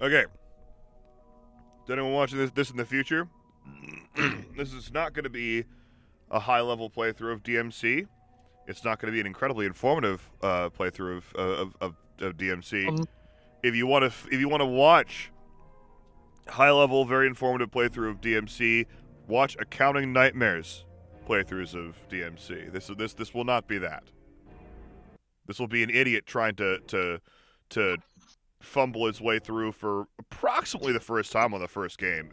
Okay. Is anyone watching this in the future? This is not going to be a high-level playthrough of DMC. It's not going to be an incredibly informative playthrough of DMC. If you want to watch high-level, very informative playthrough of DMC, watch Accounting Nightmares playthroughs of DMC. This will not be that. This will be an idiot trying to fumble his way through for approximately the first time on the first game.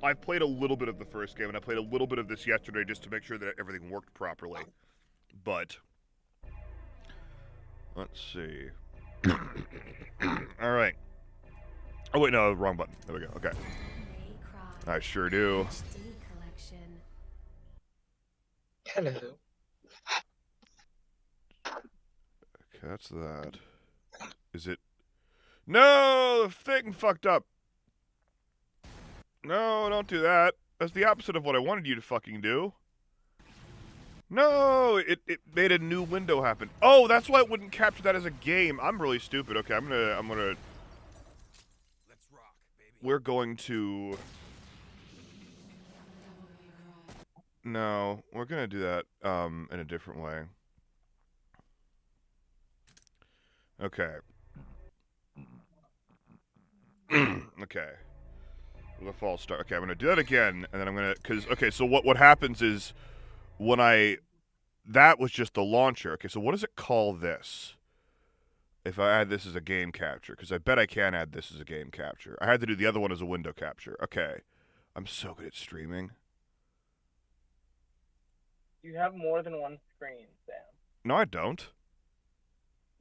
I've played a little bit of the first game, and I played a little bit of this yesterday just to make sure that everything worked properly. But let's see. All right. Oh wait, no, wrong button. There we go. Okay. I sure do. Hello. Okay, that's that. Is it? No, the thing fucked up. No, don't do that. That's the opposite of what I wanted you to fucking do. No, it made a new window happen. Oh, that's why it wouldn't capture that as a game. I'm really stupid. Okay, I'm gonna. Let's rock, baby. We're going to. No, we're gonna do that in a different way. Okay. Okay. The false start. Okay, I'm gonna do that again, and then I'm gonna okay. So what happens is when that was just the launcher. Okay, so what does it call this? If I add this as a game capture, because I bet I can add this as a game capture. I had to do the other one as a window capture. Okay, I'm so good at streaming. You have more than one screen, Sam. No, I don't.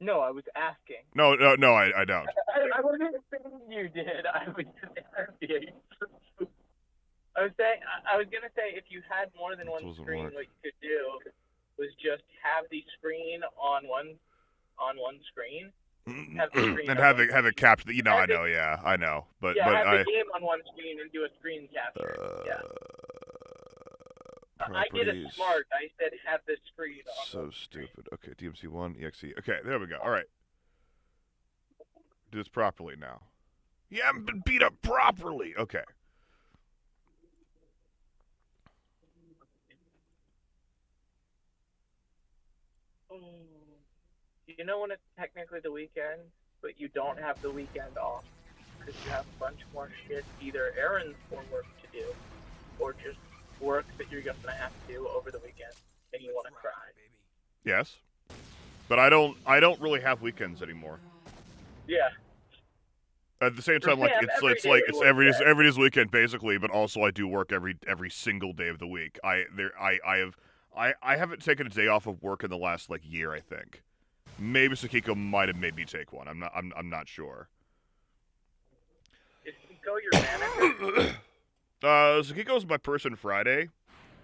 No, I was asking. No, I don't. I wasn't saying you did. I was just asking. I was gonna say if you had more than one screen, what you could do was just have the screen on one screen. Have the screen and have it capture. You know, I know. Yeah, I know. But have the game on one screen and do a screen capture. Yeah. I did it smart. I said have the screen on. So stupid. Okay, DMC1, EXE. Okay, there we go. All right. Do this properly now. You haven't been beat up properly. Okay. You know when it's technically the weekend, but you don't have the weekend off because you have a bunch more shit, either errands or work to do, or just work that you're gonna have to do over the weekend, and you want to cry. Yes, but I don't really have weekends anymore. Yeah. At the same time, like it's every day's weekend basically, but also I do work every single day of the week. I haven't taken a day off of work in the last like year. I think maybe Sakiko might have made me take one. I'm not sure. Is Sakiko your manager? Sakiko's my person Friday.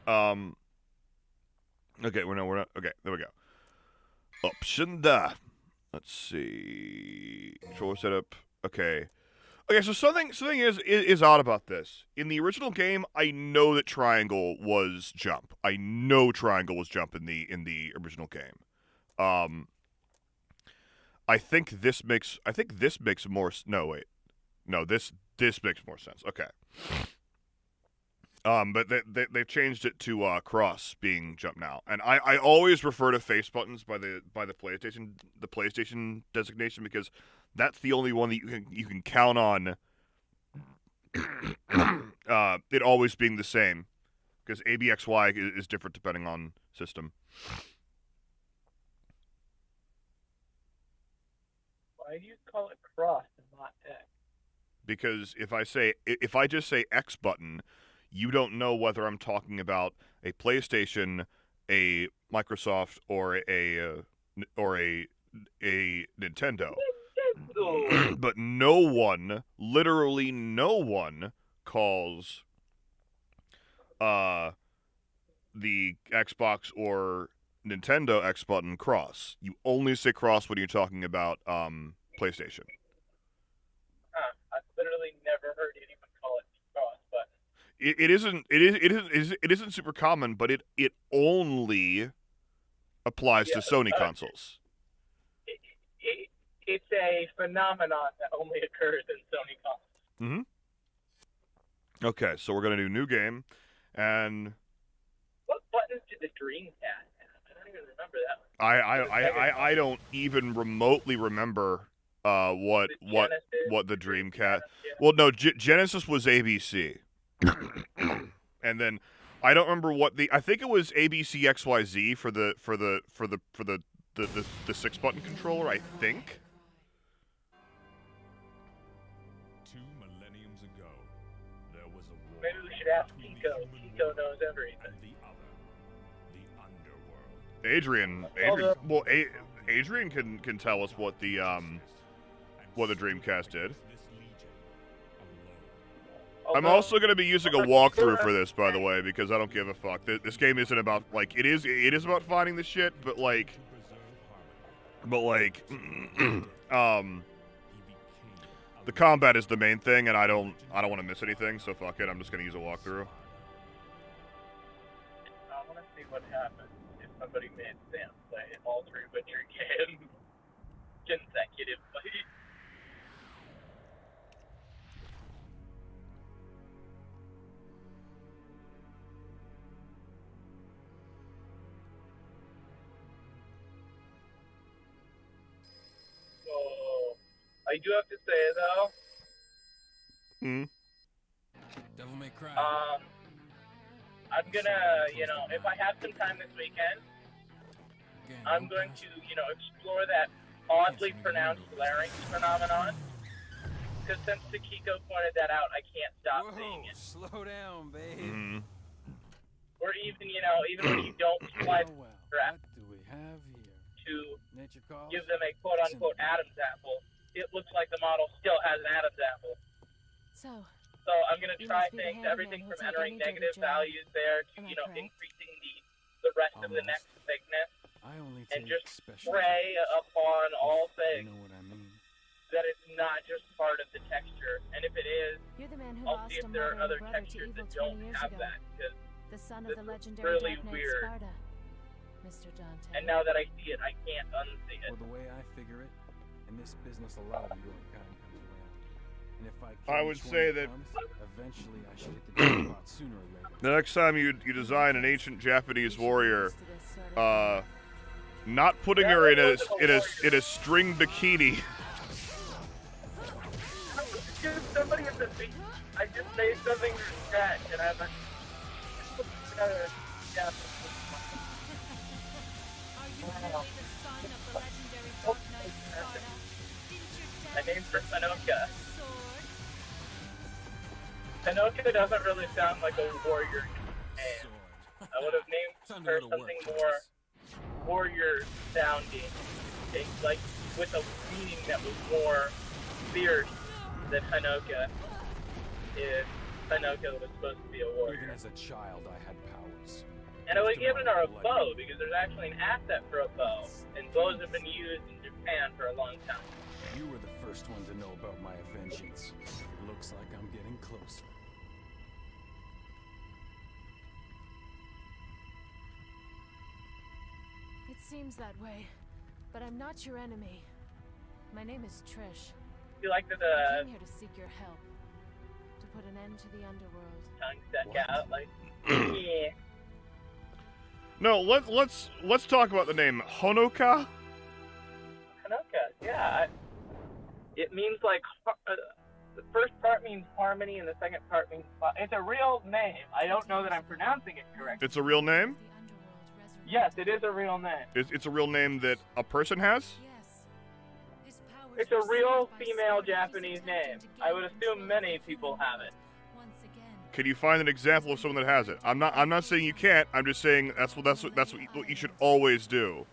Okay, we're not. Okay, there we go. Option da. Let's see. Controller setup. Okay. Okay, so something is odd about this. In the original game, I know that triangle was jump. I know triangle was jump in the original game. I think this makes more. No, wait. No, this makes more sense. Okay. But they've changed it to cross being jump now, and I always refer to face buttons by the PlayStation designation because that's the only one that you can count on. It always being the same, because ABXY is different depending on system. Why do you call it cross and not X? Because if I just say X button, you don't know whether I'm talking about a PlayStation, a Microsoft, or a Nintendo. But no one, literally no one, calls the Xbox or Nintendo X button cross. You only say cross when you're talking about PlayStation. I've literally never heard anyone call it cross button. It isn't super common, but it only applies to Sony consoles. It's a phenomenon that only occurs in Sony consoles. Okay, so we're gonna do new game, and What buttons did the Dreamcast have? I don't even remember that one. I don't even remotely remember what The Genesis, the Dreamcast. Yeah. Well, no, Genesis was ABC, and then I don't remember what I think it was ABC XYZ for the 6-button controller. I think. 2 millenniums ago, there was a war. Maybe we should ask between Kiko. the human Kiko world knows everything. And the other, the underworld. Adrian, well, Adrian can tell us what the Dreamcast did. I'm also going to be using a walkthrough for this, by the way, because I don't give a fuck. This game isn't about, like, it is about finding the shit, but like, the combat is the main thing, and I don't want to miss anything, so fuck it. I'm just going to use a walkthrough. I want to see what happens if somebody made Sam play all 3 Witcher games consecutively. So, I do have to say though, Devil May Cry. I'm gonna, if I have some time this weekend, I'm going to, explore that oddly pronounced larynx phenomenon. Because since Takiko pointed that out, I can't stop seeing it. Slow down, babe. Mm-hmm. Or even, even when you don't swipe Oh, well. strap What do we have here? to Nature calls? give them a quote-unquote Adam's apple, it looks like the model still has an Adam's apple. So I'm going to You try must be the things, handyman everything who'll from take entering any dirty negative job. values there to, Am I correct? increasing the rest of the Almost. next thickness, I only and take just special pray jobs. upon all You things know what I mean? that it's not just part of the texture. And if it is, You're the man who I'll lost see a if there mother are other and brother to textures evil that 20 don't years have ago. that. Because, The son of this the is legendary really Dark Knight weird. Sparta, Mr. Dante. and now that I see it, I can't unsee it. Well, the way I figure it, in this business, a lot of your kind comes around. And if I I kill would each one say that that- comes, eventually I should hit the jackpot sooner or later. The next time you design an ancient Japanese warrior, not putting her in a string bikini. Just somebody at the beach. I just made something from scratch, and I'm like, yeah. I named her Panoka. Panoka doesn't really sound like a warrior name. I would have named her something more warrior sounding, like with a meaning that was more fierce than Hanoka. If Hanoka was supposed to be a Even warrior. as a child, I had powers. And I would have given her a bow, because there's actually an asset for a bow, and bows have been used in Japan for a long time. You were the first one to know about my vengeance. It looks like I'm getting closer. It seems that way, but I'm not your enemy. My name is Trish. You like that I the came here to seek your help, to put an end to the underworld. tongue stuck What? out, like, yeah. No, let's talk about the name Honoka. Hanoka, yeah. It means like, the first part means harmony, and the second part means, it's a real name. I don't know that I'm pronouncing it correctly. It's a real name. Yes, it is a real name. It's a real name that a person has. It's a real female Japanese name. I would assume many people have it. Can you find an example of someone that has it? I'm not saying you can't. I'm just saying that's what you should always do.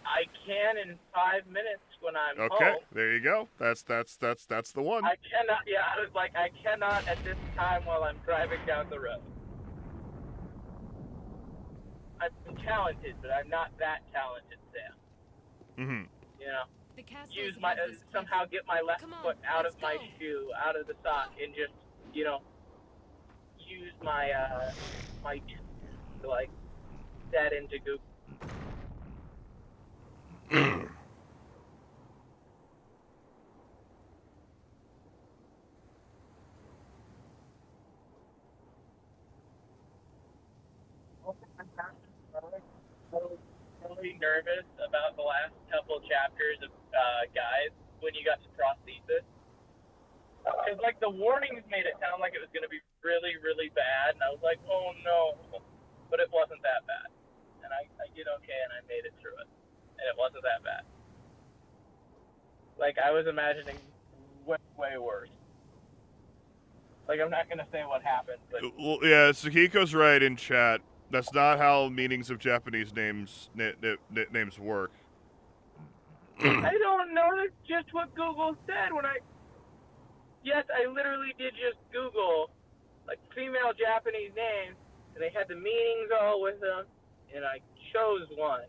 I can in 5 minutes when I'm Okay, home. there you go. That's the one. I cannot, I cannot at this time while I'm driving down the road. I'm talented, but I'm not that talented, Sam. Mm-hmm. You know, use my, somehow get my left foot out of my shoe, out of the sock, and just, use my, my, to, like, set into Google. pretty nervous about the last couple chapters of Guys when you got to prosthesis. Because, like, the warnings made it sound like it was going to be really, really bad, and I was like, oh no. But it wasn't that bad. And I did okay, and I made it through it. And it wasn't that bad. Like, I was imagining way, way worse. Like, I'm not going to say what happened, but... Well, yeah, Sakiko's right in chat. That's not how meanings of Japanese names work. I don't know. That's just what Google said when I... Yes, I literally did just Google, like, female Japanese names, and they had the meanings all with them, and I chose one.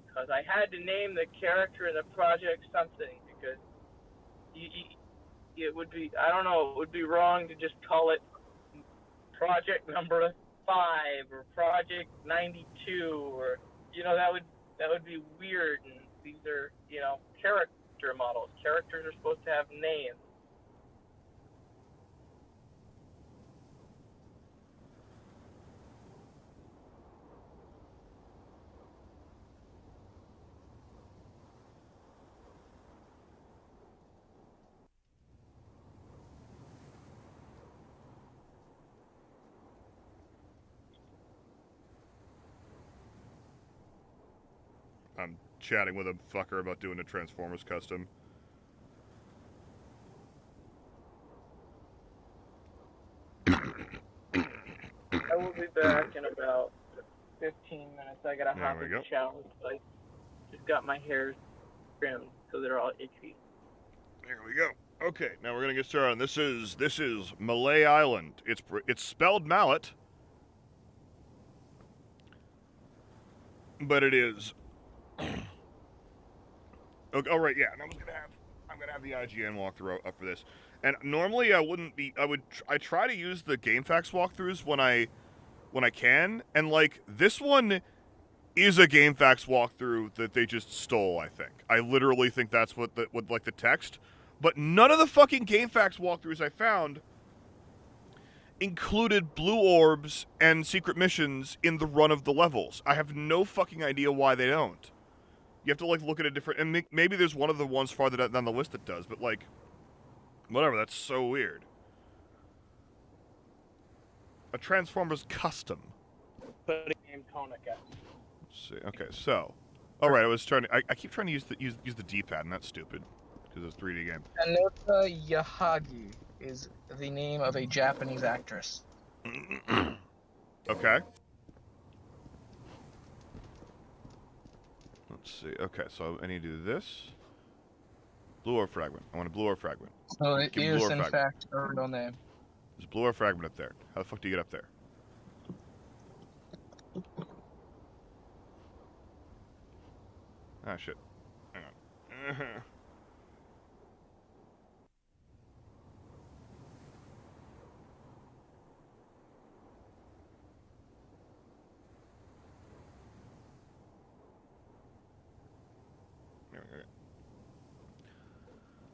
Because I had to name the character in the project something, because it would be, I don't know, it would be wrong to just call it Project Number 5, or Project 92, or, you know, that would be weird, and these are, you know, character models. Characters are supposed to have names. I'm chatting with a fucker about doing a Transformers custom. I will be back in about 15 minutes. I gotta There hop we in the go. shower. I just got my hair trimmed, so they're all itchy. Here we go. Okay, now we're gonna get started. This is Malay Island. It's spelled mallet, but it is. Okay, all right, yeah. And I'm gonna have the IGN walkthrough up for this. And normally I wouldn't be. I try to use the GameFAQs walkthroughs when I can, and like this one is a GameFAQs walkthrough that they just stole. I think. I literally think that's what like the text. But none of the fucking GameFAQs walkthroughs I found included blue orbs and secret missions in the run of the levels. I have no fucking idea why they don't. You have to, like, look at a different... And maybe there's one of the ones farther down the list that does, but, like... Whatever, that's so weird. A Transformers custom. Putting name Tonica. Let's see. Okay, so... Alright, I was trying to... I keep trying to use the D-pad, and that's stupid. Because it's a 3D game. Anota Yahagi is the name of a Japanese actress. Okay. Let's see. Okay, so I need to do this. Blue orb fragment. I want a blue orb fragment. So it Give me is, blue orb in fragment. fact, her real name. There's a blue orb fragment up there. How the fuck do you get up there? Ah, shit. Hang on.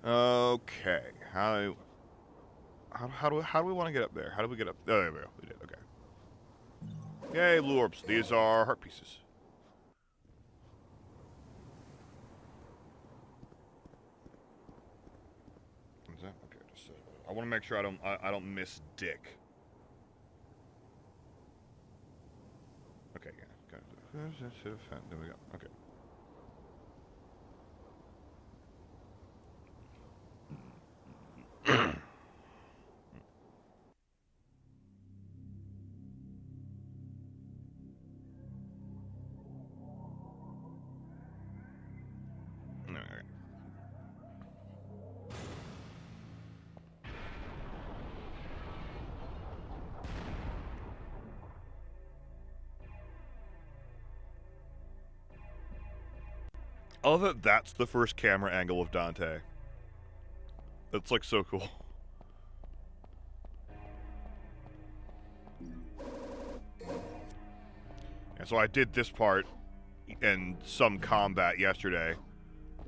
Okay. How do we want to get up there? How do we get up? Oh, there we go. We did. Okay. Yay, blue orbs. These are heart pieces. Is that okay? Just, I want to make sure I don't miss Dick. Okay. Yeah. There we go. Okay. I love that that's the first camera angle of Dante. That's like so cool. And so I did this part in some combat yesterday.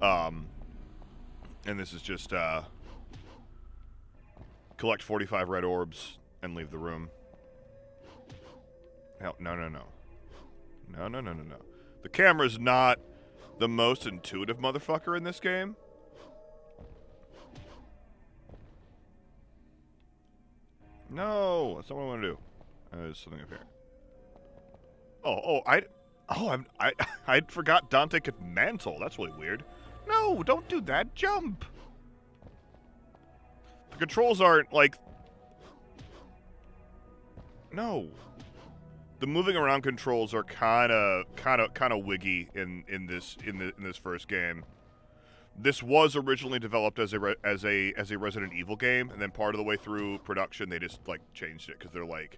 And this is just collect 45 red orbs and leave the room. No. The camera's not the most intuitive motherfucker in this game. No, that's not what I want to do. There's something up here. I forgot Dante could mantle. That's really weird. No, don't do that. Jump. The controls aren't like. No. The moving around controls are kind of wiggy in this first game. This was originally developed as a Resident Evil game, and then part of the way through production they just like changed it because they're like,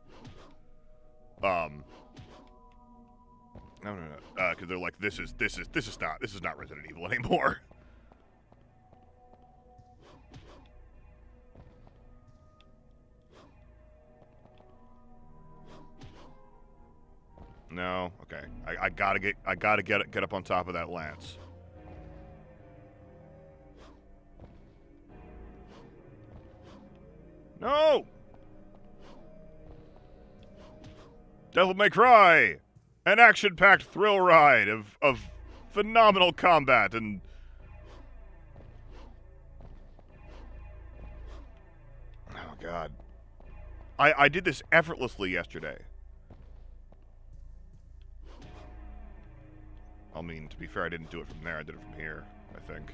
because they're like this is not Resident Evil anymore. No, okay. I gotta get up on top of that lance. No! Devil May Cry! An action-packed thrill ride of phenomenal combat and... Oh, God. I did this effortlessly yesterday. I mean, to be fair, I didn't do it from there. I did it from here, I think.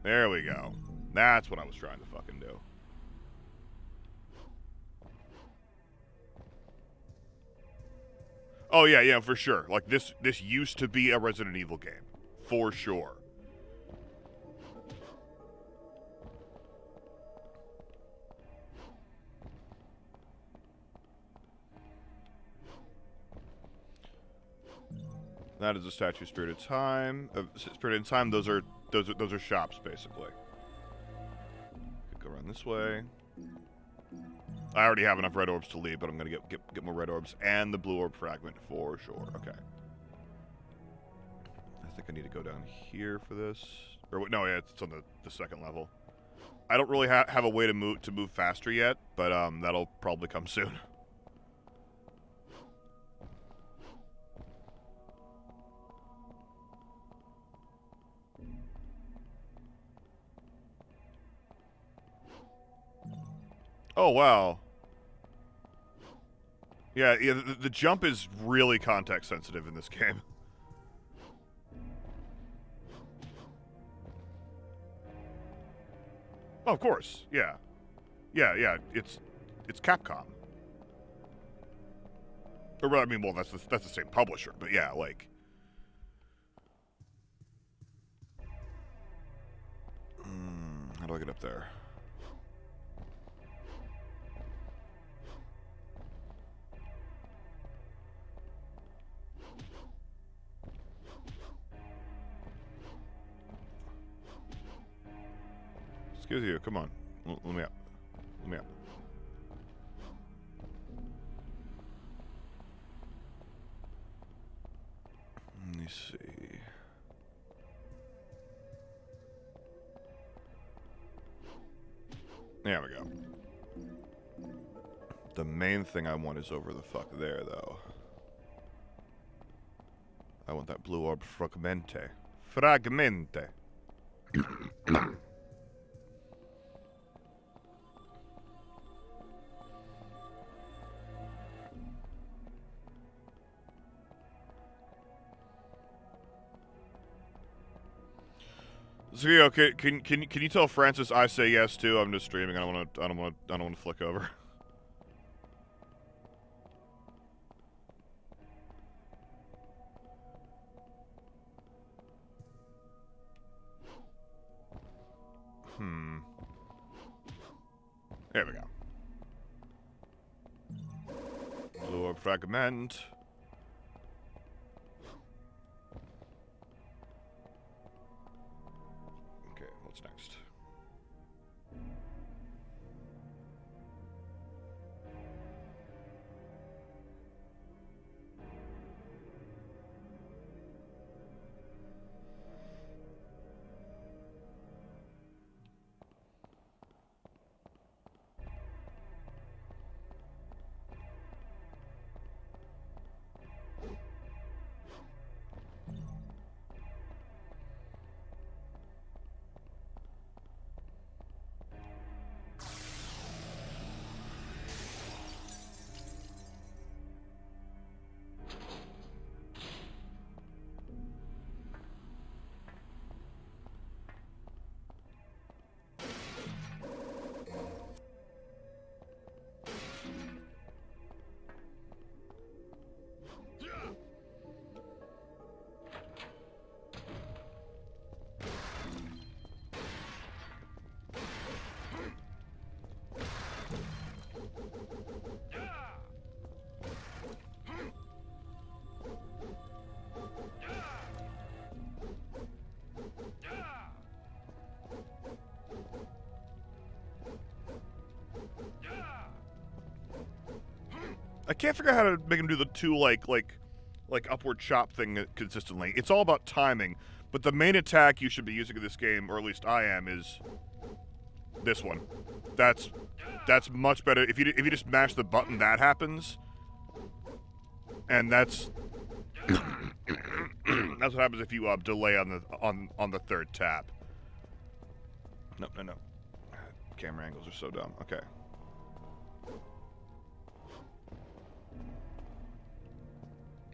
There we go. That's what I was trying to fucking do. Oh, yeah, for sure. Like, this used to be a Resident Evil game. For sure. That is a statue. Spirit of Time. Spirit of Time. Those are shops basically. Could go around this way. I already have enough red orbs to leave, but I'm gonna get more red orbs and the blue orb fragment for sure. Okay. I think I need to go down here for this. Or no, yeah, it's on the second level. I don't really have a way to move faster yet, but that'll probably come soon. Oh, wow. Yeah, the jump is really context sensitive in this game. Oh, of course, yeah. Yeah, it's Capcom. Or, I mean, well, that's the same publisher, but yeah, like... how do I get up there? Excuse you, come on. Let me up. Let me up. Let me see. There we go. The main thing I want is over the fuck there, though. I want that blue orb fragmente. Fragmente. So yeah, okay. Can you tell Francis I say yes too? I'm just streaming. I don't want to flick over. There we go. Blue orb fragment. What's next? I can't figure out how to make him do the two like upward chop thing consistently. It's all about timing. But the main attack you should be using in this game, or at least I am, is this one. That's much better. If you just mash the button, that happens. And that's that's what happens if you delay on the third tap. No. Camera angles are so dumb. Okay.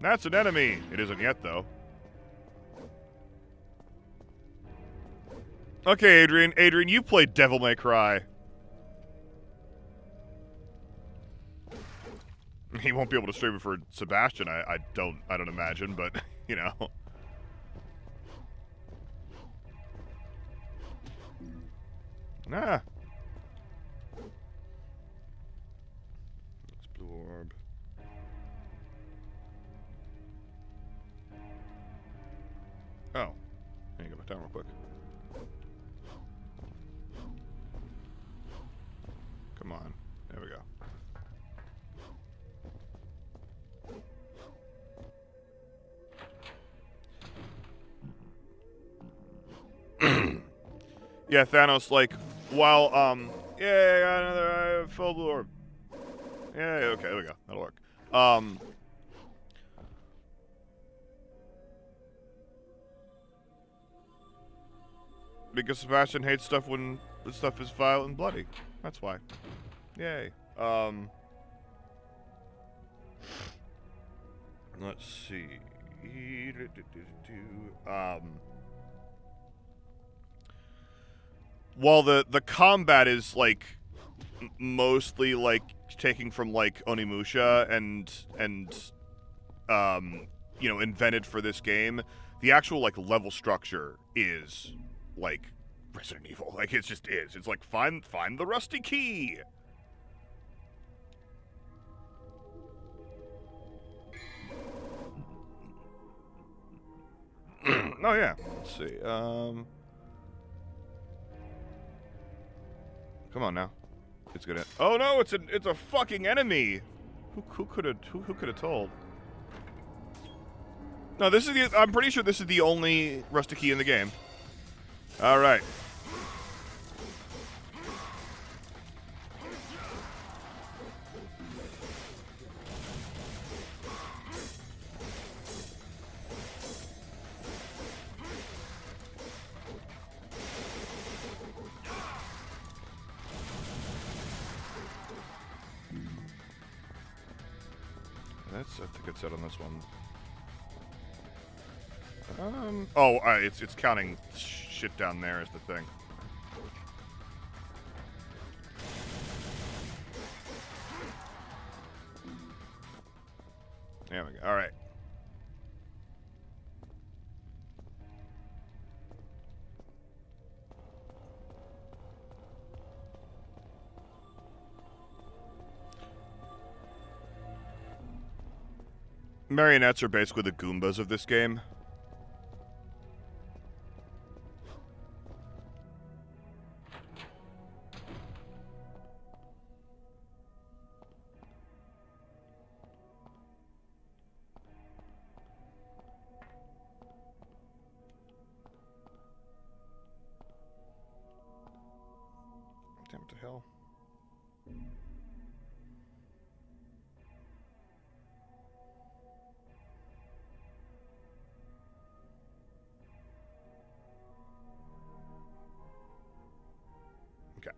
That's an enemy. It isn't yet, though. Okay, Adrian. Adrian, you played Devil May Cry. He won't be able to stream it for Sebastian. I don't imagine, but you know. Ah. It's blue orb. Oh. Let me go back down real quick. Come on. There we go. Yeah, Thanos, like, while, yeah, I got another full blue orb. Yeah, okay, there we go. That'll work. Because Sebastian hates stuff when the stuff is vile and bloody. That's why. Yay. Let's see. While the combat is like mostly like taking from like Onimusha and you know, invented for this game, the actual like level structure is like Resident Evil. Like it just is. It's like find the rusty key. Oh yeah. Let's see. Come on now. It's gonna. Oh no! It's a fucking enemy. Who could have told? No, this is the. I'm pretty sure this is the only rusty key in the game. All right. That's a good set on this one. Oh, it's counting shit down there is the thing. There we go. All right. Marionettes are basically the Goombas of this game. Damn it to hell. Okay.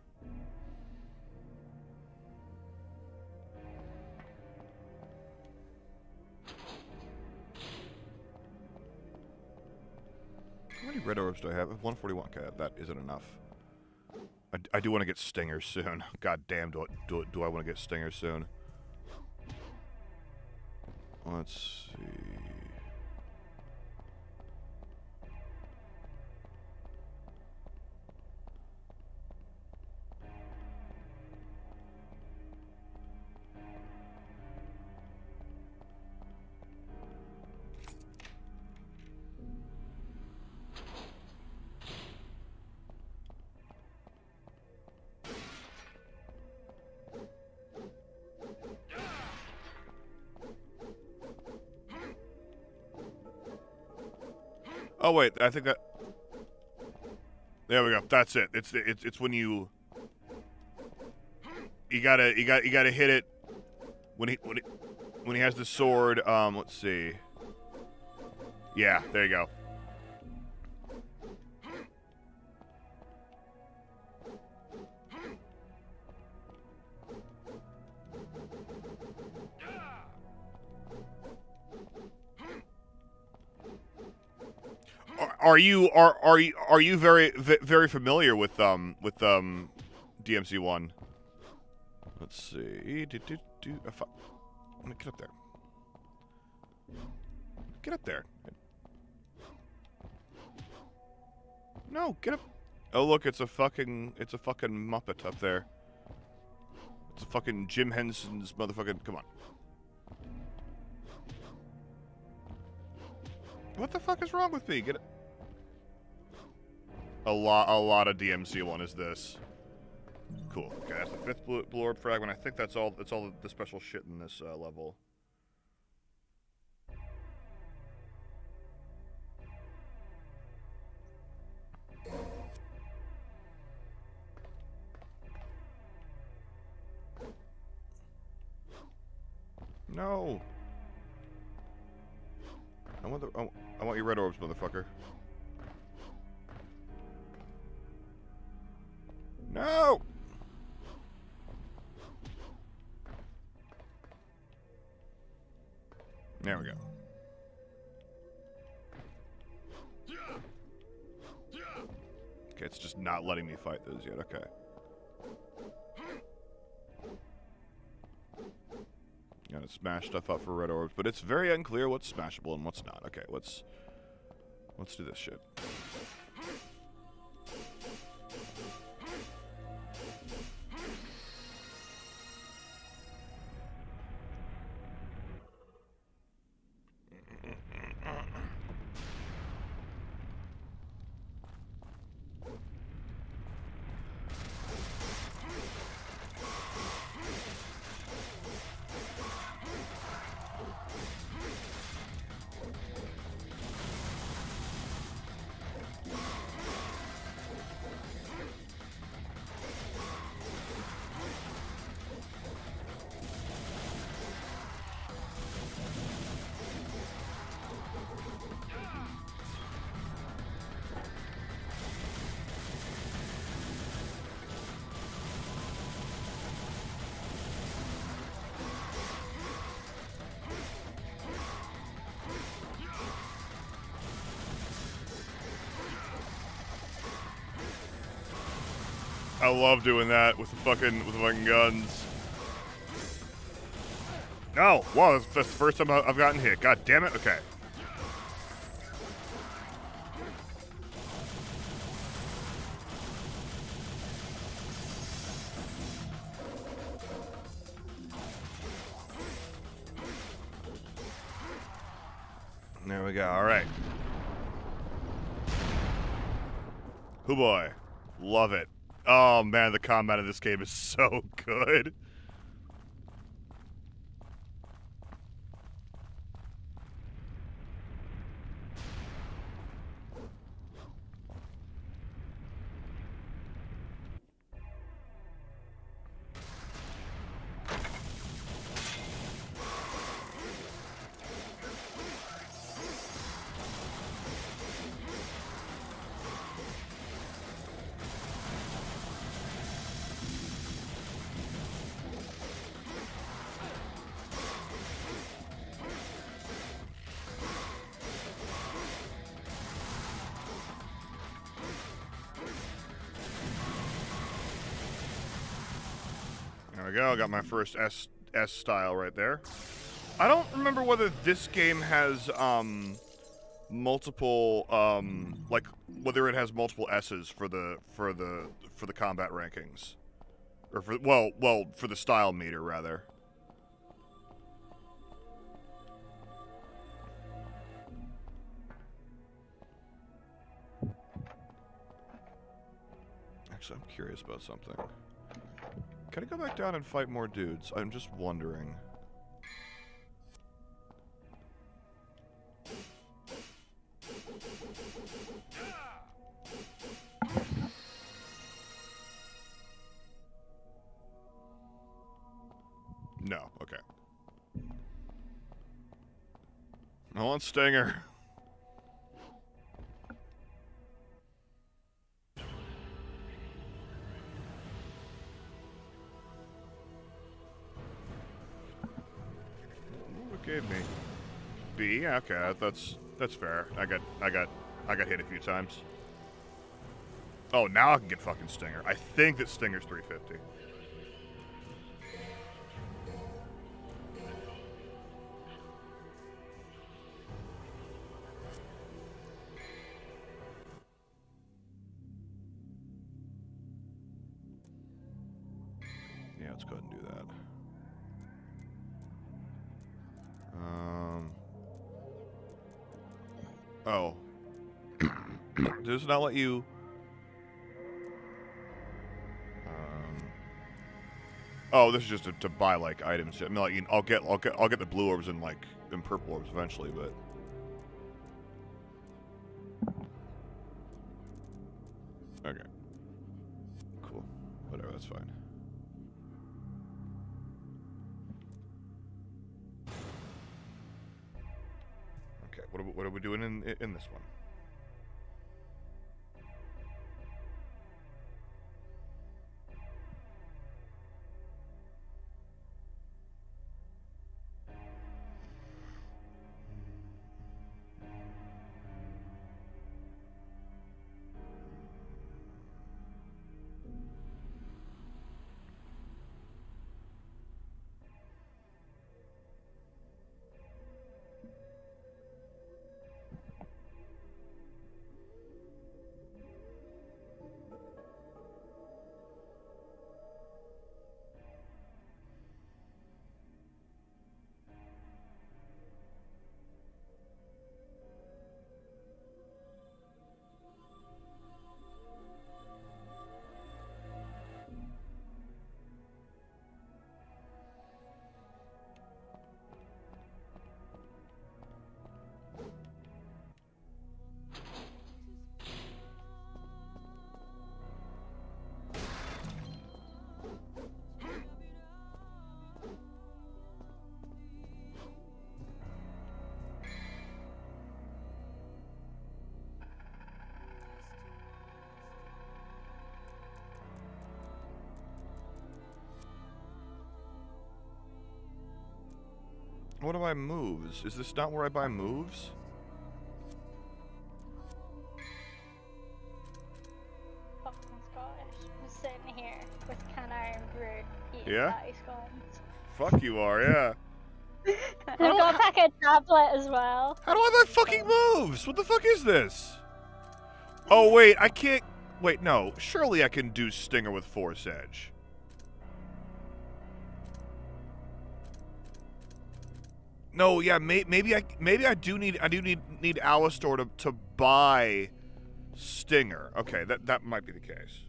How many red orbs do I have? 141. Okay, that isn't enough. I do want to get stingers soon. God damn, do I want to get stingers soon? Let's see. Oh wait, I think that. There we go. That's it. It's when you gotta hit it when he has the sword. Let's see. Yeah, there you go. Are you very familiar with DMC1? Let's see. Let me get up there. Get up there. No, get up. Oh look, it's a fucking Muppet up there. It's a fucking Jim Henson's motherfucking. Come on. What the fuck is wrong with me? Get it. A lot of DMC1 is this. Cool. Okay, that's the 5th Blue Orb fragment. I think that's all the special shit in this level. No. I want your red orbs, motherfucker. No! There we go. Okay, it's just not letting me fight those yet. Okay. Gotta smash stuff up for red orbs, but it's very unclear what's smashable and what's not. Okay, let's do this shit. I love doing that with the fucking guns. No, wow, that's the first time I've gotten hit. God damn it. Okay. There we go. All right. Hoo boy, love it. Oh man, the combat of this game is so good. There we go, I got my first S style right there. I don't remember whether this game has multiple like whether it has multiple S's for the combat rankings. Or for for the style meter rather. Actually, I'm curious about something. Can I go back down and fight more dudes? I'm just wondering. I want Stinger. What gave me? B. Okay, that's fair. I got hit a few times. Oh, now I can get fucking Stinger. I think that Stinger's 350. Yeah, let's go ahead and do that. Oh. Does it not let you... Oh, this is just to buy like items. I mean, like, I'll get the blue orbs and like and purple orbs eventually, but okay, cool, whatever, that's fine. Okay, what are we doing in this one? What do I moves? Is this not where I buy moves? Fucking Scottish. I'm sitting here with can iron brew eating Yeah? patty scones. Fuck you are, yeah. I've got a packet tablet as well. How do I buy fucking moves? What the fuck is this? Oh wait, I can't. Wait, no. Surely I can do Stinger with Force Edge. No, yeah, maybe I do need Alistor to buy Stinger. Okay, that might be the case.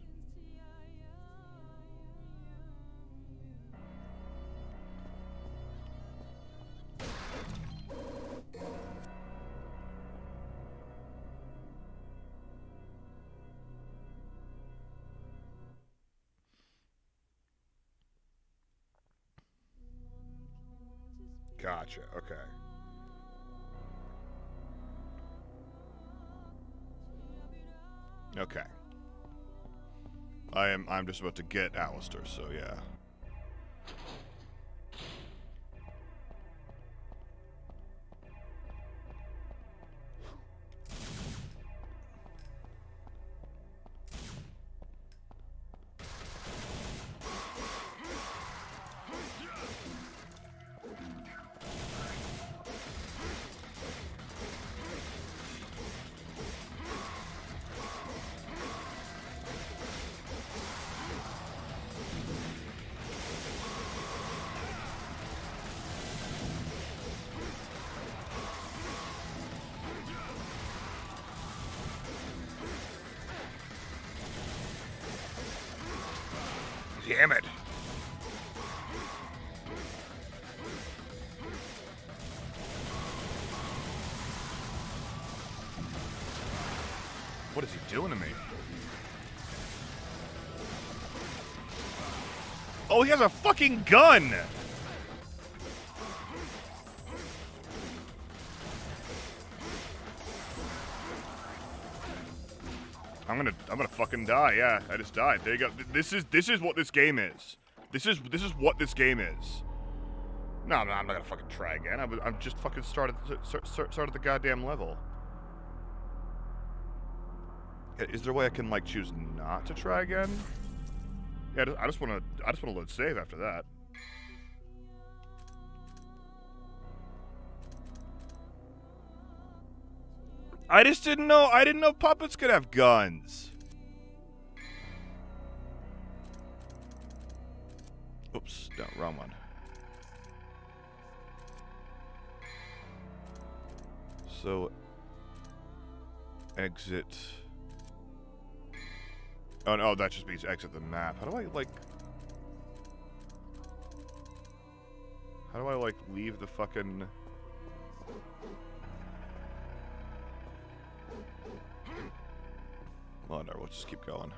Gotcha. Okay. Okay. I'm just about to get Alistor, so yeah. Damn it. What is he doing to me? Oh, he has a fucking gun! I'm gonna fucking die. Yeah, I just died. There you go. This is what this game is. This is what this game is. No, I'm not gonna fucking try again. I'm just fucking started the goddamn level. Is there a way I can like choose not to try again? Yeah, I just wanna load save after that. I just didn't know. I didn't know puppets could have guns. Oops, no, wrong one. So, exit. Oh no, that just means exit the map. How do I leave the fucking? Oh no, let's just keep going.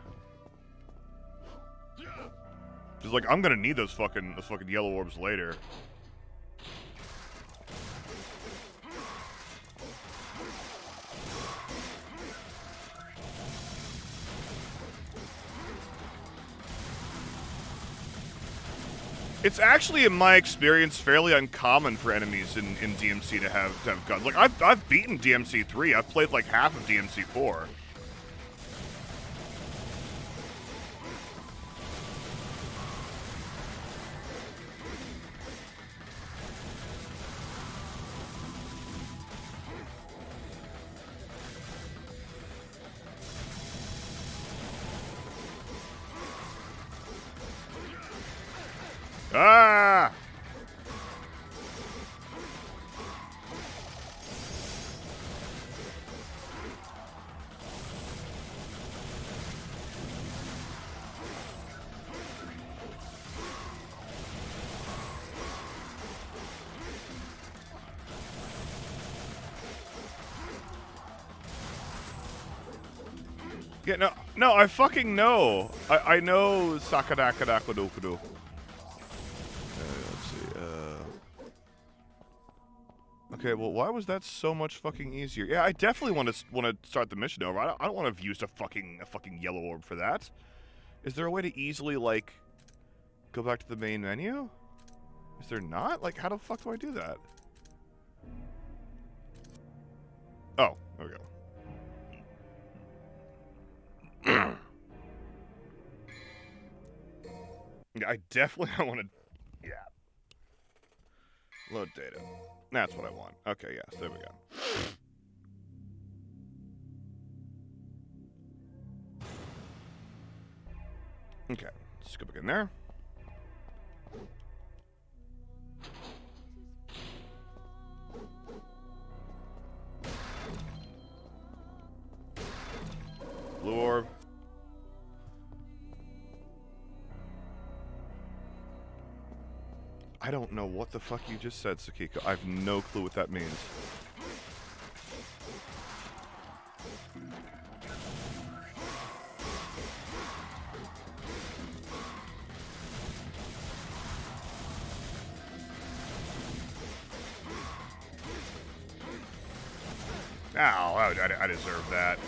Just like I'm gonna need those fucking yellow orbs later. It's actually, in my experience, fairly uncommon for enemies in DMC to have guns. Like I've beaten DMC 3. I've played like half of DMC 4. Ah! Yeah, no, I fucking know. I know Sakadakadakudokudo. Okay, well, why was that so much fucking easier? Yeah, I definitely want to start the mission over. I don't want to have used a fucking yellow orb for that. Is there a way to easily like go back to the main menu? Is there not? Like, how the fuck do I do that? Oh, there we go. Yeah, I definitely don't want to. Yeah. Load data. That's what I want. Okay, yes, there we go. Okay, let's go back in there. Blue orb. I don't know what the fuck you just said, Sakiko. I have no clue what that means. Ow, I deserve that.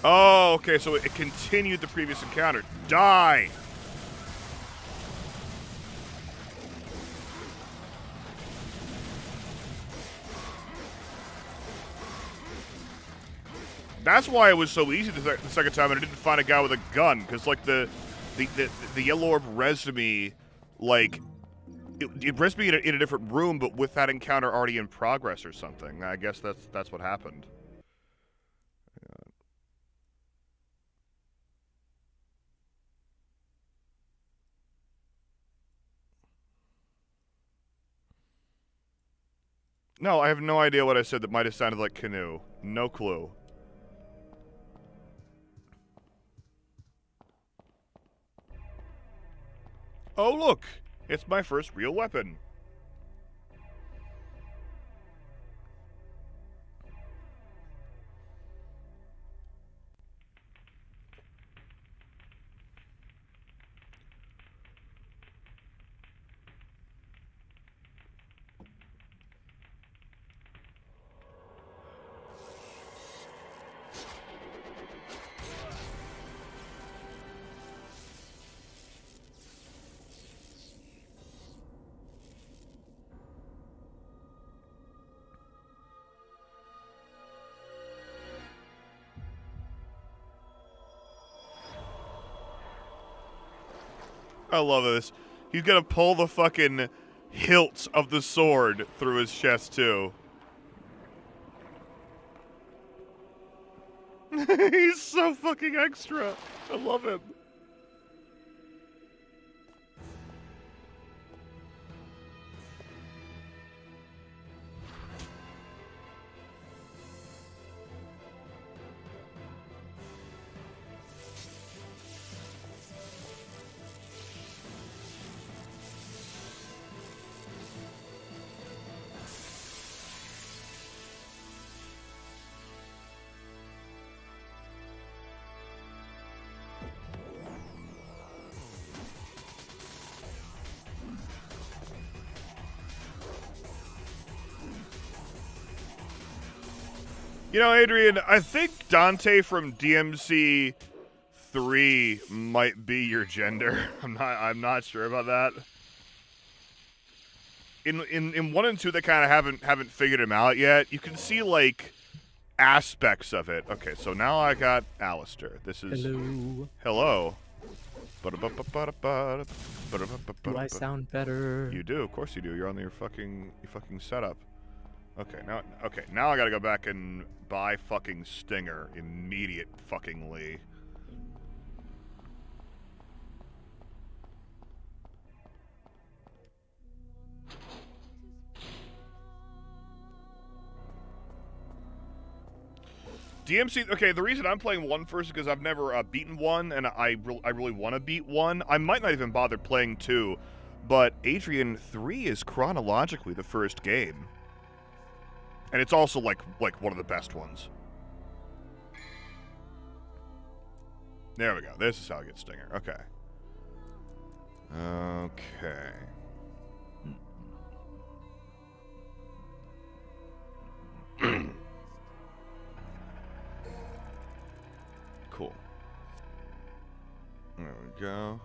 Oh, okay, so it continued the previous encounter. Die! That's why it was so easy the second time and I didn't find a guy with a gun, because, like, the yellow orb rezzed me, like, it risks me in a different room, but with that encounter already in progress or something. I guess that's what happened. No, I have no idea what I said that might have sounded like canoe. No clue. Oh, look! It's my first real weapon. I love this. He's gonna pull the fucking hilt of the sword through his chest, too. He's so fucking extra. I love him. You know, Adrian, I think Dante from DMC 3 might be your gender. I'm not sure about that. In 1 and 2 they kind of haven't figured him out yet. You can see like aspects of it. Okay, so now I got Alistair. This is hello. Do I sound better? You do, of course you do. You're on your fucking setup. Okay, now I gotta go back and buy fucking Stinger immediate fuckingly. DMC, okay, the reason I'm playing 1 first is because I've never beaten 1, and I really want to beat 1. I might not even bother playing 2, but Adrian, 3 is chronologically the first game. And it's also, like one of the best ones. There we go. This is how I get Stinger. Okay. Okay. Cool. There we go.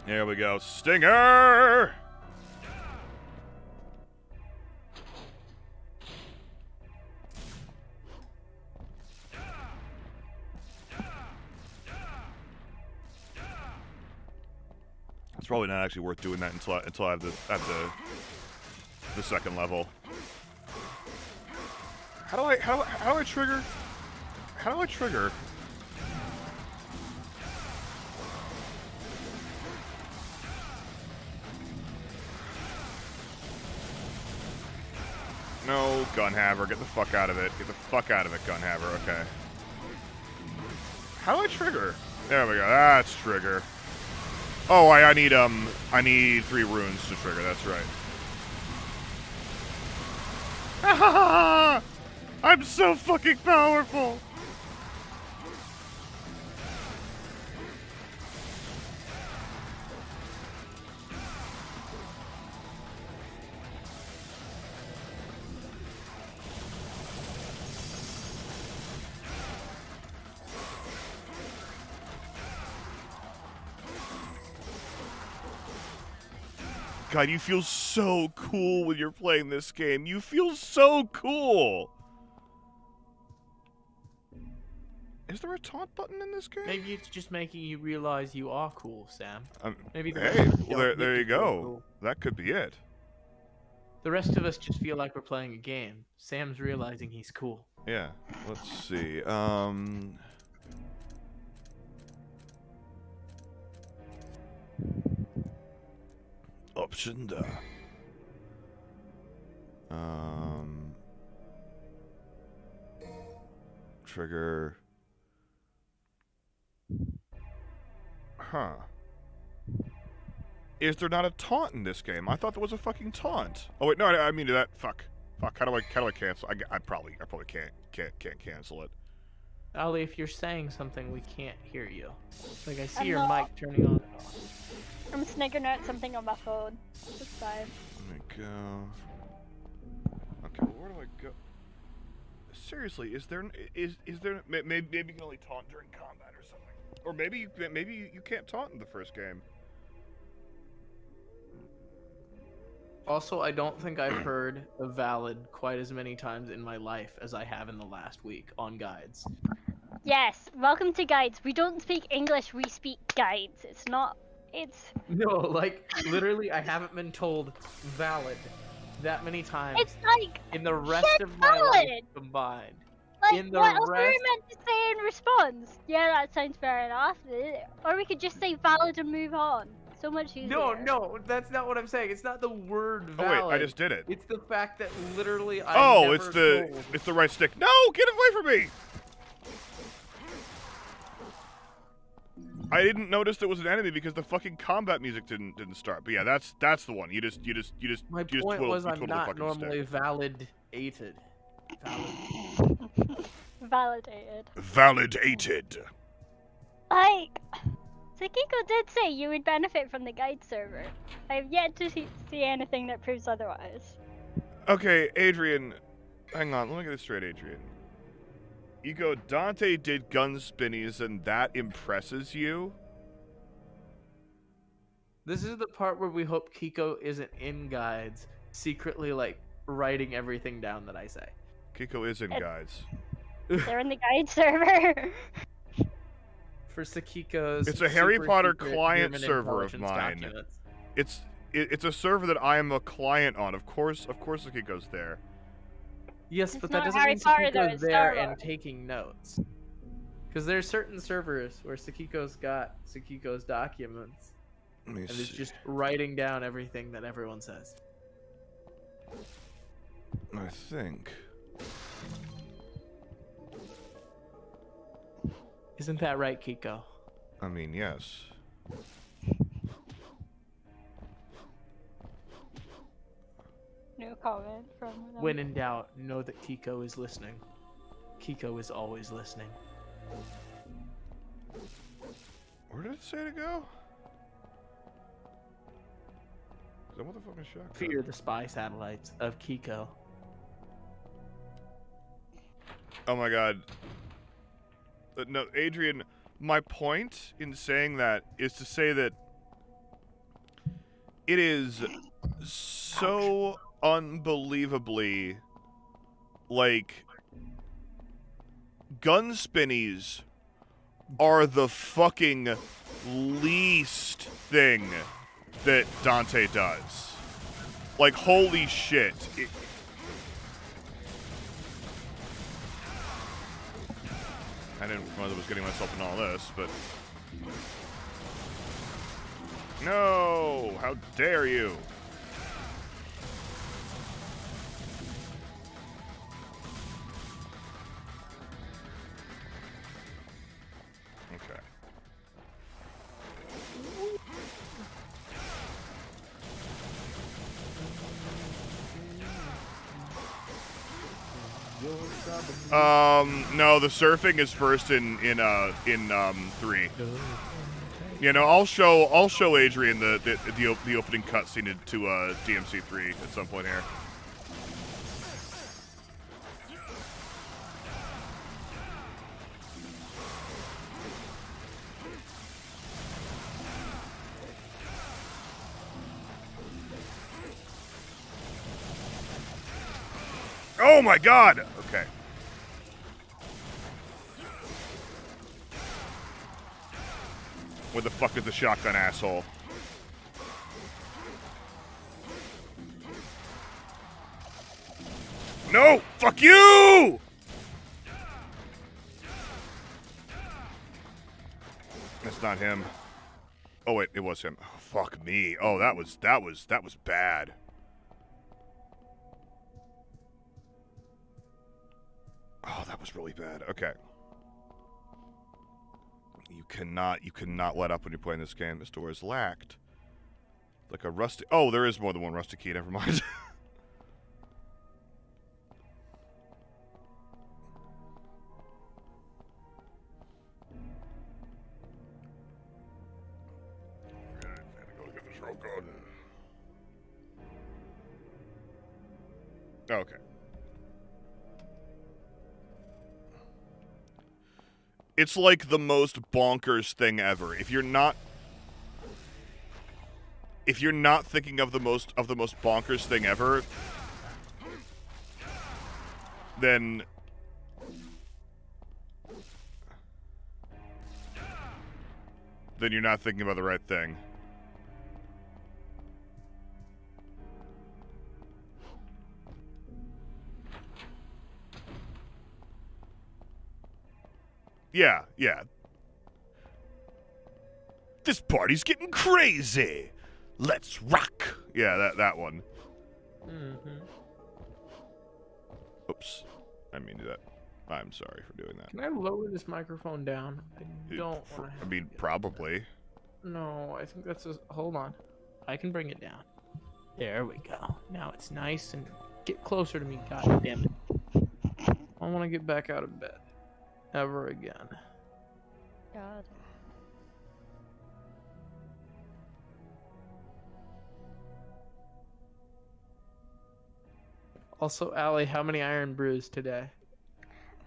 There we go. Stinger! It's probably not actually worth doing that until I have the second level. How do I trigger? How do I trigger? No, Gunhaver, get the fuck out of it. Get the fuck out of it, Gunhaver. Okay. How do I trigger? There we go. That's trigger. Oh, I need 3 runes to trigger. That's right. I'm so fucking powerful. God, you feel so cool when you're playing this game. You feel so cool. Is there a taunt button in this game? Maybe it's just making you realize you are cool, Sam. Maybe the Hey, rest of us well, don't there need you to feel go. cool. That could be it. The rest of us just feel like we're playing a game. Sam's realizing he's cool. Yeah. Let's see. Option da. Trigger. Huh. Is there not a taunt in this game? I thought there was a fucking taunt. Oh wait, no, I mean that. Fuck. How do I cancel? I probably can't cancel it. Ali, if you're saying something, we can't hear you. Like I see I'm your not. mic turning on and off. I'm sniggering at something on my phone. It's fine. Let me go. Okay, well, where do I go? Seriously, is there maybe you can only taunt during combat or something, or maybe you can't taunt in the first game. Also, I don't think I've heard a valid quite as many times in my life as I have in the last week on guides. Yes, welcome to guides. We don't speak English, we speak guides. It's not. It's. No, like, literally, I haven't been told valid that many times It's like. in the rest shit of my life valid. combined. Like, in the what else are we rest- meant to say in response? Yeah, that sounds fair enough. Or we could just say valid and move on. So much easier. No, that's not what I'm saying. It's not the word Oh valid. wait, I just did it. It's the fact that literally I Oh, never it's told. the right stick. No, get away from me! I didn't notice there was an enemy because the fucking combat music didn't start. But yeah, that's the one. You just My you just point twiddle, was you I'm twiddle the not fucking normally stick. validated. Validated. Validated. Like, Sakiko did say you would benefit from the guide server. I have yet to see anything that proves otherwise. Okay, Adrian, hang on. Let me get this straight, Adrian. You go, Dante did gun spinnies, and that impresses you? This is the part where we hope Kiko isn't in guides, secretly like writing everything down that I say. Kiko is in guides. They're in the guide server. For Sakiko's It's a Harry super Potter secret client human server of intelligence mine. documents. It's a server that I am a client on. Of course Kiko's there. Yes, It's but that not doesn't Harry mean Potter, though, Sakiko's it's there Star and Wars. taking notes. Because there's certain servers where Sakiko's got Sakiko's documents Let me and is see. just writing down everything that everyone says. I think. Isn't that right, Kiko? I mean, yes. No comment from them. When in doubt, know that Kiko is listening. Kiko is always listening. Where did it say to go? Is that motherfucking shotgun? Fear the spy satellites of Kiko. Oh my god. No, Adrian, my point in saying that is to say that it is so unbelievably like gun spinnies are the fucking least thing that Dante does. Like, holy shit. I didn't realize I was getting myself in all this, but... No! How dare you! Okay. No, the surfing is first in 3. You know, I'll show Adrian the opening cutscene to DMC 3 at some point here. Oh my god! Okay. Where the fuck is the shotgun, asshole? No! Fuck you! That's not him. Oh wait, it was him. Oh, fuck me. Oh, that was bad. Oh, that was really bad. Okay. You cannot let up when you're playing this game. This door is lacked. Like a rusty. Oh, there is more than one rusty key. Never mind. Okay. It's like the most bonkers thing ever. If you're not thinking of the most bonkers thing ever, then you're not thinking about the right thing. Yeah. This party's getting crazy. Let's rock. Yeah, that one. Oops. I mean that. I'm sorry for doing that. Can I lower this microphone down? I don't want to. I mean, probably. No, I think that's hold on. I can bring it down. There we go. Now it's nice and get closer to me. God damn it. I want to get back out of bed. Ever again. God. Also, Allie, how many iron brews today?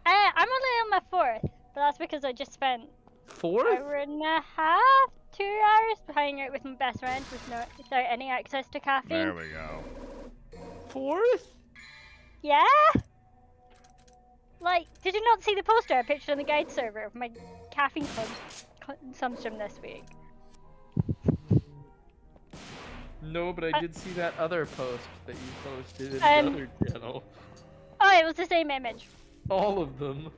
I'm only on my 4th, but that's because I just spent 4th? an hour and a half, 2 hours hanging out with my best friend without any access to caffeine. There we go. 4th? Yeah? Like, did you not see the poster I pictured on the guide server of my caffeine consumption this week? No, but I did see that other post that you posted in the other channel. Oh, it was the same image. All of them.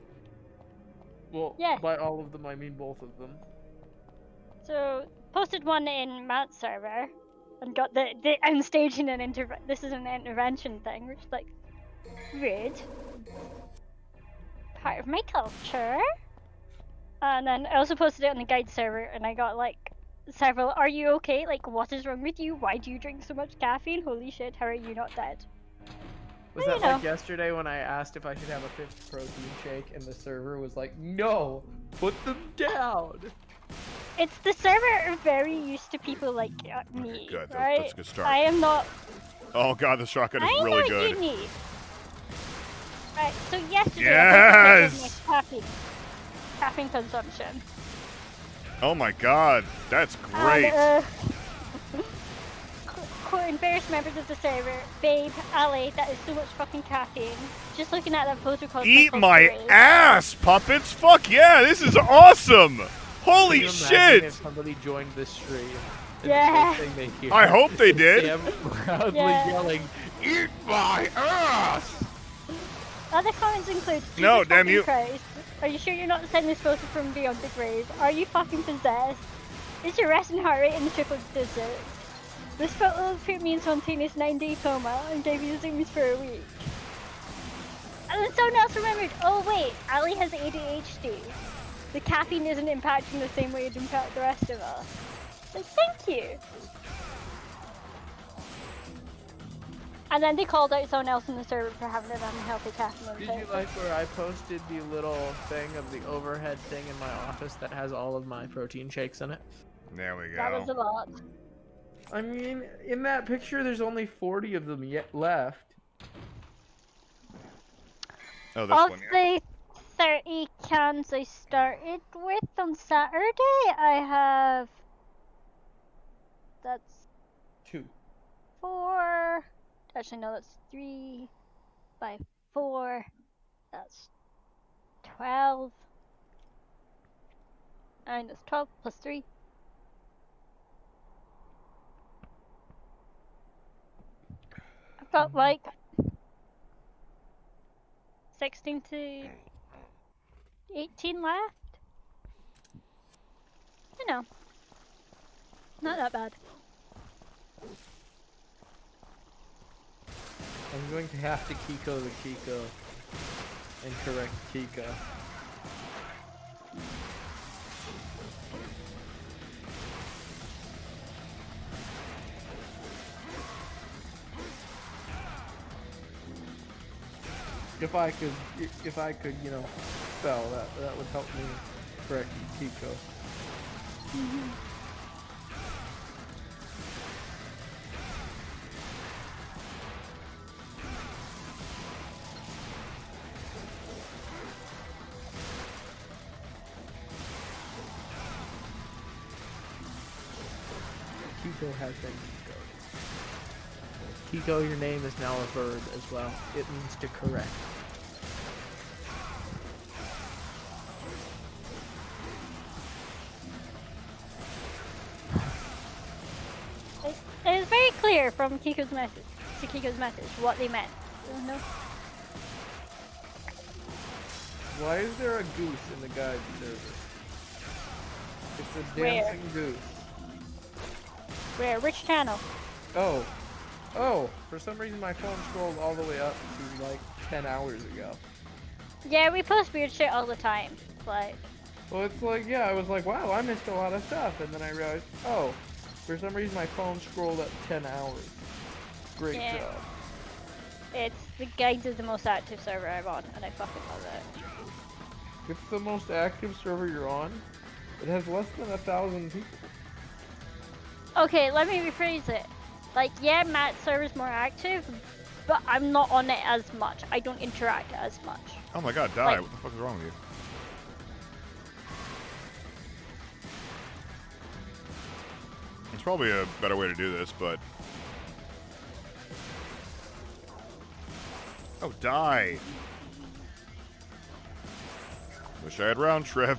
Well, Yeah. by all of them, I mean both of them. So, posted one in Matt's server, and got I'm staging an this is an intervention thing, which is like, rude. Part of my culture. And then I also posted it on the guide server, and I got like several, are you okay? Like, what is wrong with you? Why do you drink so much caffeine? Holy shit, how are you not dead? Was that like yesterday when I asked if I should have a 5th protein shake and the server was like, no, put them down. It's the server are very used to people like me, Okay, good. right? That's a good start. I am not. Oh god, the shotgun is really good. Unique. Right, so yesterday Yes! I posted my caffeine consumption. Oh my god, that's great. And, embarrassed members of the server, babe, Ali, that is so much fucking caffeine. Just looking at that poster called Eat my ass, puppets! Fuck yeah, this is awesome! Holy Can you shit! imagine if somebody joined this stream. And Yeah. the first thing they hear I hope they is did. them proudly yelling, "Eat my ass!" Other comments include, No, Jesus damn fucking you. Christ. Are you sure you're not sending this photo from beyond the grave? Are you fucking possessed? Is your resting heart rate in the triple digits? This photo put me in spontaneous 9-day coma and gave you zoomies for a week. And then someone else remembered, oh wait, Ali has ADHD. The caffeine isn't impacting the same way it impacts the rest of us. Like, thank you. And then they called out someone else in the server for having an unhealthy caffeine Did intake. you like where I posted the little thing of the overhead thing in my office that has all of my protein shakes in it? There we go. That was a lot. I mean, in that picture, there's only 40 of them yet left. Oh, this Of one here. the 30 cans I started with on Saturday, I have... That's 2. 4... Actually, no, that's 3 by 4. That's 12. And it's 12 plus 3. got like 16 to 18 left. You know, not that bad. I'm going to have to Kiko the Kiko and correct Kiko. If I could, you know, spell that would help me correct Kiko. Kiko has been Kiko. Kiko, your name is now a verb as well. It means to correct. It is very clear from Kiko's message what they meant. No. Why is there a goose in the guide server? It's a Where? dancing goose. Where? Which channel? Oh. Oh, for some reason my phone scrolled all the way up to like 10 hours ago. Yeah, we post weird shit all the time. Like, Well, it's like, yeah, I was like, wow, I missed a lot of stuff. And then I realized, oh, for some reason my phone scrolled up 10 hours. Great Yeah. job. it's the Guides is the most active server I'm on, and I fucking love it. It's the most active server you're on. It has less than 1,000 people. Okay, let me rephrase it. Like, yeah, Matt's server's more active, but I'm not on it as much. I don't interact as much. Oh my god, die. Like- What the fuck is wrong with you? There's probably a better way to do this, but... Oh, die! Wish I had round trip.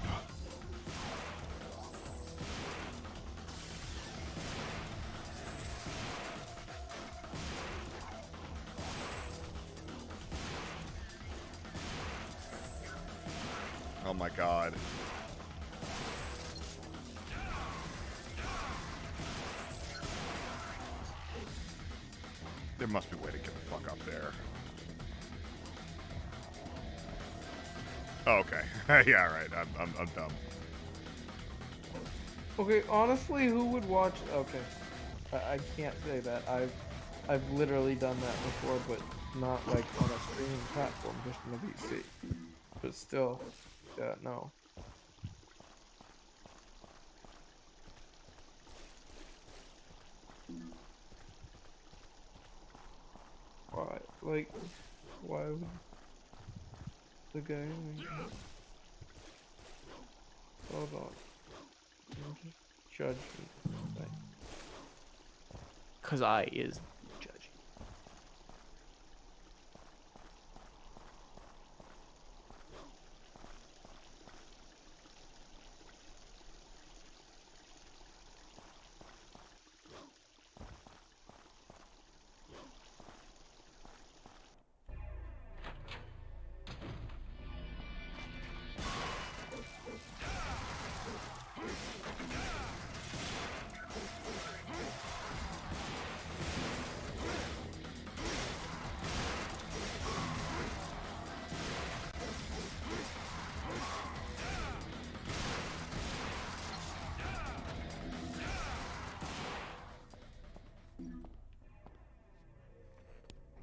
Oh my god. There must be a way to get the fuck up there. Oh, okay. Yeah, right. I'm dumb. Okay, honestly, who would watch? Okay, I can't say that. I've literally done that before, but not like on a streaming platform, just on a PC. But still, yeah, no. Why? Like, why would the guy? Hold on. I'm just judging. Cause I is judging.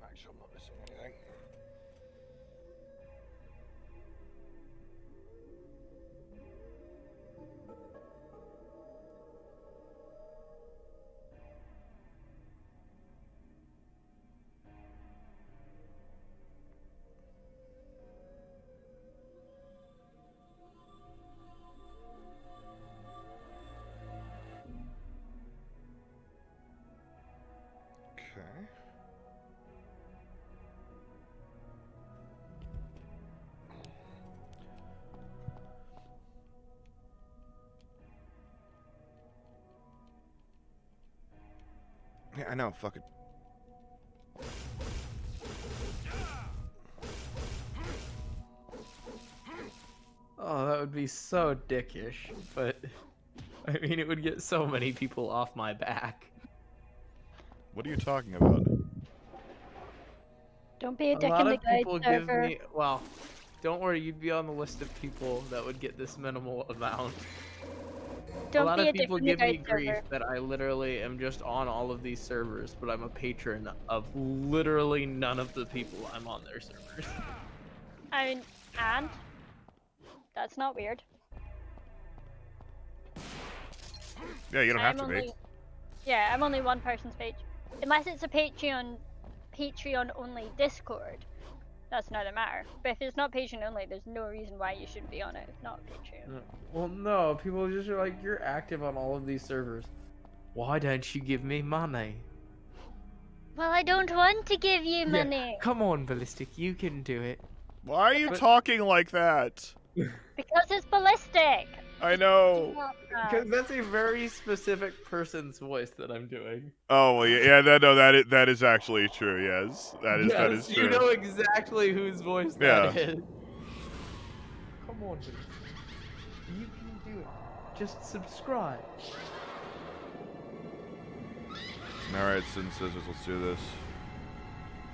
Actually, I'm not missing anything. Okay. Yeah, I know, fuck it. Oh, that would be so dickish, but I mean, it would get so many people off my back. What are you talking about? Don't be a A dick lot in the of guide people give server. me, well, don't worry, you'd be on the list of people that would get this minimal amount. Don't a lot be of a dick people in the give me guide grief server. that I literally am just on all of these servers, but I'm a patron of literally none of the people I'm on their servers. I mean, and that's not weird. Yeah, you don't have I'm to be. only, yeah, I'm only one person's page. Unless it's a Patreon only Discord, that's another matter. But if it's not Patreon only, there's no reason why you shouldn't be on it. It's not Patreon. Well, no, people just are like, you're active on all of these servers. Why don't you give me money? Well, I don't want to give you Yeah, money come on, Ballistic, you can do it. Why are you talking like that? because it's ballistic. I know. Because that's a very specific person's voice that I'm doing. Oh well, yeah, that is actually true. Yes, that is true. You know exactly whose voice Yeah. that is. Come on, Ballistic. You can do it. Just subscribe. All right, Sin Scissors, let's do this.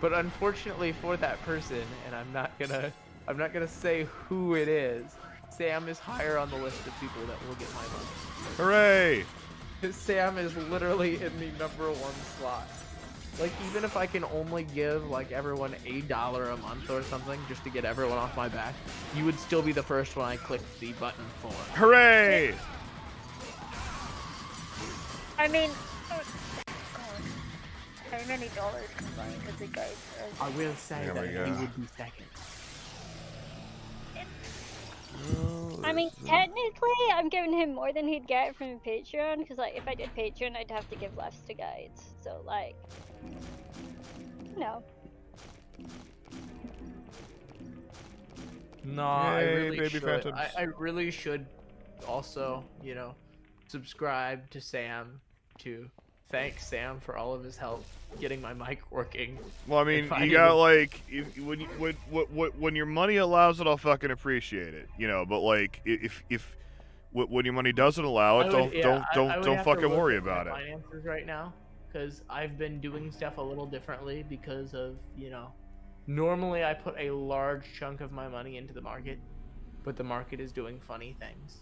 But unfortunately for that person, and I'm not gonna say who it is, Sam is higher on the list of people that will get my money. Hooray! Sam is literally in the #1 slot. Like, even if I can only give like everyone $1 a month or something just to get everyone off my back, you would still be the first one I click the button for. Hooray! I mean, how many dollars combined with the guide? I will say There that we he go. would be second. I mean, technically, I'm giving him more than he'd get from Patreon, because, like, if I did Patreon, I'd have to give less to guides. So, like, no. No, I Yay, really baby should. phantoms. I really should also, you know, subscribe to Sam to thank Sam for all of his help getting my mic working. Well, I mean, If I you got even- like when your money allows it, I'll fucking appreciate it, you know. But like, if when your money doesn't allow it, I don't would- yeah, don't I don't would don't have to fucking look worry at my about it. finances right now, because I've been doing stuff a little differently because of, you know, normally I put a large chunk of my money into the market, but the market is doing funny things,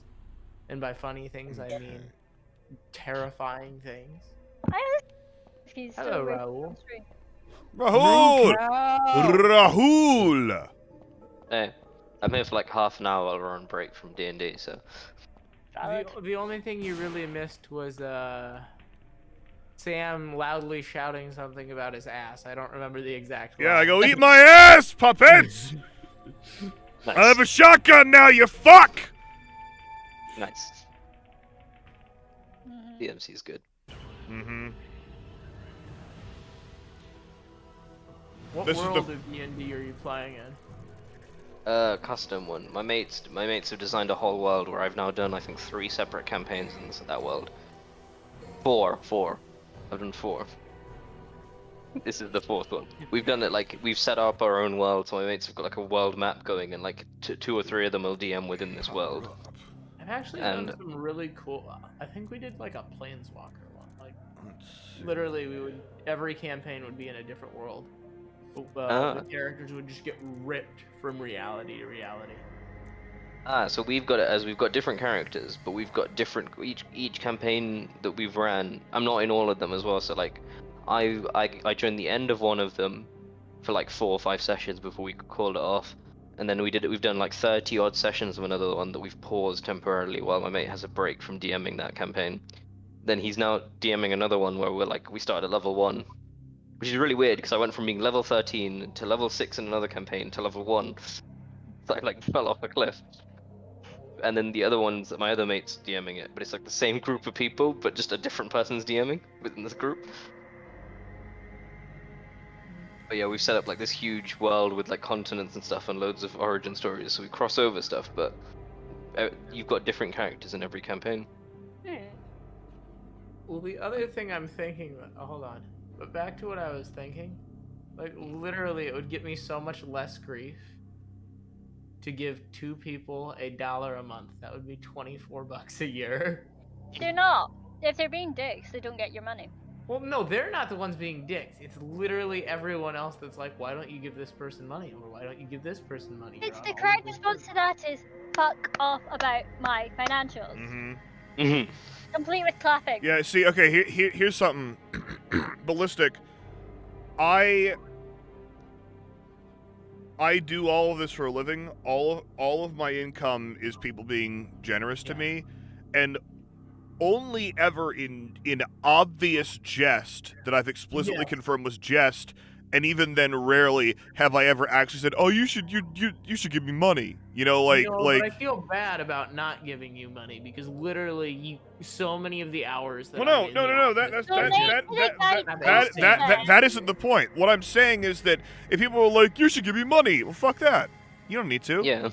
and by funny things I mean terrifying things. If he's Hello, still Raoul. Rahul, Raoul! Rahul. Hey, I'm here for like half an hour while we're on break from D&D, so... The only thing you really missed was Sam loudly shouting something about his ass. I don't remember the exact Yeah, line. go eat my ass, puppets. Nice. I have a shotgun now. You fuck. Nice. Mhm. DMC is good. Mm-hmm. What This is world the- of D&D are you playing in? Custom one. My mates have designed a whole world where I've now done, I think, 3 separate campaigns in that world. Four. I've done 4. This is the 4th one. We've done it like, we've set up our own world, so my mates have got like a world map going, and like 2 or 3 of them will DM within this world. I've actually And- done some really cool. I think we did like a Planeswalker one. Like, literally, every campaign would be in a different world. The characters would just get ripped from reality to reality. So we've got different characters, but we've got different each campaign that we've ran. I'm not in all of them as well, so like I joined the end of one of them for like 4 or 5 sessions before we called it off, and then we've done like 30 odd sessions of another one that we've paused temporarily while my mate has a break from DMing that campaign. Then he's now DMing another one where we started at level 1. Which is really weird because I went from being level 13 to level 6 in another campaign to level 1. So I like fell off a cliff. And then the other one's my other mate's DMing it, but it's like the same group of people, but just a different person's DMing within this group. But yeah, we've set up like this huge world with like continents and stuff and loads of origin stories, so we cross over stuff, but you've got different characters in every campaign. Well, the other thing I'm thinking, hold on, but back to what I was thinking, like literally it would get me so much less grief to give 2 people $1 a month. That would be $24 a year. They're not. If they're being dicks, they don't get your money. Well, no, they're not the ones being dicks. It's literally everyone else that's like, why don't you give this person money? Or why don't you give this person money? It's Or, the "Oh, correct this response to that is fuck off about my financials. Mm-hmm. Complete with clapping. Yeah, see, okay, here's something. Ballistic. I do all of this for a living. All of my income is people being generous to me, and only ever in obvious jest that I've explicitly confirmed was jest, and even then rarely have I ever actually said, "Oh, you should give me money." You know, like but I feel bad about not giving you money because literally so many of the hours that Well, I'm in no. the office- That isn't the point. What I'm saying is that if people are like, "You should give me money," well, fuck that. You don't need to. Yeah.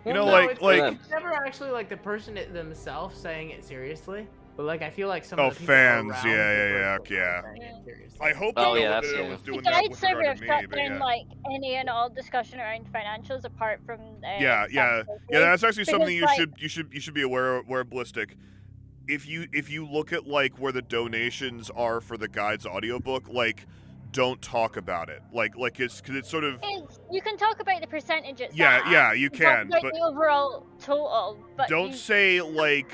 You Well, know, no, it's it's never actually like the person themselves saying it seriously, but like I feel like some Oh, of the people fans, around yeah, the person are saying it seriously. I hope Oh, they yeah, know that's- that I yeah. was The doing that guide with server regard to me, shut but down yeah. like any and all discussion around financials apart from Yeah. That's actually something you should be aware of, Ballistic. If you look at like where the donations are for the guide's audiobook, like don't talk about it. Like it's because it's sort of you can talk about the percentage itself. yeah, you can, talk about but the overall total. But don't you, say like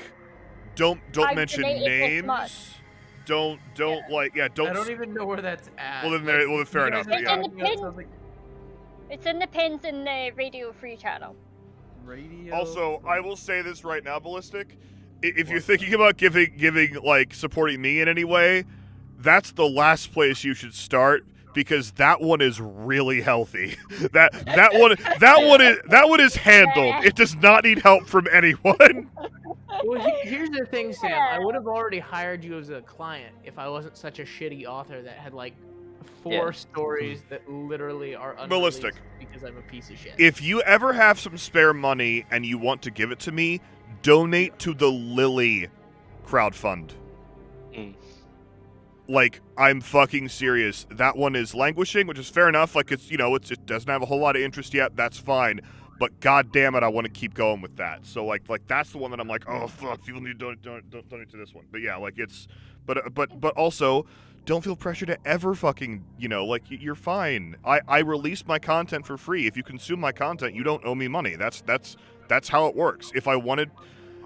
don't I've mention donated this much. names. Don't like I don't. don't even know where that's at. Well, then fair enough. It's Yeah. in the pin. It's in the pins in the Radio Free channel. Radio. Also, I will say this right now, Ballistic. If you're thinking about giving like supporting me in any way, that's the last place you should start because that one is really healthy. that one is handled. It does not need help from anyone. Well, here's the thing, Sam. I would have already hired you as a client if I wasn't such a shitty author that had like 4 stories that literally are unreleased Ballistic. because I'm a piece of shit. If you ever have some spare money and you want to give it to me, donate to the Lily crowdfund. Like, I'm fucking serious. That one is languishing, which is fair enough. Like, it's, you know, it doesn't have a whole lot of interest yet. That's fine. But god damn it, I want to keep going with that. So like that's the one that I'm like, oh fuck, people need to donate to this one. But yeah, like it's, but also, don't feel pressure to ever fucking, you know, like you're fine. I release my content for free. If you consume my content, you don't owe me money. That's how it works. If I wanted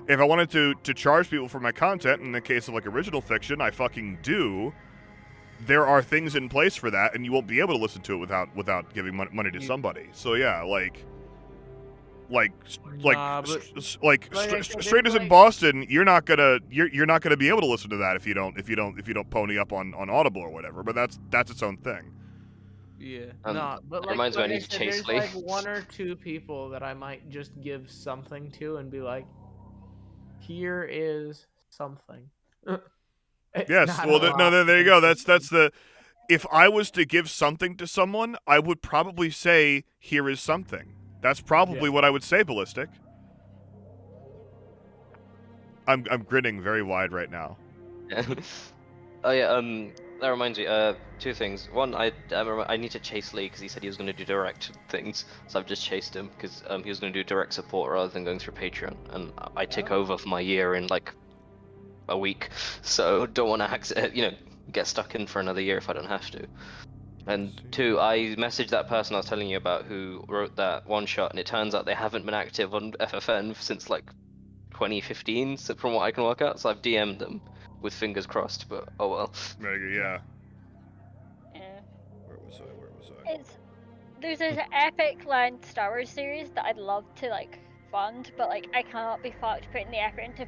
to charge people for my content, in the case of like original fiction, I fucking do. There are things in place for that, and you won't be able to listen to it without giving money to somebody. So yeah, Strangers in Boston, you're not gonna be able to listen to that if you don't pony up on Audible or whatever. But that's its own thing. Yeah, but like, reminds me I like need to said, chase there's Lee. like 1 or 2 people that I might just give something to and be like, here is something. Yes, well, there you go. That's the. If I was to give something to someone, I would probably say, "Here is something." That's probably what I would say, Ballistic. I'm grinning very wide right now. Oh yeah. That reminds me. 2 things. One, I need to chase Lee because he said he was going to do direct things, so I've just chased him because he was going to do direct support rather than going through Patreon, and I take over for my year in like a week, so don't want to get stuck in for another year if I don't have to. And 2, I messaged that person I was telling you about who wrote that one shot, and it turns out they haven't been active on FFN since like 2015, so from what I can work out. So I've DM'd them with fingers crossed, but oh well. Yeah. Yeah. Where was I? There's this epic land Star Wars series that I'd love to like fund, but like I cannot be fucked putting the effort into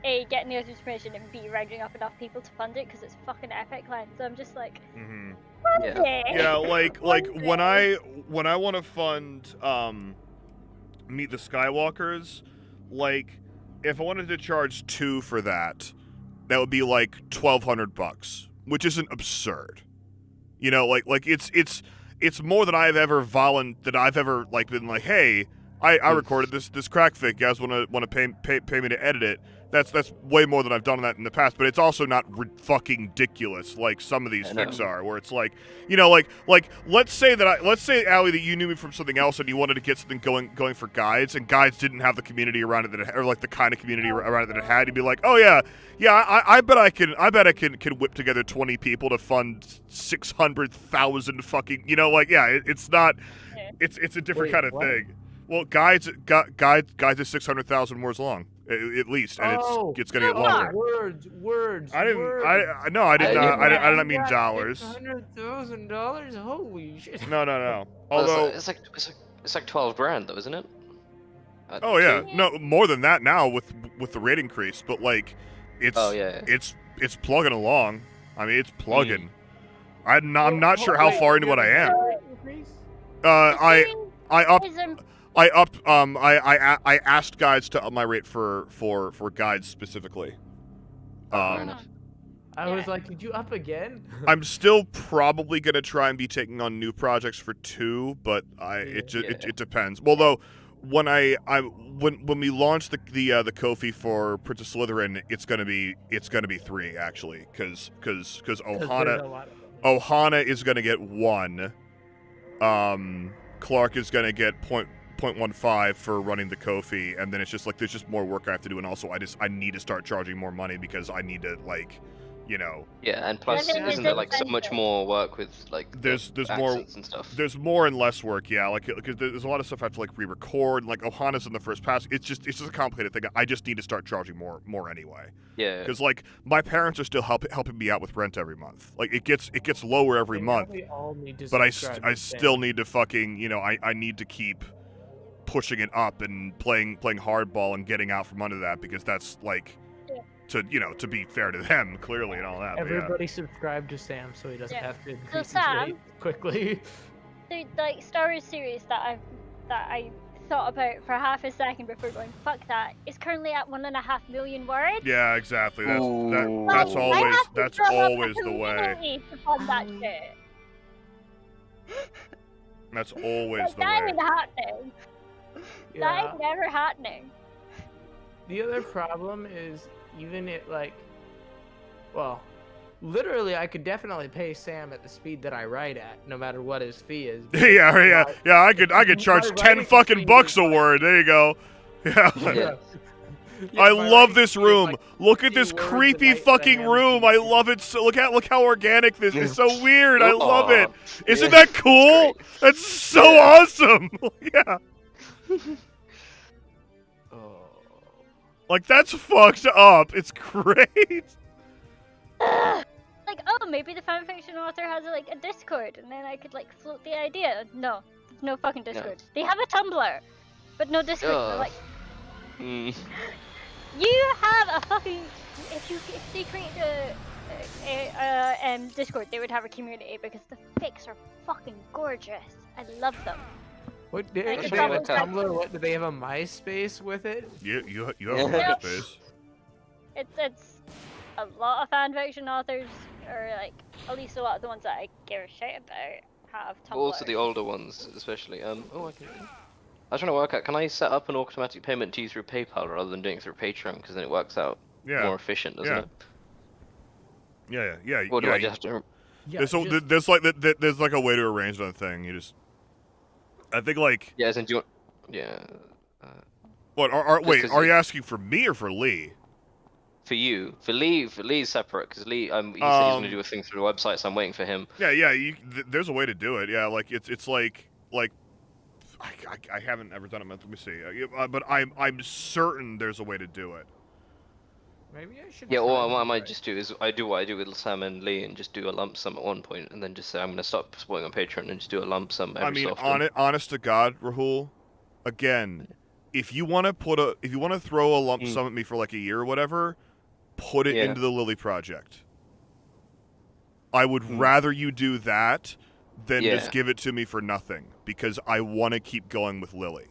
A, getting the author's permission, and B, rounding up enough people to fund it because it's fucking epic land. So I'm just like, Yeah, like when I want to fund Meet the Skywalkers, like if I wanted to charge 2 for that would be like $1,200, which isn't absurd. You know, like it's more than I've ever like been like, hey, I recorded this crack fic. You guys want to pay me to edit it? that's way more than I've done that in the past, but it's also not fucking ridiculous like some of these I know. things are, where it's like, you know, like let's say Allie, that you knew me from something else and you wanted to get something going for guides, and guides didn't have the community around it or like the kind of community around it that it had. You'd be like, oh yeah, I bet I can whip together 20 people to fund 600,000 fucking, you know, like it's not, it's a different Wait, kind of what? thing. Well, guides is 600,000 words long, at least, and it's gonna get longer. Words. I didn't. words. I no. I did not. I did not mean dollars. $600,000. Holy shit. No. Well, Although, it's like 12 grand though, isn't it? oh yeah, Two? no, more than that now with the rate increase. But like, it's Oh, yeah. it's plugging along. I mean, it's plugging. I'm not sure how far into it I am. I upped. I asked guides to up my rate for guides specifically. Fair enough. I was like, did you up again? I'm still probably gonna try and be taking on new projects for 2, but it depends. Well, though, when when we launch the Ko-fi for Princess Slytherin, it's gonna be 3 actually, because Ohana is gonna get 1. Clark is gonna get 0.15 for running the Ko-fi, and then it's just like there's just more work I have to do, and also I need to start charging more money because I need to, like, you know. Yeah, and plus, isn't there like so much more work with like There's the more accents and stuff? There's more and less work, yeah. Like, because there's a lot of stuff I have to like re-record. Like Ohana's in the first pass. It's just a complicated thing. I just need to start charging more anyway. Yeah. Because like my parents are still helping me out with rent every month. Like it gets lower every month. We all need to But I subscribe to still Sam. need to fucking, you know, I need to keep pushing it up and playing hardball and getting out from under that, because that's like, to, you know, to be fair to them clearly and all that. But yeah. Everybody subscribe to Sam so he doesn't have to increase his Sam- rate quickly. The like Star Wars series that I thought about for half a second before going fuck that is currently at 1.5 million words. Yeah, exactly. That's Ooh. that's Like, I always have to that's drum up a always the way. community to fund that shit. That's always Like, the that way. ain't happening. That ain't never happening. The other problem is even it like, well, literally I could definitely pay Sam at the speed that I write at, no matter what his fee is. yeah. I could charge my 10 writing fucking speed bucks is a like- word. There you go. Yeah. Yeah. I my love writing this speed is room. like Look at 50 this words a creepy night, but I fucking haven't room. I finished love it. So look how organic this is. So weird. I love it. Aw, Isn't yeah, that cool? great. That's so Yeah. awesome. Yeah. Oh. Like, that's fucked up. It's great. Like, oh, maybe the fanfiction author has like a Discord, and then I could like float the idea. No, there's no fucking Discord. They have a Tumblr, but no Discord. They're Ugh. like, Mm. you have a fucking. If they create a Discord, they would have a community because the pics are fucking gorgeous. I love them. What Like, do it's they have a probably- Tumblr? What do they have a MySpace with it? You have Yeah. a space. It's a lot of fanfiction authors, or like at least a lot of the ones that I give a shit about, have Tumblr. But also the older ones, especially. I was trying to work out, can I set up an automatic payment to you through PayPal rather than doing it through Patreon? Because then it works out Yeah. more efficient, doesn't Yeah. it? Yeah. Or do yeah, I just have to? Yeah, there's like a way to arrange that thing. You just, I think like, Yeah, as in, do you want? Yeah. what wait, 'cause are you asking for me or for Lee? For you, for Lee's separate because Lee, he said he's gonna do a thing through the website, so I'm waiting for him. Yeah. There's a way to do it. Yeah, like it's like I haven't ever done it. Let me see. But I'm certain there's a way to do it. Maybe I should. Yeah, try or what I and might write. just do is I do what I do with Sam and Lee and just do a lump sum at one point, and then just say I'm gonna stop supporting on Patreon and just do a lump sum every I mean, so often. honest to God, Rahul, again, if you want to throw a lump sum at me for like a year or whatever, put it Yeah. into the Lily Project. I would rather you do that than Yeah. just give it to me for nothing, because I want to keep going with Lily.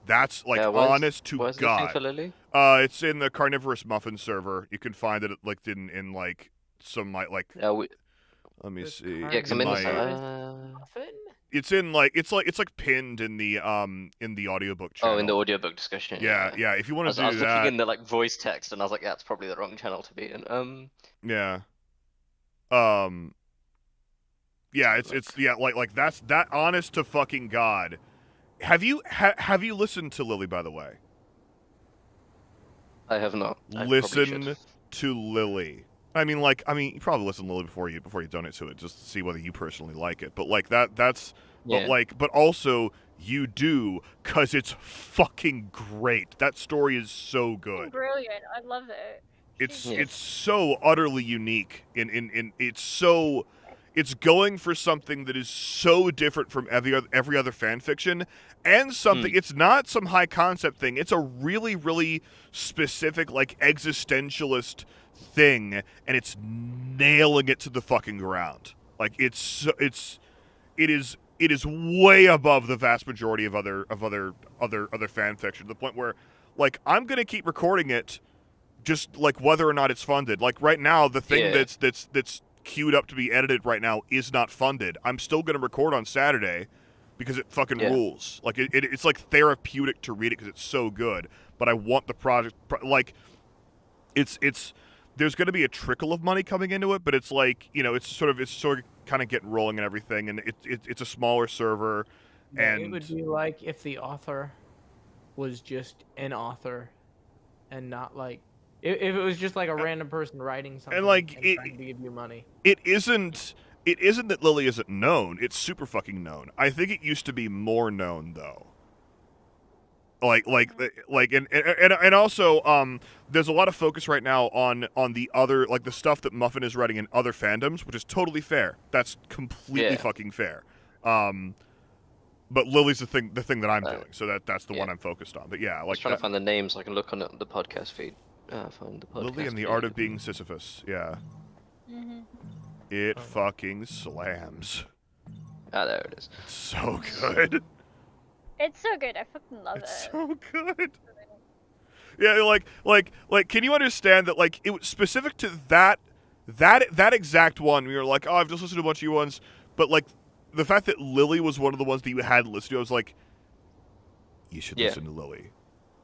That's like Where's- honest to where's the thing God. for Lily? It's in the Carnivorous Muffin server. You can find it like in like some like. Yeah, Let me The see. Yeah, 'cause I'm in my- the Muffin? it's in like it's like pinned in the audiobook channel. Oh, in the audiobook discussion. Yeah. If you I want was, to I do was that. looking in the like voice text, and I was like, yeah, it's probably the wrong channel to be in. Yeah. Yeah, it's like that's that honest to fucking God. Have you listened to Lily, by the way? I have not. I probably Listen should. to Lily. I mean, you probably listen to Lily before you donate to it, just to see whether you personally like it. But like that's Yeah. but also you do, cause it's fucking great. That story is so good. Brilliant. I love it. It's so utterly unique in it's going for something that is so different from every other fan fiction, and something it's not some high concept thing. It's a really, really specific, like, existentialist thing, and it's nailing it to the fucking ground. Like, it is way above the vast majority of other fan fiction, to the point where, like, I'm gonna keep recording it, just like whether or not it's funded. Like right now, the thing that's queued up to be edited right now is not funded. I'm still gonna record on Saturday because it fucking rules. Like it's like therapeutic to read it because it's so good. But I want the project like it's there's gonna be a trickle of money coming into it, but it's like, you know, it's sort of kind of getting rolling and everything, and it's a smaller server. Yeah, And it would be like if the author was just an author and not like if it was just like a random person writing something and like trying to give you money. It isn't that Lily isn't known. It's super fucking known. I think it used to be more known though. And also there's a lot of focus right now on the other, like, the stuff that Muffin is writing in other fandoms, which is totally fair. That's completely fucking fair. But Lily's the thing that I'm doing, so that's the one I'm focused on. But yeah, like, I was trying to find the name so I can look on the podcast feed. Find the podcast Lily and the feed. Art of Being Sisyphus. Yeah. It fucking slams. Ah, there it is. It's so good. It's so good. I fucking love It's it. so good. Yeah, like, can you understand that, like, it was specific to that exact one? We were like, oh, I've just listened to a bunch of your ones, but like, the fact that Lily was one of the ones that you had listened to, I was like, you should listen to Lily.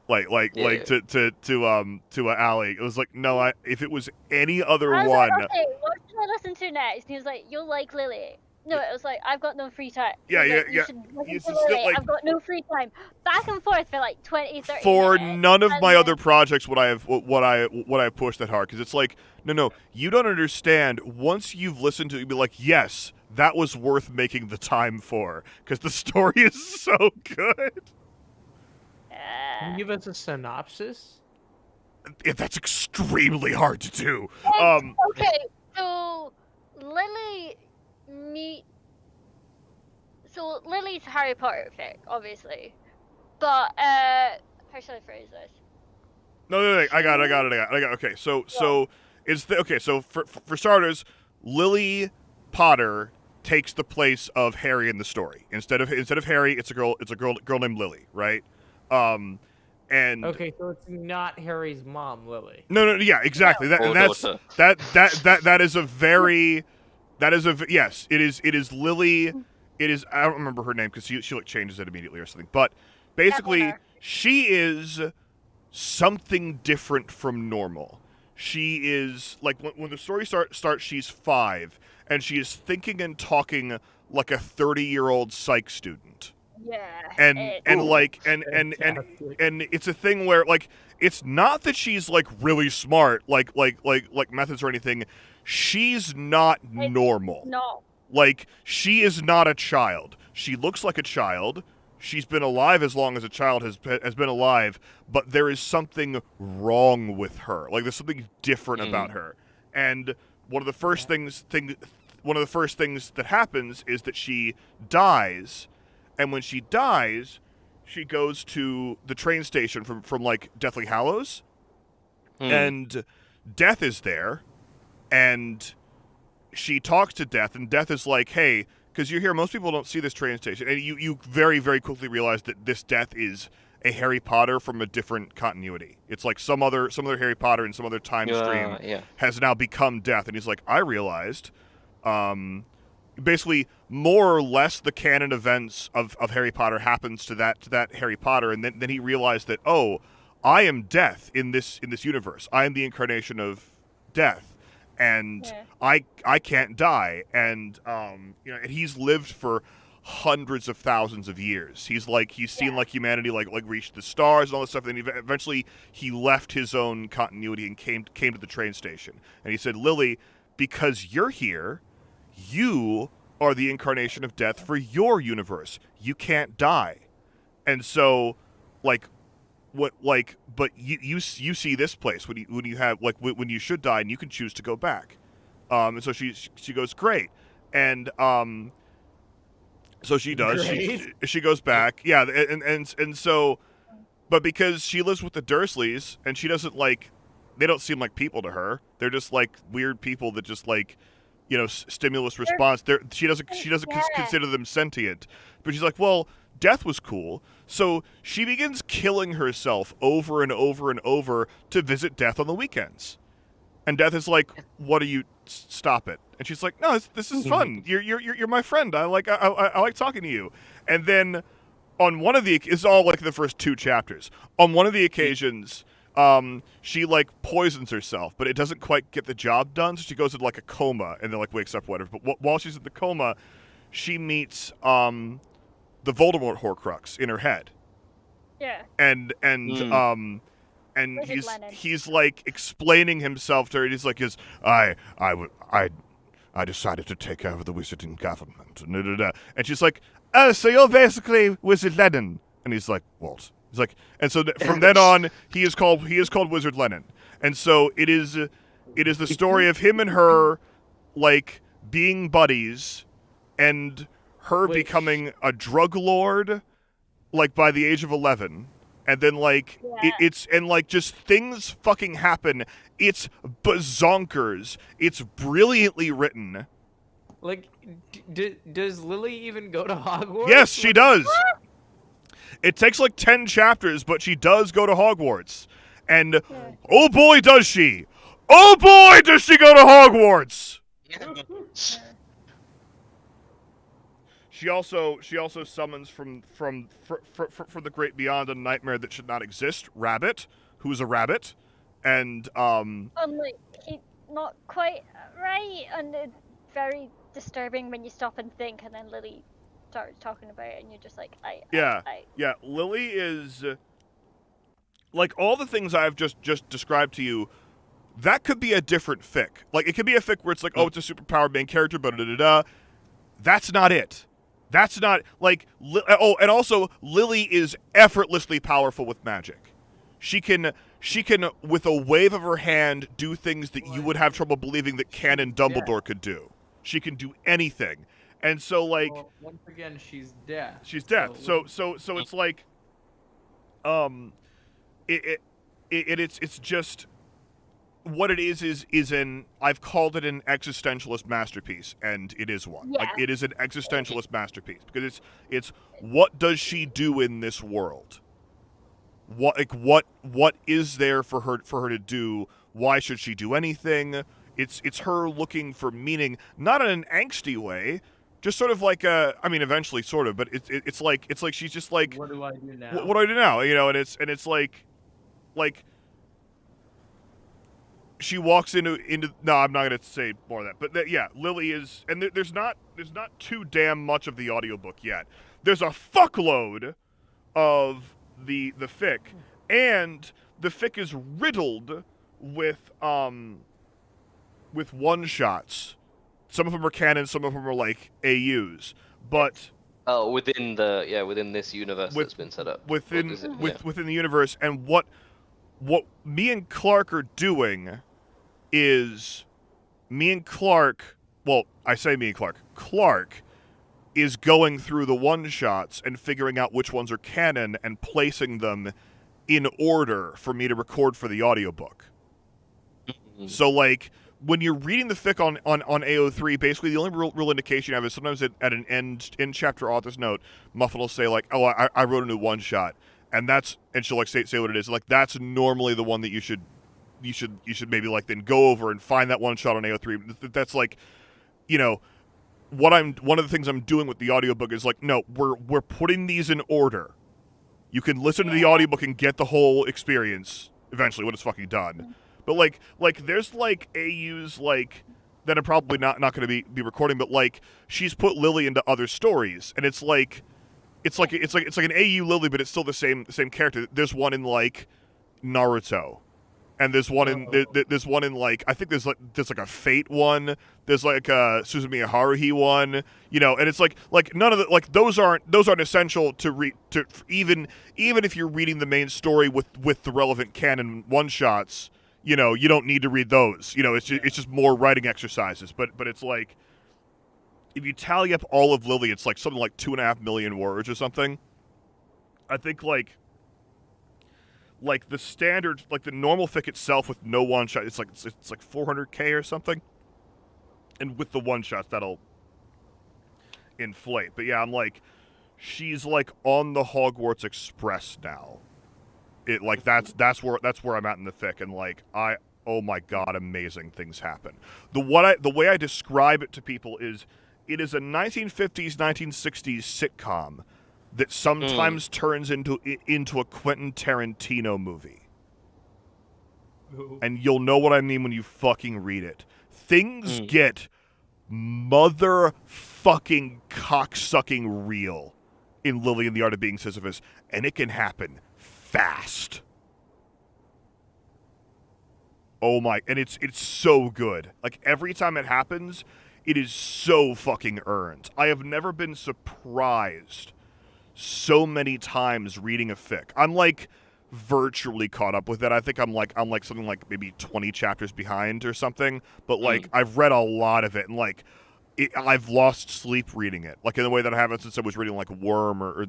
To Allie, it was like, no, if it was any other I was one. like, okay, what should I listen to next? And he was like, you'll like Lily. No, it was like, I've got no free time. Yeah, He was like, yeah. You should listen It's to still, Lily. like- I've got no free time. Back and forth for like 20, 30 For minutes. none of and my then- other projects would I have pushed that hard, because it's like, no, you don't understand. Once you've listened to it, you'd be like, yes, that was worth making the time for, because the story is so good. Can you give us a synopsis? That's extremely hard to do. Okay, so Lily So Lily's Harry Potter fic, obviously. But how should I phrase this? No, I got it. Okay, so it's so for starters, Lily Potter takes the place of Harry in the story. Instead of Harry, it's a girl named Lily, right? And Okay, so it's not Harry's mom, Lily. No, yeah, exactly. That and that's daughter. that is a very yes, it is Lily. It is, I don't remember her name because she like changes it immediately or something. But basically, Evelyn. she is something different from normal. She is like when the story starts, she's 5 and she is thinking and talking like a 30-year-old psych student. Yeah. And Fantastic. it's a thing where, like, it's not that she's like really smart, like methods or anything. She's not normal. No. Like, she is not a child. She looks like a child. She's been alive as long as a child has been alive, but there is something wrong with her. Like, there's something different about her. And one of the first things that happens is that she dies. And when she dies, she goes to the train station from like Deathly Hallows, and Death is there, and she talks to Death, and Death is like, hey, because you're here, most people don't see this train station, and you very, very quickly realize that this Death is a Harry Potter from a different continuity. It's like some other Harry Potter in some other time stream has now become Death, and he's like, I realized basically more or less the canon events of Harry Potter happens to that Harry Potter, and then he realized that, oh, I am death in this universe. I am the incarnation of death, and Yeah. I can't die. And and he's lived for hundreds of thousands of years. He's seen like humanity like reach the stars and all this stuff. And then eventually he left his own continuity and came to the train station. And he said, Lily, because you're here, you are the incarnation of death for your universe. You can't die. And so, but you see this place when you have when you should die, and you can choose to go back. And so she goes, great. And so she does. She goes back. Yeah, and so, but because she lives with the Dursleys, and she doesn't they don't seem like people to her. They're just like weird people that just stimulus response. She doesn't consider them sentient. But she's like, well, death was cool. So she begins killing herself over and over and over to visit Death on the weekends. And Death is like, what are you? Stop it. And she's like, no, this is fun. You're my friend. I like talking to you. And then on one of it's all like the first 2 chapters. On one of the occasions, she poisons herself, but it doesn't quite get the job done. So she goes into a coma and then wakes up, whatever. But while she's in the coma, she meets the Voldemort Horcrux in her head. Yeah. And he's explaining himself to her. He's like, I decided to take over the wizarding government. And she's like, oh, so you're basically Wizard Lennon. And he's like, what? He's like, and so from then on, he is called Wizard Lennon. And so it is the story of him and her being buddies, and her becoming a drug lord by the age of 11. And then it's just things fucking happen. It's bazonkers. It's brilliantly written. Does Lily even go to Hogwarts? Yes, she does. It takes 10 chapters, but she does go to Hogwarts. And oh boy, does she! Oh boy, does she go to Hogwarts! She also summons from the great beyond a nightmare that should not exist. Rabbit, who's a rabbit, and He's not quite right, and it's very disturbing when you stop and think, and then Lily starts talking about it, and you're just like, yeah. Lily is all the things I've just described to you. That could be a different fic. It could be a fic where it's oh, it's a superpowered main character, but That's not it. That's not and also Lily is effortlessly powerful with magic. She can with a wave of her hand do things that you would have trouble believing that Canon Dumbledore could do. She can do anything. And so well, once again, she's death. She's death. So it's it's just what it is an I've called it an existentialist masterpiece, and it is one. Yeah. It is an existentialist masterpiece because it's what does she do in this world? What is there for her to do? Why should she do anything? It's her looking for meaning, not in an angsty way, just sort of eventually sort of, but it's like she's just like, what do I do now? What do I do now? And it's like she walks into no, I'm not gonna say more of that, but Lily is, and there's not too damn much of the audiobook yet. There's a fuckload of the fic, and the fic is riddled with one shots. Some of them are canon, some of them are AUs, but within this universe that's been set up within the universe. And what me and Clark are doing is Clark is going through the one-shots and figuring out which ones are canon and placing them in order for me to record for the audiobook. Mm-hmm. So, when you're reading the fic on AO3, basically the only real indication you have is sometimes at an end chapter author's note, Muffin will say, oh, I wrote a new one-shot, and she'll say what it is. That's normally the one that you should maybe then go over and find that one shot on AO3. That's one of the things I'm doing with the audiobook is like, no, we're putting these in order. You can listen to the audiobook and get the whole experience eventually when it's fucking done. But like there's like AUs like that I'm probably not going to be recording, but like she's put Lily into other stories, and it's like an AU Lily, but it's still the same character. There's one in like Naruto, and there's one in there's one in like I think there's like a Fate one. There's like a Suzumiya Haruhi one, you know, and it's like none of the like those aren't essential to read to even if you're reading the main story with the relevant canon one shots. You know, you don't need to read those. You know, it's just more writing exercises. But it's like, if you tally up all of Lily, it's like something like 2.5 million words or something. I think like the standard, like the normal fic itself with no one shot, it's like 400K or something. And with the one shots, that'll inflate. But yeah, I'm like, she's like on the Hogwarts Express now. It like that's where I'm at in the fic, and like oh my god, amazing things happen. The way I describe it to people is it is a 1950s 1960s sitcom that sometimes turns into a Quentin Tarantino movie. And you'll know what I mean when you fucking read it. Things get motherfucking cocksucking real in Lily and the Art of Being Sisyphus, and it can happen fast. Oh my, and it's so good. Like every time it happens, it is so fucking earned. I have never been surprised so many times reading a fic. I'm like virtually caught up with it. I think I'm like something like maybe 20 chapters behind or something, but like I've read a lot of it, and like I've lost sleep reading it, like in the way that I haven't since I was reading like Worm or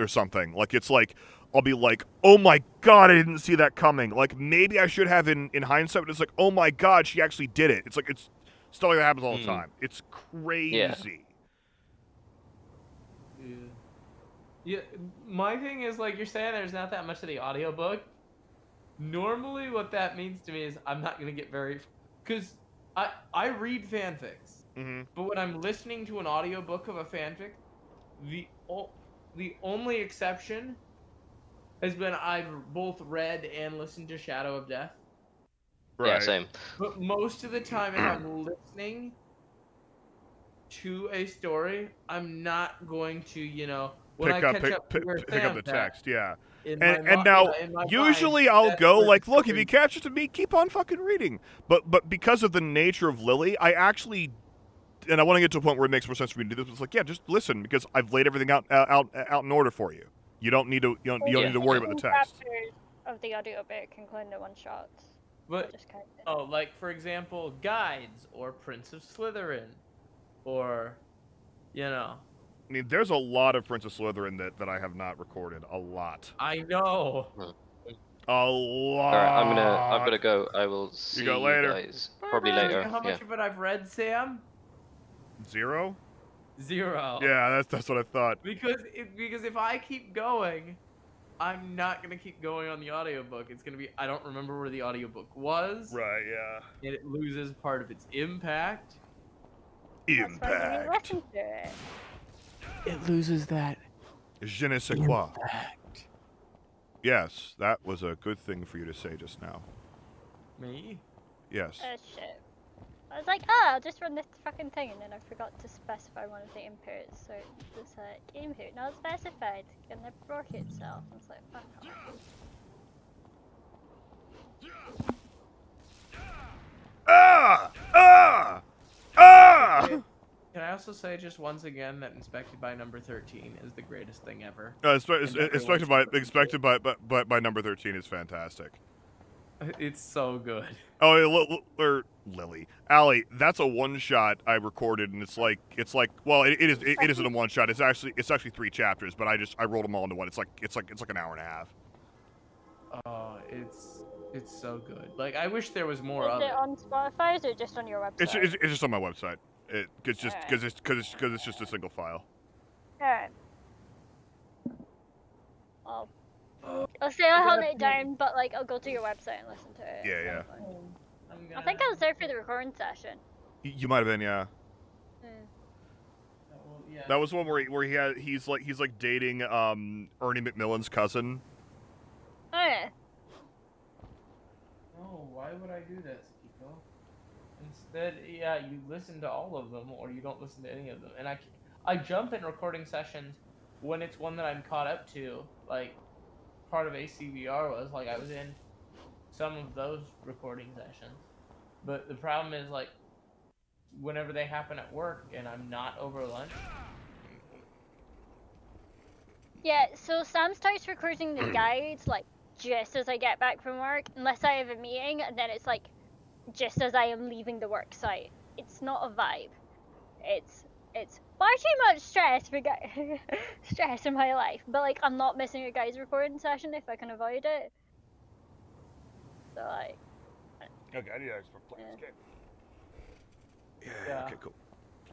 something. Like it's like I'll be like, oh my god, I didn't see that coming. Like maybe I should have in hindsight, but it's like, oh my god, she actually did it. It's like it's stuff like that happens all the time. It's crazy. Yeah, my thing is like you're saying there's not that much of the audiobook. Normally what that means to me is I'm not going to get very... Because I read fanfics. But when I'm listening to an audiobook of a fanfic, the only exception has been I've both read and listened to Shadow of Death. Right. Yeah, same. But most of the time if I'm listening to a story, I'm not going to, you know... Pick up the text, yeah. And now, usually I'll go like, look, if you catch it to me, keep on fucking reading. But because of the nature of Lily, I actually, and I want to get to a point where it makes more sense for me to do this. It's like, yeah, just listen because I've laid everything out in order for you. You don't need to need to worry about the text. Chapters of the audiobook including the one shots. But like for example, Guides or Prince of Slytherin, or, you know. I mean, there's a lot of Prince of Slytherin that I have not recorded. A lot. I know. A lot. All right, I'm gonna go. I will see you guys probably later. How much of it I've read, Sam? 0? 0. Yeah, that's what I thought. Because if I keep going, I'm not gonna keep going on the audiobook. It's gonna be I don't remember where the audiobook was. Right. Yeah. And it loses part of its impact. That's why you listen to it. It loses that. Je ne sais quoi. Yes, that was a good thing for you to say just now. Me? Yes. Oh shit. I was like, I'll just run this fucking thing, and then I forgot to specify one of the inputs, so it's like, input not specified, and it broke itself. I was like, fuck off. Can I also say just once again that Inspected by Number 13 is the greatest thing ever? Inspected by Number 13 is fantastic. It's so good. Oh, Lily, Allie, that's a one shot I recorded, and it's like well, it isn't a one shot. It's actually 3 chapters, but I rolled them all into one. It's like an hour and a half. Oh, it's so good. Like I wish there was more of it. Is it on Spotify or is it just on your website? It's just on my website. It's just a single file. Alright. I'll say I'll hunt it down, but like I'll go to your website and listen to it. Yeah. I think I was there for the recording session. You might have been, yeah. Yeah. That was one where he's like dating Ernie McMillan's cousin. Oh yeah. No, why would I do that, Sakiko? Instead, yeah, you listen to all of them, or you don't listen to any of them. And I jump in recording sessions when it's one that I'm caught up to. Like, part of ACVR was, like, I was in some of those recording sessions. But the problem is, like, whenever they happen at work and I'm not over lunch. Yeah, so Sam starts recording the guides, like, just as I get back from work, unless I have a meeting, and then it's, like, just as I am leaving the work site. It's not a vibe. It's far too much stress for stress in my life, but, like, I'm not missing a guy's recording session if I can avoid it. So, like... Okay, I need to play this game. Yeah. Okay, cool.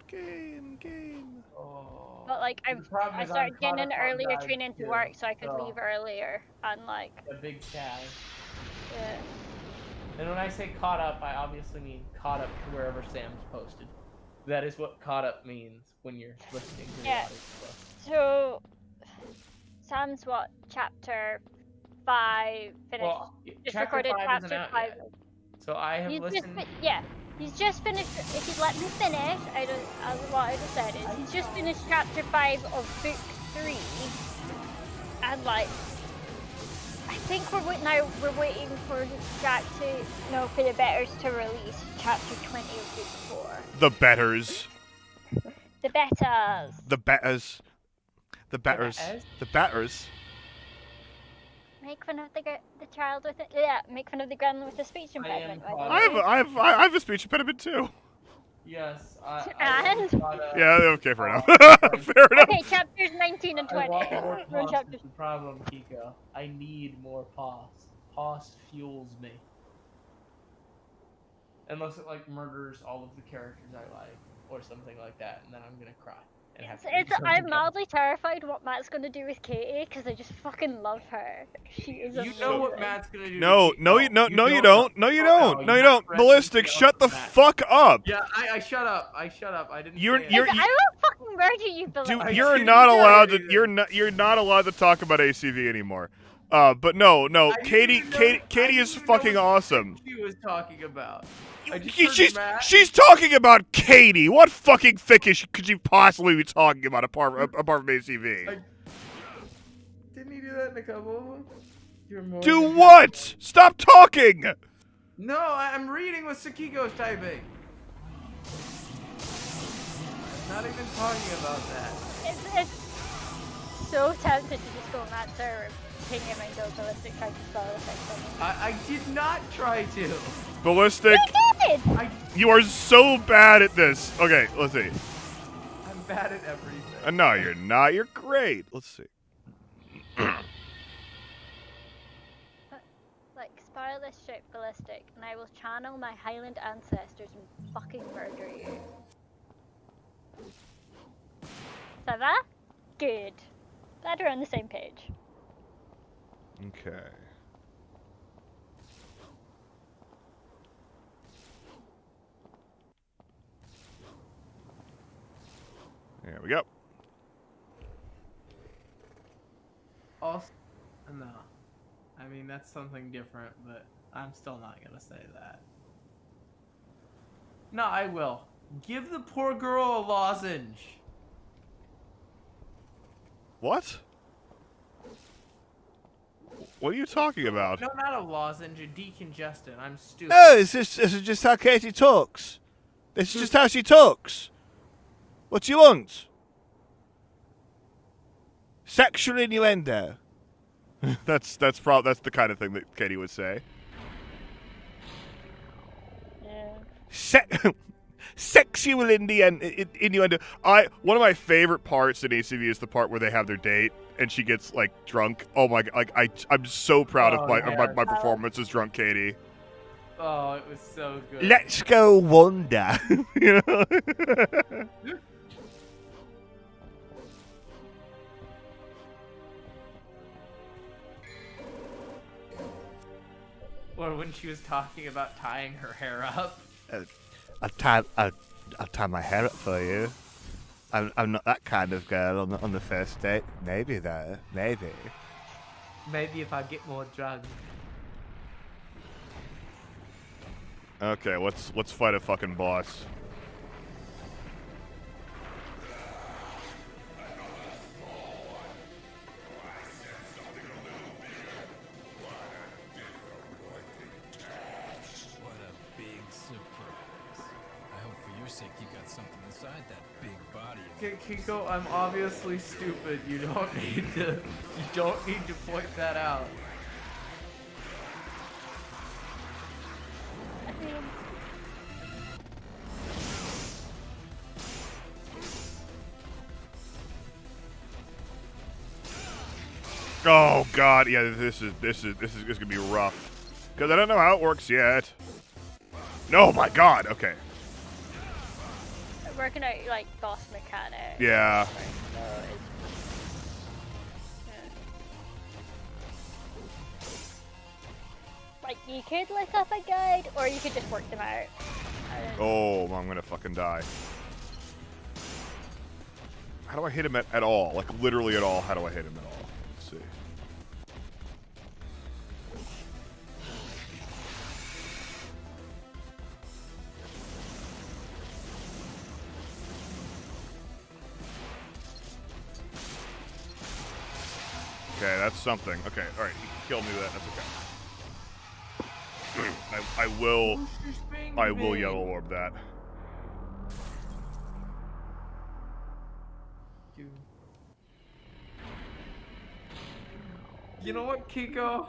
Game. Oh. But, like, I started getting in earlier training to work so I could so leave earlier, and, like... A big tag. Yeah. And when I say caught up, I obviously mean caught up to wherever Sam's posted. That is what caught up means when you're listening to the audio stuff. So, Sam's what, chapter 5 finished? Well, just chapter recorded 5 isn't chapter out 5. yet. So I have listened... He's just finished, if you'd let me finish, what I just said is, he's just finished chapter 5 of book 3, and like, I think we're waiting for Jack for the Betters to release chapter 20 of book 4. The Betters. The Betters. The Betters. The Betters. The Betters. Make fun of the child with it. Yeah, make fun of the grandma with the speech impediment. I have a speech impediment too. Yes, And? Yeah, okay, fair enough. Fair enough. Okay, chapters 19 and 20. More pause is the problem, Kiko. I need more pause. Pause fuels me. Unless it like murders all of the characters I like, or something like that, and then I'm gonna cry. I'm mildly terrified what Matt's gonna do with Katie because I just fucking love her. She is amazing. You know what Matt's gonna do. You don't. Ballistic, shut the fuck up. Yeah, I shut up. I didn't. I won't fucking murder you, Ballistic. Dude, you're not allowed to. You're not allowed to talk about ACV anymore. But no, Katie is fucking awesome. She was talking about. She's talking about Katie. What fucking thickish could you possibly be talking about apart from ACV? Didn't he do that in a couple of them? Do what? Stop talking! No, I'm reading what Sakiko's typing. I'm not even talking about that. It's so tempted to just go on that server, ping him and go Ballistic trying to spell effects. I did not try to. Ballistic, you are so bad at this. Okay, let's see. I'm bad at everything. No, you're not. You're great. Let's see. Like, spoil this shit, Ballistic, and I will channel my Highland ancestors and fucking murder you. Ça va? Good. Glad we're on the same page. Okay. There we go. Also, no. I mean, that's something different, but I'm still not gonna say that. No, I will. Give the poor girl a lozenge. What? What are you talking about? No, not a lozenge, a decongestant. I'm stupid. No, this is just how Katie talks. This is just how she talks. What do you want? Sexual innuendo. That's the kind of thing that Katie would say. Sexual innuendo. One of my favorite parts in ACV is the part where they have their date and she gets like drunk. Oh my god! Like I'm so proud of my performance as drunk Katie. Oh, it was so good. Let's go wander. You know. Or when she was talking about tying her hair up. I'll tie my hair up for you. I'm not that kind of girl on the first date. Maybe though. Maybe. Maybe if I get more drugs. Okay, let's fight a fucking boss. What a big surprise. I hope for your sake you got something inside that big body of yours. Kiko, I'm obviously stupid. You don't need to point that out. Oh god, yeah, this is gonna be rough. Cause I don't know how it works yet. No, my god, okay. Working out like boss mechanics. Yeah. Right, so like you could look up a guide, or you could just work them out. Oh, I'm gonna fucking die. How do I hit him at all? Like literally at all, how do I hit him at all? Let's see. Okay, that's something. Okay, alright, he killed me with that, that's okay. I will yellow orb that. You know what, Kiko?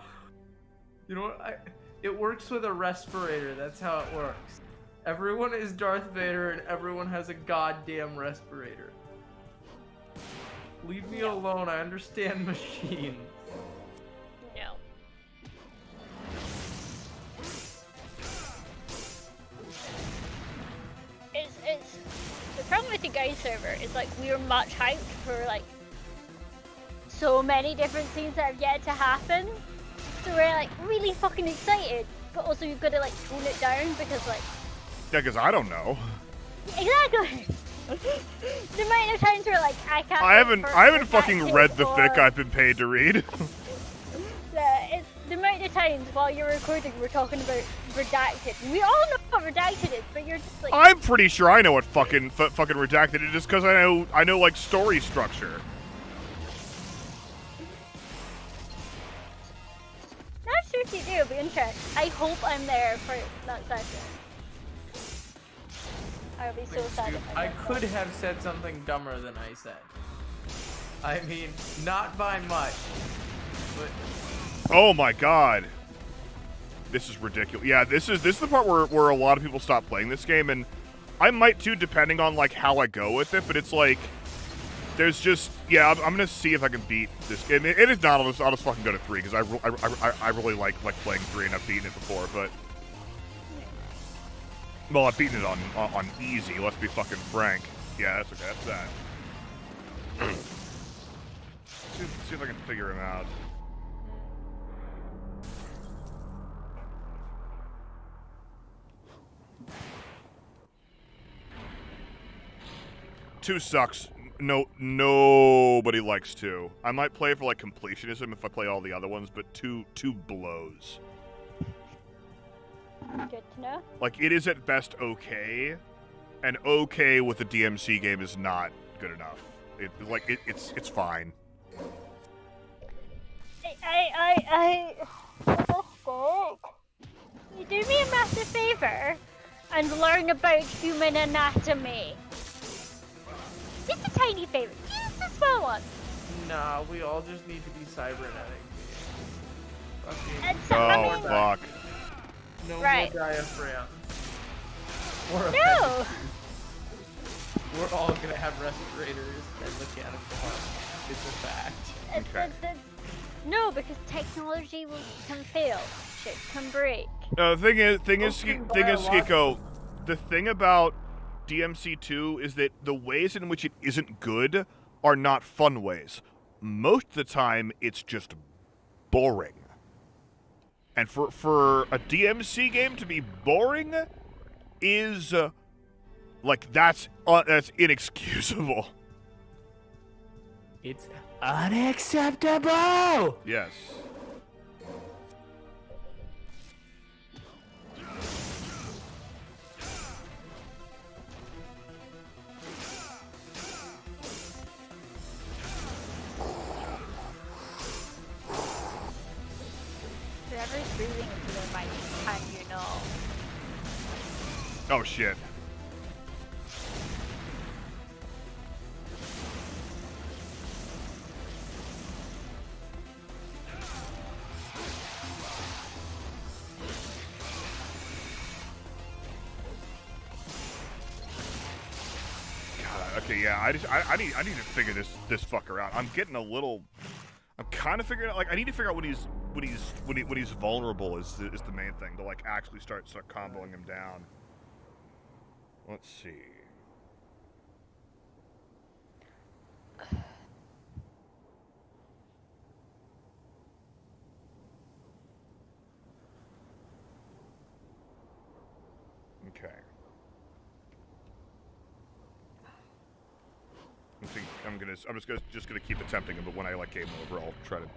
You know what? It works with a respirator. That's how it works. Everyone is Darth Vader and everyone has a goddamn respirator. Leave me alone. I understand machines. No. It's the problem with the guide server is like we're much hyped for like so many different scenes that have yet to happen. So we're like really fucking excited, but also you've got to like tone it down because like Yeah, because I don't know. exactly. The amount of times where like I can't. I haven't fucking read the fic I've been paid to read. It's the amount of times while you're recording we're talking about redacted. We all know what redacted is, but you're just like I'm pretty sure I know what fucking redacted is just because I know like story structure. not sure if you do, but interesting. I hope I'm there for that session. I'll be so sad if I could have said something dumber than I said. I mean, not by much, but Oh my god. This is ridiculous. Yeah, this is the part where a lot of people stop playing this game, and I might too, depending on like how I go with it, but it's like there's just I'm gonna see if I can beat this game. It is not, I'll just fucking go to 3 because I really like playing 3 and I've beaten it before, but well, I've beaten it on easy, let's be fucking frank. Yeah, that's okay, that's that. see if I can figure him out. Two sucks. No, nobody likes 2. I might play for like completionism if I play all the other ones, but 2 blows. Good to know. Like it is at best okay, and okay with the DMC game is not good enough. It's fine. You do me a massive favor and learn about human anatomy. Just a tiny favor. Just a small one. nah, we all just need to be cybernetic. And Fucking so, I mean, Fuck. no right. more diaphragms. No. We're all gonna have respirators and mechanical hearts. It's a fact. Okay. No, because technology can fail. Shit can break. Thing is, Skiko, the thing about DMC2 is that the ways in which it isn't good are not fun ways. Most of the time, it's just boring. And for a DMC game to be boring is Like, that's inexcusable. It's unacceptable! Yes. Whoever's breathing into their mic, how do you know? Oh, shit. Okay, yeah, I need to figure this fucker out. I'm getting a little. I'm kind of figuring out. Like, I need to figure out when he's vulnerable is the main thing to like actually start comboing him down. Let's see. Okay. I'm just gonna keep attempting it, but when I like game over, I'll try to.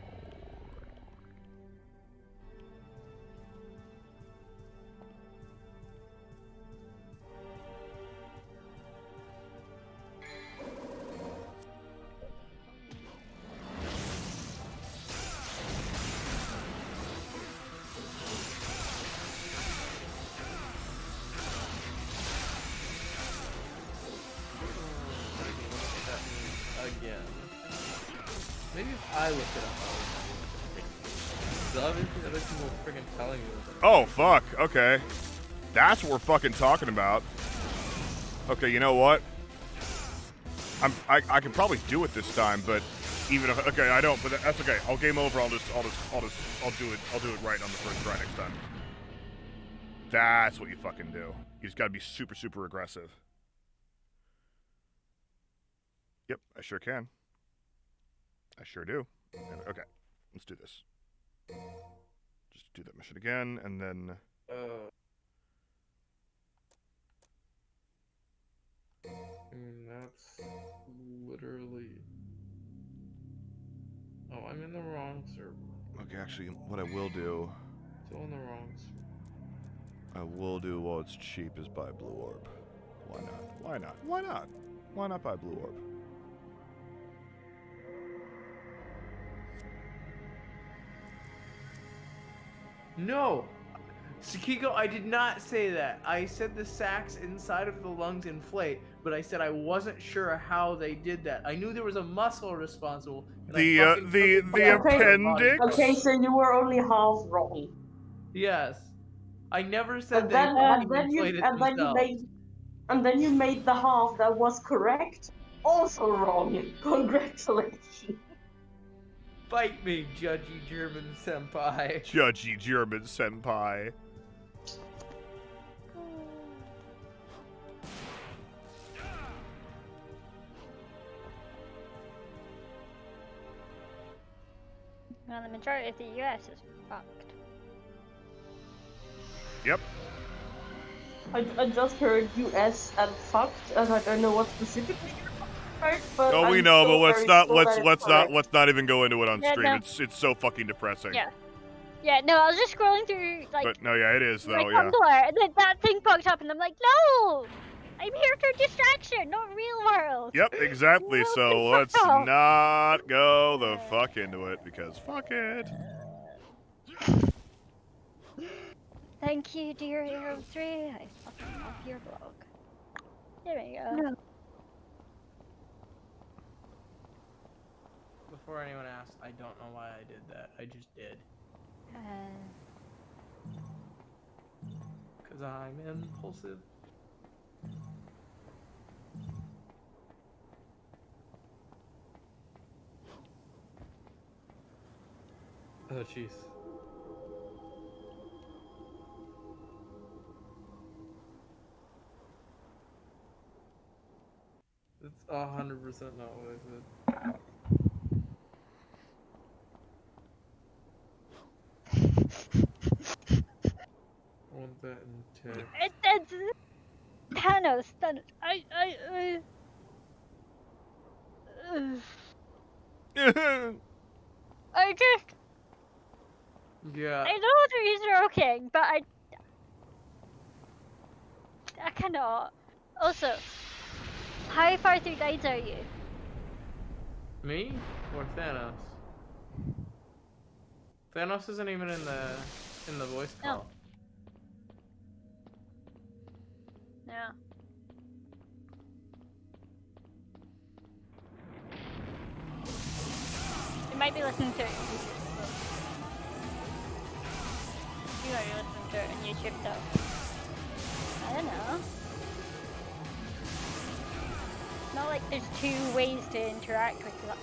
Again. Maybe if I look it up, I'll obviously other people are freaking telling me what Oh fuck. Okay, that's what we're fucking talking about. Okay, you know what? I can probably do it this time, but even if okay, I don't. But that's okay. I'll game over. I'll do it right on the first try next time. That's what you fucking do. You just gotta be super, super aggressive. Yep, I sure can. I sure do. And, okay, let's do this. Just do that mission again, and then... that's literally... Oh, I'm in the wrong server. Okay, actually, what I will do... Still in the wrong server. I will do while it's cheap is buy Blue Orb. Why not? Why not? Why not? Why not buy Blue Orb? No! Sakiko, I did not say that. I said the sacs inside of the lungs inflate, but I said I wasn't sure how they did that. I knew there was a muscle responsible. And The appendix? Okay, so you were only half wrong. Yes. I never said And that. then you made the half that was correct also wrong. Congratulations. Fight me, judgy German senpai. Judgy German senpai. Well, the majority of the US is fucked. Yep. I just heard US and fucked, and I don't know what specifically you're talking about, but Oh, we I'm know, still but very sure let's not even go into it on Yeah, stream. no. It's so fucking depressing. Yeah. Yeah, no, I was just scrolling through, like, But no, yeah, it is my though. Yeah. Tumblr, and then that thing popped up, and I'm like, no! I'm here for distraction, not real world! Yep, exactly. So let's not go the fuck into it because fuck it. Thank you, dear Hero 3. I fucking love your blog. There we go. No. Before anyone asks, I don't know why I did that. I just did. Because I'm impulsive. Oh, jeez. It's 100% not what I said. I want that in 10. Thanos. I just. Yeah. I know that he's joking, but I cannot. Also, how far through guides are you? Me or Thanos? Thanos isn't even in the voice call. No. You might be listening to it. You might be listening to it on YouTube though. I don't know. It's not like there's two ways to interact with this.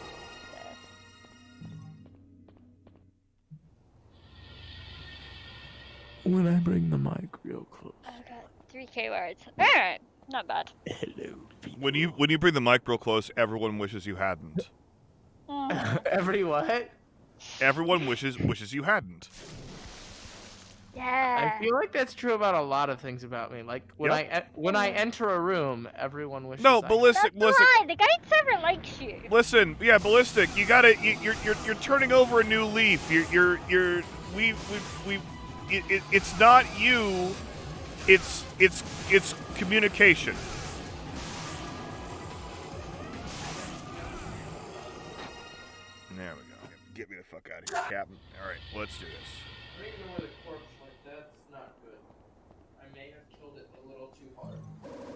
When I bring the mic real close. I've got 3K words. Alright, not bad. Hello. When you bring the mic real close, everyone wishes you hadn't. Every what? Everyone wishes you hadn't. Yeah. I feel like that's true about a lot of things about me. Like when I enter a room, everyone wishes. No, I Ballistic. That's why the guide server likes you. Listen, yeah, Ballistic. You gotta. You're turning over a new leaf. It's not you. It's communication. There we go. Get me the fuck out of here, Captain. All right, let's do this. Breaking away the corpse like that's not good. I may have killed it a little too hard.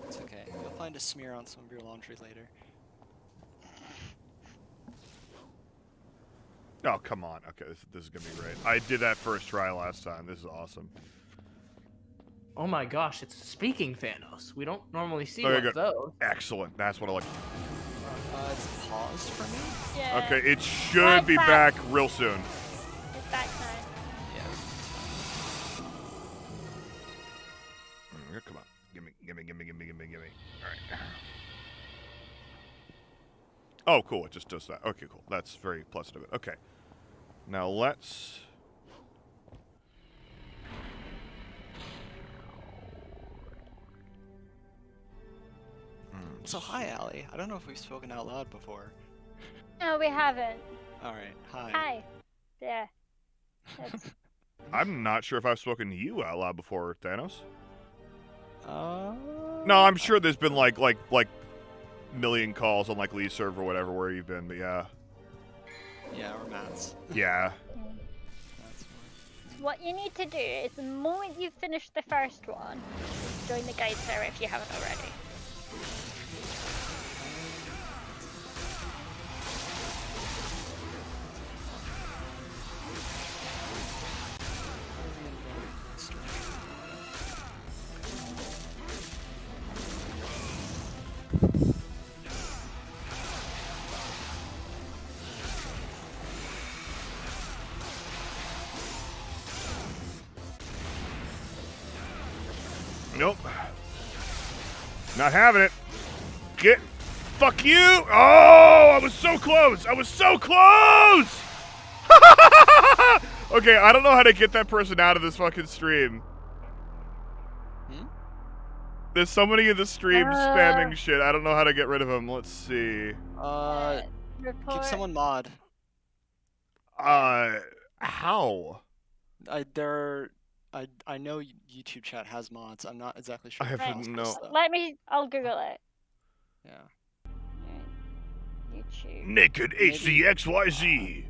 It's okay. You'll find a smear on some of your laundry later. Oh, come on. Okay, this is gonna be great. I did that first try last time. This is awesome. Oh my gosh, it's speaking Thanos. We don't normally see Okay, one good. of those. Excellent. That's what I like. It's paused for me? Yeah. Okay, it should be back real soon. It's back now. Come on. Gimme. Alright. Oh, cool. It just does that. Okay, cool. That's very pleasant of it. Okay. Now let's... So hi, Allie. I don't know if we've spoken out loud before. No, we haven't. Alright, hi. Hi. Yeah. That's... I'm not sure if I've spoken to you out loud before, Thanos. No, I'm sure there's been like million calls on like Lee's server or whatever where you've been, but yeah. Yeah, or Matt's. Yeah. What you need to do is the moment you finish the first one, join the guide server if you haven't already. Nope. Not having it. Fuck you! Oh, I was so close! I was so close! Okay, I don't know how to get that person out of this fucking stream. There's somebody in the stream spamming shit. I don't know how to get rid of him. Let's see. Keep someone mod. How? I know YouTube chat has mods. I'm not exactly sure. I have no. I'll Google it. Yeah. YouTube. Naked HCXYZ.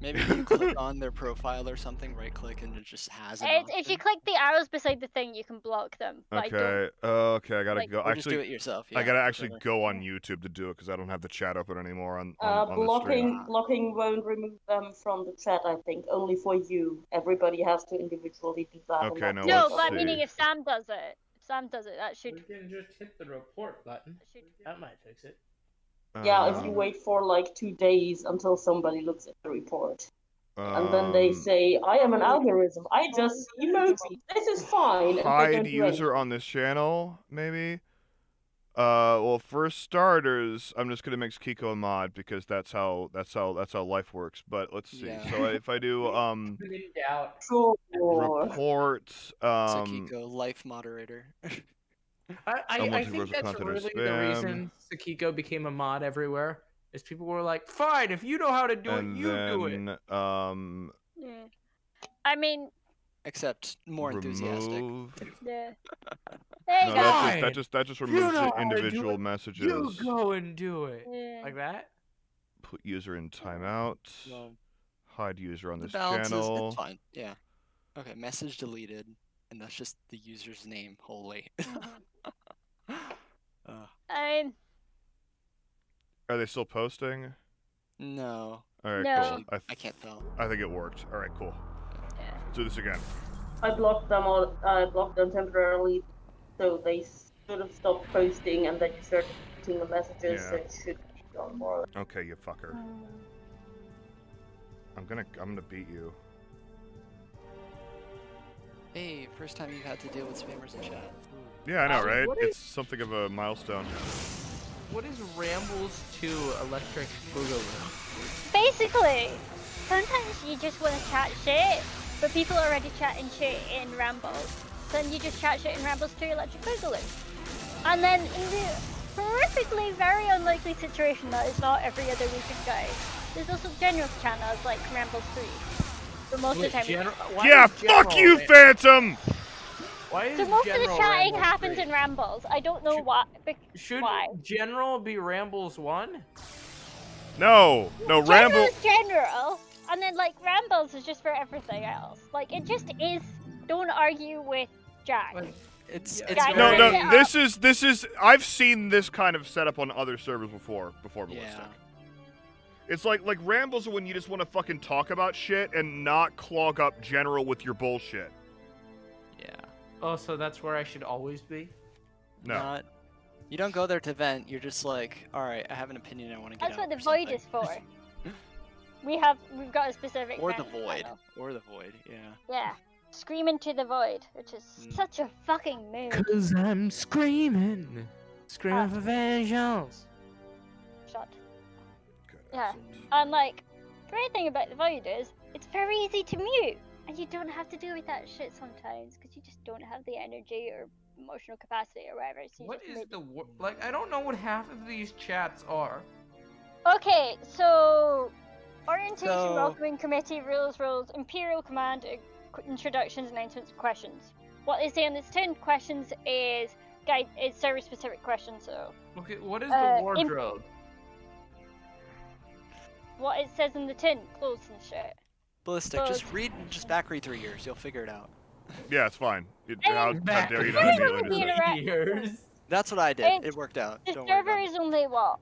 Maybe you click on their profile or something, right click, and it just has it. If you click the arrows beside the thing, you can block them. But Okay. Okay, I gotta go. Or Actually, just do it yourself. I yeah, gotta actually whatever. go on YouTube to do it because I don't have the chat open anymore on the stream. Blocking won't remove them from the chat, I think. Only for you. Everybody has to individually do that. Okay, no, No, let's but see. meaning if Sam does it. If Sam does it, that should... We can just hit the report button. That might fix it. Yeah, if you wait for like 2 days until somebody looks at the report. And then they say, I am an algorithm. I just emoji. This is fine. And they Hide don't do user anything. on this channel, maybe. Well, for starters, I'm just gonna make Kiko a mod because that's how life works. But let's see. Yeah. So if I do In doubt. Sure. report So Kiko, life moderator. I Unwanted think vertical that's content or really the spam. reason Sakiko became a mod everywhere. Is people were like, fine, if you know how to do And it, you do it. then, Yeah. I mean, Except more enthusiastic. remove. yeah. There you No, go. that just You removes know the how to do individual it. messages. You go and do it. Yeah. Like that? Put user in timeout. Well, Hide user on the this balance channel. is fine. Yeah. Okay, message deleted, and that's just the user's name wholly. Are they still posting? No. All right, No. cool. I can't tell. I think it worked. All right, cool. Yeah. Let's do this again. I blocked them all. I blocked them temporarily, so they sort of stopped posting, and then you started putting the messages. Yeah. So it should be gone more. Okay, you fucker. I'm gonna beat you. Hey, first time you've had to deal with spammers in chat. Yeah, I know, right? what It's something of a milestone. What is Rambles to Electric Boogaloo? Basically, sometimes you just want to chat shit, but people are already chatting shit in Rambles. So then you just chat shit in Rambles to Electric Boogaloo. And then in the horrifically very unlikely situation that is not every other weekend guy, there's also general channels like Rambles 3. But most of the time, Yeah, fuck you, Phantom! Why is so most of the General chatting Rambles happens 3? in Rambles. I don't know why. Should why. General be Rambles 1? No, Ramble. General's general, and then like Rambles is just for everything else. Like it just is. Don't argue with Jack. It's Jack No, brings it no. up. This is. I've seen this kind of setup on other servers before Ballistic. Yeah. It's like Rambles are when you just want to fucking talk about shit and not clog up General with your bullshit. Yeah. Oh, so that's where I should always be? No. You don't go there to vent. You're just like, all right, I have an opinion. I want to get That's out. what the or void something." is for. We've got a specific. Or the kind of void. channel. Or the void. Yeah. Yeah, scream into the void, which is such a fucking move. Cause I'm screaming for vengeance. Shut. Yeah, and like, the great thing about the void is it's very easy to mute, and you don't have to deal with that shit sometimes because you just don't have the energy or emotional capacity or whatever. So you What just is like? I don't know what half of these chats are. Okay, so orientation, So- welcoming committee, rules, imperial command, introductions, announcements, questions. What is in this 10 questions is guide is service specific questions. So Okay, what is Uh, the wardrobe? what it says in the tin, clothes and shit. Ballistic, So just back read 3 years. You'll figure it out. Yeah, it's fine. How Back dare you I not don't immediately wanna say be it. interrupted. That's what I did. It's- It worked out. The Don't worry server about it. is only what,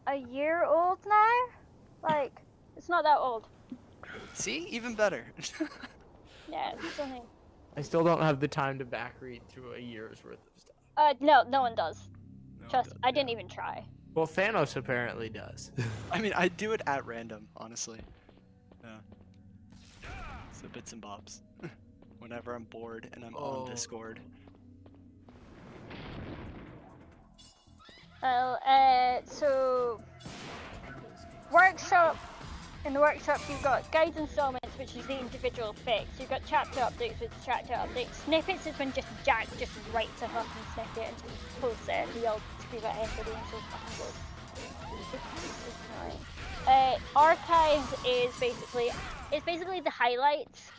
a year old now? Like, it's not that old. See, even better. Yeah, it's only. I still don't have the time to back read through a year's worth of stuff. No one does. Trust, I didn't even try. Well, Thanos apparently does. I mean, I do it at random, honestly. Yeah. So bits and bobs. Whenever I'm bored and I'm on Discord. Well, so workshop. In the workshop, you've got guides installments, which is the individual fix. You've got chapter updates, which is chapter updates. Snippets is when just Jack just writes a fucking snippet and just posts it at the old screw at everybody and so fucking good. Archives is basically the highlights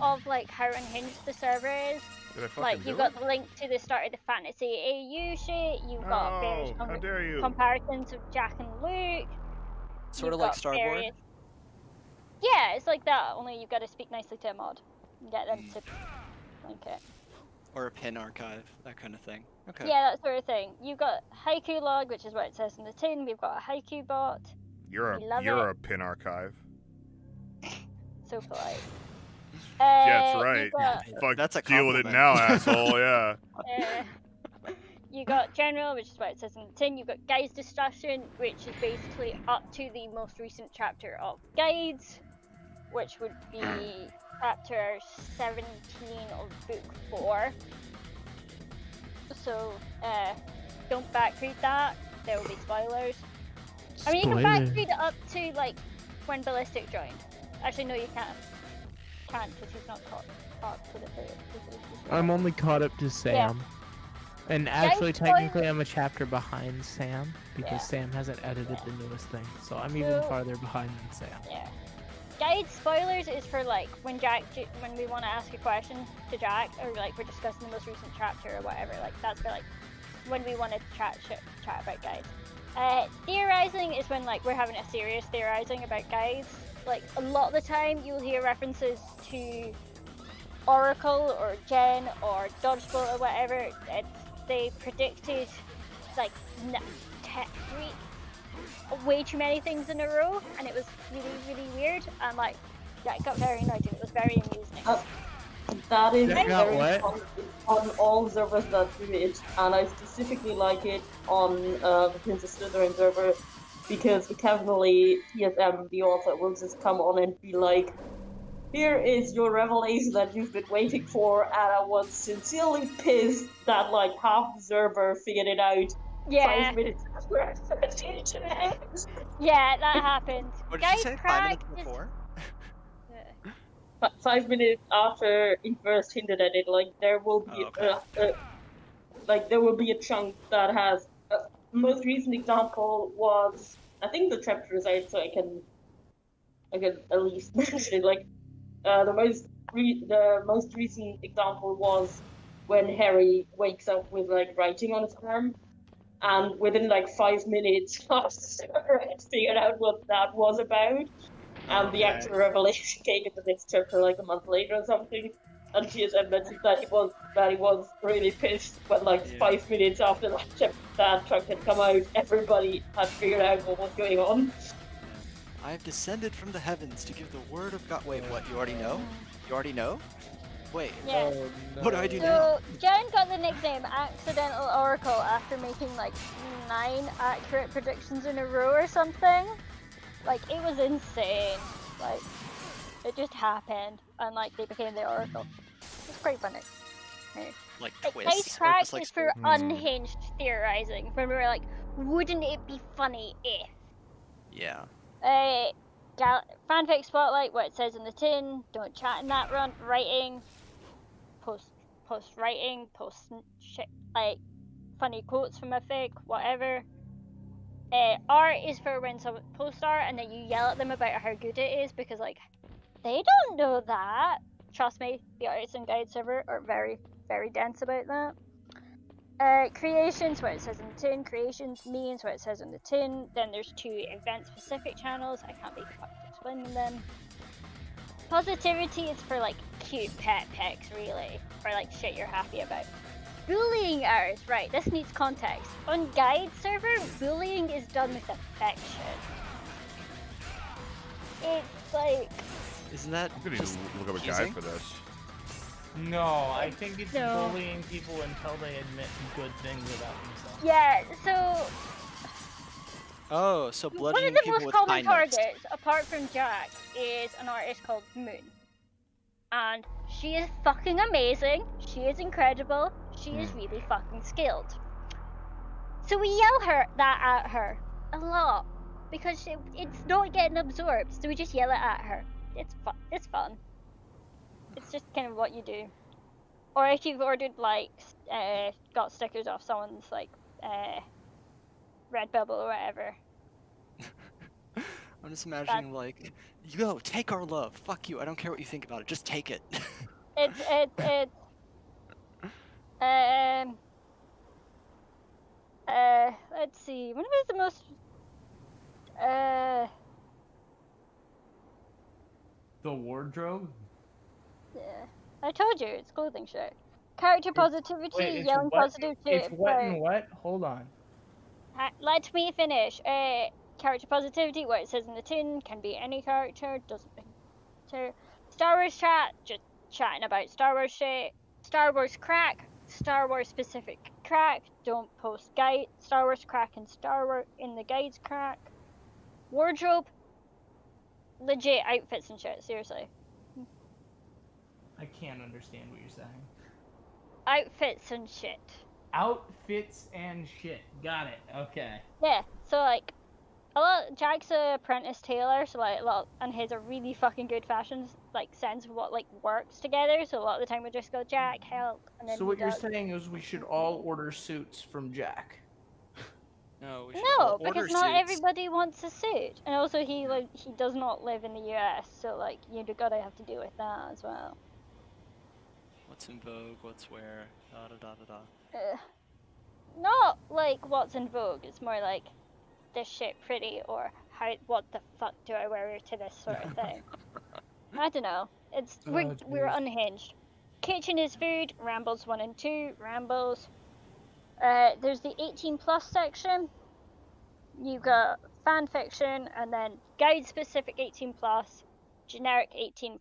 of like how unhinged the server is. Did I fucking Like do you've got it? the link to the start of the fantasy AU shit. You've got various Oh, how dare you. comparisons of Jack and Luke. Sort of You've like got Starboard. various- Yeah, it's like that. Only you've got to speak nicely to a mod and get them to link it. Or a pin archive, that kind of thing. Okay. Yeah, that sort of thing. You've got Haiku log, which is what it says in the tin. We've got a Haiku bot. You're We love a it. pin archive. So polite. Yeah, that's you've right. got- Fuck, That's a deal with it compliment. now, asshole. Yeah. You got general, which is what it says in the tin. You've got guides discussion, which is basically up to the most recent chapter of guides, which would be chapter 17 of book 4. So, don't backread that. There will be spoilers. I mean, you can Spoilers. backread it up to like when Ballistic joined. Actually, no, you can't. Can't because he's not caught to the. I'm only caught up to Sam. And actually, Guys, technically, I'm a chapter behind Sam because Yeah. Sam hasn't edited the newest thing, so I'm even So- farther behind than Sam. Yeah. Guide spoilers is for like when when we want to ask a question to Jack, or like we're discussing the most recent chapter or whatever. Like that's for like when we want to chat about guides. Theorizing is when like we're having a serious theorizing about guides. Like a lot of the time you'll hear references to Oracle or Jen or Dodgeball or whatever. They predicted like way too many things in a row, and it was really weird, and like it got very annoying. It was very amusing. That is Yeah, very what? common on all servers that do it, and I specifically like it on the Princess Slytherin server because occasionally TSM, the author, will just come on and be like, "Here is your revelation that you've been waiting for," and I was sincerely pissed that like half the server figured it out. Yeah. 5 minutes after Yeah, that happened. What did you say? 5 Crack minutes before? 5 minutes after he first hinted at it, like there will be there will be a chunk that has. Most recent example was, I think the chapter is out, so I can at least mention it. Like the most recent example was when Harry wakes up with like writing on his arm, and within like 5 minutes, Sarah had figured out what that was about. And the actual revelation came in the next chapter like a month later or something. And TSM mentioned that he was really pissed when like 5 minutes after that chunk had come out, everybody had figured out what was going on. I have descended from the heavens to give the word of God. Wait, what? You already know? You already know? Wait. Yeah. What do I do now? So Jen got the nickname Accidental Oracle after making like 9 accurate predictions in a row or something. Like it was insane. Like it just happened, and like they became the Oracle. It's quite funny. Like Nice twists? Or crack just, like, is for unhinged theorizing. When we were like, wouldn't it be funny if? Yeah. Fanfic spotlight, what it says in the tin. Don't chat in that writing. Post writing. Post shit like funny quotes from a fic. Whatever. Art is for when someone posts art and then you yell at them about how good it is, because like they don't know that. Trust me, the artists and guide server are very dense about that. Creations, what it says in the tin. Creations means what it says in the tin. Then there's 2 event specific channels. I can't be fucked explaining them. Positivity is for like cute pet pics, really, or like shit you're happy about. Bullying hours, right, this needs context. On guide server, bullying is done with affection. It's like... Isn't that I'm gonna just look up a confusing? guide for this. No, I think it's No. bullying people until they admit good things about themselves. Yeah, so... Oh, so one bludgeoning of the people most with common kindness. targets, apart from Jack, is an artist called Moon. And she is fucking amazing, she is incredible, she is really fucking skilled. So we yell that at her a lot, because it's not getting absorbed, so we just yell it at her. It's fun. It's just kind of what you do. Or if you've ordered like, got stickers off someone's like, Redbubble or whatever. I'm just imagining like, yo, take our love. Fuck you. I don't care what you think about it. Just take it. It's let's see. When was the most The wardrobe? yeah. I told you it's clothing shit. Character positivity, Wait, it's yelling what? positive shit. It's what and what? Hold on. Let me finish. Character positivity, what it says in the tin, can be any character, doesn't matter. Star Wars chat, just chatting about Star Wars shit. Star Wars crack, Star Wars specific crack, don't post guide. Star Wars crack and Star Wars in the guides crack. Wardrobe, legit outfits and shit, seriously. I can't understand what you're saying. Outfits and shit. Outfits and shit. Got it. Okay. Yeah, so like, Jack's a apprentice tailor, so like and he has a really fucking good fashion like sense of what like works together. So a lot of the time we just go, Jack, help, and then So he what you're does. saying is we should all order suits from Jack. No, we should No, all order because not suits. everybody wants a suit, and also he does not live in the US, so like you gotta have to deal with that as well. What's in vogue? What's where? Da da da da da. Not like what's in vogue. It's more like this shit pretty, or what the fuck do I wear to this sort of thing. I don't know. We're unhinged. Kitchen is food. Rambles 1 and 2. Rambles. There's the 18+ section. You got fan fiction, and then guide specific 18+, generic 18+.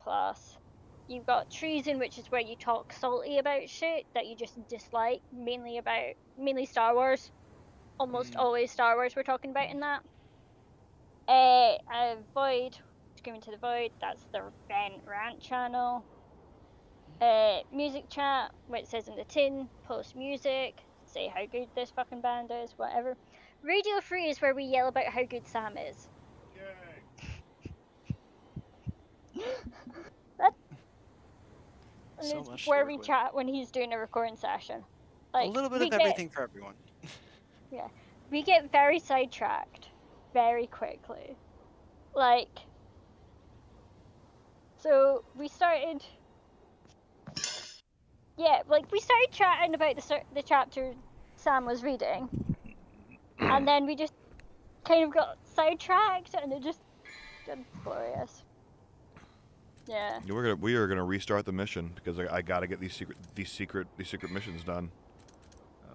You've got treason, which is where you talk salty about shit that you just dislike, mainly Star Wars. Almost always Star Wars we're talking about in that. Void, Screaming to the Void, that's the Ben Rant channel. Music chat, where it says in the tin, post music, say how good this fucking band is, whatever. Radio Free is where we yell about how good Sam is. And So it's much where to we work with. chat when he's doing a recording session. Like, A little bit we of get- everything for everyone. Yeah, we get very sidetracked very quickly. Like, so we started. Yeah, like we started chatting about the chapter Sam was reading, and then we just kind of got sidetracked, and it just got glorious. Yeah. We are gonna restart the mission because I gotta get these secret missions done.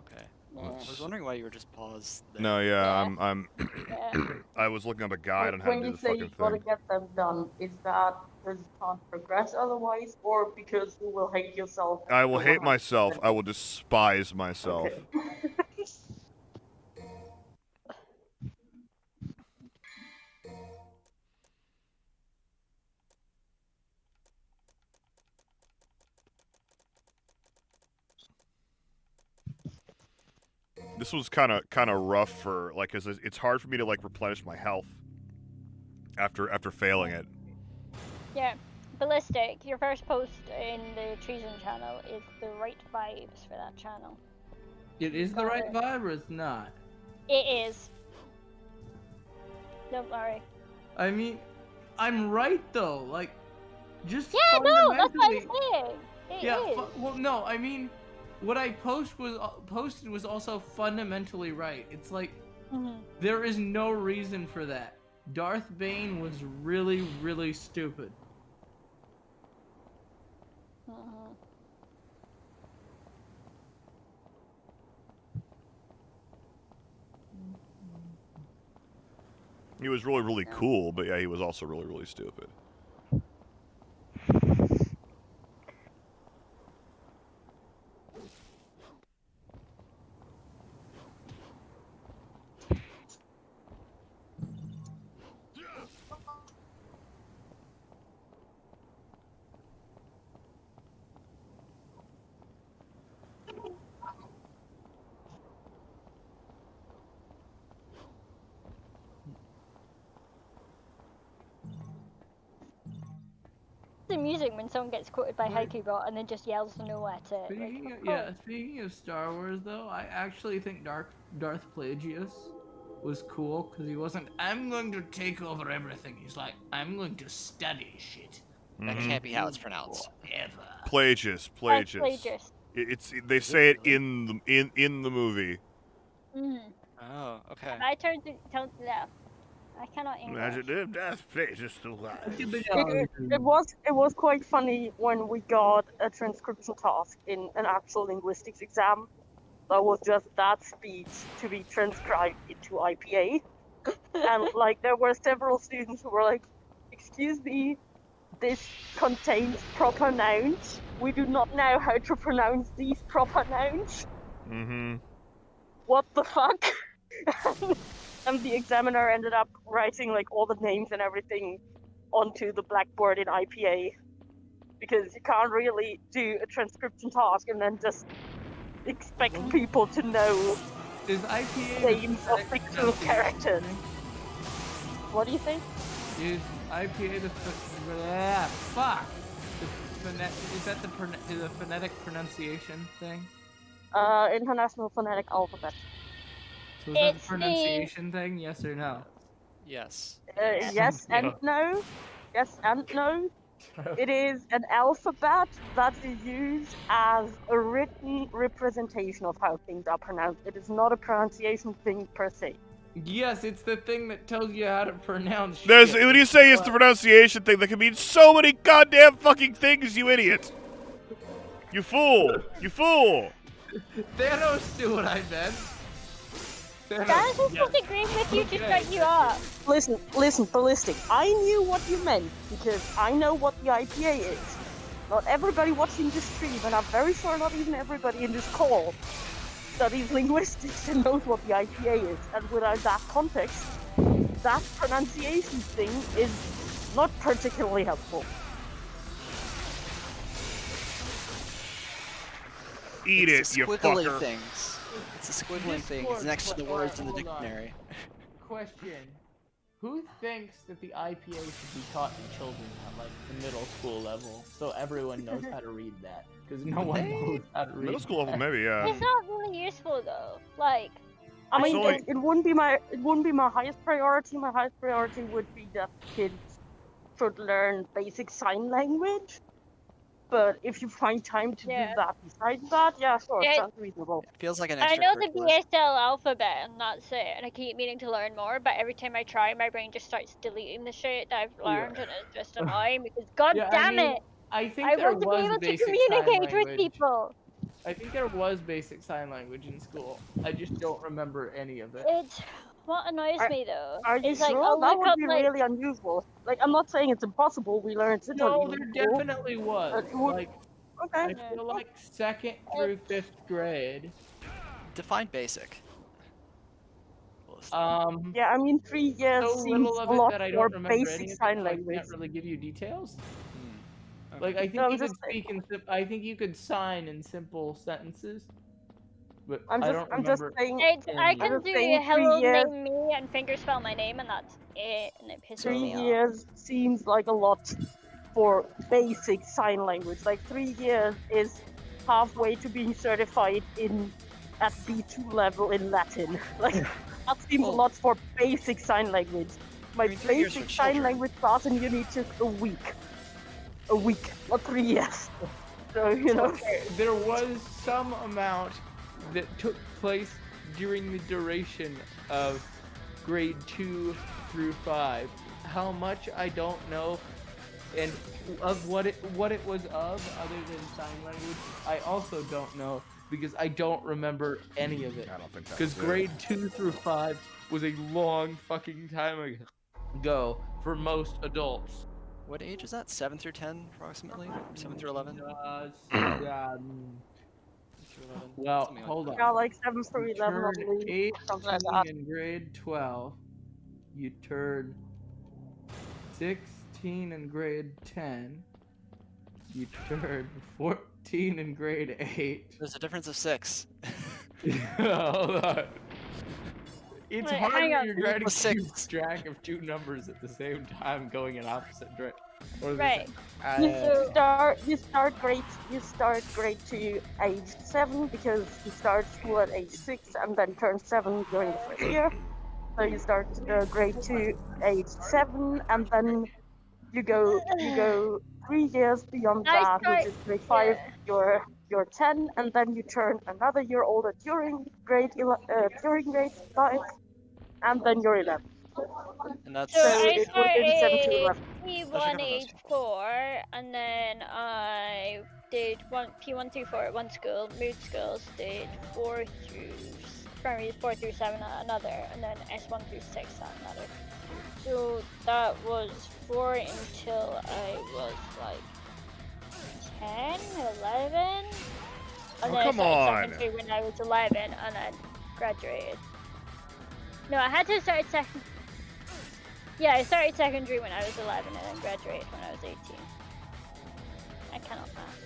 Okay. Yeah. I was wondering why you were just paused there. No, yeah, Yeah. I'm I was looking up a guide on how to When do you the say fucking you gotta thing. get them done, is that because you can't progress otherwise, or because you will hate yourself? I will after hate 100%? myself. I will despise myself. Okay. This was kind of rough for like, cause it's hard for me to like replenish my health after failing it. Yeah. Ballistic, your first post in the Treason channel is the right vibes for that channel. It is the right vibe or it's not? It is. Don't worry. I mean, I'm right though. Like, just Yeah, no, that's what I'm fundamentally- saying. It Yeah, is. well, no, I mean, what I posted was also fundamentally right. It's like there is no reason for that. Darth Bane was really, really stupid. He was really, really cool, but yeah, he was also really, really stupid. The music when someone gets quoted by Haikubot and then just yells no at it. Speaking Like, of, yeah, speaking of Star Wars though, I actually think Darth Plagueis was cool because he wasn't, I'm going to take over everything. He's like, I'm going to study shit. That can't be how it's pronounced. Ever. Plagius. Plagius. They say it in the movie. Oh, okay. I turned to left. I cannot English. Imagine Darth Plagueis still alive. It was quite funny when we got a transcription task in an actual linguistics exam. That was just that speech to be transcribed into IPA, and like there were several students who were like, "Excuse me, this contains proper nouns. We do not know how to pronounce these proper nouns." Mm-hmm. What the fuck? And the examiner ended up writing like all the names and everything onto the blackboard in IPA, because you can't really do a transcription task and then just expect people to know Is IPA names of fictional characters. What do you think? Is IPA the fuck? Is that the phonetic pronunciation thing? International Phonetic Alphabet. So is that the pronunciation thing? Yes or no? Yes. Yes and no. Yes and no. It is an alphabet that is used as a written representation of how things are pronounced. It is not a pronunciation thing per se. Yes, it's the thing that tells you how to pronounce There's shit. when you say it's the pronunciation thing, that can mean so many goddamn fucking things, you idiot. You fool. You fool. Thanos knew what I meant. Thanos was disagreeing with you to shut you up. Listen, Ballistic. I knew what you meant because I know what the IPA is. Not everybody watching this stream, and I'm very sure not even everybody in this call, studies linguistics and knows what the IPA is. And without that context, that pronunciation thing is not particularly helpful. Eat It's it, the you squiggly fucker. things. It's the squiggly things next to the words in the dictionary. Question. Who thinks that the IPA should be taught to children at like the middle school level so everyone knows how to read that? Because no one knows how to read Middle school level, that. maybe, yeah. It's not really useful though. Like, I mean, It's only- it wouldn't be my highest priority. My highest priority would be that kids should learn basic sign language. But if you find time to do that besides that, yeah, sure, It- sounds reasonable. It feels like an I know the extracurricular. BSL alphabet and that's it, and I keep meaning to learn more, but every time I try, my brain just starts deleting the shit that I've learned, and it's just annoying because god Yeah, damn I mean, it! I think I there want to be was able to basic sign communicate with language. people. I think there was basic sign language in school. I just don't remember any of it. It's what annoys me though. Are you is like, sure? I'll That look would up be like really unusual. Like, I'm not saying it's impossible. We learned Italy. No, in there school. definitely was. It would- Like, Okay. I feel like 2nd through 5th grade. Define basic. Yeah, I mean, 3 years So seems little a of it lot that I for don't remember any basic of it, sign so language. I can't really give you details. Like I think No, I'm you could just speak in. I think you could sign in simple sentences. But I'm I just, don't I'm just remember. saying. I I'm can just do saying hello 3 years. name me and finger spell my name and that's it, and it pisses 3 me off. years seems like a lot for basic sign language. Like 3 years is halfway to being certified at B2 level in Latin. Like that seems a lot for basic sign language. My 3 years for basic sign children. language class in uni took a week, not 3 years. So you know. Okay, there was some amount that took place during the duration of grade 2 through 5. How much I don't know, and of what it was of other than sign language, I also don't know because I don't remember any of it. I don't think that Because was it. grade 2 through 5 was a long fucking time ago for most adults. What age is that? 7 through 10, approximately? 7 through 11? Well, Something like hold that. on. Yeah, like 7 through You 11, I turn believe, 18 something like that. in grade 12. You turn 16 in grade 10. You turn 14 in grade 8. There's a difference of 6. Hold on. It's Wait, hard hang when on. you're trying to Plus keep 6. track of two numbers at the same time going in opposite directions. Right. You start grade 2 age 7 because you start school at age 6 and then turn 7 during the first year. So you start grade 2 age 7 and then you go 3 years beyond that, which is grade 5. You're 10 and then you turn another year older during grade 5 and then you're 11. And that's So I it would have been 7 to started 11. P1 age 4, and then I did P1 through 4 at one school, moved schools, did primary 4 through 7 at another, and then S1 through 6 at another. So that was 4 until I was like 10, 11, and Oh, then come I started on. secondary when I was 11, and then graduated. No, I had to start second. Yeah, I started secondary when I was 11 and then graduated when I was 18. I cannot math.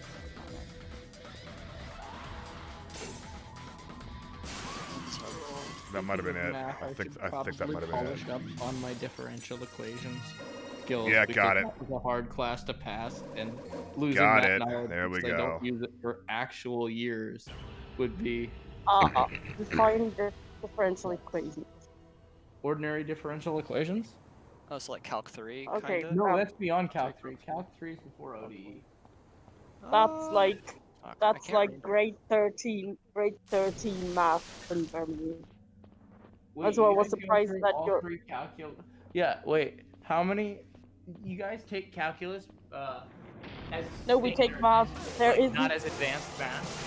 That might have been Speaking it. of math, I think that might have been it. polished up on my differential equations skills. Yeah, because got it. That was a hard class to pass, and losing Got that it. now There we since I go. don't use it for actual years would be Define the differential equation. ordinary differential equations. Oh, so like Calc 3, Okay, kinda? No, that's beyond Calc 3. Calc 3 is before ODE. That's like Fuck, that's can't like remember. grade 13 math in Germany. Wait, That's why I you was guys go surprised through that all you're. three calculus. Yeah, wait. How many? You guys take calculus as No, we take standard, math. There like, isn't. not as advanced math.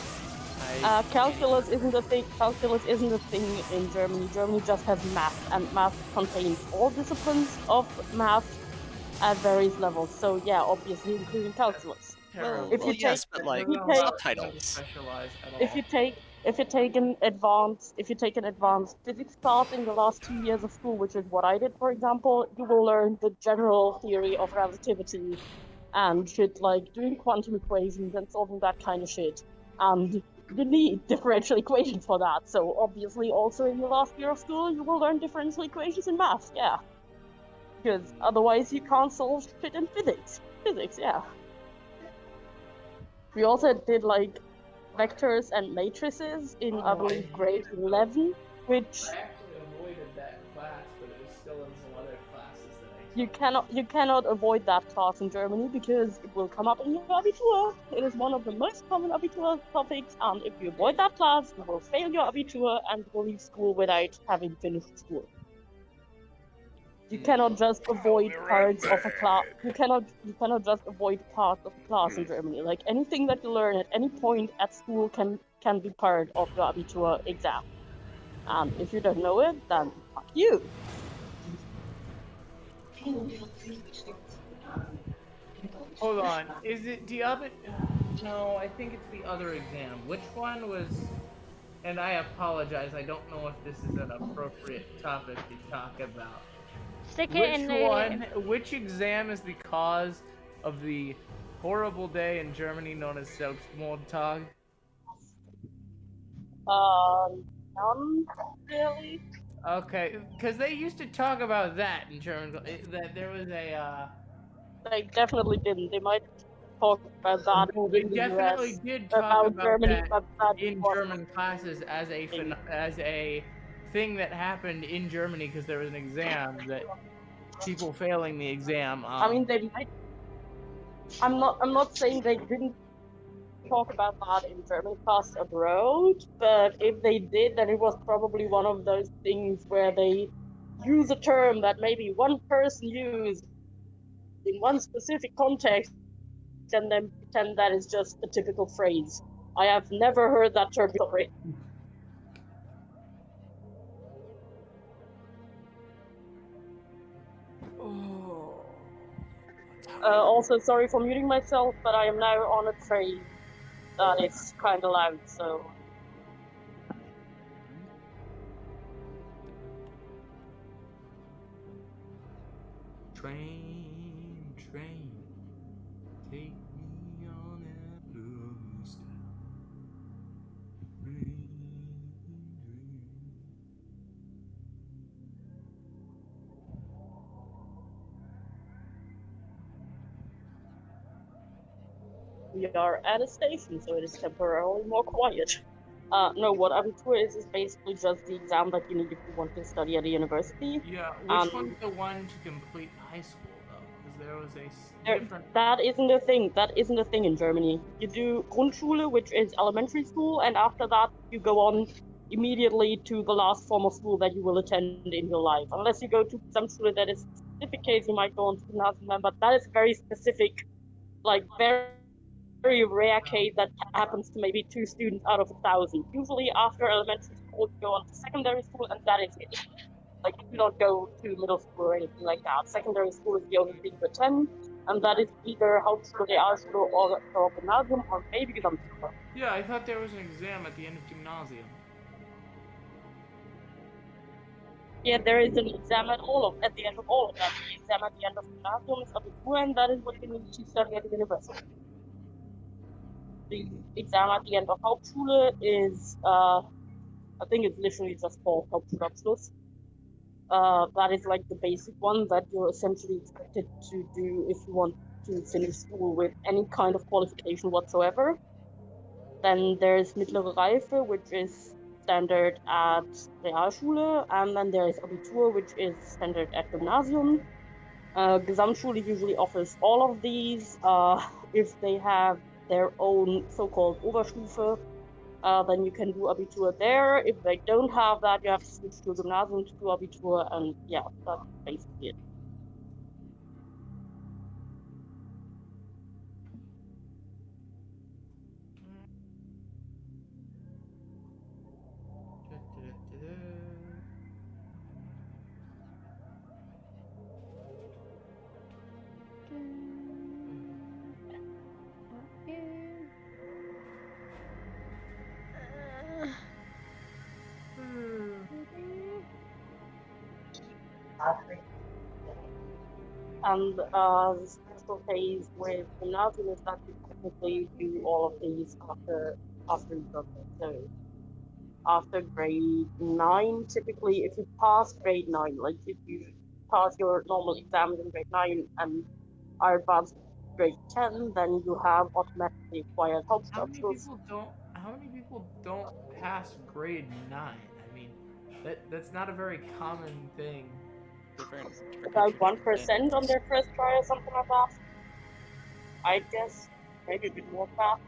Calculus isn't a thing. Calculus isn't a thing in Germany. Germany just has math, and math contains all disciplines of math at various levels. So yeah, obviously including calculus. Terrible. If you take, yes, but like if you take, subtitles. Specialize at all. if you take an advanced physics class in the last 2 years of school, which is what I did, for example, you will learn the general theory of relativity and shit like doing quantum equations and solving that kind of shit. And you need differential equations for that. So obviously also in your last year of school, you will learn differential equations in math, yeah. Because otherwise you can't solve shit in physics. Physics, yeah. We also did like vectors and matrices in, I believe, grade 11, which I actually avoided that class, but it was still in some other classes that I you cannot avoid that class in Germany because it will come up in your Abitur. It is one of the most common Abitur topics, and if you avoid that class, you will fail your Abitur and will leave school without having finished school. You cannot just avoid parts of a class. You cannot just avoid parts of a class in Germany. Like anything that you learn at any point at school can be part of your Abitur exam. And if you don't know it, then fuck you. Hold on. Is it the other? No, I think it's the other exam. Which one was? And I apologize. I don't know if this is an appropriate topic to talk about. Stick it in the. Which exam is the cause of the horrible day in Germany known as Selbstmordtag? None really. Okay, because they used to talk about that in German. That there was a. They definitely didn't. They might talk about that. No, they in the definitely US, did talk about Germany, that but that in wasn't German classes as a thing that happened in Germany because there was an exam that people failing the exam. I mean, they might. I'm not saying they didn't talk about that in German class abroad, but if they did, then it was probably one of those things where they use a term that maybe one person used in one specific context, and then pretend that is just a typical phrase. I have never heard that term before. Also, sorry for muting myself, but I am now on a train that is kind of loud, so. Train, take me on that blue sky. We are at a station, so it is temporarily more quiet. No, what Abitur is basically just the exam that you need if you want to study at a university. Yeah, which one's the one to complete high school though? Because there was a different. That isn't a thing. That isn't a thing in Germany. You do Grundschule, which is elementary school, and after that you go on immediately to the last form of school that you will attend in your life. Unless you go to some school that is specific case, you might go on to gymnasium, but that is very specific, like very rare case that happens to maybe 2 students out of 1,000. Usually after elementary school, you go on to secondary school, and that is it. Like, you do not go to middle school or anything like that. Secondary school is the only thing to attend, and that is either Hauptschule, Realschule, or Gymnasium, or maybe Gesamtschule. Yeah, I thought there was an exam at the end of gymnasium. Yeah, there is an exam at the end of all of them. The exam at the end of Gymnasium is Abitur, and that is what you need to study at the university. The exam at the end of Hauptschule is I think it's literally just called Hauptschulabschluss. That is like the basic one that you're essentially expected to do if you want to finish school with any kind of qualification whatsoever. Then there's Mittlere Reife, which is standard at Realschule, and then there is Abitur, which is standard at Gymnasium. Gesamtschule usually offers all of these. If they have their own so-called Oberstufe, then you can do Abitur there. If they don't have that, you have to switch to Gymnasium to do Abitur, and yeah, that's basically it. And the special phase with Gymnasium is that you technically do all of these after you graduate. So after grade 9, typically, if you pass grade 9, like if you pass your normal exams in grade 9 and are advanced grade 10, then you have automatically acquired Hauptschulabschluss. How many people don't pass grade 9? I mean, that's not a very common thing. About 1% on their first try or something like that. I guess maybe a bit more than that.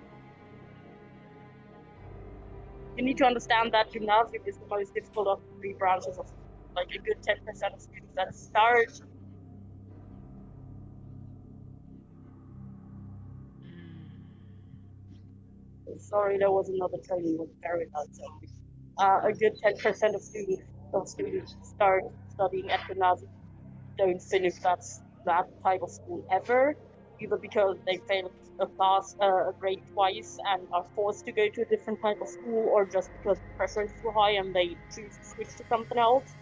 You need to understand that Gymnasium is the most difficult of the 3 branches of, like, a good 10% of students that start. Sorry, there was another training with very loud sound. A good 10% of students start studying at Gymnasium don't finish that type of school ever, either because they failed a grade twice and are forced to go to a different type of school, or just because the pressure is too high and they choose to switch to something else.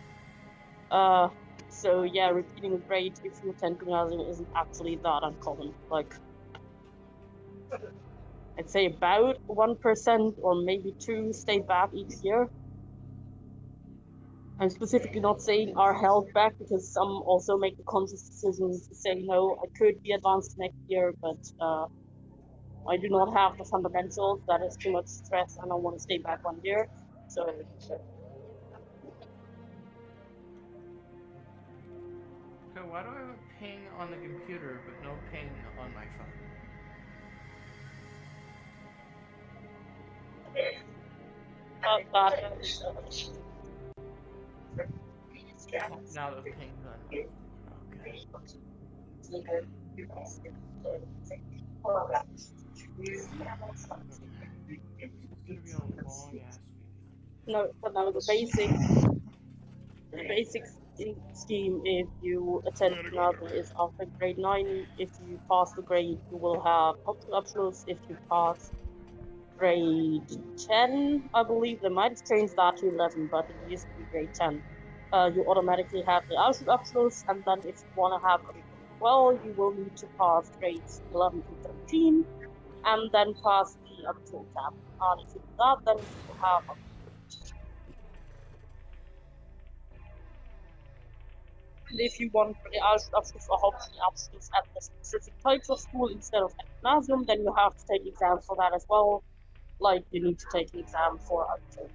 So yeah, repeating a grade if you attend Gymnasium isn't actually that uncommon. Like, I'd say about 1% or maybe 2 stay back each year. I'm specifically not saying are held back, because some also make the conscious decision to say, no, I could be advanced next year, but I do not have the fundamentals. That is too much stress, and I want to stay back 1 year. So. Okay, why do I have a ping on the computer but no ping on my phone? Now the ping's on. Okay. No, the basic scheme, if you attend Gymnasium, is after grade 9. If you pass the grade, you will have Hauptschulabschluss. If you pass grade 10, I believe they might have changed that to 11, but it used to be grade 10. You automatically have the Realschulabschluss, and then if you want to have well, you will need to pass grades 11 to 13, and then pass the Abitur exam. And if you do that, then you have and if you want the Realschulabschluss or Hauptschulabschluss at the specific types of school instead of at Gymnasium, then you have to take exams for that as well. Like, you need to take an exam for Abitur.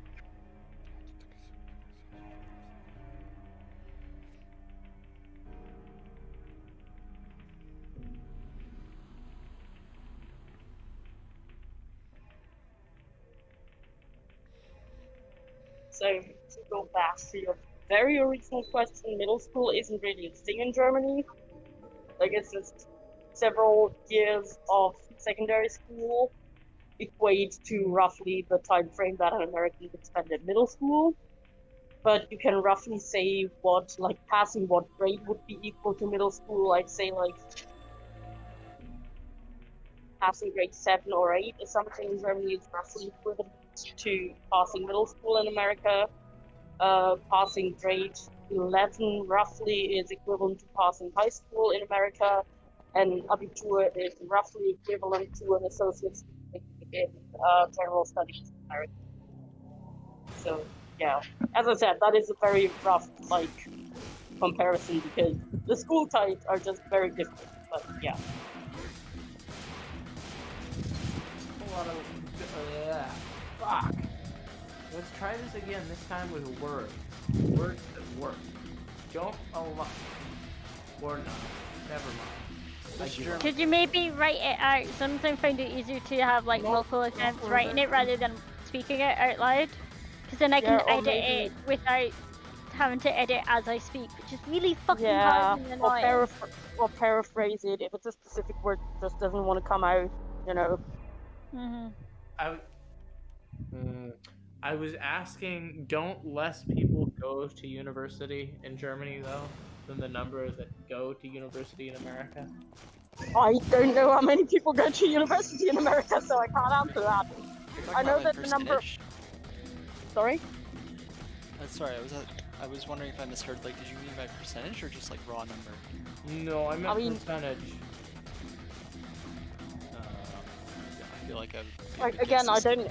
So, to go back to your very original question, middle school isn't really a thing in Germany. Like, it's just several years of secondary school equate to roughly the time frame that an American would spend at middle school. But you can roughly say what, like, passing what grade would be equal to middle school. Like, say, like, passing grade 7 or 8 or something in Germany is roughly equivalent to passing middle school in America. Passing grade 11 roughly is equivalent to passing high school in America, and Abitur is roughly equivalent to an associate's degree in general studies in America. So yeah, as I said, that is a very rough like comparison because the school types are just very different. But yeah. A lot of fuck. Let's try this again. This time with words. Words that work. Don't allow. Or not. Never mind. I give up. Could you maybe write it out? Sometimes I find it easier to have like multiple attempts writing it rather than speaking it out loud. Because then I can edit it without having to edit as I speak, which is really fucking hard and annoying. Or paraphrase it if it's a specific word that just doesn't want to come out, you know. I was asking, don't less people go to university in Germany though than the number that go to university in America? I don't know how many people go to university in America, so I can't answer that. I know that the number. Sorry. Sorry, I was wondering if I misheard. Like, did you mean by percentage or just like raw number? No, I meant percentage. I feel like again, I don't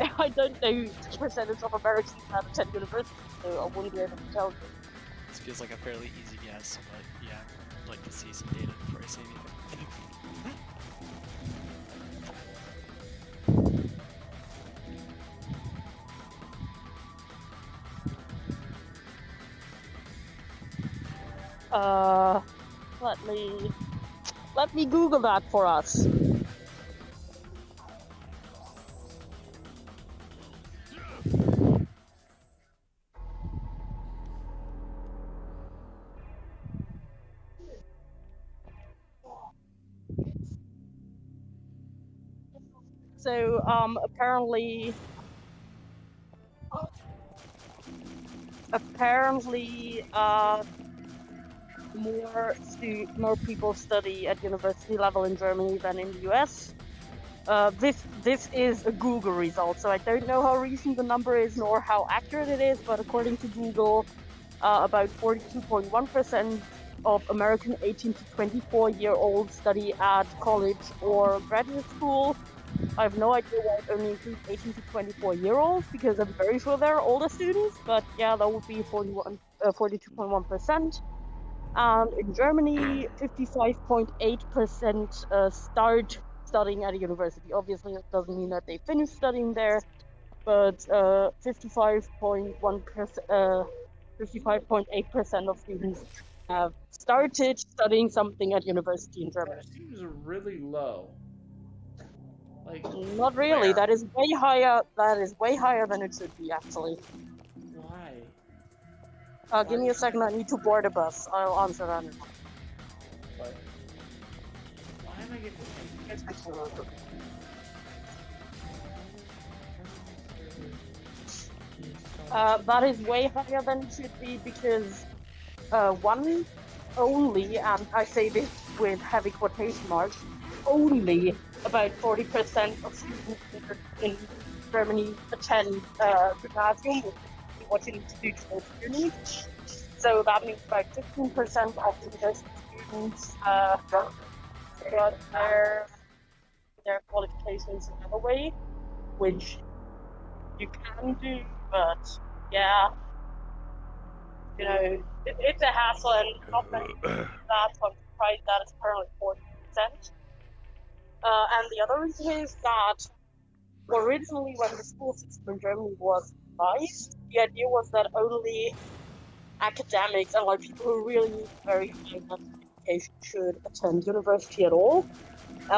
know the percentage of Americans that attend university, so I wouldn't be able to tell you. This feels like a fairly easy guess, but yeah, I'd like to see some data before I say anything. Let me Google that for us. So apparently more people study at university level in Germany than in the US. This is a Google result, so I don't know how recent the number is nor how accurate it is, but according to Google, about 42.1% of American 18 to 24-year-olds study at college or graduate school. I have no idea why it only includes 18 to 24-year-olds, because I'm very sure there are older students, but yeah, that would be 42.1%. And in Germany, 55.8% start studying at a university. Obviously, it doesn't mean that they finish studying there, but 55.8% of students have started studying something at university in Germany. That seems really low. Like, not really. Where? That is way higher. That is way higher than it should be, actually. Why? Give me a second. I need to board a bus. I'll answer that. What? Why am I getting? That is way higher than it should be because one only, and I say this with heavy quotation marks, only about 40% of students in Germany attend gymnasium, what you need to do to go to uni. So that means about 15% of university students got their qualifications another way, which you can do, but yeah, you know, it's a hassle and not many people do that, so I'm surprised that it's currently 40%. And the other reason is that originally when the school system in Germany was devised, the idea was that only academics and like people who really need very high level education should attend university at all.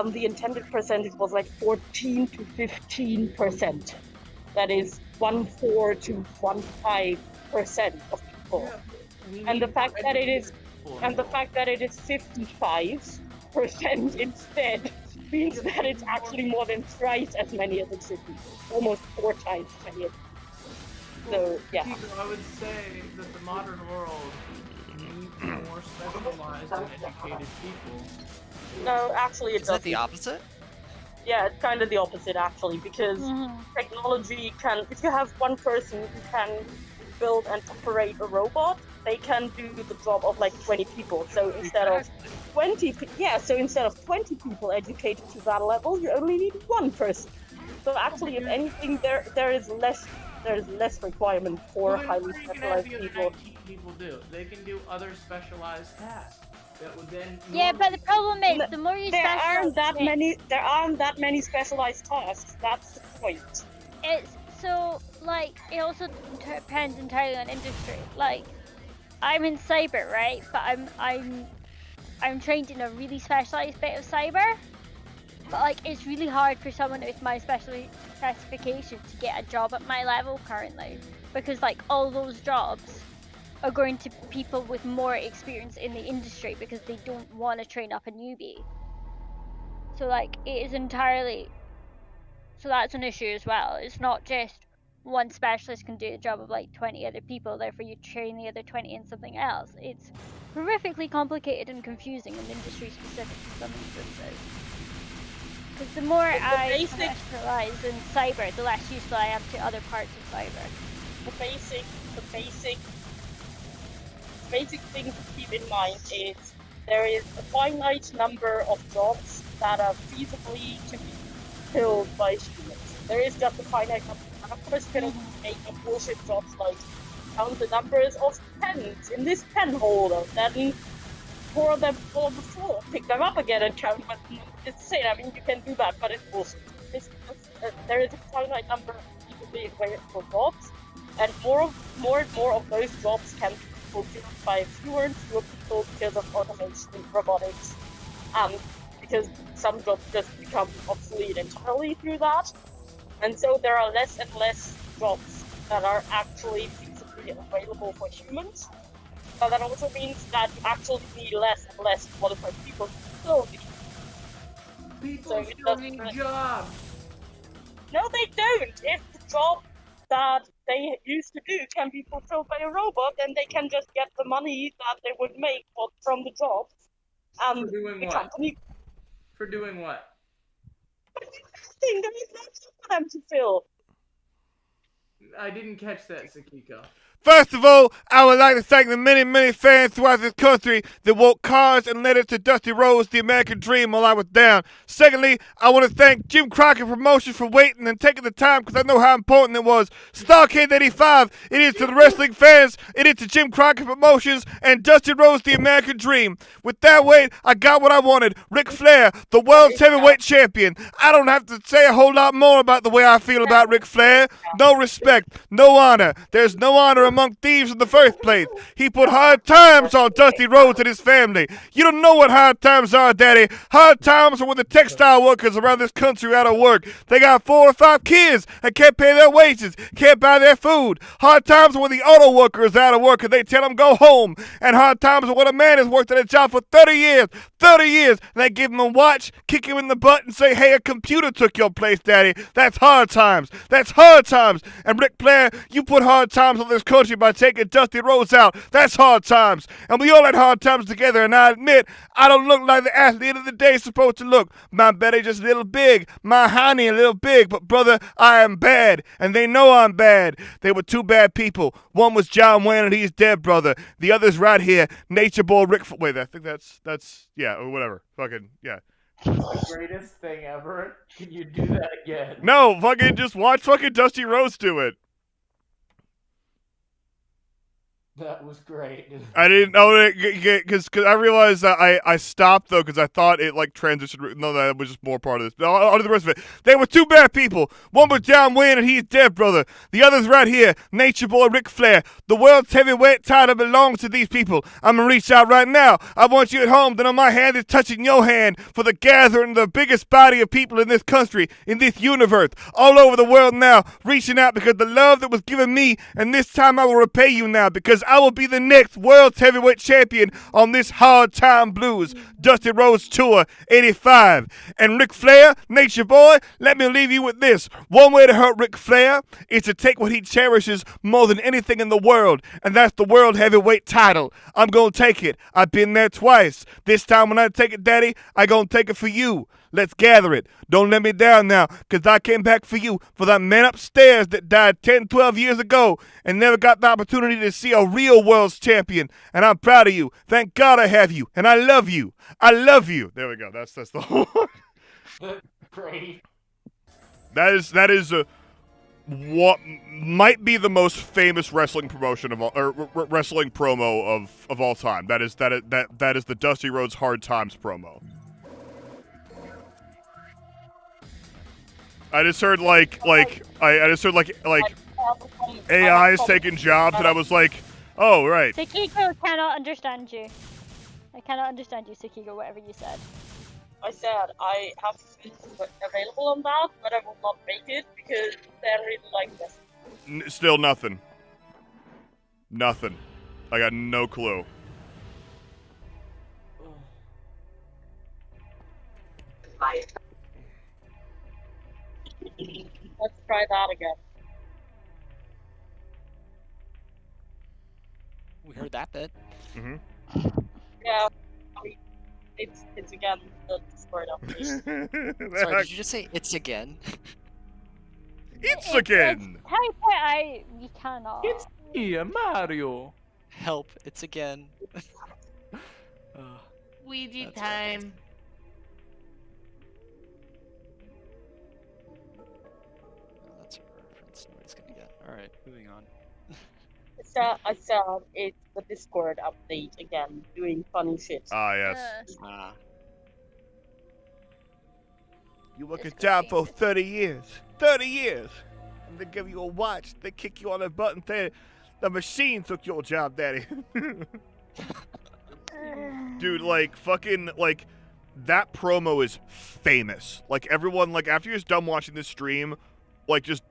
The intended percentage was like 14 to 15%. That is 1.4 to 1.5% of people. And the fact that it is 55% instead means that it's actually more than thrice as many as it should be, almost 4 times as many. So yeah. I would say that the modern world needs more specialized and educated people. No, actually, it doesn't. Is that the opposite? Yeah, it's kind of the opposite actually, because technology can, if you have one person who can build and operate a robot, they can do the job of like 20 people. So instead of 20 people educated to that level, you only need one person. So actually, if anything, there is less there's less requirement for Well, then highly what are you gonna have specialized the other people. 19 people do? They can do other specialized tasks that would then. Yeah, but the problem is, the more you There specialize, aren't that many specialized tasks. That's the point. it's so like it also depends entirely on industry. Like, I'm in cyber, right? But I'm trained in a really specialized bit of cyber. But like, it's really hard for someone with my specification to get a job at my level currently, because like all those jobs are going to people with more experience in the industry because they don't want to train up a newbie. So like, it is entirely. So that's an issue as well. It's not just one specialist can do the job of like 20 other people, therefore you train the other 20 in something else. It's horrifically complicated and confusing and industry specific in some instances. Because the more I specialize in cyber, the less useful I am to other parts of cyber. The basic thing to keep in mind is there is a finite number of jobs that are feasibly to be filled by humans. There is just a finite number. And of course, you can make up bullshit jobs like count the numbers of pens in this pen holder, then pour them on the floor, pick them up again and count. But it's insane. I mean, you can do that, but it's bullshit. There is a finite number of feasibly available jobs, and more and more of those jobs can be fulfilled by fewer and fewer people because of automation and robotics, and because some jobs just become obsolete entirely through that. And so there are less and less jobs that are actually feasibly available for humans. But that also means that you actually need less and less qualified people to fill these. People still need jobs. No, they don't. If the job that they used to do can be fulfilled by a robot, then they can just get the money that they would make from the job. For doing the what? company. For doing what? There is no job for them to fill. I didn't catch that, Sakiko. First of all, I would like to thank the many, many fans throughout this country that wrote cards and letters to Dusty Rhodes, the American Dream, while I was down. Secondly, I want to thank Jim Crockett Promotions for waiting and taking the time, because I know how important it was. Starcade 85, it is to the wrestling fans, it is to Jim Crockett Promotions, and Dusty Rhodes, the American Dream. With that weight, I got what I wanted. Ric Flair, the World's Heavyweight Champion. I don't have to say a whole lot more about the way I feel about Ric Flair. No respect, no honor. There's no honor among thieves in the first place. He put hard times on Dusty Rhodes and his family. You don't know what hard times are, Daddy. Hard times are when the textile workers around this country are out of work. They got 4 or 5 kids and can't pay their wages, can't buy their food. Hard times are when the auto workers are out of work and they tell them go home. And hard times are when a man has worked at a job for 30 years, and they give him a watch, kick him in the butt and say, hey, a computer took your place, Daddy. That's hard times. That's hard times. And Ric Flair, you put hard times on this country by taking Dusty Rhodes out. That's hard times. And we all had hard times together, and I admit, I don't look like the athlete of the day is supposed to look. My belly just a little big, my honey a little big, but brother, I am bad, and they know I'm bad. They were 2 bad people. One was John Wayne, and he's dead, brother. The other's right here, Nature Boy Rick. Wait, I think that's yeah, or whatever. Fucking yeah. The greatest thing ever. Can you do that again? No, fucking just watch fucking Dusty Rhodes do it. That was great. I didn't know it because I realized that I stopped though because I thought it like transitioned. No, that was just more part of this. I'll do the rest of it. They were 2 bad people. One was John Wayne and he's dead, brother. The other's right here, Nature Boy Ric Flair. The world's heavyweight title belongs to these people. I'm gonna reach out right now. I want you at home. Then on my hand is touching your hand for the gathering the biggest body of people in this country, in this universe, all over the world now, reaching out because the love that was given me, and this time I will repay you now because I will be the next world's heavyweight champion on this Hard Time Blues Dusty Rhodes Tour 85. And Ric Flair, Nature Boy, let me leave you with this. One way to hurt Ric Flair is to take what he cherishes more than anything in the world, and that's the world heavyweight title. I'm gonna take it. I've been there twice. This time when I take it, Daddy, I gonna take it for you. Let's gather it. Don't let me down now, because I came back for you, for that man upstairs that died 10, 12 years ago and never got the opportunity to see a real world's champion. And I'm proud of you. Thank God I have you. And I love you. I love you. There we go. That's the whole one. Great. That is what might be the most famous wrestling promotion of all, or wrestling promo of all time. That is the Dusty Rhodes Hard Times promo. I just heard I just heard AI's taking jobs, and I was like, oh right. Sekiko cannot understand you. I cannot understand you, Sekiko, whatever you said. I said I have skills available on that, but I will not make it because they're really like this. Still nothing. Nothing. I got no clue. Let's try that again. We heard that bit. Mm-hmm. Yeah, it's again the Discord update. Sorry, did you just say it's again? It's again! We cannot. It's here, Mario. Help, it's again. Ouija That's time. Oh, that's a reference nobody's gonna get. Alright, moving on. I said it's the Discord update again, doing funny shit. Ah, yes. You work a job for 30 years. 30 years! And they give you a watch. They kick you on the button. The machine took your job, daddy. Dude, that promo is famous. Like, everyone, after you're done watching this stream, just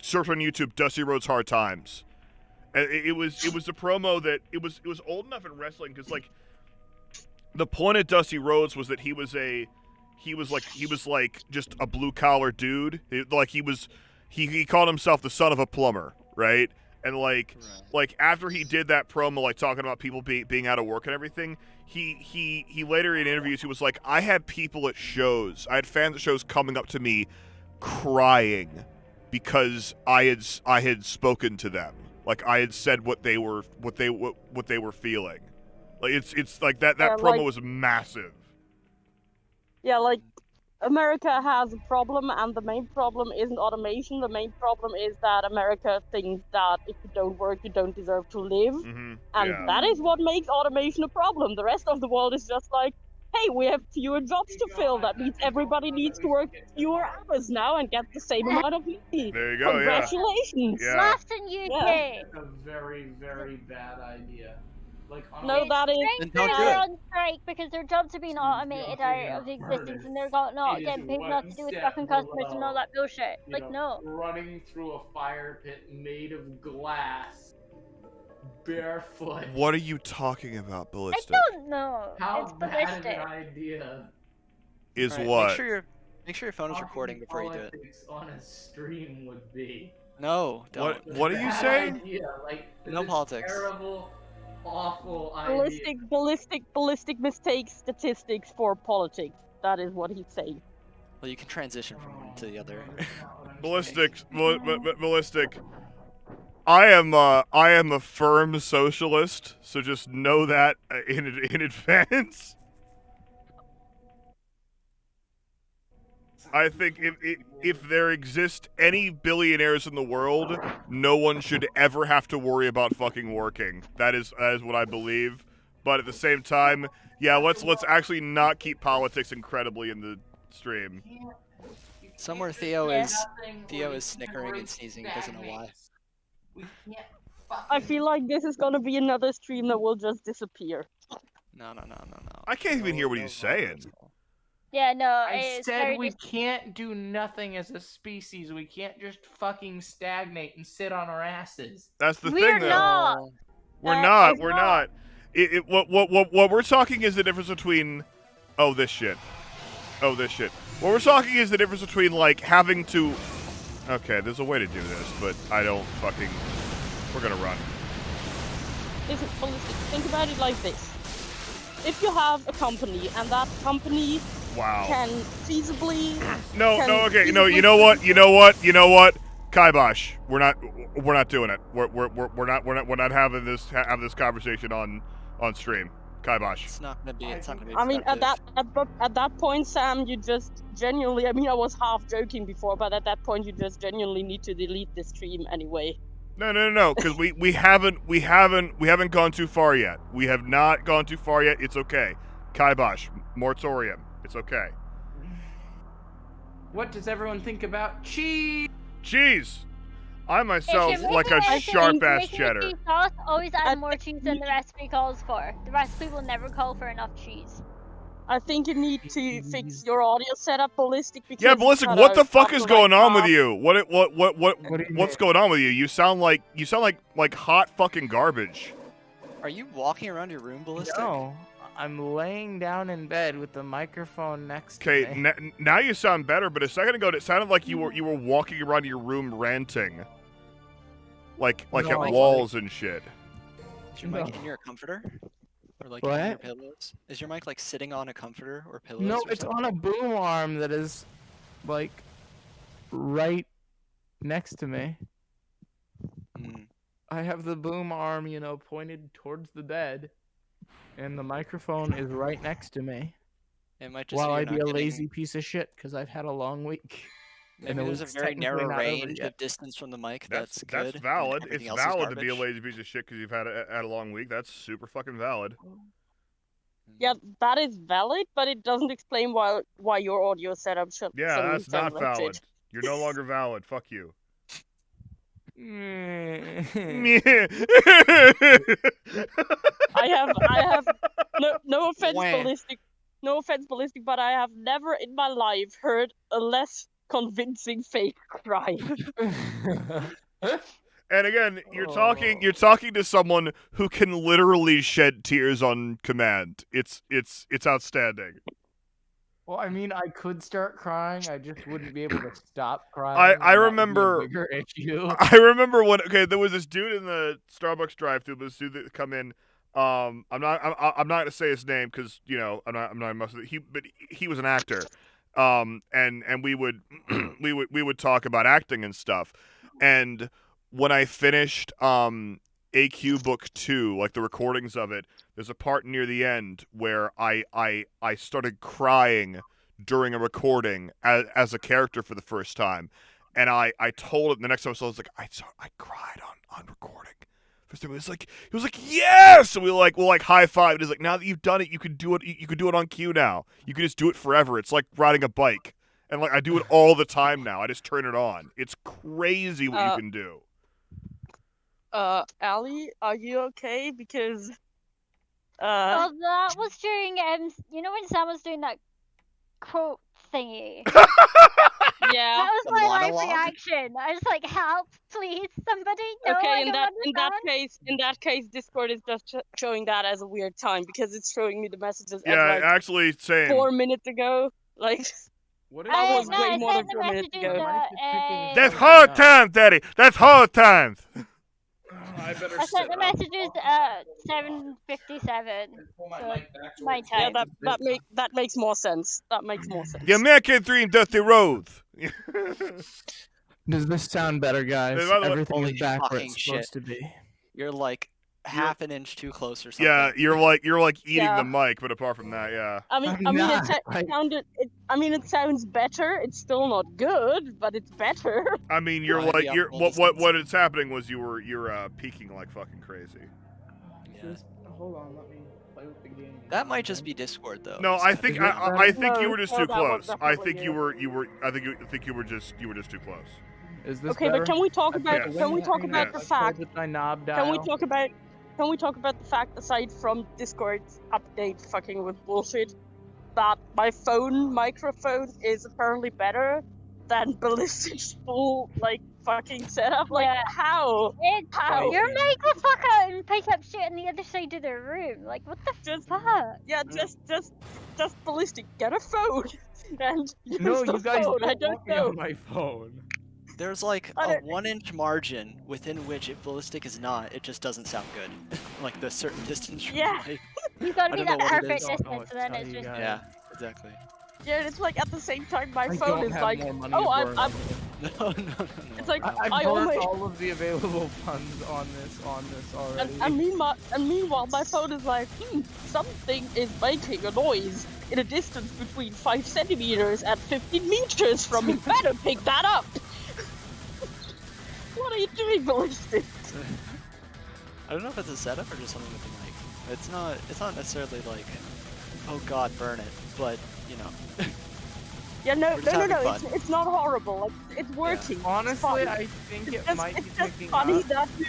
search on YouTube Dusty Rhodes Hard Times. It was a promo that it was old enough in wrestling because the point of Dusty Rhodes was that he was just a blue collar dude. He called himself the son of a plumber, right? And after he did that promo, talking about people being out of work and everything, he later in interviews he was like, I had people at shows, I had fans at shows coming up to me crying because I had spoken to them. I had said what they were feeling. It's like that promo was massive. Yeah, America has a problem, and the main problem isn't automation. The main problem is that America thinks that if you don't work, you don't deserve to live. Mm-hmm. And that is what makes automation a problem. The rest of the world is just like, hey, we have fewer jobs to fill. That means everybody needs to work fewer hours now and get the same amount of money. There you go, Congratulations. Yeah. Last in UK. Yeah. That's a very, very bad idea. No, that is... Trains are on strike because their jobs are being automated out of existence and they're not getting paid enough to do with fucking customers and all that bullshit. No. Running through a fire pit made of glass, barefoot. What are you talking about, Ballistic? I don't know. How It's bad ballistic. an idea Is Alright, what? Make sure your phone is recording before you do it. politics on a stream would be? No, don't. What are you Bad saying? idea, No this politics. Terrible, awful idea. Ballistic mistake statistics for politics. That is what he's saying. Well, you can transition from one to the other. Ballistic. I am a firm socialist, so just know that in advance. I think if there exist any billionaires in the world, no one should ever have to worry about fucking working. That is what I believe. But at the same time, yeah, let's actually not keep politics incredibly in the stream. Somewhere Theo is snickering and sneezing. He doesn't know why. I feel like this is gonna be another stream that will just disappear. No. I can't even hear what he's saying. Yeah, no, I it's said very we can't do nothing as a species. We can't just fucking stagnate and sit on our asses. That's the We're thing, though. not. We're not. We're not. What we're talking is the difference between. Oh, this shit. What we're talking is the difference between having to. Okay, there's a way to do this, but I don't fucking. We're gonna run. Listen, think about it like this. If you have a company and that company can feasibly Okay, no, you know what? Kibosh, we're not doing it. We're not having this conversation on stream. Kibosh. It's not gonna be. It's not gonna be. I mean, productive. at that point, Sam, you just genuinely. I mean, I was half joking before, but at that point, you just genuinely need to delete the stream anyway. No, because we haven't gone too far yet. We have not gone too far yet. It's okay. Kibosh, moratorium. It's okay. What does everyone think about cheese? Cheese. I myself If you're like a making- if you're sharp-ass making a cheddar. cheese sauce, always add more cheese than the recipe calls for. The recipe will never call for enough cheese. I think you need to fix your audio setup, Ballistic. Because Yeah, Ballistic, you what the cut fuck out is after, going like, on with half. you? What's going on with you? You sound like hot fucking garbage. Are you walking around your room, Ballistic? No, I'm laying down in bed with the microphone next to Okay, me. now you sound better, but a second ago it sounded like you were walking around your room ranting. Like No, at I- walls and shit. Is your mic in your comforter? Or like in What? your pillows? Is your mic like sitting on a comforter or pillows? No, or it's something? on a boom arm that is, like, right next to me. I have the boom arm, pointed towards the bed, and the microphone is right next to me. It might just While be I'd you're be a not getting- lazy piece of shit because I've had a long week. Maybe and the there's a week's very technically narrow not over range yet. of distance from the mic. That's good. That's and valid. everything It's else is valid to be a garbage. lazy piece of shit because you've had a long week. That's super fucking valid. Yeah, that is valid, but it doesn't explain why your audio setup should. Yeah, suddenly that's not sound like valid. shit. You're no longer valid. Fuck you. I have no offense, Wah. Ballistic. No offense, Ballistic, but I have never in my life heard a less convincing fake cry. And again, you're talking to someone who can literally shed tears on command. It's outstanding. Well, I mean, I could start crying. I just wouldn't be able to stop crying. I and that would be a remember bigger issue. I remember when there was this dude in the Starbucks drive-thru, this dude that come in. I'm not gonna say his name because I'm not but he was an actor. And we would we would talk about acting and stuff. And when I finished AQ Book 2, like the recordings of it, there's a part near the end where I started crying during a recording as a character for the first time. And I told him the next episode, I was like, I cried on recording. First time, he was like, yes! And we'll high five. And he's like, now that you've done it, you can do it on cue now. You can just do it forever. It's like riding a bike. And I do it all the time now. I just turn it on. It's crazy what you can do. Ali, are you okay? Because Well, that was during when Sam was doing that quote thingy. yeah, That was The my live monologue? reaction. I was like, "Help, please, somebody!" No, okay. I In don't that case, Discord is just showing that as a weird time because it's showing me the messages. Yeah, as, like, actually, same. 4 minutes ago. Like What that was no, way I more than sent the 4 minutes messages, ago. That's hard times, Daddy. That's hard times. I better I sent the messages at 7:57. So my Yeah, time. that makes more sense. That makes more sense. The American Dream, Dusty Rhodes. Does this sound better, guys? Hey, by the way- Everything Holy is back where fucking it's supposed shit. to be. You're like half an inch too close or something. Yeah, you're like eating Yeah. the mic, but apart from that, yeah. I mean, it sounds better. It's still not good, but it's better. I mean, you're Might be like on you're full what is happening was you're peaking like fucking crazy. Yeah. Hold on, let me play with the game. That might just be Discord though. No, I think I think you were just No, too that was close. I definitely think you. I think you were just too close. Is this Okay, better? but can we talk about Yes. can we talk about the I fact? with my knob Can we dial? talk about the fact, aside from Discord's update fucking with bullshit, that my phone microphone is apparently better than Ballistic's full fucking setup? Like Yeah. how? How? Your mic will fuck out and pick up shit on the other side of the room. Like, what the Just fuck? yeah, just Ballistic, get a phone and use No, the you guys phone. I don't don't want me know. on my phone. There's like I a don't- 1-inch margin within which if Ballistic is not, it just doesn't sound good. Like the certain distance from Yeah. the mic. You gotta I be don't know that what it perfect is. I don't know distance, what and then to it's tell you just. guys. Yeah, exactly. Yeah, it's like at the same time my I phone don't is have like, more money oh, to I'm, burn I'm. No, no, no. It's like I've I burned only. all of the available funds on this already. And meanwhile, my phone is like, something is making a noise in a distance between 5 centimeters and 15 meters from me. Better pick that up. What are you doing, Ballistic? I don't know if it's a setup or just something with the mic. It's not necessarily like, oh god, burn it, but you know. Yeah, no, We're just having fun. it's not horrible. Like, it's working. Honestly, It's I think it just, might be it's just picking funny up. that you.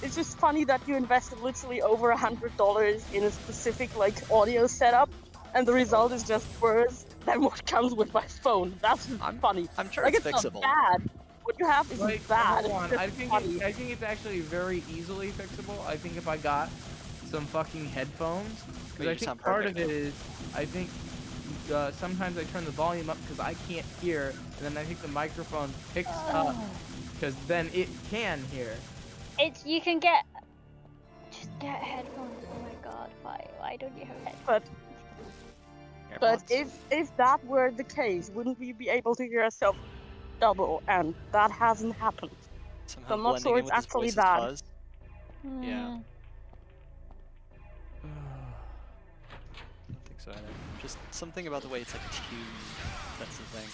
It's just funny that you invested literally over $100 in a specific like audio setup, and the result is just worse than what comes with my phone. That's funny. I'm sure like, it's it's fixable. not bad. What you have is Like, bad. hold on. It's I just think funny. I think it's actually very easily fixable. I think if I got some fucking headphones, But because you I think sound part of perfect. it is I think sometimes I turn the volume up because I can't hear, and then I think the microphone picks up because then it can hear. It's you can get just get headphones. Oh my god, why don't you have headphones? But if that were the case, wouldn't we be able to hear ourselves double? And that hasn't happened. Somehow So I'm not blending sure in it's with his actually voice's that. fuzz. Yeah. Mm. I don't think so either. Just something about the way it's like tuned. That's the thing.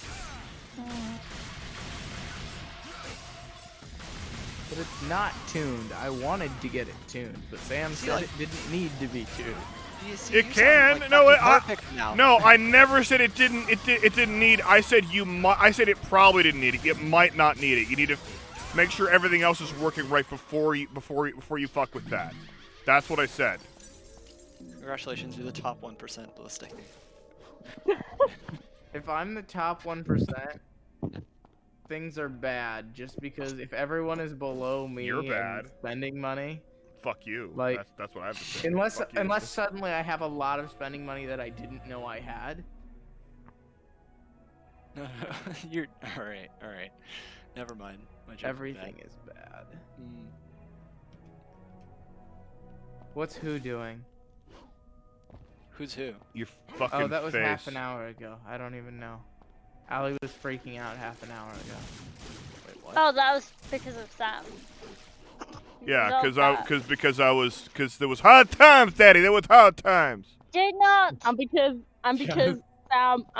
But it's not tuned. I wanted to get it tuned, but Sam See, said like- it didn't need to be tuned. You It sound, can. like, No, fucking perfect now. no, I never said it didn't. It didn't need. I said you might. I said it probably didn't need it. It might not need it. You need to make sure everything else is working right before you fuck with that. That's what I said. Congratulations, you're the top 1% ballistic. If I'm the top 1%, things are bad. Just because if everyone is below me You're and bad. spending money, Fuck you. Like, that's what I have to say. unless Fuck you. unless suddenly I have a lot of spending money that I didn't know I had. No, you're all right. Never mind. My joke was Everything bad. is bad. Mm. What's who doing? Who's who? Your fucking Oh, that was face. half an hour ago. I don't even know. Allie was freaking out half an hour ago. Wait, what? Oh, that was because of Sam. Yeah, Love that. because there was hard times, Daddy. There was hard times. Did not. And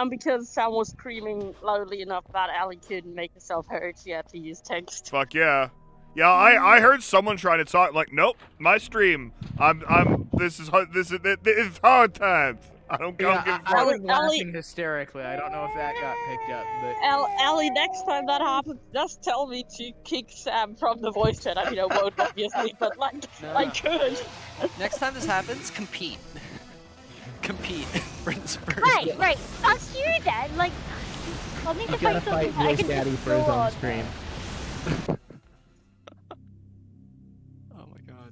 because Sam was screaming loudly enough that Allie couldn't make herself heard, she had to use text. Fuck yeah. Yeah, I heard someone trying to talk. Like, nope, my stream. This is hard times. I don't give a fuck. I was Allie- laughing hysterically. I don't know if that got picked up, but Allie, next time that happens, just tell me to kick Sam from the voice chat. I mean, I won't, obviously, but like, I could. Next time this happens, compete. Compete for this first. Right. That's you then. Like, I need to find something that I can just go on. screen. Oh my god.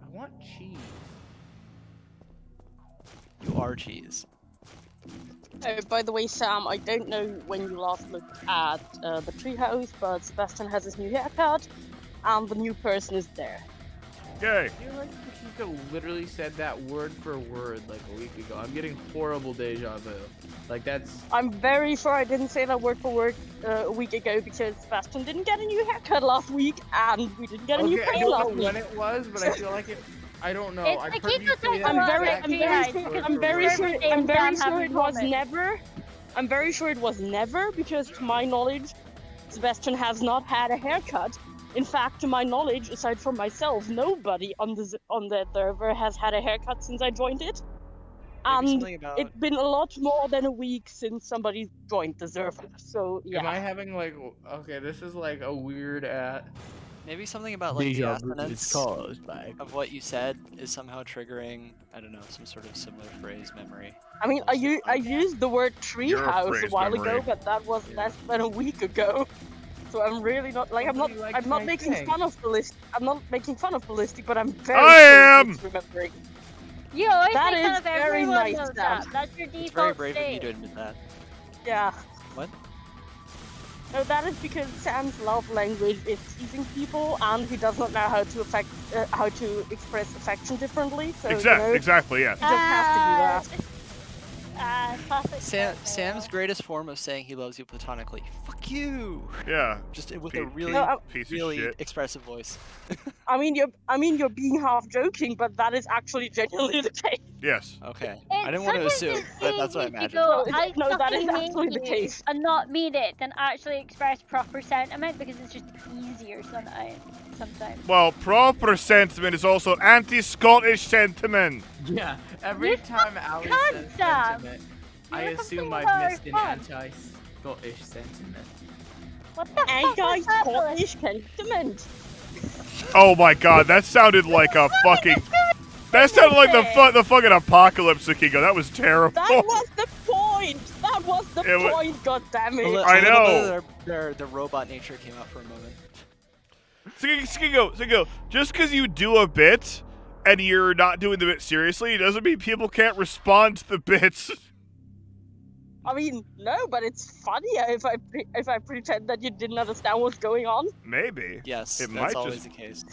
I want cheese. You are cheese. Oh, by the way, Sam, I don't know when you last looked at the treehouse, but Sebastian has his new haircut, and the new person is there. Yay. I feel like Chico literally said that word for word like a week ago. I'm getting horrible deja vu. Like that's. I'm very sure I didn't say that word for word a week ago because Sebastian didn't get a new haircut last week, and we didn't get a new Okay, I paint don't last know week. when it was, but I feel like it. I don't know. It's I've the heard you Chico say thing that about exact it. word I'm for very word. sure. Everything I'm very Dan sure have it in was common. never. I'm very sure it was never because, to my knowledge, Sebastian has not had a haircut. In fact, to my knowledge, aside from myself, nobody on the server has had a haircut since I joined it. Maybe And something about- it's been a lot more than a week since somebody joined the server. So yeah. Am I having like? Okay, this is like a weird at. Maybe something about like the Deja vu is assonance caused by. of what you said is somehow triggering, I don't know, some sort of similar phrase memory. I mean, I used the word You're a treehouse a phrase while memory. ago, but that was less than a week ago. So I'm really not like I'm not making fun of Ballistic. I'm not making fun of Ballistic, but I'm very I sure he's remembering. You always That make fun is of very everyone nice, knows Sam. that. That's your It's very default brave of you state. to admit that. Yeah. What? No, that is because Sam's love language is teasing people, and he does not know how to express affection differently. So you know, Exactly. Yes. he just has to do that. classic. Sam's greatest form of saying he loves you platonically. Fuck you. Yeah. Just with a really, piece of really shit. expressive voice. I mean, you're being half joking, but that is actually genuinely the case. Yes. Okay. I didn't want to assume, but that's what I imagined. Go, I No, that is fucking absolutely mean the you case. and not mean it than actually express proper sentiment because it's just easier sometimes. Well, proper sentiment is also anti-Scottish sentiment. Yeah, every time Ali says sentiment, I assume I've missed an anti-Scottish sentiment. What the fuck Anti-Scottish sentiment. Oh my god, that sounded like a fucking... That sounded like the fucking apocalypse, Akiko. That was terrible. That was the point. That was the point. God damn it! I know. The robot nature came out for a moment. Akiko, just because you do a bit and you're not doing the bit seriously doesn't mean people can't respond to the bits. I mean, no, but it's funnier if I pretend that you didn't understand what's going on. Maybe. Yes, it that's might always just... the case.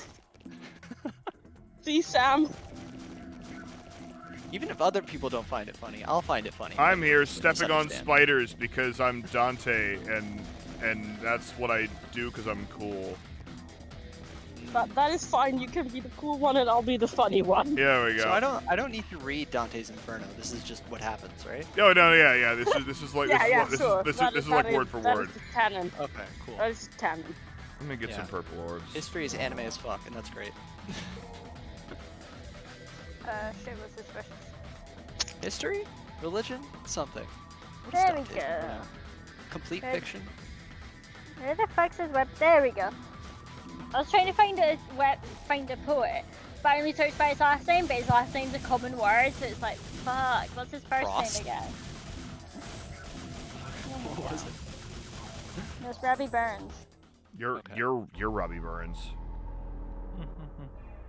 See, Sam. Even if other people don't find it funny, I'll find it funny. I'm here stepping on Misunderstand. spiders because I'm Dante, and that's what I do because I'm cool. That is fine. You can be the cool one, and I'll be the funny one. Yeah, we go. So I don't need to read Dante's Inferno. This is just what happens, right? Oh no, yeah. This is like sure. this is like word for word. That is canon. Okay, cool. That is canon. Let me get some purple orbs. History is anime as fuck, and that's great. Shit was suspicious. History? Religion? Something. What is There we Dante's go. Inferno? Complete fiction? Where the fuck's his web? There we go. I was trying to find a poet, but I only searched by his last name, but his last name's a common word, so it's like, fuck, what's his first Frost? name again? What was it? No, it's Robbie Burns. You're Robbie Burns.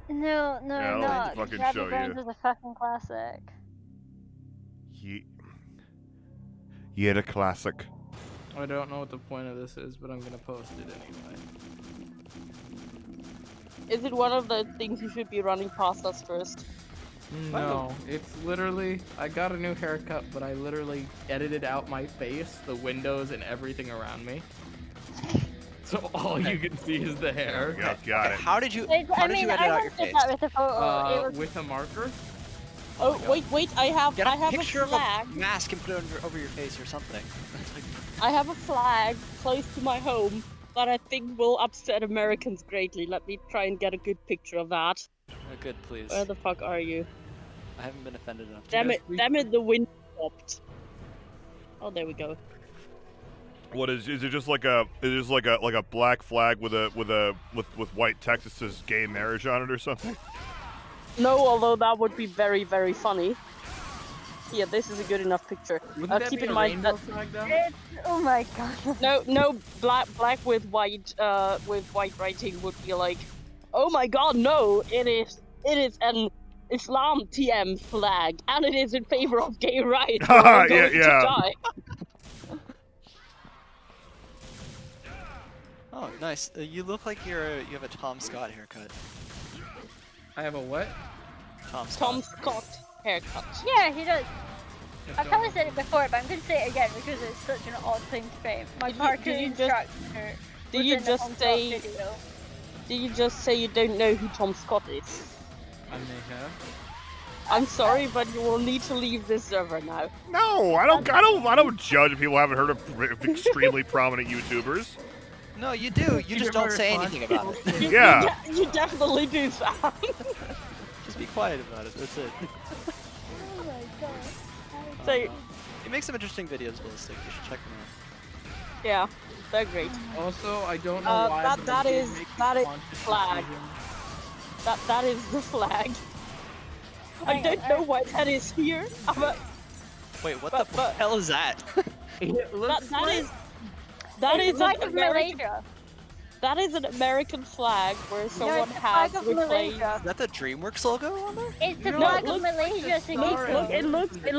No, Yeah, I'll not. fucking Robbie show Burns you. is a fucking classic. You're a classic. I don't know what the point of this is, but I'm gonna post it anyway. Is it one of the things you should be running past us first? No, it's literally, I got a new haircut, but I literally edited out my face, the windows, and everything around me. So all you can see is the hair. Got it. How did you I edit mean, out I your once did face? that with a photo. It was With a marker? Oh, wait, I have Get a a picture flag. of a mask and put it over your face or something. I have a flag close to my home that I think will upset Americans greatly. Let me try and get a good picture of that. Oh, good, please. Where the fuck are you? I haven't been offended enough. Damn it, the wind stopped. Oh, there we go. What is it just like a black flag with white text that says gay marriage on it or something? No, although that would be very, very funny. Yeah, this is a good enough picture. Keep in mind that. Oh my god. No, black with white writing would be like, oh my god, no, it is an Islam TM flag, and it is in favor of gay rights. Yeah. To die. Oh, nice. You look like you have a Tom Scott haircut. I have a what? Tom Scott. Tom Scott haircut. Yeah, he does. I've probably said it before, but I'm going to say it again because it's such an odd thing to say. My cartoon instructor. Did you just say? Did you just say you don't know who Tom Scott is? I may have. I'm sorry, but you will need to leave this server now. No, I don't judge people who haven't heard of extremely prominent YouTubers. No, you do. You just don't say anything about it. Yeah. You definitely do, Sam. Just be quiet about it. That's it. Oh my god. So, he makes some interesting videos, Ballistic. You should check them out. yeah, they're great. Also, I don't know why. That is flag. That is the flag. I don't know why that is here. Wait, what the hell is that? That is flag an of American. Malaysia. That is an American flag where someone it's the has flag of replaced. Malaysia. Is that the DreamWorks logo on there? It's the flag of Malaysia. It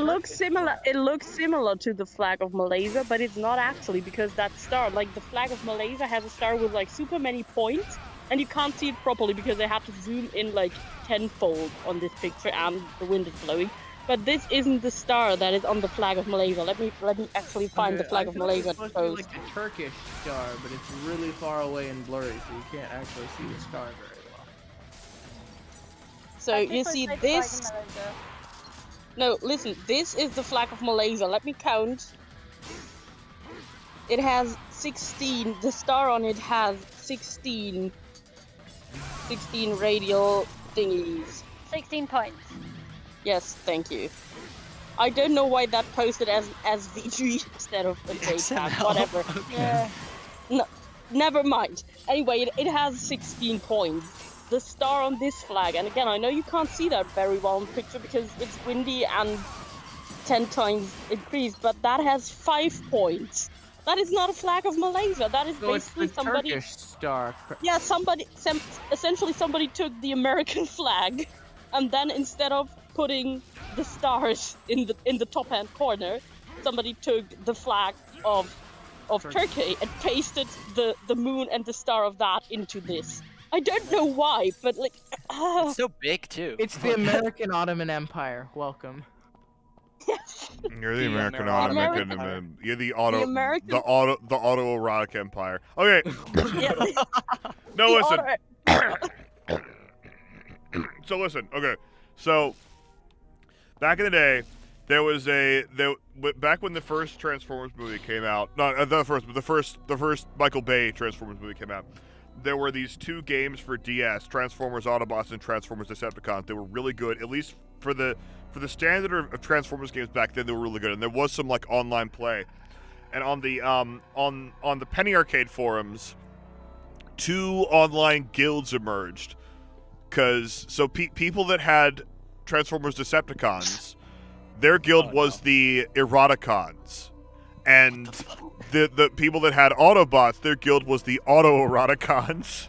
looks similar. It looks similar to the flag of Malaysia, but it's not actually because that star, like the flag of Malaysia, has a star with like super many points, and you can't see it properly because they had to zoom in like tenfold on this picture, and the wind is blowing. But this isn't the star that is on the flag of Malaysia. Let me actually find the flag I of thought it was Malaysia. supposed to be like the Turkish star, but it's really far away and blurry, so you can't actually see the star very well. So you see this. No, listen. This is the flag of Malaysia. Let me count. It has 16. The star on it has 16 radial thingies. 16 points. Yes, thank you. I don't know why that posted as VG instead of a JPEG, whatever. Okay. Yeah. No, never mind. Anyway, it has 16 points. The star on this flag, and again, I know you can't see that very well in the picture because it's windy and 10 times increased, but that has 5 points. That is not a flag of Malaysia. That is So it's basically the somebody. Turkish star. Yeah, essentially somebody took the American flag, and then instead of putting the stars in the top hand corner, somebody took the flag of Turkey and pasted the moon and the star of that into this. I don't know why, but like. It's so big too. It's the American Ottoman Empire. Welcome. You're the American American- Ottoman. You're the American- autoerotic empire. Okay. No, listen. So listen. Okay. So back in the day, there was back when the first Transformers movie came out. Not the first, but the first Michael Bay Transformers movie came out. There were these 2 games for DS, Transformers Autobots and Transformers Decepticons. They were really good, at least for the standard of Transformers games back then. They were really good, and there was some like online play. And on the Penny Arcade forums, 2 online guilds emerged. People that had Transformers Decepticons, their guild was the Eroticons. And the people that had Autobots, their guild was the Autoeroticons.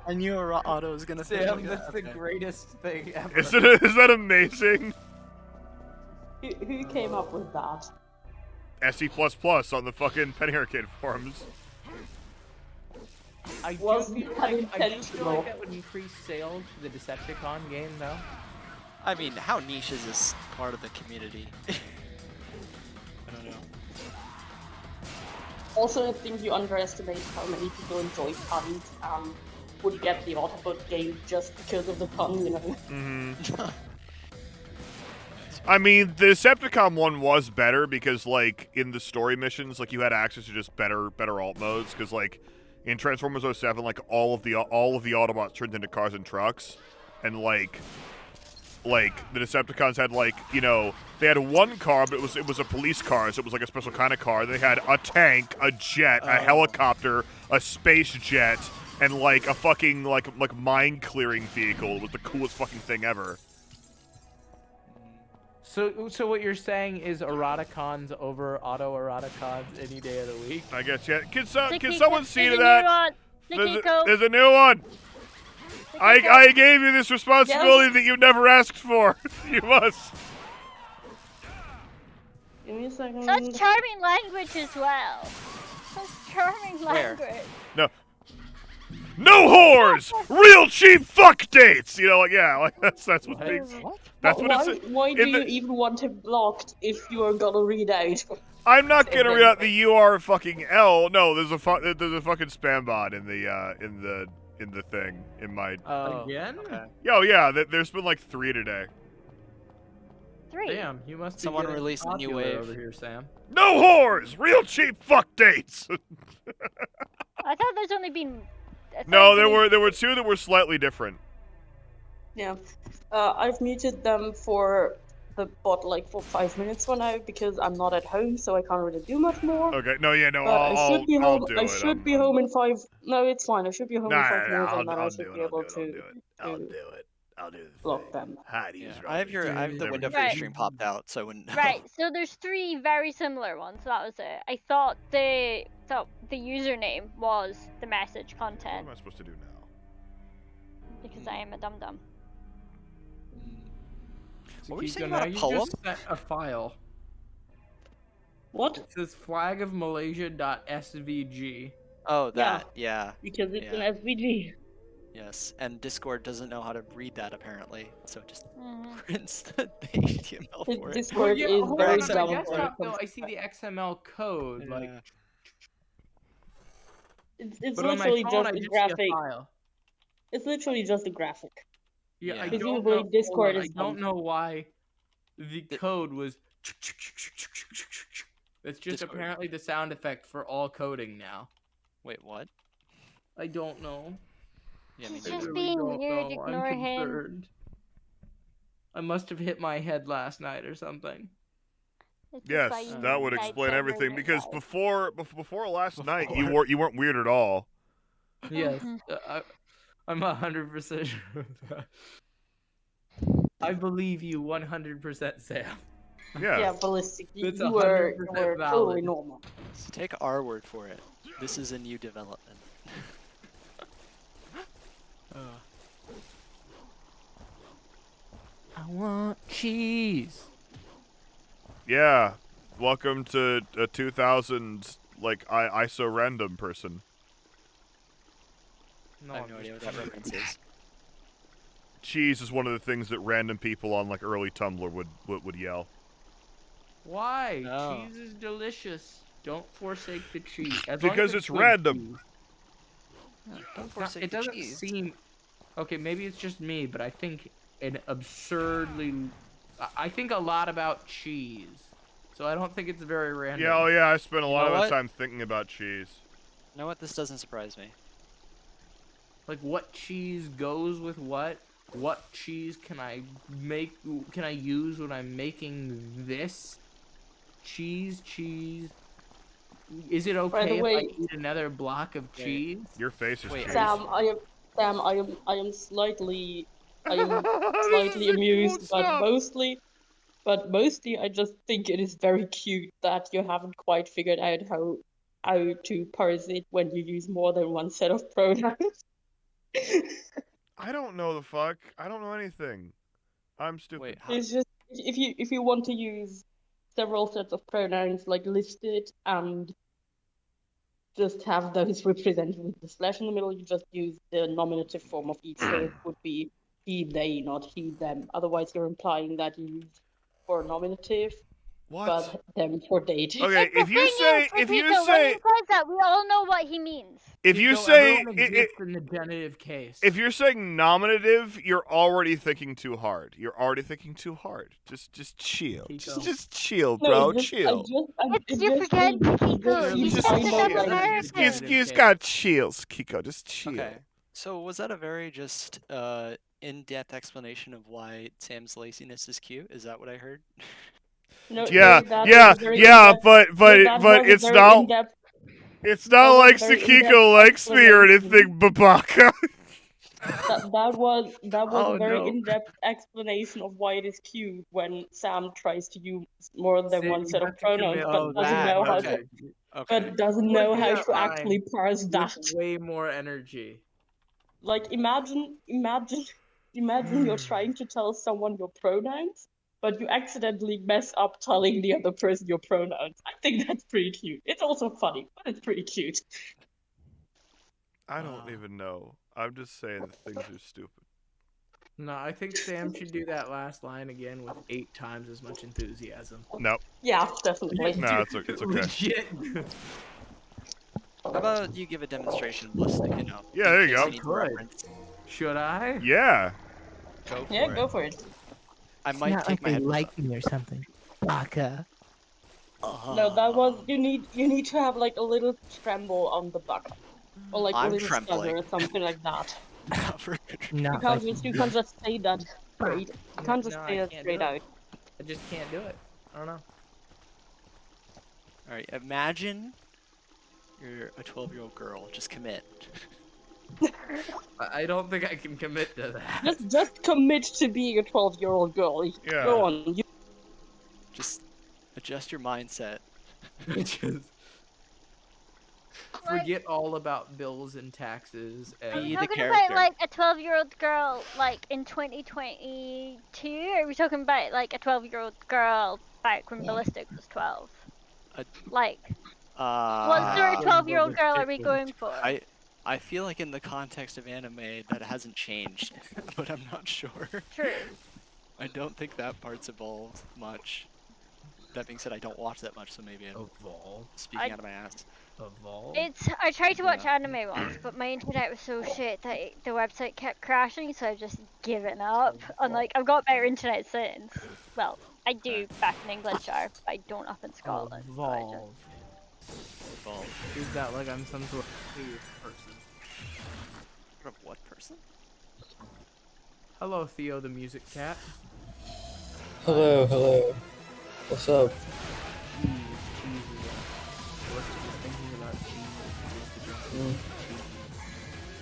I knew Otto was gonna say Sam, like that's that. the Okay. greatest thing ever. Is that amazing? Who came up with that? SE++ on the fucking Penny Arcade forums. I do Was feel that like intentional? that would increase sales for the Decepticon game, though. I mean, how niche is this part of the community? I don't know. Also, I think you underestimate how many people enjoy puns and would get the Autobot game just because of the pun, you know? Mm-hmm. I mean, the Decepticon one was better because, like, in the story missions, like, you had access to just better alt modes. Because, like, in Transformers 07, like, all of the Autobots turned into cars and trucks, and like the Decepticons had, like, you know, they had one car, but it was a police car, so it was like a special kind of car. They had a tank, a jet, a helicopter, a space jet, and like a fucking like mine clearing vehicle. It was the coolest fucking thing ever. So what you're saying is eroticons over autoeroticons any day of the week? I guess, yeah. Can someone see to that? Nikiko. There's a new one. I gave you this responsibility that you never asked for. You must. Give me a second. Such charming language as well. Such charming Where? language. No whores! Real cheap fuck dates! You know, like, yeah, like, that's what things. That's what it's. Why do in you the- even want him blocked if you are gonna read out? I'm not gonna read out the UR fucking L. No, there's a fucking spam bot in the thing in my. Again? Okay. Oh yeah, there's been like 3 today. 3. Damn, you must be Someone getting released a new popular wave. over here, Sam. No whores! Real cheap fuck dates! I thought there's only been. No, there were 2 that were slightly different. Yeah. I've muted them for the bot like for 5 minutes for now because I'm not at home, so I can't really do much more. Okay, no, yeah, no, But I should be home. do I it. should be home in 5. No, it's fine. I should be home in 5 minutes, and then I I'll should do be it. able I'll to do it. I'll do the block thing. them. Heidi's Yeah, I have the window for Right. the stream popped out, so I wouldn't know. Right, so there's 3 very similar ones. So that was it. I thought the username was the message What content am I supposed to do now? because I am a dum dum. What were you Kiko, saying now about a you poem? just sent a file. What? It says flag of Malaysia.svg. Oh, that. Yeah. Because it's Yeah. an SVG. Yes, and Discord doesn't know how to read that apparently, so it just Mhm. prints the HTML for it. Discord yeah, is hold very on, on my dumb when it desktop, comes though, I to see the XML code, like, Yeah. It's but on my literally phone, just I a just see a graphic. file. It's literally just a graphic. Yeah, I Yeah. don't Presumably know. Hold Discord on, I is don't dumb. know why the code was. It's just Discord. apparently the sound effect for all coding now. Wait, what? I don't know. Yeah, me He's I just neither. really being don't weird, know. ignore I'm him. concerned. I must have hit my head last night or something. It's just Yes, why you that would need explain night everything. server Because advice. before last night, you Before. weren't weird at all. Yes, Mhm. I'm 100% sure of that. I believe you 100%, Sam. Yeah. Yeah, ballistic. That's You were 100% totally valid. normal. So take our word for it. This is a new development. I want cheese. Yeah. Welcome to a 2000s like ISO random person. No, I have no idea what that reference is. Cheese is one of the things that random people on like early Tumblr would yell. Why? No. Cheese is delicious. Don't forsake the cheese. As long Because as it's good random. cheese. Don't It's not- forsake it the doesn't cheese. seem. Okay, maybe it's just me, but I think an absurdly. I think a lot about cheese, so I don't think it's very random. Yeah, oh yeah, I spent a You lot know of what? time thinking about cheese. You know what? This doesn't surprise me. Like what cheese goes with what? What cheese can I make? Can I use when I'm making this? Cheese. Is it By the okay if I way- eat another block of cheese? Your face is Wait, cheese. Sam, I am slightly amused, but mostly I just think it is very cute that you haven't quite figured out how to parse it when you use more than one set of pronouns. I don't know the fuck. I don't know anything. I'm stupid. Wait, It's just if you want to use several sets of pronouns like listed and just have those represented with the slash in the middle, you just use the nominative form of each. So it would be he, they, not he, them. Otherwise, you're implying that you use for nominative, What? but them for dative. Okay, The if you thing say is, if you Akiko, when say he says that, we all know what he means. if you So say everyone exists in the genitive case. if you're saying nominative, you're already thinking too hard. You're already thinking too hard. Just chill. Kiko. Just chill, No, bro. it just- Chill. It's you forget, Kiko. You Just said the chill. double Just- character. You just got chills, Kiko. Just chill. Okay. So was that a very just in-depth explanation of why Sam's laziness is cute? Is that what I heard? No, Yeah, no, that yeah, was very yeah, in-depth- but that was a it's very not in-depth- it's that not was a like very Sakiko in-depth likes me or explanation. anything, Babaka. That was Oh, a very no. in-depth explanation of why it is cute when Sam tries to use more than Sam, one you set of have to commit pronouns, but to doesn't that. know how okay. to. Okay. But doesn't know Would be how that to line actually parse with that. way more energy. Like imagine you're trying to tell someone your pronouns, but you accidentally mess up telling the other person your pronouns. I think that's pretty cute. It's also funny, but it's pretty cute. I don't even know. I'm just saying that things are stupid. No, I think Sam should do that last line again with 8 times as much enthusiasm. Nope. Yeah, definitely. No, it's okay. Legit. How about you give a demonstration, Ballistic, you know? Yeah, there you in case go. need Good. reference. Should I? Yeah. Go for Yeah, it. go for it. I might take my headphones off. me or something. Baka. No, that was you need to have like a little tremble on the buck, or like a I'm little trembling. stutter or something like that. No. You can't just say that straight. You can't just No, say I that can't straight do out. it. I just can't do it. I don't know. Alright, imagine you're a 12-year-old girl. Just commit. I don't think I can commit to that. Just commit to being a 12-year-old girl. Yeah. Go on. You Just adjust your mindset. Just forget all about bills and taxes Are we and the talking character. about like a 12-year-old girl like in 2022? Or are we talking about like a 12-year-old girl back when Ballistic was 12? A- Like, Uh, what sort of when 12-year-old girl are we Ballistic going was for? I I feel like in the context of anime that hasn't changed, but I'm not sure. True. I don't think that part's evolved much. That being said, I don't watch that much, so maybe I'm speaking out of my ass. I tried to watch anime once, but my internet was so shit that the website kept crashing, so I've just given up. And like, I've got better internet since. Well, I do back in Englandshire, but I don't up in Scotland. So I Evolved. Is that like I'm some sort of weird person? What person? Hello, Theo the music cat. Hello, hello. What's up?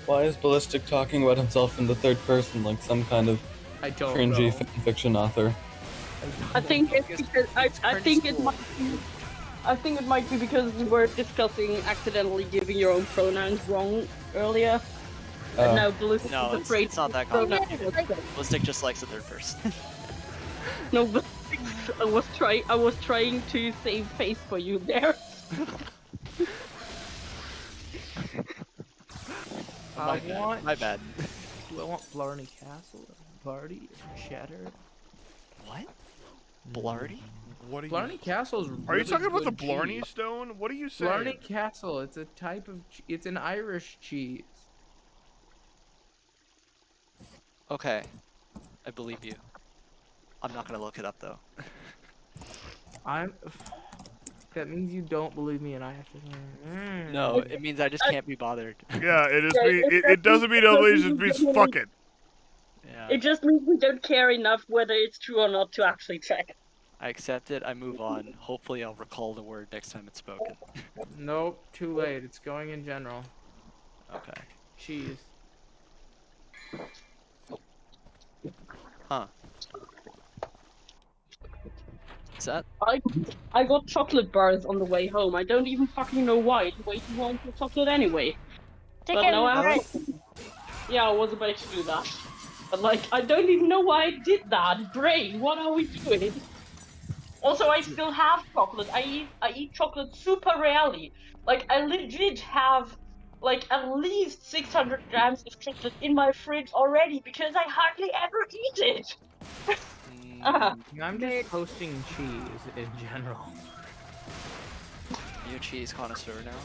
Why is Ballistic talking about himself in the third person like some kind of cringy fanfiction author? I think it's because I think it might be because we were discussing accidentally giving your own pronouns wrong earlier. And now Ballistic is afraid it's not that complicated. Ballistic just likes the third person. No, Ballistic, I was trying to save face for you there. My bad. Do I want Blarney Castle? Blardy? Shatter? What? Blardy? What are Blarney Castle's really Are you talking about the good Blarney cheese. Stone? What are you saying? Blarney Castle, it's a type of it's an Irish cheese. Okay. I believe you. I'm not gonna look it up though. That means you don't believe me and I have to No, it means I just can't be bothered. Yeah, it doesn't mean nobody, it just means fuck it. Yeah. It just means we don't care enough whether it's true or not to actually check. I accept it, I move on. Hopefully I'll recall the word next time it's spoken. Nope, too late. It's going in general. Okay. Cheese. Huh. Is that? I got chocolate bars on the way home. I don't even fucking know why. It's way too long for chocolate anyway. To But get now I bread. Yeah, I was about to do that. But like, I don't even know why I did that. Brain, what are we doing? Also, I still have chocolate. I eat chocolate super rarely. Like, I legit have like at least 600 grams of chocolate in my fridge already because I hardly ever eat it. I'm just posting cheese in general. You a cheese connoisseur now?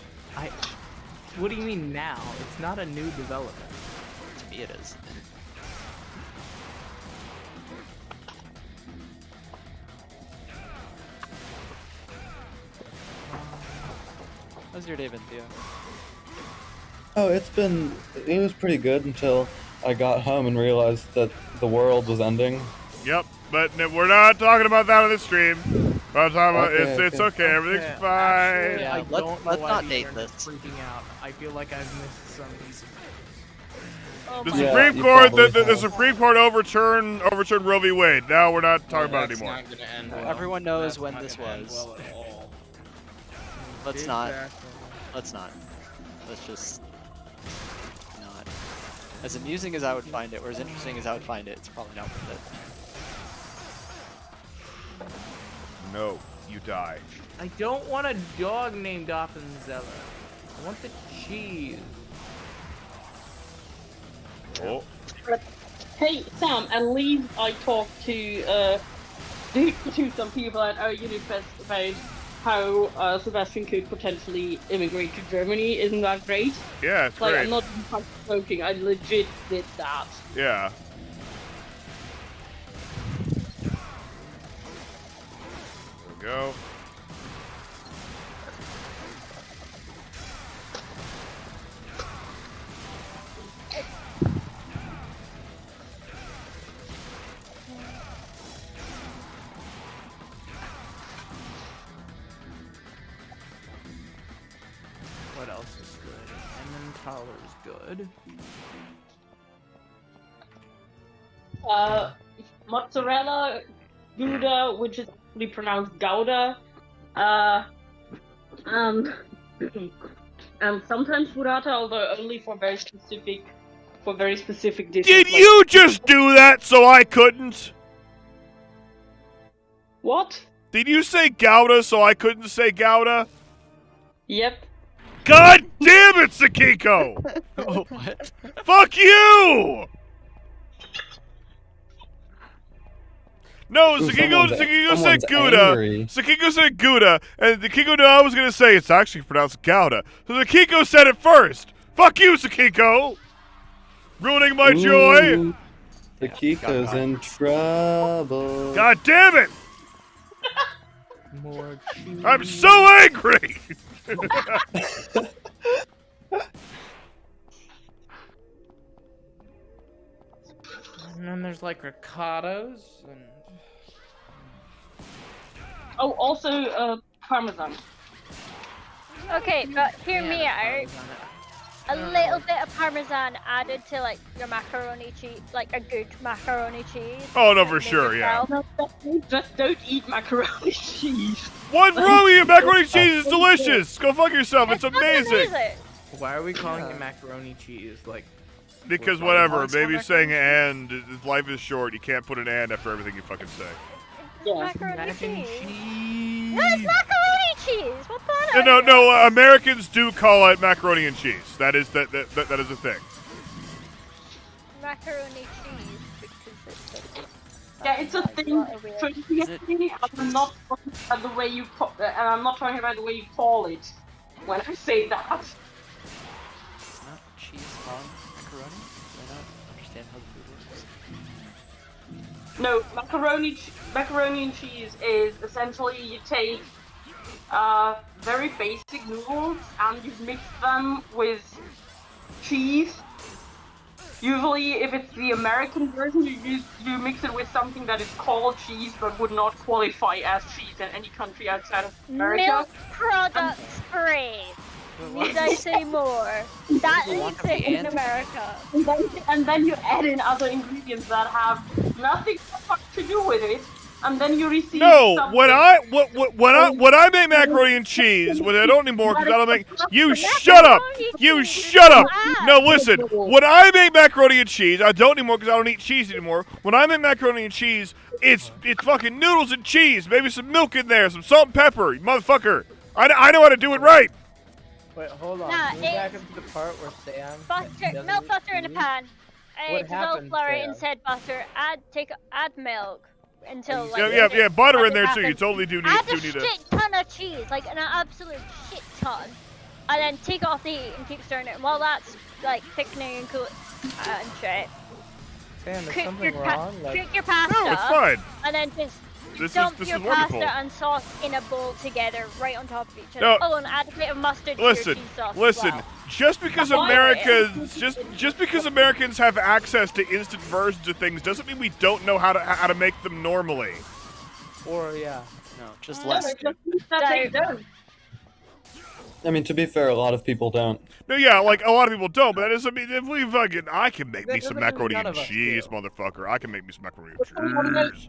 What do you mean now? It's not a new development. To me it is. How's your day been, Theo? Oh, it was pretty good until I got home and realized that the world was ending. Yep, but we're not talking about that on this stream. We're talking about it's okay, everything's fine. Yeah, let's not date this. Freaking out. I feel like I've missed some easy. The Supreme Court, the Supreme Court overturned Roe v. Wade. Now we're not talking about it anymore. Everyone knows when this was. Let's not. Let's not. Let's just not. As amusing as I would find it, or as interesting as I would find it, it's probably not worth it. No, you die. I don't want a dog named Appenzeller. I want the cheese. Oh. Hey Sam, at least I talked to some people at our Unifest about how Sebastian could potentially immigrate to Germany. Isn't that great? Yeah, it's like, great. I'm not even joking. I legit did that. Yeah. There we go. What else is good? Emmentaler's good. Mozzarella, Gouda, which is actually pronounced Gouda, and sometimes burrata, although only for very specific dishes. Did you just do that so I couldn't? What? Did you say Gouda so I couldn't say Gouda? Yep. God damn it, Sakiko! Oh, what? Fuck you! No, Ooh, Sakiko someone's said Gouda. angry. Sakiko said Gouda, and the Sakiko knew I was gonna say it's actually pronounced Gouda. So Sakiko said it first. Fuck you, Sakiko! Ruining my joy! Ooh, Sakiko's in trouble. God damn it! More cheese. I'm so angry! And then there's like ricotta's and. Oh, also, parmesan. Okay, but hear me out. A little bit of parmesan added to like your macaroni cheese, like a good macaroni cheese. Oh, no, for sure, yeah. No, just don't eat macaroni cheese. What's wrong with you? Macaroni cheese is delicious! Go fuck yourself, it's amazing! Why are we calling it macaroni cheese? Like. Because whatever, maybe saying and, life is short, you can't put an and after everything you fucking say. Macaroni cheese. No, it's macaroni cheese. What the No, Americans do call it macaroni and cheese. That is that is a thing. Macaroni cheese. Yeah, it's a thing. I'm not talking about the way you I'm not talking about the way you call it when I say that. It's not cheese on macaroni? Do I not understand how the food works? No, macaroni and cheese is essentially you take very basic noodles and you mix them with cheese. Usually, if it's the American version, you mix it with something that is called cheese but would not qualify as cheese in any country outside of America. Milk products free. Need I say more? That is it in America. And then you add in other ingredients that have nothing to do with it, and then you receive. No, something. when I make macaroni and cheese, when I don't anymore because I don't make. You shut up! You shut up! No, listen. When I make macaroni and cheese, I don't anymore because I don't eat cheese anymore. When I make macaroni and cheese, it's fucking noodles and cheese, maybe some milk in there, some salt and pepper, you motherfucker. I know how to do it right. Wait, hold on. Nah, Go back up to the part where Sam. Melt butter in a pan. What Dissolve happens, flour Sam? in said butter. Add milk until like. Yeah, butter in there too. happens. You totally do need Add a to. shit ton of cheese, like an absolute shit ton, and then take it off the heat and keep stirring it. And while that's like thickening and cooling and shit, Sam, is cook something your wrong? cook your pasta. No, it's fine. And then just This dump is your wonderful. pasta and sauce in a bowl together, right on top of each other. No. Oh, and add a bit of mustard Listen, to your cheese sauce. listen. As well. Just because Americans have access to instant versions of things doesn't mean we don't know how to make them normally. Or yeah. No, just less. I mean, to be fair, a lot of people don't. No, yeah, like a lot of people don't, but that doesn't mean if we fucking I can make me That some doesn't mean macaroni none and of us cheese, do. motherfucker. I can make me some macaroni and cheese.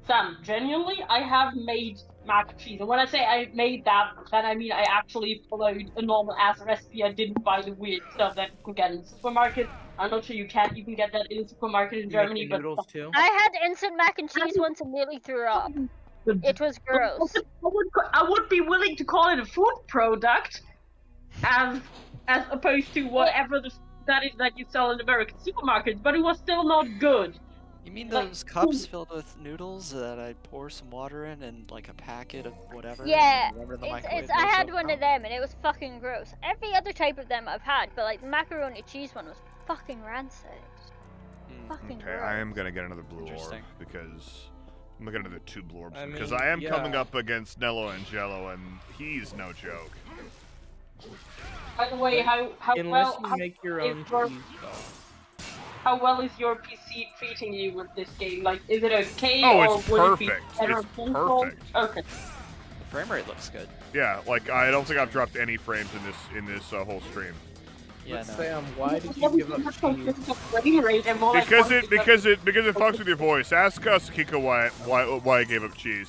Sam, genuinely, I have made mac and cheese. And when I say I made that, then I mean I actually followed a normal ass recipe. I didn't buy the weird stuff that you can get in the supermarket. I'm not sure you can get that in the supermarket in Germany, but noodles too. I had instant mac and cheese once and nearly threw up. It was gross. I would be willing to call it a food product, as opposed to whatever that is that you sell in American supermarkets. But it was still not good. You mean those cups filled with noodles that I pour some water in and like a packet of whatever? Yeah, and then run in the microwave I and had so- one of them and it was fucking gross. Every other type of them I've had, but like the macaroni cheese one was fucking rancid. Fucking Okay, gross. I am gonna get another blue orb Interesting. because I'm gonna get another 2 blue orbs I because mean, I am coming yeah. up against Nello and Jello, and he's no joke. By the way, how Unless well you make your own cheese sauce. how well is your PC treating you with this game? Like, is it okay? Oh, or it's will it be perfect. better It's control? perfect. Okay. The frame rate looks good. Yeah, like I don't think I've dropped any frames in this whole stream. Yeah, But no. Sam, why did you give up cheese? Frame rate and more like Because one it fucks with your voice. Ask us, Kiko, why I gave up cheese.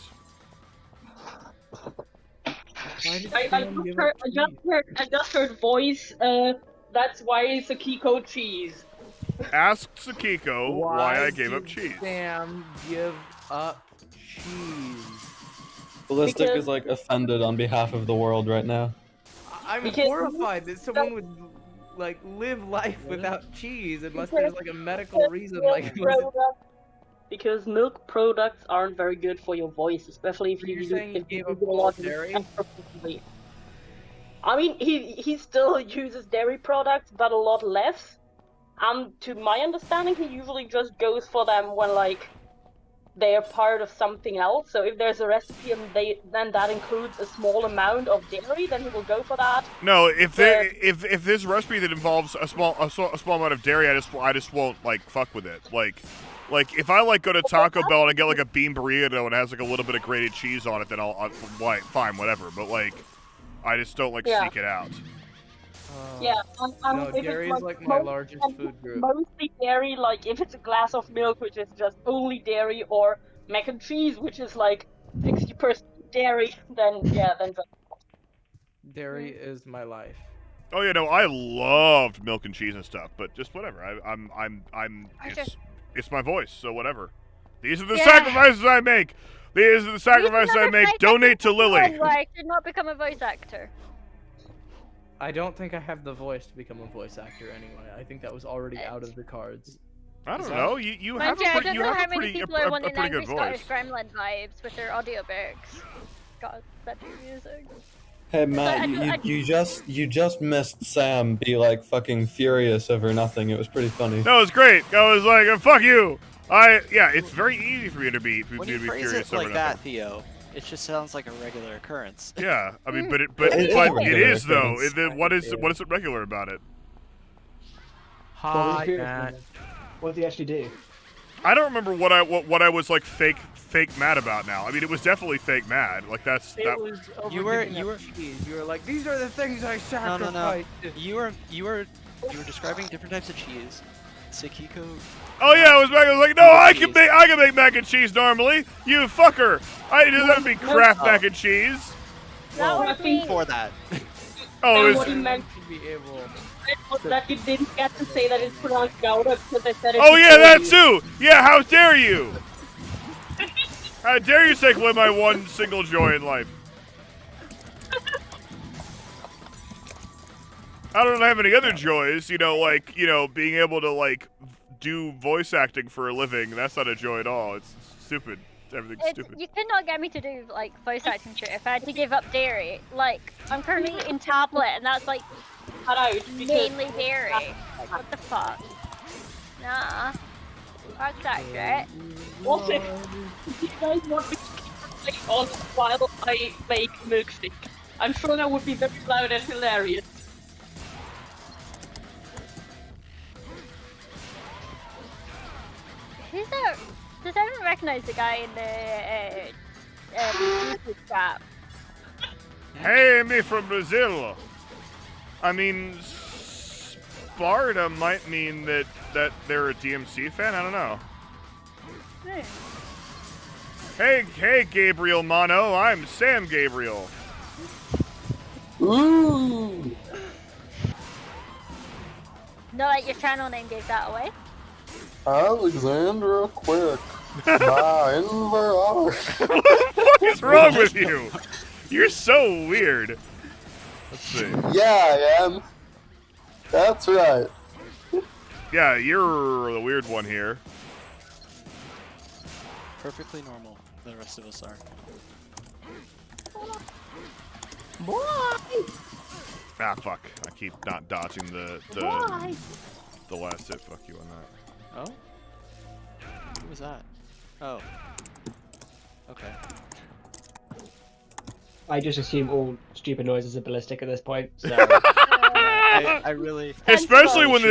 Why did I Sam give up I just heard voice. That's why it's a Kiko cheese. Ask Sakiko why I gave up did cheese. Sam give up cheese. Ballistic Because- is like offended on behalf of the world right now. I I'm Because- horrified that someone would like live life without cheese unless there's like a medical reason. Like, Because milk products aren't very good for your voice, especially if you're you saying you if gave you up do a all lot of dairy? extra. I mean, he still uses dairy products, but a lot less. And to my understanding, he usually just goes for them when like they're part of something else. So if there's a recipe and then that includes a small amount of dairy, then he will go for that. No, if there's a recipe that involves a small amount of dairy, I just won't like fuck with it. Like if I like go to Taco Bell and I get like a bean burrito and it has like a little bit of grated cheese on it, then I'll fine, whatever. But like, I just don't like seek it out. Yeah, no, if dairy it's is like my most- largest food group. Mostly dairy, like if it's a glass of milk, which is just only dairy, or mac and cheese, which is like 60% dairy, then just. Dairy is my life. Oh yeah, no, I loved milk and cheese and stuff, but just whatever. It's my voice, so whatever. These are the sacrifices I make. These are the sacrifices I make. Donate to Lily. Like, did not become a voice actor. I don't think I have the voice to become a voice actor anyway. I think that was already out of the cards. I don't know. You Mind have you, a I pretty, don't you know have how a many pretty, people a are wanting pretty Angry good Scottish voice. Gremlin vibes with their audiobooks. God, that you're using. Hey Matt, you just missed Sam be like fucking furious over nothing. It was pretty funny. That was great. I was like, fuck you. It's very easy for me to be When you phrase furious it like over that, nothing. Theo, it just sounds like a regular occurrence. Yeah, I mean, but it regular is though. occurrence. What is it regular about it? Hi, Matt. What did he actually do? I don't remember what I was like fake mad about now. I mean, it was definitely fake mad. Like that. Was over You were- giving you up were- cheese. You were like, these are the things I No. sacrificed. You were describing different types of cheese. Sekiko. Oh yeah, I was like, no, I can make mac and cheese normally. You fucker! It doesn't have to be Kraft mac and cheese. That would be For that. Oh, And it what he was, meant To be able. was that you didn't get to say that it's pronounced Gouda because I said it. oh yeah, that before you. too. Yeah, how dare you? How dare you take away my one single joy in life? I don't have any other joys, like, being able to, like, do voice acting for a living. That's not a joy at all. It's stupid. Everything's stupid. You could not get me to do like voice acting shit if I had to give up dairy. Like, I'm currently eating tablet, and that's like mainly dairy. Like, what the fuck? Nah. That's accurate. Also, if you guys want me to keep on while I make milkshake, I'm sure that would be very loud and hilarious. Who's that? Does anyone recognize the guy in the YouTube chat? Hey, me from Brazil. I mean, Sparta might mean that they're a DMC fan. I don't know. Hey, Gabriel Mono. I'm Sam Gabriel. Ooh. No, like your channel name gave that away. Alexandra Quick. Bye, Inver. What the fuck is wrong with you? You're so weird. Let's see. Yeah, I am. That's right. Yeah, you're the weird one here. Perfectly normal. The rest of us are. Ah, fuck. I keep not dodging the last hit. Fuck you on that. Oh? What was that? Oh. Okay. I just assume all stupid noises are ballistic at this point. So I really. Especially when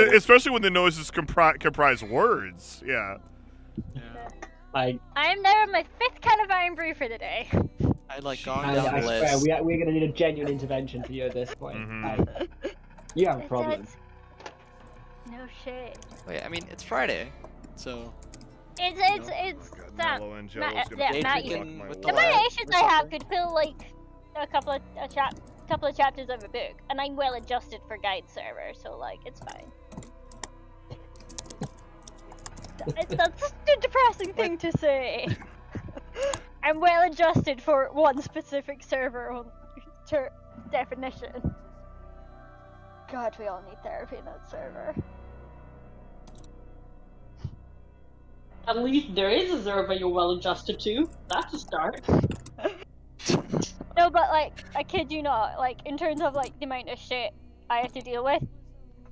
the noises comprise words. Yeah. I am now on my 5th can of Iron Brew for the day. I like gone I down the swear, list. we're going to need a genuine intervention for you at this point. You have a problem. No shit. Wait, I mean, it's Friday, so. It's that. Mellow and Joe's Matt, gonna yeah, be Matt, fucking you, my the amount of issues I have could fill like a couple of chapters of a book, and I'm well adjusted for guide server, so like it's fine. That's a depressing thing to say. I'm well adjusted for one specific server definition. God, we all need therapy in that server. At least there is a server you're well adjusted to. That's a start. No, but like, I kid you not, like, in terms of like the amount of shit I have to deal with,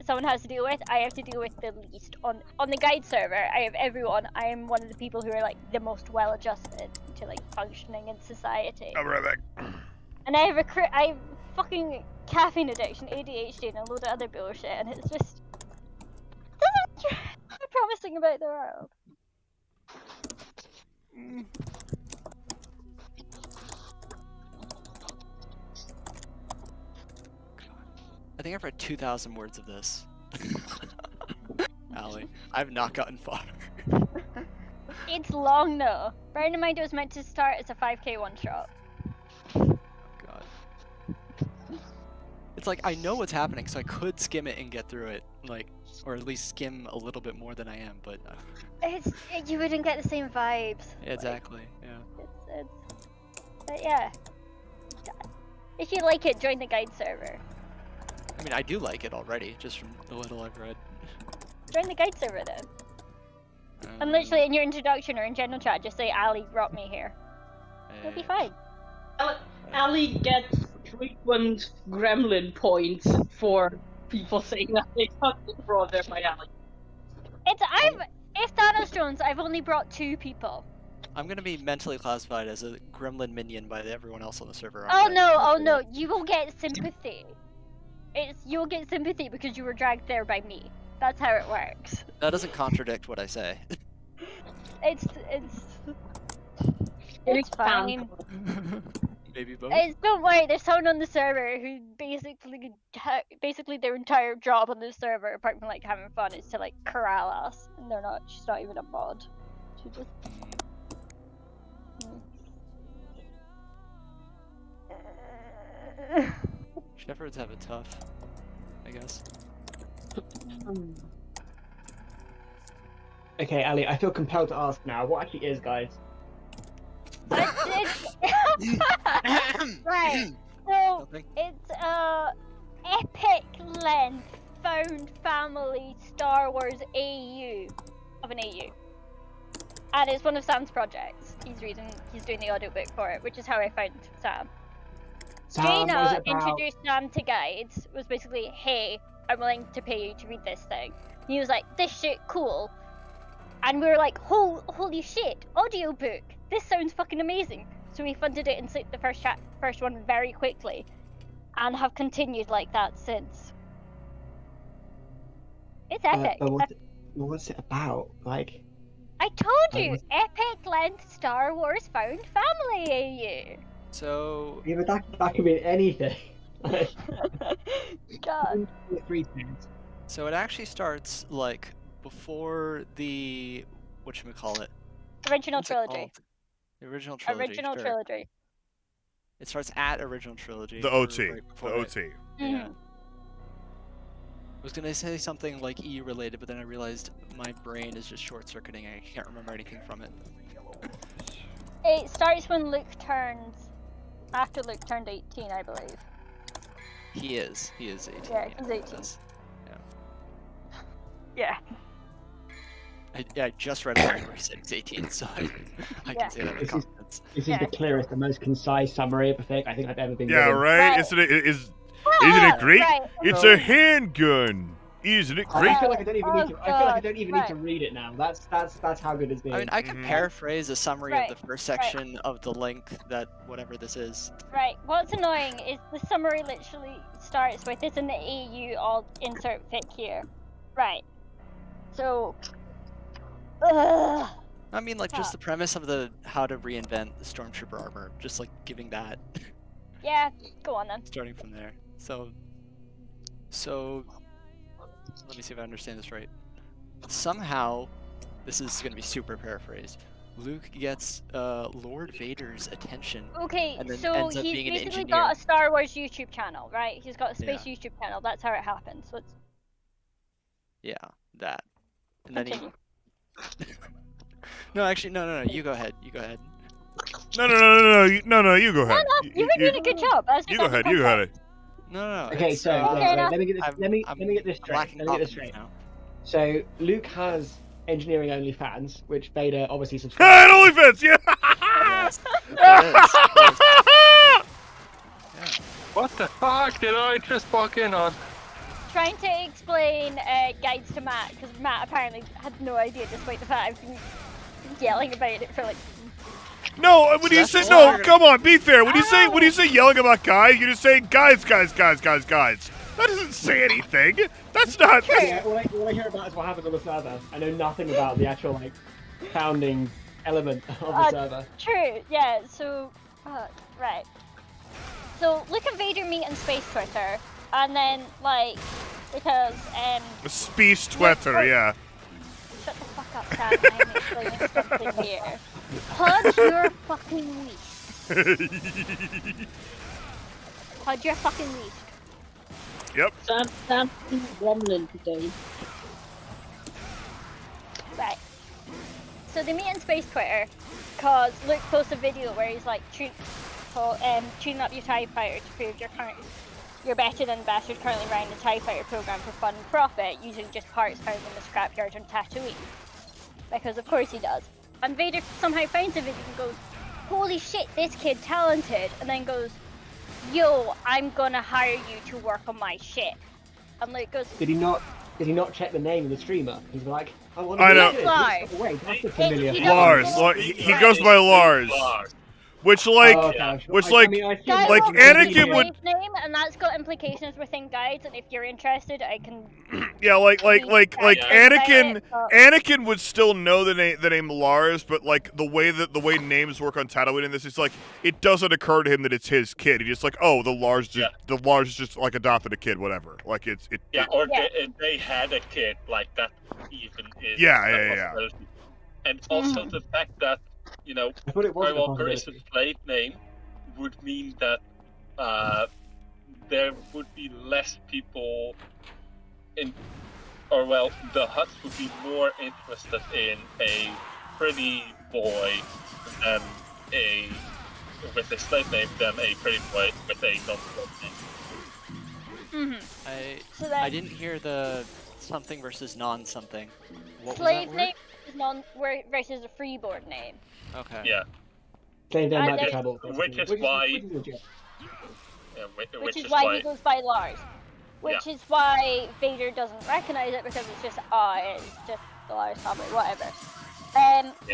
someone has to deal with, I have to deal with the least. On the guide server, I have everyone. I am one of the people who are like the most well adjusted to like functioning in society. I'll be right back. And I have I have fucking caffeine addiction, ADHD, and a load of other bullshit, and it's just doesn't promising about the world. I think I've read 2,000 words of this. Allie, I've not gotten far. It's long though. Bear in mind it was meant to start as a 5k one shot. God. It's like, I know what's happening, so I could skim it and get through it, like, or at least skim a little bit more than I am, but... You wouldn't get the same vibes. Exactly, yeah. But yeah. If you like it, join the guide server. I mean, I do like it already, just from the little I've read. Join the guide server then. And literally in your introduction or in general chat, just say Ali brought me here. You'll be fine. Ali gets frequent gremlin points for people saying that they got brought there by Ali. If Thanos joins, I've only brought 2 people. I'm gonna be mentally classified as a gremlin minion by everyone else on the server. Oh no, you will get sympathy. You'll get sympathy because you were dragged there by me. That's how it works. That doesn't contradict what I say. It's fine. Maybe both. Don't worry, there's someone on the server who basically their entire job on this server, apart from like having fun, is to like corral us, and she's not even a mod. She just. Shepherds have it tough, I guess. Okay, Ali, I feel compelled to ask now. What actually is, guys? Right. So it's epic length found family Star Wars AU of an AU, and it's one of Sam's projects. He's doing the audiobook for it, which is how I found Sam. Jaina introduced Sam to guides. Was basically, hey, I'm willing to pay you to read this thing. And he was like, this shit cool. And we were like, holy shit, audiobook. This sounds fucking amazing. So we funded it and slipped the first one very quickly. And have continued like that since. It's epic. What's it about? Like, I told you, epic length Star Wars found family AU. So... Yeah, but that could mean anything. God. 3 things. So it actually starts, like, before the... whatchamacallit? Original trilogy. The original trilogy. Original trilogy. It starts at original trilogy. The OT. Right the OT. Yeah. I was gonna say something like EU related, but then I realized my brain is just short-circuiting. I can't remember anything from it. It starts when Luke turns... After Luke turned 18, I believe. He is 18. Yeah, he's 18. Yeah. I just read it where he said he's 18, so I can say that with confidence. This is the clearest, the most concise summary of a thing I think I've ever been Yeah, given. right? Isn't it great? Right. It's a handgun. Isn't it great? I feel like I don't even need to. I feel like I don't even need to read it now. That's how good it's been. I mean, I could paraphrase a summary of the first section of the length that whatever this is. Right. What's annoying is the summary literally starts with "It's in the AU, all insert fic here." Right. So. I mean, like just the premise of the how to reinvent the stormtrooper armor, just like giving that. Yeah. Go on then. Starting from there. So. Let me see if I understand this right. Somehow, this is going to be super paraphrased. Luke gets Lord Vader's attention. Okay, and then so ends up he's being an basically engineer. got a Star Wars YouTube channel, right? He's got a space YouTube channel. That's how it happens. So it's... Yeah, that. And then Continue. No, actually, no. You go ahead. No, you go ahead. No, you were doing a good job. You go ahead. No. Okay, it's, so wait, let me get this. I'm- Let me I'm get this straight. lacking Let me get this confidence straight. now. So Luke has engineering only fans, which Vader obviously And subscribes. OnlyFans, yeah. What the fuck did I just walk in on? Trying to explain guides to Matt, because Matt apparently had no idea, despite the fact I've been yelling about it for like. No, when you say no, come on, be fair. When you say yelling about guys, you're just saying guys. That doesn't say anything. That's not. Yeah, all I hear about is what happens on the server. I know nothing about the actual like founding element of the server. True, yeah. So, right. So look at Vader meet and space Twitter, and then like because Space Twitter, yeah. Shut the fuck up, Sam. I'm explaining something here. Pudge your fucking leash. Pudge your fucking leash. Yep. Sam's gremlin today. Right. So they meet in space Twitter, cause Luke posts a video where he's like tuning up your TIE fighter to prove you're better than the bastard currently running the TIE fighter program for fun and profit, using just parts found in the scrapyard on Tatooine. Because of course he does. And Vader somehow finds the video and goes, "Holy shit, this kid talented," and then goes, "Yo, I'm gonna hire you to work on my shit." And Luke goes, Did he not check the name of the streamer? He's like, I want I to know. Lars. Wait, that's a familiar. Lars. He goes by Lars. Which like, Oh, okay. which I like, mean, I Guys, like what's Anakin his would. name, and that's got implications within guides. And if you're interested, I can. Yeah, like Anakin. but- Anakin would still know the name Lars, but like the way names work on Tatooine in this, it's like it doesn't occur to him that it's his kid. He's just like, oh, the Lars just like adopted a kid, whatever. Like it. They had a kid, like that even is. Yeah. And also the fact that I thought it was a Skywalker is a possibility. slave name would mean that there would be less people the Hutts would be more interested in a pretty boy than with a slave name than a pretty boy with a non-slave name. I didn't hear the something versus non-something. What Slave was that name is versus a freeboard name. word? Okay. Yeah. Slave name And might be then- trouble. Which is why. Which is why he goes by Lars. Which is why Vader doesn't recognize it, because it's just the Lars family, whatever.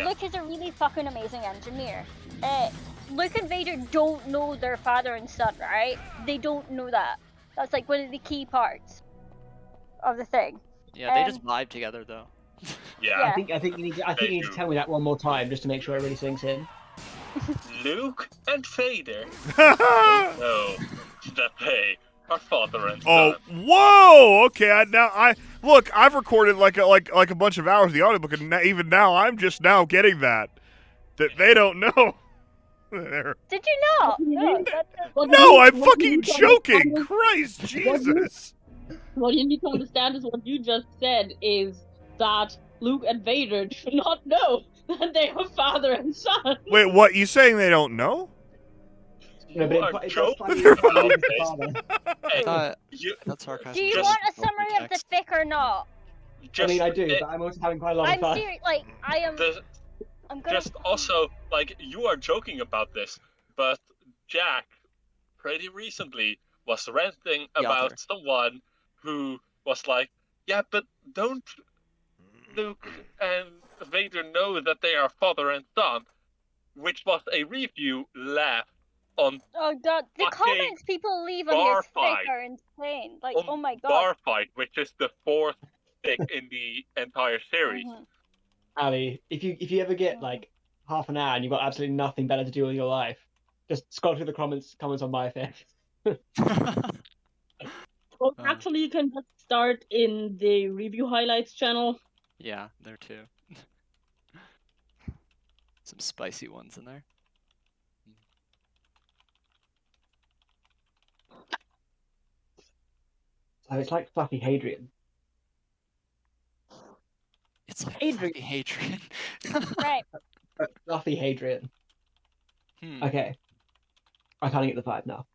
Luke is a really fucking amazing engineer. Luke and Vader don't know their father and son, right? They don't know that. That's like one of the key parts of the thing. Yeah, they just vibe together though. I think you need to tell me that one more time just to make sure it really sinks in. Luke and Vader know that they are father and son. Whoa! Okay, I've recorded like a bunch of hours of the audiobook, and even now I'm just now getting that they don't know. Did you not? No, I'm fucking joking. Christ, Jesus. What you need to understand is what you just said is that Luke and Vader do not know that they are father and son. Wait, what? You saying they don't know? No, but Joe? That's sarcasm. Do you want a summary of the fic or not? I mean, I do, but I'm also having quite a lot of I'm fun. serious. Like, I am. I'm gonna. Just also, like, you are joking about this, but Jack, pretty recently, was ranting about someone who was like, yeah, but don't Luke and Vader know that they are father and son, which was a review laugh on Oh god, the comments people leave on bar his fic fight. are insane. Like, on oh my god. Bar Fight, which is the fourth fic in the entire series. Ali, if you ever get like half an hour and you've got absolutely nothing better to do with your life, just scroll through the comments on my fic. Well, actually, you can just start in the review highlights channel. Yeah, there too. Some spicy ones in there. So it's like Fluffy Hadrian. It's like Fluffy Hadrian. Right. Fluffy Hadrian. Hmm. Okay. I can't get the vibe now.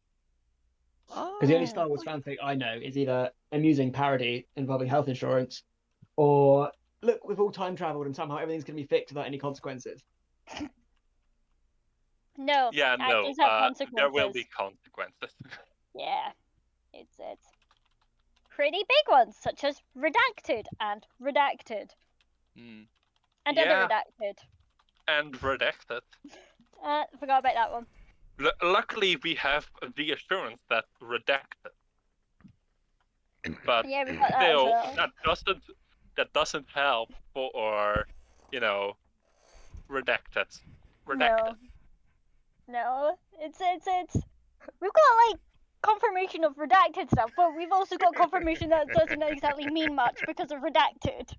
Because the only Star Wars fanfic I know is either amusing parody involving health insurance, or look, we've all time traveled and somehow everything's going to be fixed without any consequences. No. Yeah, no. actions have There will consequences. be consequences. Yeah, it's pretty big ones, such as redacted and redacted and Yeah. other redacted. And redacted. Forgot about that one. Luckily, we have the assurance that redacted. But Yeah, we got that as still, well. that doesn't help for redacted. No, it's we've got like confirmation of redacted stuff, but we've also got confirmation that doesn't exactly mean much because of redacted.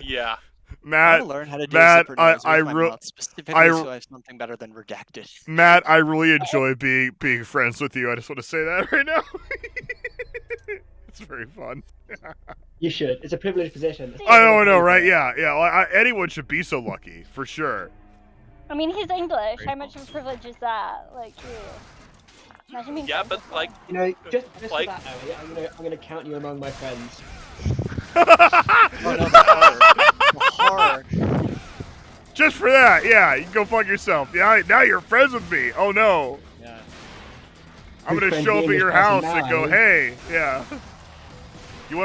Yeah. I Matt, want to learn how to do Matt, zipper nose with my re- mouth, specifically so I have something better than redacted. Matt, I really enjoy being friends with you. I just want to say that right now. It's very fun. You should. It's a privileged position. I know, right? Yeah. Well, anyone should be so lucky, for sure. I mean, he's English. How much of a privilege is that? Like, imagine being Yeah, friends but with like, You know, just like, for that, Ellie, I'm gonna count you among my friends. Horror. Just for that, yeah, you can go fuck yourself. Yeah, now you're friends with me. Oh no. Yeah. I'm Good gonna friend show up at being your this person house and now, go, eh? hey, yeah. You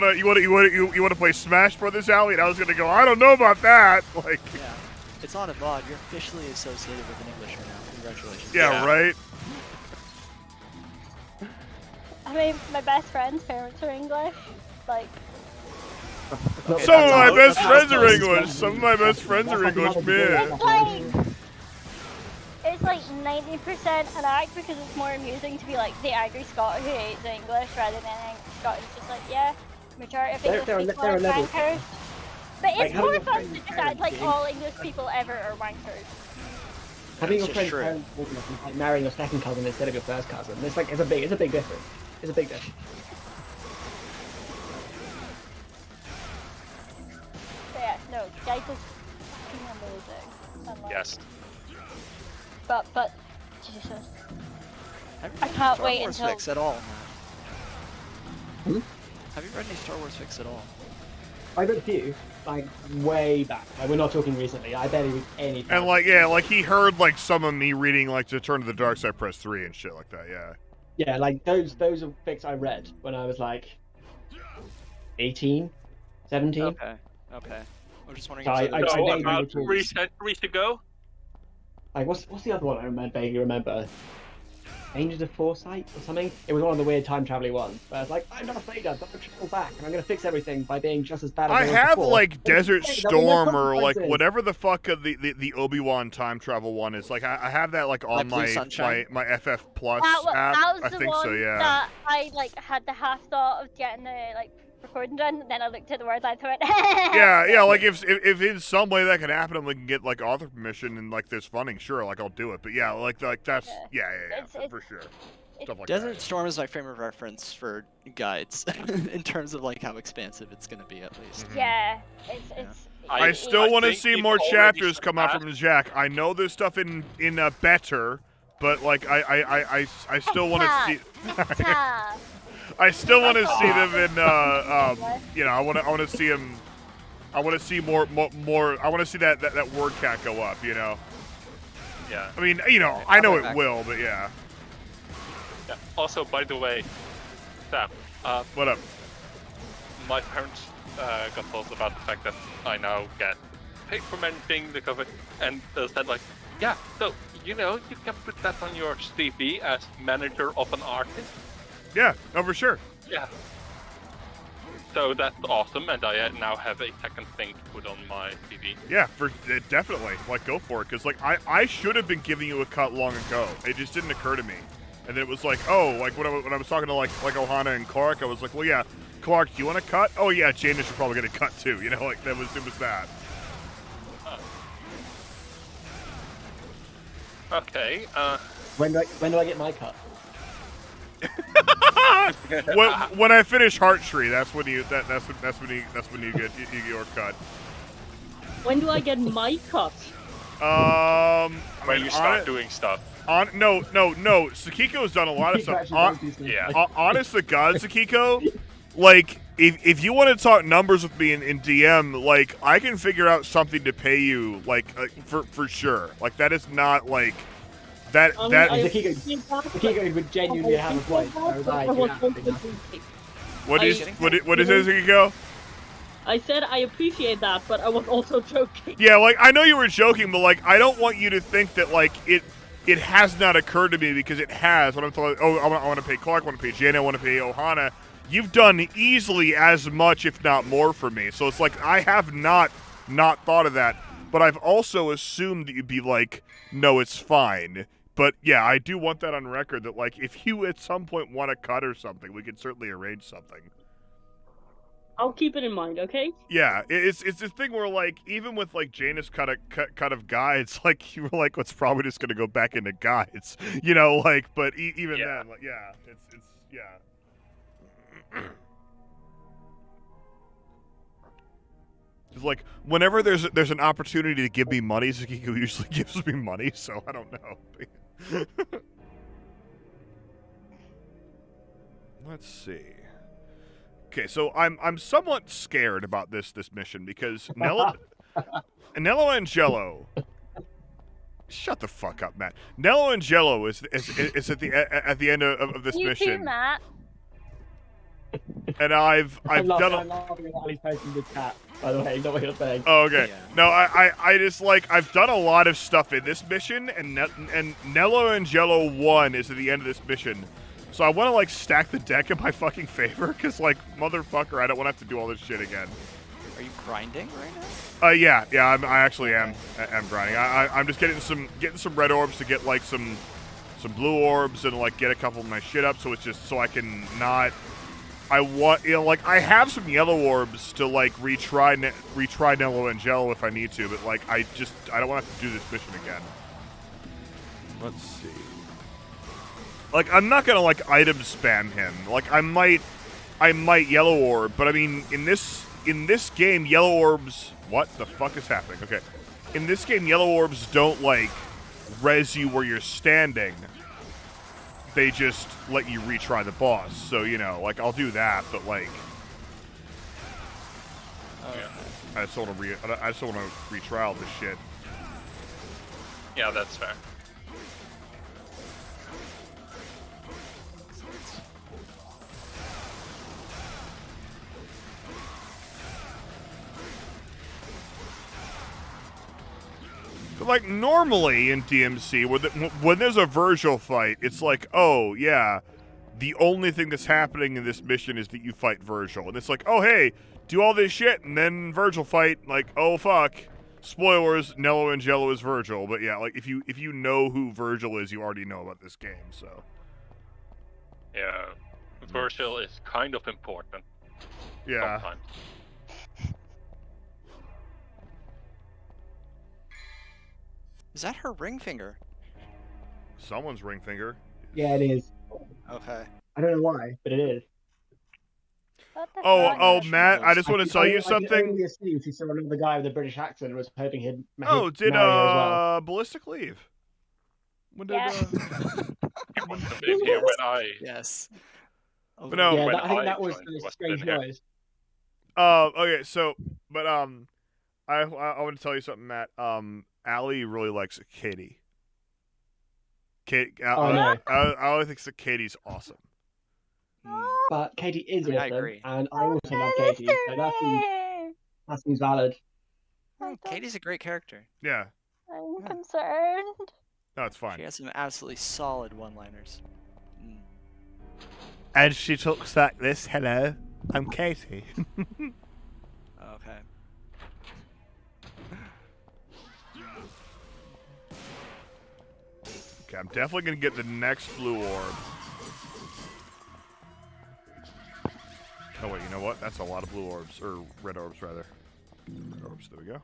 wanna play Smash Brothers, Allie? And I was gonna go, I don't know about that. Like, Yeah. It's on a VOD. You're officially associated with an Englishman now. Congratulations. yeah, right. I mean, my best friend's parents are English. Like, Some of my best friends are English. Some of my best friends are English, man. it's like 90% an act because it's more amusing to be like the angry Scot who hates English rather than an angry Scot who's just like, yeah, majority of English people are wankers. But Like, it's having more a fun friend to just act like parenting- all English people ever are wankers. Having your It's friend's just true. parents walking up and like marrying your second cousin instead of your first cousin. It's like it's a big difference. It's a big difference. So yeah, no, Geico's fucking amazing. And, like, yes. But Jesus, Have you I read can't Star wait Wars until. Fix at all, Matt? Have you read any Star Wars Fix at all? I read a few, like way back. Like, we're not talking recently. I barely read anything. And like, yeah, like he heard like some of me reading like To Turn to the Dark Side Press 3 and shit like that. Yeah. Yeah, like those are fics I read when I was like 18, 17. Okay. I'm just wondering. So I So vaguely about recall- 3 centuries ago? Like what's the other one I vaguely remember? Angels of Foresight or something? It was one of the weird time traveling ones. Where I was like, I'm not afraid of, I'm gonna travel back and I'm gonna fix everything by being just as bad as I was have before. like And Desert hey, there'll be no Storm or like consequences. whatever the fuck the Obi-Wan time travel one is. Like I have that like on Like Blue my Sunshine? my FF Plus That app. was I the think one so. Yeah. that I like had the half thought of getting the like recording done, and then I looked at the words I thought. Yeah. Like if in some way that can happen and we can get like author permission and like there's funding, sure, like I'll do it. But yeah, like that's yeah, for sure. Stuff like Desert that. Storm is my frame of reference for guides in terms of like how expansive it's gonna be at least. Yeah, it's I still want to think see we've more already chapters come out surpassed- from Jack. I know there's stuff in Better, but like I still want to see. I still want to see them in you know, I want to see him. I want to see more. I want to see that word count go up. You know. Yeah. I mean, you know, I know I'll be it back. will, but yeah. Yeah. Also, by the way, Sam, What up? my parents got told about the fact that I now get paid for managing the cover, and said like, yeah, so you know you can put that on your CV as manager of an artist. Yeah, no, for sure. Yeah. So that's awesome, and I now have a second thing to put on my CV. Yeah, definitely. Like, go for it, because like I should have been giving you a cut long ago. It just didn't occur to me, and then it was like, oh, like when I was talking to like Ohana and Clark, I was like, well, yeah, Clark, do you want to cut? Oh yeah, Janice should probably get a cut too. You know, like it was that. Okay. When do I get my cut? when I finish Heart Tree, that's when you that's when you get your cut. When do I get my cut? Where you start doing stuff. No. Sakiko's done a lot of stuff. Honest to God, Sakiko, like, if you want to talk numbers with me in DM, like, I can figure out something to pay you, like, for sure. Like, that is not, like, that... Sakiko would genuinely have a point. What is it, Sakiko? I said I appreciate that, but I was also joking. Yeah, like, I know you were joking, but, like, I don't want you to think that, like, it has not occurred to me, because it has. When I'm talking, I want to pay Clark, I want to pay Jaina, I want to pay Ohana. You've done easily as much, if not more, for me. So it's like, I have not thought of that. But I've also assumed that you'd be like, no, it's fine. But, yeah, I do want that on record, that, like, if you at some point want to cut or something, we can certainly arrange something. I'll keep it in mind, okay? Yeah, it's this thing where, like, even with, like, Janus cut of guides, like, you were like, what's probably just going to go back into guides. You know, like, but even then, like, yeah, it's yeah. It's like, whenever there's an opportunity to give me money, Sakiko usually gives me money, so I don't know. Let's see. Okay, so I'm somewhat scared about this mission because Nello Angelo. Shut the fuck up, Matt. Nello Angelo is at the end of this mission. You too, Matt. And I've done. I'm laughing at Ali's posting the chat. By the way, not what you're saying. Oh, okay. Yeah. No, I just, like, I've done a lot of stuff in this mission, and Nello Angelo 1 is at the end of this mission. So I want to, like, stack the deck in my fucking favor, because, like, motherfucker, I don't want to have to do all this shit again. Are you grinding right Yeah, now? I actually am. I'm grinding. I'm just getting some red orbs to get, like, some blue orbs and, like, get a couple of my shit up, so it's just so I can not. I want, you know, like, I have some yellow orbs to, like, retry Nello Angelo if I need to, but, like, I don't want to have to do this mission again. Let's see. Like, I'm not gonna, like, item spam him. Like, I might yellow orb, but I mean, in this game, yellow orbs. What the fuck is happening? Okay, in this game, yellow orbs don't, like, res you where you're standing. They just let you retry the boss. So, you know, like, I'll do that, but, like, I just want to retrial this shit. Yeah, that's fair. But, like, normally in DMC, when there's a Virgil fight, it's like, oh, yeah, the only thing that's happening in this mission is that you fight Virgil. And it's like, oh, hey, do all this shit, and then Virgil fight, like, oh, fuck. Spoilers, Nello Angelo is Virgil. But, yeah, like, if you know who Virgil is, you already know about this game, so. Yeah, Virgil is kind of important. Yeah. Sometimes. Is that her ring finger? Someone's ring finger. Yeah, it is. Okay. I don't know why, but it is. Oh, Matt, I just want to tell you I something. only assume she saw another guy with a British accent and was hoping he'd Oh, did marry her as well. Ballistic leave? When did He must have been here when I. Yes. But no, Yeah, when I think that was joined the West strange Indian. noise. Okay, so, but I want to tell you something, Matt. Allie really likes Katie. No. I think Katie's awesome. But Katie is I awesome, agree. and I also love Katie, so that seems valid. Katie's a great character. Yeah. I'm concerned. No, it's fine. She has some absolutely solid one-liners. And she talks like this. Hello, I'm Katie. Okay. Okay, I'm definitely gonna get the next blue orb. Oh wait, you know what? That's a lot of blue orbs, or red orbs rather. Red orbs. There we go.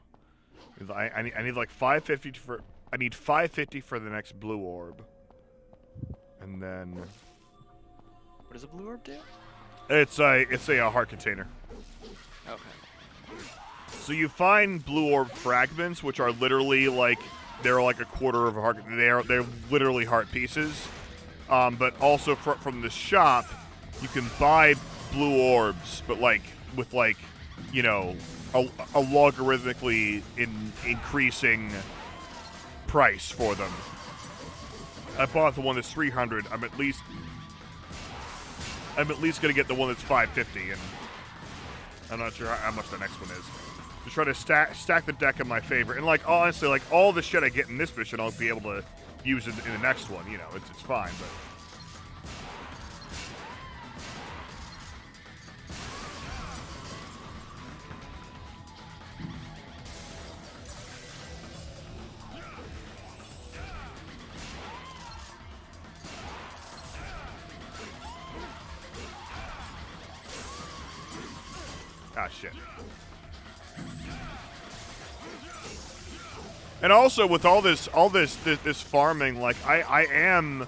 I need like 550 for. I need 550 for the next blue orb. And then. What does a blue orb do? It's a heart container. Okay. So you find blue orb fragments, which are literally like they're like a quarter of a heart. They're literally heart pieces. But also from the shop, you can buy blue orbs, but like with like, you know, a logarithmically increasing price for them. I bought the one that's 300. I'm at least gonna get the one that's 550, and I'm not sure how much the next one is. Just try to stack the deck in my favor, and like honestly, like all the shit I get in this mission, I'll be able to use in the next one. You know, it's fine, but. Ah, shit. And also with all this farming, like I am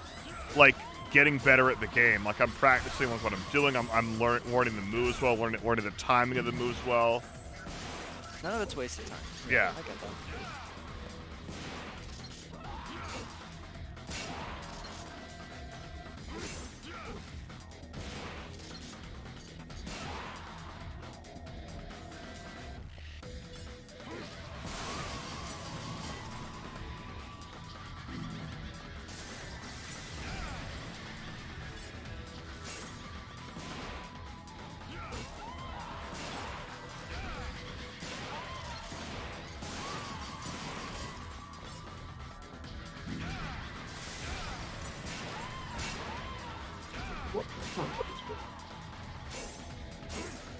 like getting better at the game. Like I'm practicing like what I'm doing. I'm learning the moves well, learning the timing of the moves well. None of it's wasted time. Yeah. I get that.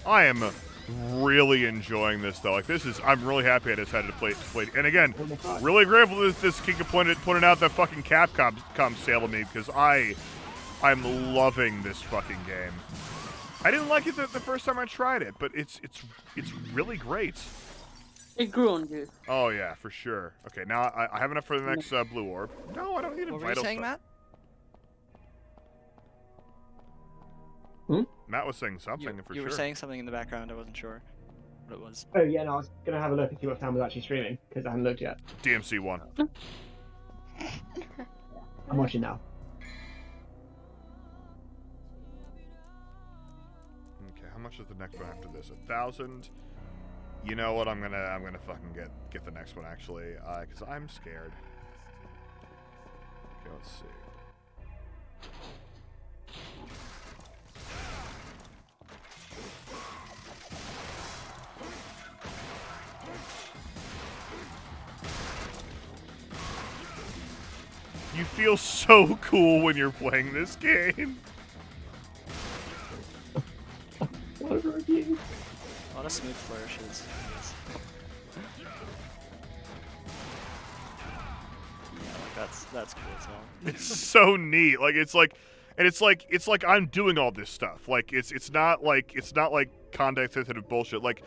I am really enjoying this though. Like I'm really happy I decided to play. And again, really grateful that this kid pointed out that fucking Capcom sale to me because I'm loving this fucking game. I didn't like it the first time I tried it, but it's really great. It grew on you. Oh yeah, for sure. Okay, now I have enough for the next blue orb. No, I don't need a What were you vital saying, stuff. Matt? Matt was saying something for sure. You were saying something in the background. I wasn't sure what it was. Oh yeah, no, I was gonna have a look and see what Sam was actually streaming because I haven't looked yet. DMC 1. I'm watching now. Okay, how much is the next one after this? 1,000. You know what? I'm gonna fucking get the next one actually, because I'm scared. Okay, let's see. You feel so cool when you're playing this game. What a review. A lot of smooth flourishes. Yeah, like that's cool as hell. It's so neat. Like it's like I'm doing all this stuff. Like it's not like context sensitive bullshit. Like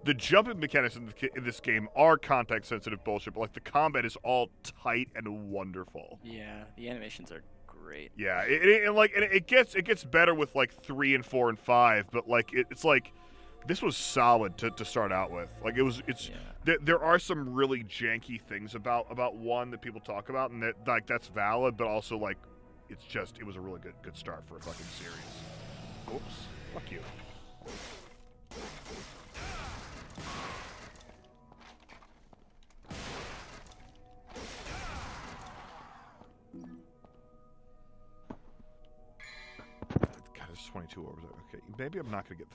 the jumping mechanics in this game are context sensitive bullshit, but like the combat is all tight and wonderful. Yeah, the animations are great. Yeah, it gets better with like 3 and 4 and 5, but like it's like this was solid to start out with. Like there are some really janky things about 1 that people talk about, and that like that's valid, but also like it was a really good start for a fucking series. Oops, fuck you. God, it's 22 orbs. Okay, maybe I'm not gonna get.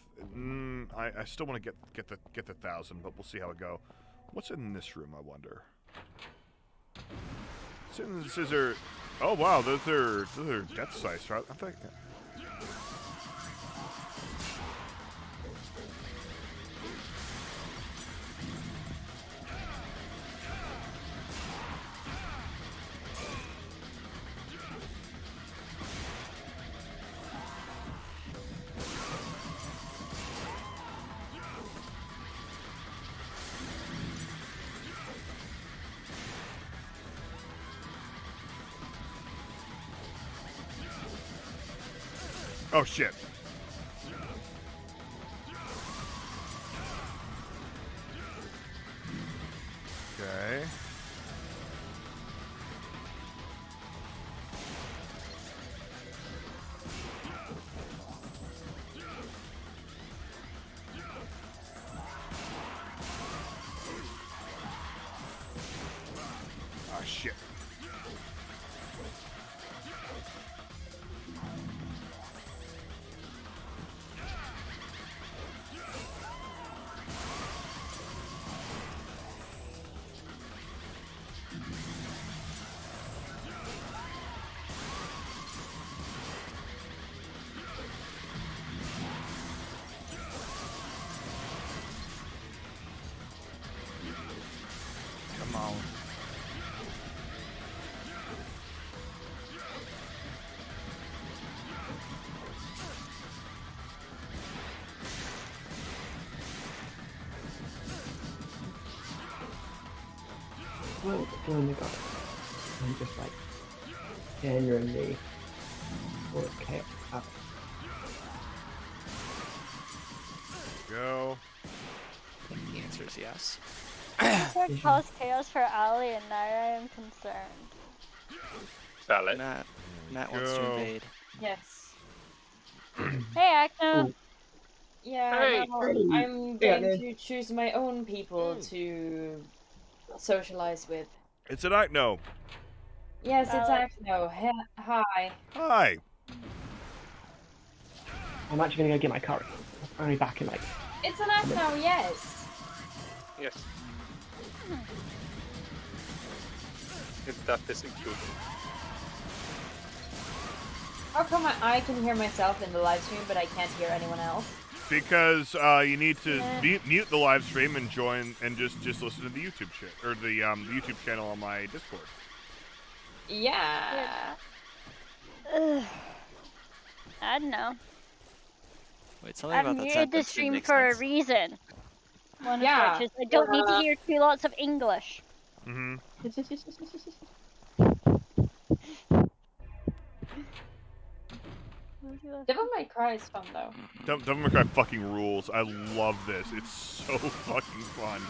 I still want to get the 1,000, but we'll see how it go. What's in this room? I wonder. Scissor. Oh wow, those are death sights, right? I think. Oh shit. Okay. glow in the dark. And just like genuinely okay. Go. I think the answer is yes. This would cause chaos for Ali, and now I am concerned. Valid. Matt wants to invade. Yes. Hey, Acno. Yeah, Hey. no, I'm going to choose my own people to socialize with. It's an Acno. Yes, it's Acno. Hi. Hi. I'm actually gonna go get my curry. I'm only back in like. It's an Acno, yes. Yes. If that is included. How come I can hear myself in the live stream, but I can't hear anyone else? Because you need to mute the live stream and join and just listen to the YouTube shit or the YouTube channel on my Discord. Yeah. I don't know. Wait, something I've about that muted sentence the didn't stream make for sense. a reason. One Yeah. of which is I don't need to hear lots of English. Mm-hmm. Devil May Cry is fun though. Devil May Cry fucking rules. I love this. It's so fucking fun.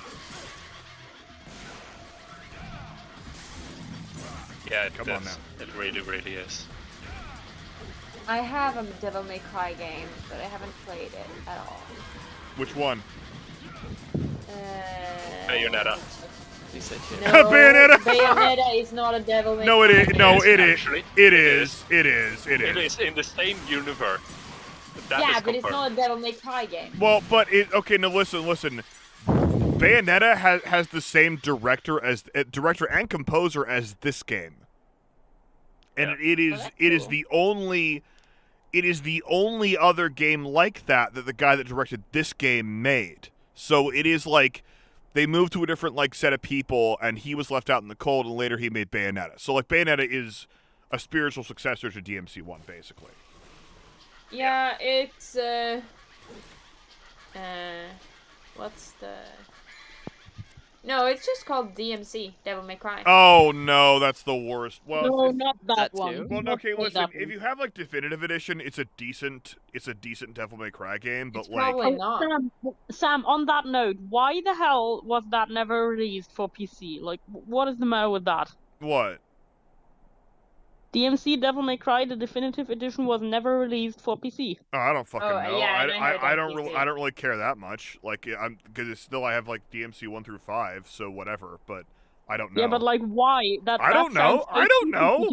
Yeah, Come on now. It really, really is. I have a Devil May Cry game, but I haven't played it at all. Which one? Bayonetta. You said No, Bayonetta. Bayonetta is not a Devil May No, Cry. it is. Actually. It is. It is. It is in the same universe. That Yeah, is but it's confirmed. not a Devil May Cry game. Well, but it. Okay, no, listen. Bayonetta has the same director and composer as this game, and it is the only other game like that the guy that directed this game made. So it is like they moved to a different like set of people, and he was left out in the cold, and later he made Bayonetta. So like Bayonetta is a spiritual successor to DMC1, basically. Yeah, it's what's the? No, it's just called DMC, Devil May Cry. Oh no, that's the worst. Well, No, not that That one. too? well, Not okay, that listen. one. If you have like Definitive Edition, it's a decent Devil May Cry game. But It's like, probably not. Sam, on that note, why the hell was that never released for PC? Like, what is the matter with that? what? DMC Devil May Cry, the definitive edition, was never released for PC. Oh, I don't fucking Oh, know. yeah, and I heard I that don't too. really, I don't really care that much. Like, I'm because still I have like DMC 1 through 5, so whatever. But I don't know. Yeah, but like, why? I don't know. I don't know.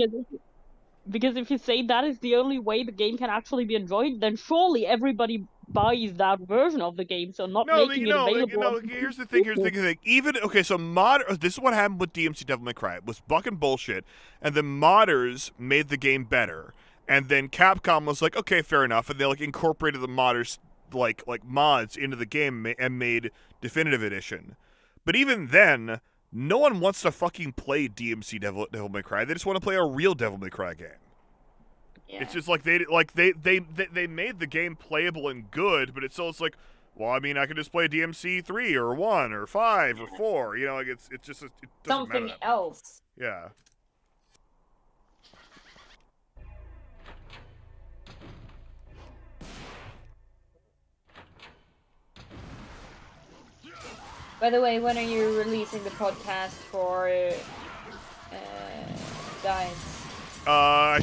Because if you say that is the only way the game can actually be enjoyed, then surely everybody buys that version of the game, so not making it available. Here's the thing. Even so this is what happened with DMC Devil May Cry. It was fucking bullshit, and the modders made the game better, and then Capcom was like, okay, fair enough, and they like incorporated the modders like mods into the game and made Definitive Edition. But even then, no one wants to fucking play DMC Devil May Cry. They just want to play a real Devil May Cry game. Yeah. It's just like they made the game playable and good, but it's like, well, I mean, I could just play DMC 3 or 1 or 5 or 4. You know, like it doesn't Something matter. else. Yeah. By the way, when are you releasing the podcast for Giants? I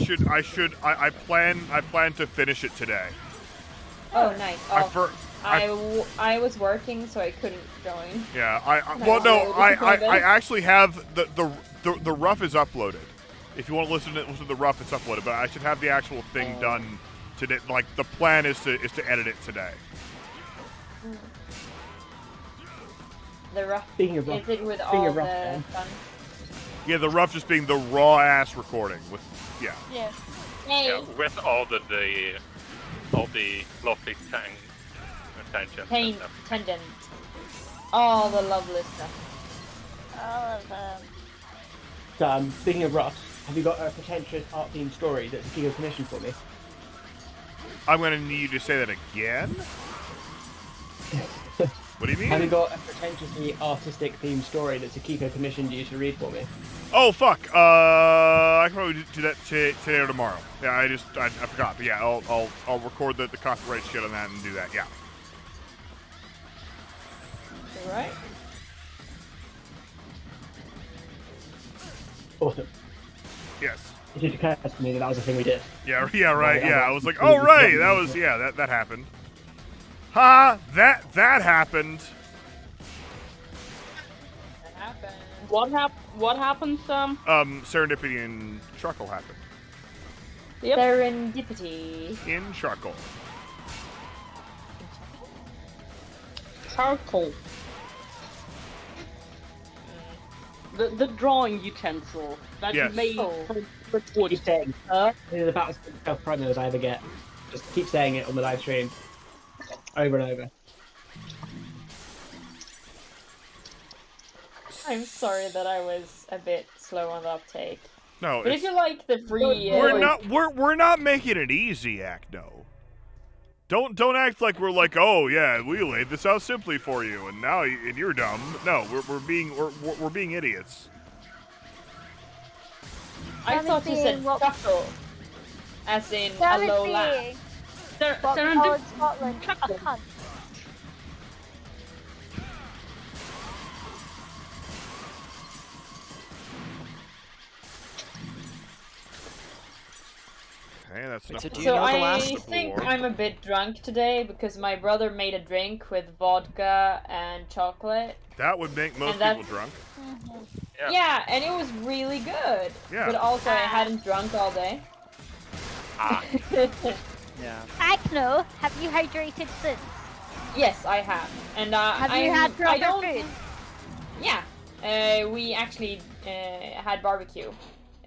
plan to finish it today. Oh, nice. I was working, so I couldn't join. Yeah, disappointed. I actually have the rough is uploaded. If you want to listen to the rough, it's uploaded. But I should have the actual thing done today. Like the plan is to edit it today. The rough. Speaking of rough, is it with speaking all of rough, the then. fun? Yeah, the rough just being the raw ass recording with yeah. Yeah. Hey. Yeah, with all the lovely tangents. and stuff. Tendons. All the lovely stuff. All of them. Speaking of Russ, have you got a pretentious art themed story that's a Giga commission for me? I'm gonna need you to say that again. What do you mean? Have you got a pretentiously artistic themed story that Sakiko commissioned you to read for me? Oh fuck! I can probably do that today or tomorrow. Yeah, I forgot. But yeah, I'll record the copyright shit on that and do that. Yeah. Alright. Awesome. Yes. It did occur to me that was a thing we did. Yeah, right. Yeah, I was like, oh right, that was that happened. Ha! That happened. That happened. What happened, Sam? Serendipity and charcoal happened. Yep. Serendipity. In charcoal. Charcoal. The drawing utensil that Yes. you made from wood. Keep saying, this is about as self-promo as I ever get. Just keep saying it on the live stream. Over and over. I'm sorry that I was a bit slow on the uptake. No, but if you like the free, we're not making it easy, Acno. Don't act like we're like, oh yeah, we laid this out simply for you, and now you're dumb. No, we're being idiots. I thought you said chuckle, as in a low laugh. Scotland, a cunt. Hey, that's not. So I think I'm a bit drunk today because my brother made a drink with vodka and chocolate. That would make most people drunk. Yeah, and it was really good. Yeah. But also I hadn't drunk all day. Yeah. Acno, have you hydrated since? Yes, I have. And Have you had proper food? Yeah. We actually had barbecue.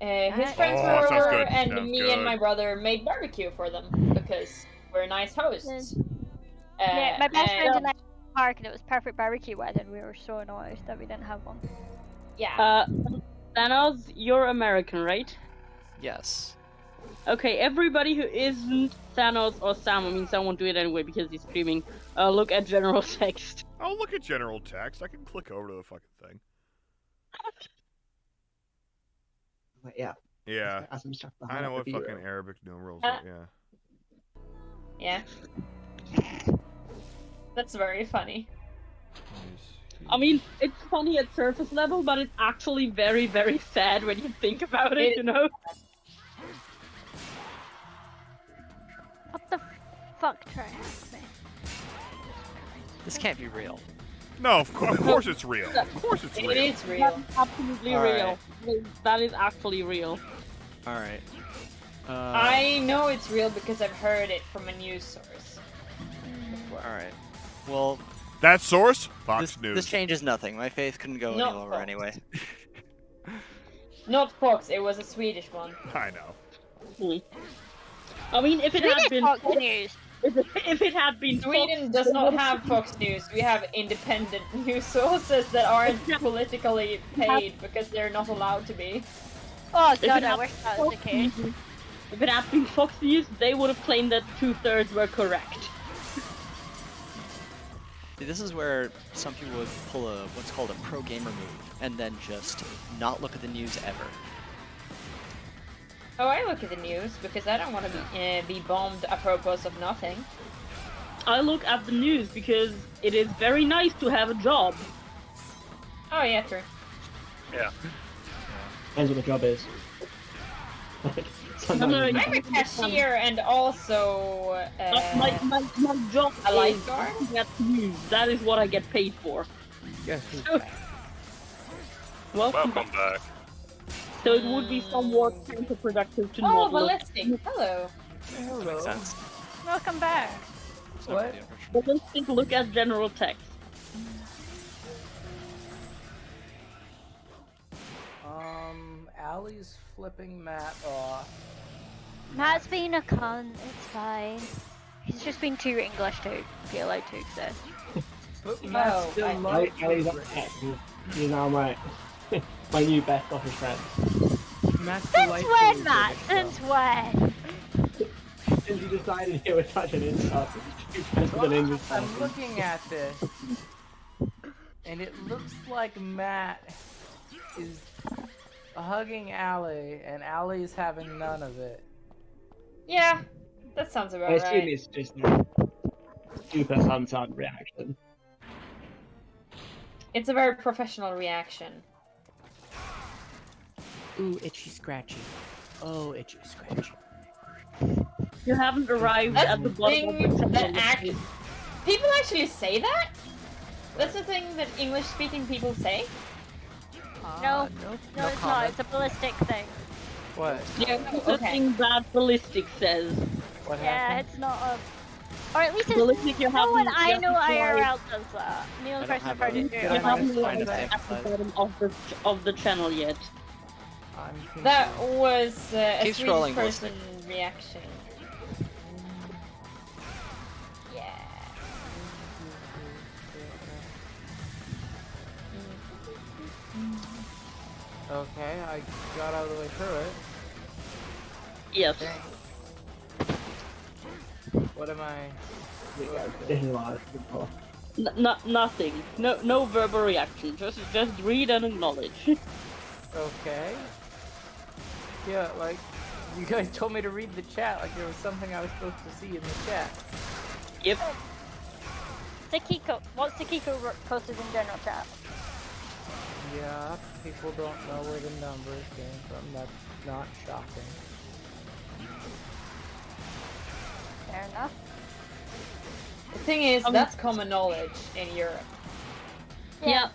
His friends Oh, were sounds over, good. and Sounds me good. and my brother made barbecue for them because we're nice hosts. Yeah, my best friend and I I. went to the park and it was perfect barbecue weather and we were so annoyed that we didn't have one. Yeah. Thanos, you're American, right? Yes. Okay, everybody who isn't Thanos or Sam, I mean, Sam won't do it anyway because he's streaming. Look at general text. I'll look at general text. I can click over to the fucking thing. But yeah. Yeah. Add some stuff I know what behind the fucking video. Arabic numerals are. Yeah. Yeah. That's very funny. I mean, it's funny at surface level, but it's actually very, very sad when you think about it, you know? What the fuck, Trey? Me. This can't be real. No, of course it's real. Of course it's real. It is real. That's absolutely All real. That is actually real. Alright. I know it's real because I've heard it from a news source. Alright. Well, that source? Fox News. This changes nothing. My faith couldn't go Not any lower Fox. anyway. Not Fox, it was a Swedish one. I know. I mean, if it had been Fox News. If it had been Sweden does not have Fox News. We have independent news sources that aren't politically paid because they're not allowed to be. Oh If god, it I had wish that was the case. If it had been Fox News, they would have claimed that 2/3 were correct. See, this is where some people would pull a what's called a pro gamer move and then just not look at the news ever. Oh, I look at the news because I don't want to be bombed apropos of nothing. I look at the news because it is very nice to have a job. Oh yeah, true. Yeah. Depends what the job is. I'm a cashier and also my job a is lifeguard. to get news. That is what I get paid for. Yes. Welcome Welcome back. So it would be somewhat counterproductive to Oh, not look. ballistic. Hello. Makes sense. Welcome back. What? Ballistic, look at general text. Allie's flipping Matt off. Matt's being a cunt, it's fine. He's just been too English to be allowed to exist. But No, Matt still I- loves Ellie's upset. You know, my new best office friend. Matt's Since delightful when, with Matt? it, Since when? Since you decided it was such an insult, you went with an English I'm person. looking at this. And it looks like Matt is hugging Allie, and Allie's having none of it. Yeah, that sounds about I assume right. it's just a super sun reaction. It's a very professional reaction. Ooh, itchy scratchy. Oh, itchy scratchy. You haven't arrived That's at the bottom of the thing tunnel. that people actually say that? That's the thing that English-speaking people say? No, it's not. It's a ballistic thing. What? Yeah, it's a thing that ballistic says. What Yeah, it's not a. Or at least Ballistic, it's you no one haven't- I you know haven't IRL does that. The only person I've heard it do. You haven't arrived at the bottom of the channel yet. That was a Keep Swedish scrolling, person reaction. Yeah. Okay, I got out of the way through it. Yes. What am I? Nothing. No verbal reaction. Just read and acknowledge. Okay. Yeah, like, you guys told me to read the chat like there was something I was supposed to see in the chat. Yep. Sakiko, what's Sakiko posted in general chat? Yeah, people don't know where the numbers came from. That's not shocking. Fair enough. The thing is, that's common knowledge in Europe. Yeah.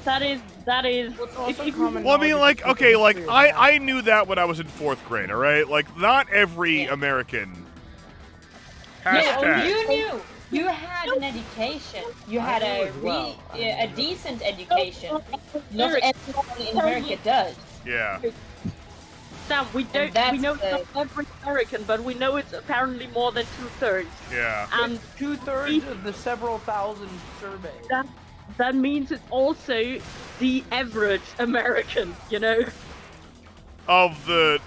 That is. Well, I mean, like, okay, like, I knew that when I was in 4th grade, alright? Like, not every American Yeah, hashtag. you knew. You had an education. You had a decent education. Not everyone in America does. Yeah. Sam, we don't. We know it's not every American, but we know it's apparently more than 2/3. Yeah. And 2/3 of the several thousand surveys. That means it's also the average American, you know. Of the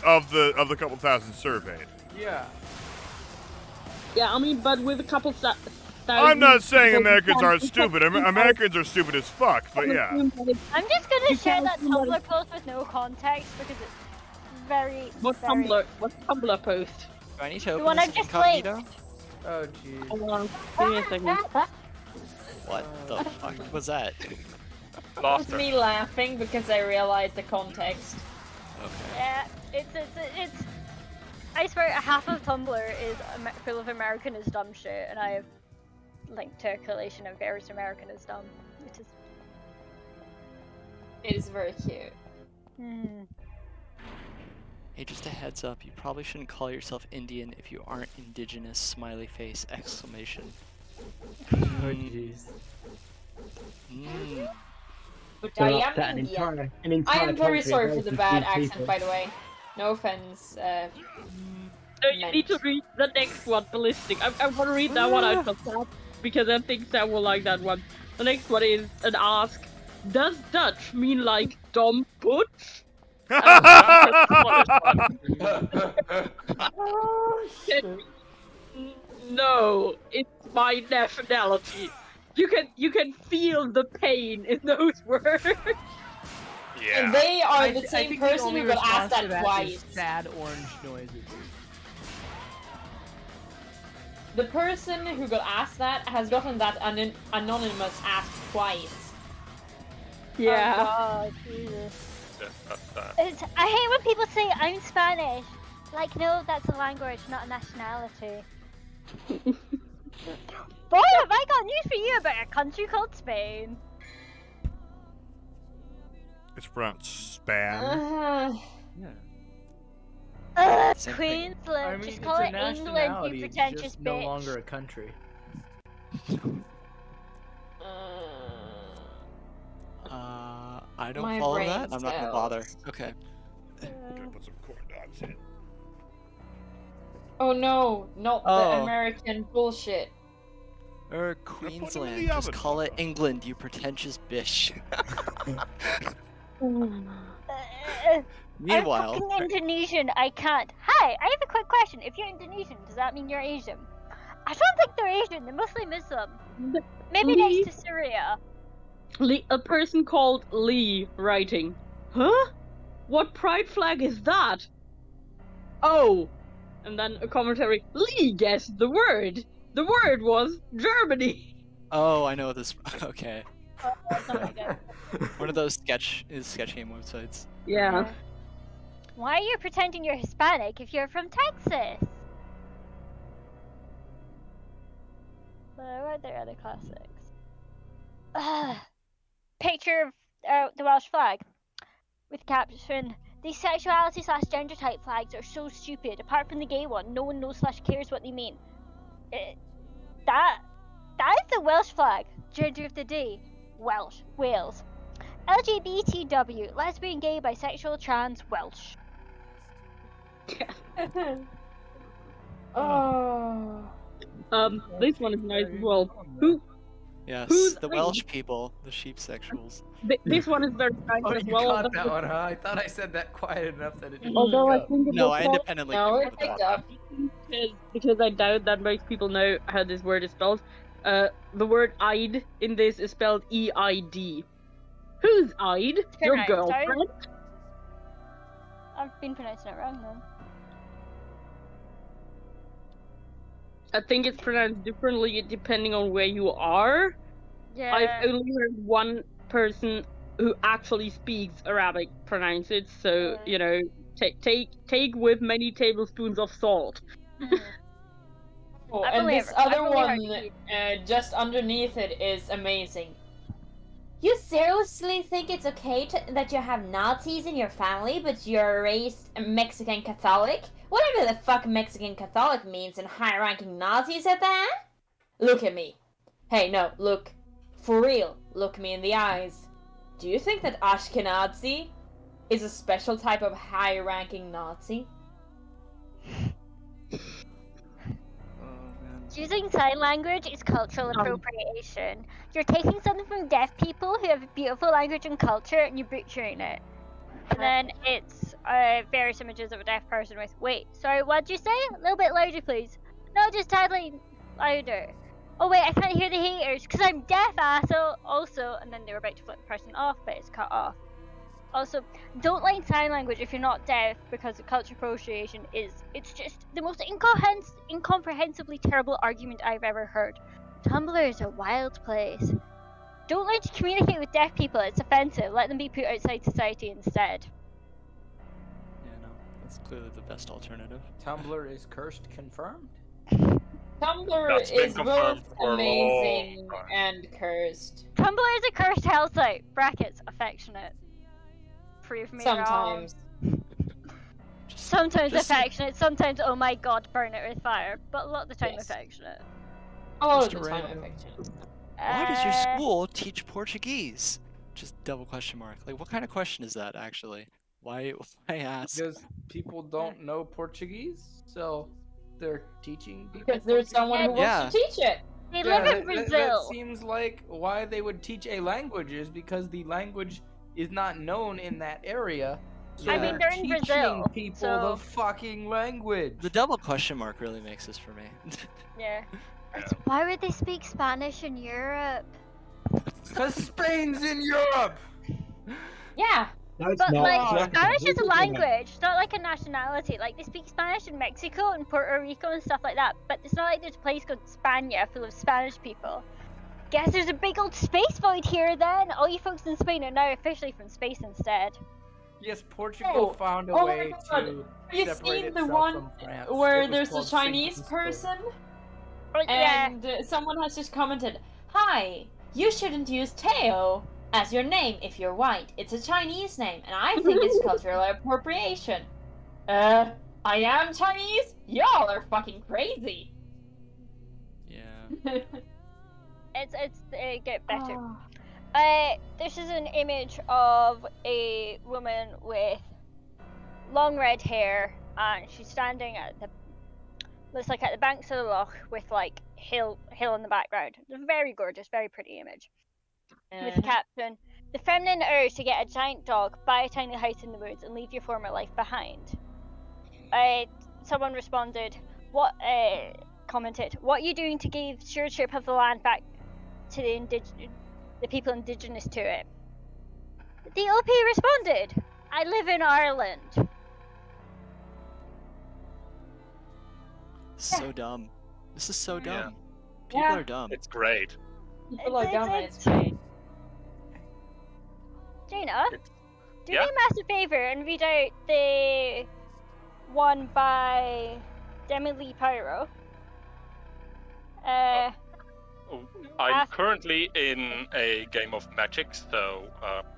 couple thousand surveyed. Yeah. Yeah, I mean, but with a couple I'm not saying Americans aren't stupid. Americans are stupid as fuck, but yeah. I'm just gonna share that Tumblr post with no context because it's very. What's very... Tumblr post? Do I need to The open one this I just incognito? linked. Oh jeez. Hold on, give me a second. What the fuck was that? It's me laughing because I realized the context. Okay. Yeah, it's. I swear, half of Tumblr is full of American is dumb shit, and I have linked to a collation of various American is dumb, which is. It is very cute. Hey, just a heads up, you probably shouldn't call yourself Indian if you aren't indigenous, smiley face, exclamation. Oh jeez. But So I that's am an Indian. entire I am very country sorry of for the very bad confused accent, people. by the way. No offense. No, you need to read the next one, Ballistic. I want to read that one out of Sam, because I think Sam will like that one. The next one is an ask. Does Dutch mean like Dom Putsch? No, it's my nationality. You can feel the pain in those words. Yeah. And they are I the think same the person only who got asked response to that that is twice. sad orange noises. The person who got asked that has gotten that anonymous asked twice. Yeah. Oh god, Jesus. I hate when people say I'm Spanish. Like, no, that's a language, not a nationality. Boy, have I got news for you about a country called Spain. It's pronounced spam. Same thing. Queensland. I mean, Just it's call a it England, nationality, you it's pretentious just bitch. no longer a country. I don't My follow brain that. I'm not gonna bother. cells. Okay. Gonna put some corn dogs in. Oh no, not the Oh. American bullshit. Queensland. Just call it England, you pretentious bitch. Meanwhile, I'm fucking Indonesian, I can't. Hi, I have a quick question. If you're Indonesian, does that mean you're Asian? I don't think they're Asian, they're mostly Muslim. Maybe next to Syria. A person called Lee writing, huh? What pride flag is that? Oh! And then a commentary, Lee guessed the word! The word was Germany! Oh, I know this. Okay. One of those sketch game websites. Yeah. Why are you pretending you're Hispanic if you're from Texas? What are their other classics? Picture of the Welsh flag with caption, these sexuality / gender type flags are so stupid. Apart from the gay one, no one knows / cares what they mean. That is the Welsh flag. Gender of the day, Welsh, Wales. LGBTW, lesbian, gay, bisexual, trans, Welsh. Oh. This one is nice as well. Yes, Who's the Welsh people, the sheep sexuals. This one is very nice Oh, as you well. caught that one, huh? I thought I said that quiet enough that it didn't Although I pick up. think No, I independently. No, came it up with picked that. up. because I doubt that most people know how this word is spelled. The word "ide" in this is spelled E-I-D. Who's "ide"? Your Right, girlfriend? I've been pronouncing it wrong then. I think it's pronounced differently depending on where you are. Yeah. I've only heard one person who actually speaks Arabic pronounce it, so you know, take with many tablespoons of salt. Oh, I've and only this ever- I've other only one, just underneath it, is amazing. You seriously think it's okay that you have Nazis in your family, but you're raised Mexican Catholic? Whatever the fuck Mexican Catholic means and high-ranking Nazis at that? Look at me. Hey, no, look. For real, look me in the eyes. Do you think that Ashkenazi is a special type of high-ranking Nazi? Using sign language is cultural appropriation. You're taking something from deaf people who have beautiful language and culture and you're butchering it. And then it's various images of a deaf person with, wait, sorry, what'd you say? A little bit louder, please. No, just totally louder. Oh wait, I can't hear the haters because I'm deaf, asshole. Also, and then they were about to flip the person off, but it's cut off. Also, don't like sign language if you're not deaf because culture appropriation it's just the most incomprehensibly terrible argument I've ever heard. Tumblr is a wild place. Don't learn to communicate with deaf people, it's offensive. Let them be put outside society instead. Yeah, no, that's clearly the best alternative. Tumblr is cursed confirmed? Tumblr That's been is both confirmed for a amazing long time. and cursed. Tumblr is a cursed hell site. Brackets, affectionate. Prove me Sometimes. wrong. Sometimes just- affectionate, sometimes oh my god, burn it with fire. But a lot of the time Yes. affectionate. All of Mr. the time Random. affectionate. Why does your Uh, school teach Portuguese? Just double question mark. Like, what kind of question is that actually? Why ask? Because people don't know Portuguese, so they're teaching people Because there's someone who Yeah. wants to teach it. They Yeah, live in that Brazil. seems like why they would teach a language is because the language is not known in that area. So I mean, they're in teaching Brazil, people so- the fucking language. The double question mark really makes this for me. Yeah. Why would they speak Spanish in Europe? Because Spain's in Europe. Yeah. No, it's But not. like, It's not. Spanish is a What are you talking about? language, not like a nationality. Like they speak Spanish in Mexico and Puerto Rico and stuff like that. But it's not like there's a place called Spania full of Spanish people. Guess there's a big old space void here then. All you folks in Spain are now officially from space instead. Yes, Portugal found a way to Have you separate seen the itself one from France. where It was there's a called Chinese Saint person? Oh, yeah. And someone has just commented, "Hi, you shouldn't use Teo as your name if you're white. It's a Chinese name, and I think it's cultural appropriation." I am Chinese? Y'all are fucking crazy. Yeah. It's get better. Oh. This is an image of a woman with long red hair, and she's standing at the looks like at the banks of the loch with like hill in the background. It's a very gorgeous, very pretty image. With the caption: "The feminine urge to get a giant dog, buy a tiny house in the woods, and leave your former life behind." Someone responded, commented, "What are you doing to give stewardship of the land back to the the people indigenous to it. The OP responded, I live in Ireland. So dumb. This is so dumb. People Yeah. are dumb. It's great. People are dumb and it's great. Jaina, do yeah? me a massive favor and read out the one by Demi Lee Pyro. I'm currently in a game of Magic, so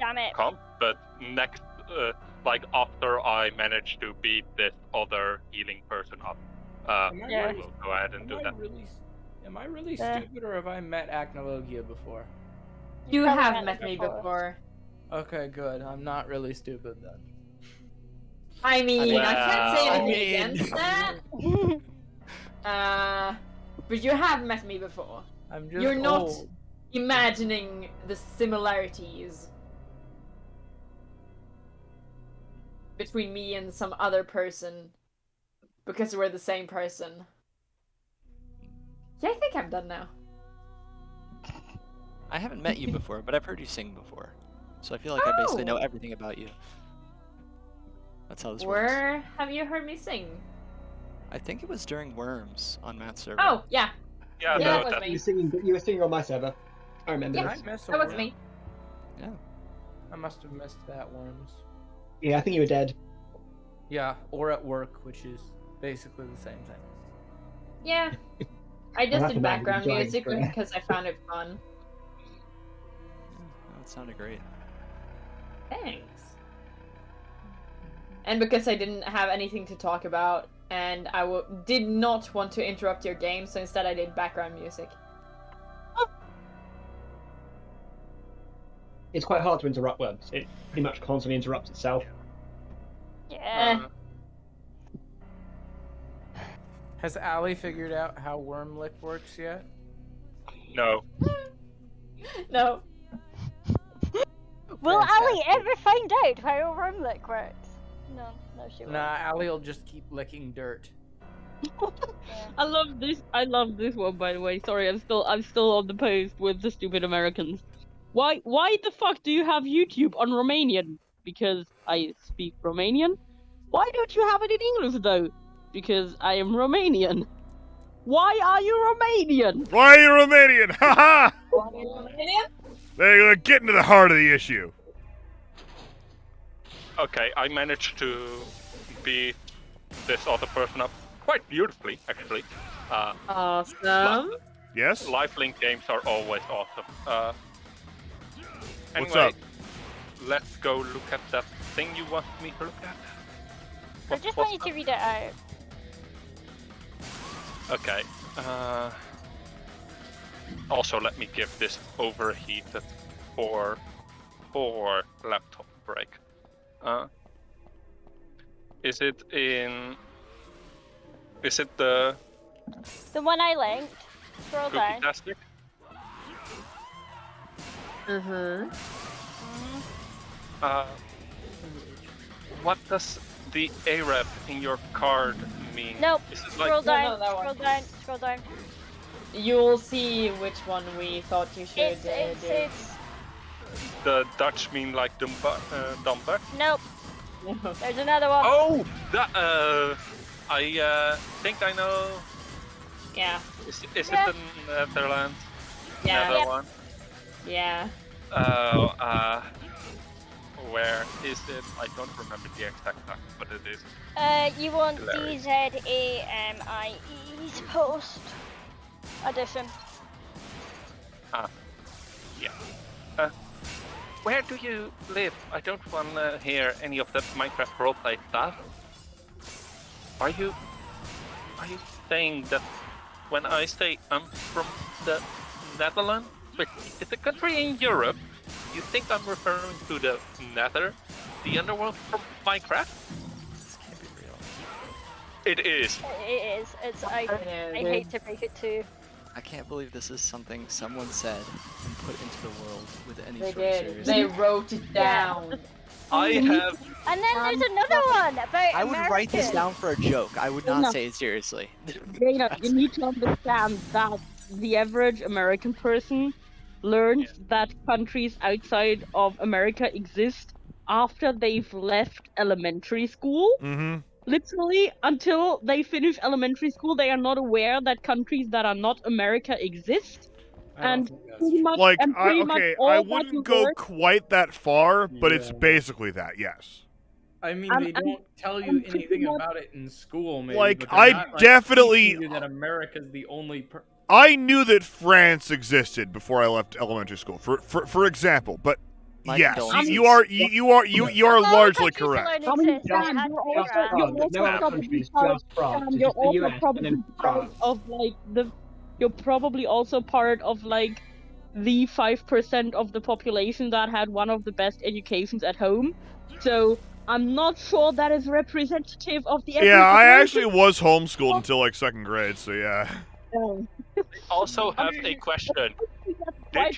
Damn it. can't. But next, like after I manage to beat this other healing person up, I Yeah. will go ahead and do that. Am I really Uh. stupid, or have I met Acnologia before? You probably have met met me before. Okay, good. I'm not really stupid then. I mean, I can't say Well, anything I mean- against that. But you have met me before. I'm just You're not old. imagining the similarities between me and some other person because we're the same person. Yeah, I think I'm done now. I haven't met you before, but I've heard you sing before. So I feel like I basically know everything about you. That's how this works. Where have you heard me sing? I think it was during Worms on Matt's server. Oh, yeah. Yeah, Yeah, that was me. You were singing on my server. I remember Yeah, this. that was me. Yeah. I must have missed that Worms. Yeah, I think you were dead. Yeah, or at work, which is basically the same thing. Yeah. I I'll just have did to imagine background you music joined, because I found it fun. That sounded great. Thanks. And because I didn't have anything to talk about, and I did not want to interrupt your game, so instead I did background music. It's quite hard to interrupt Worms. It pretty much constantly interrupts itself. Yeah. Has Allie figured out how Wormlick works yet? No. No. Will Ali ever find out how a Wormlick works? No, she won't. Nah, Allie will just keep licking dirt. I love this. I love this one, by the way. Sorry, I'm still on the post with the stupid Americans. Why the fuck do you have YouTube on Romanian? Because I speak Romanian. Why don't you have it in English though? Because I am Romanian. Why are you Romanian? Why are you Romanian? Ha ha! Romanian? They're getting to the heart of the issue. Okay, I managed to beat this other person up quite beautifully, actually. Awesome. Yes? Lifelink games are always awesome. Anyway, What's up? let's go look at that thing you want me to look at. I just want you to read it out. Okay. Also, let me give this overheated 4 laptop break. Is it the The one I linked. Scroll down. Cookie-tastic? What does the Arab in your card mean? Nope. Is it Scroll like down. that one. Scroll down. Scroll down. You'll see which one we thought you should do. It's. the Dutch mean like dumper? Nope. There's another one. Oh, that I think I know. Yeah. Is Yeah. it the Netherlands? Yeah. Another Yep. one. Yeah. Oh, where is it? I don't remember the exact time, but it is. You want Hilarious. DZAMIE's post edition. Yeah. Where do you live? I don't want to hear any of that Minecraft roleplay stuff. Are you saying that when I say I'm from the Netherlands, which is a country in Europe, you think I'm referring to the Nether, the underworld from Minecraft? This can't be real. It is. It is. It's. I hate to break it to you. I can't believe this is something someone said and put into the world with any They sort of did. seriousness. They wrote it down. I have. And then there's another one about I would write this Americans. down for a joke. I would not No. say it seriously. Dana, you need to understand that the average American person learned that countries outside of America exist after they've left elementary school. Mm-hmm. Literally, until they finish elementary school, they are not aware that countries that are not America exist. And pretty much, Like, and pretty much all I that wouldn't you go learn- quite that far, but it's basically that, yes. I mean, I'm- they I'm- don't tell you I'm pretty anything much- about it in school, maybe. Like, but they're I not, definitely- teaching you that America's the only. I knew that France existed before I left elementary school, for example, but My yes, condolences. you are largely correct. I mean, Dan, you're also probably part of like you're probably also part of like the 5% of the population that had one of the best educations at home. So I'm not sure that is representative of the. Yeah, I actually was homeschooled until like 2nd grade, so yeah. I also have a question. Did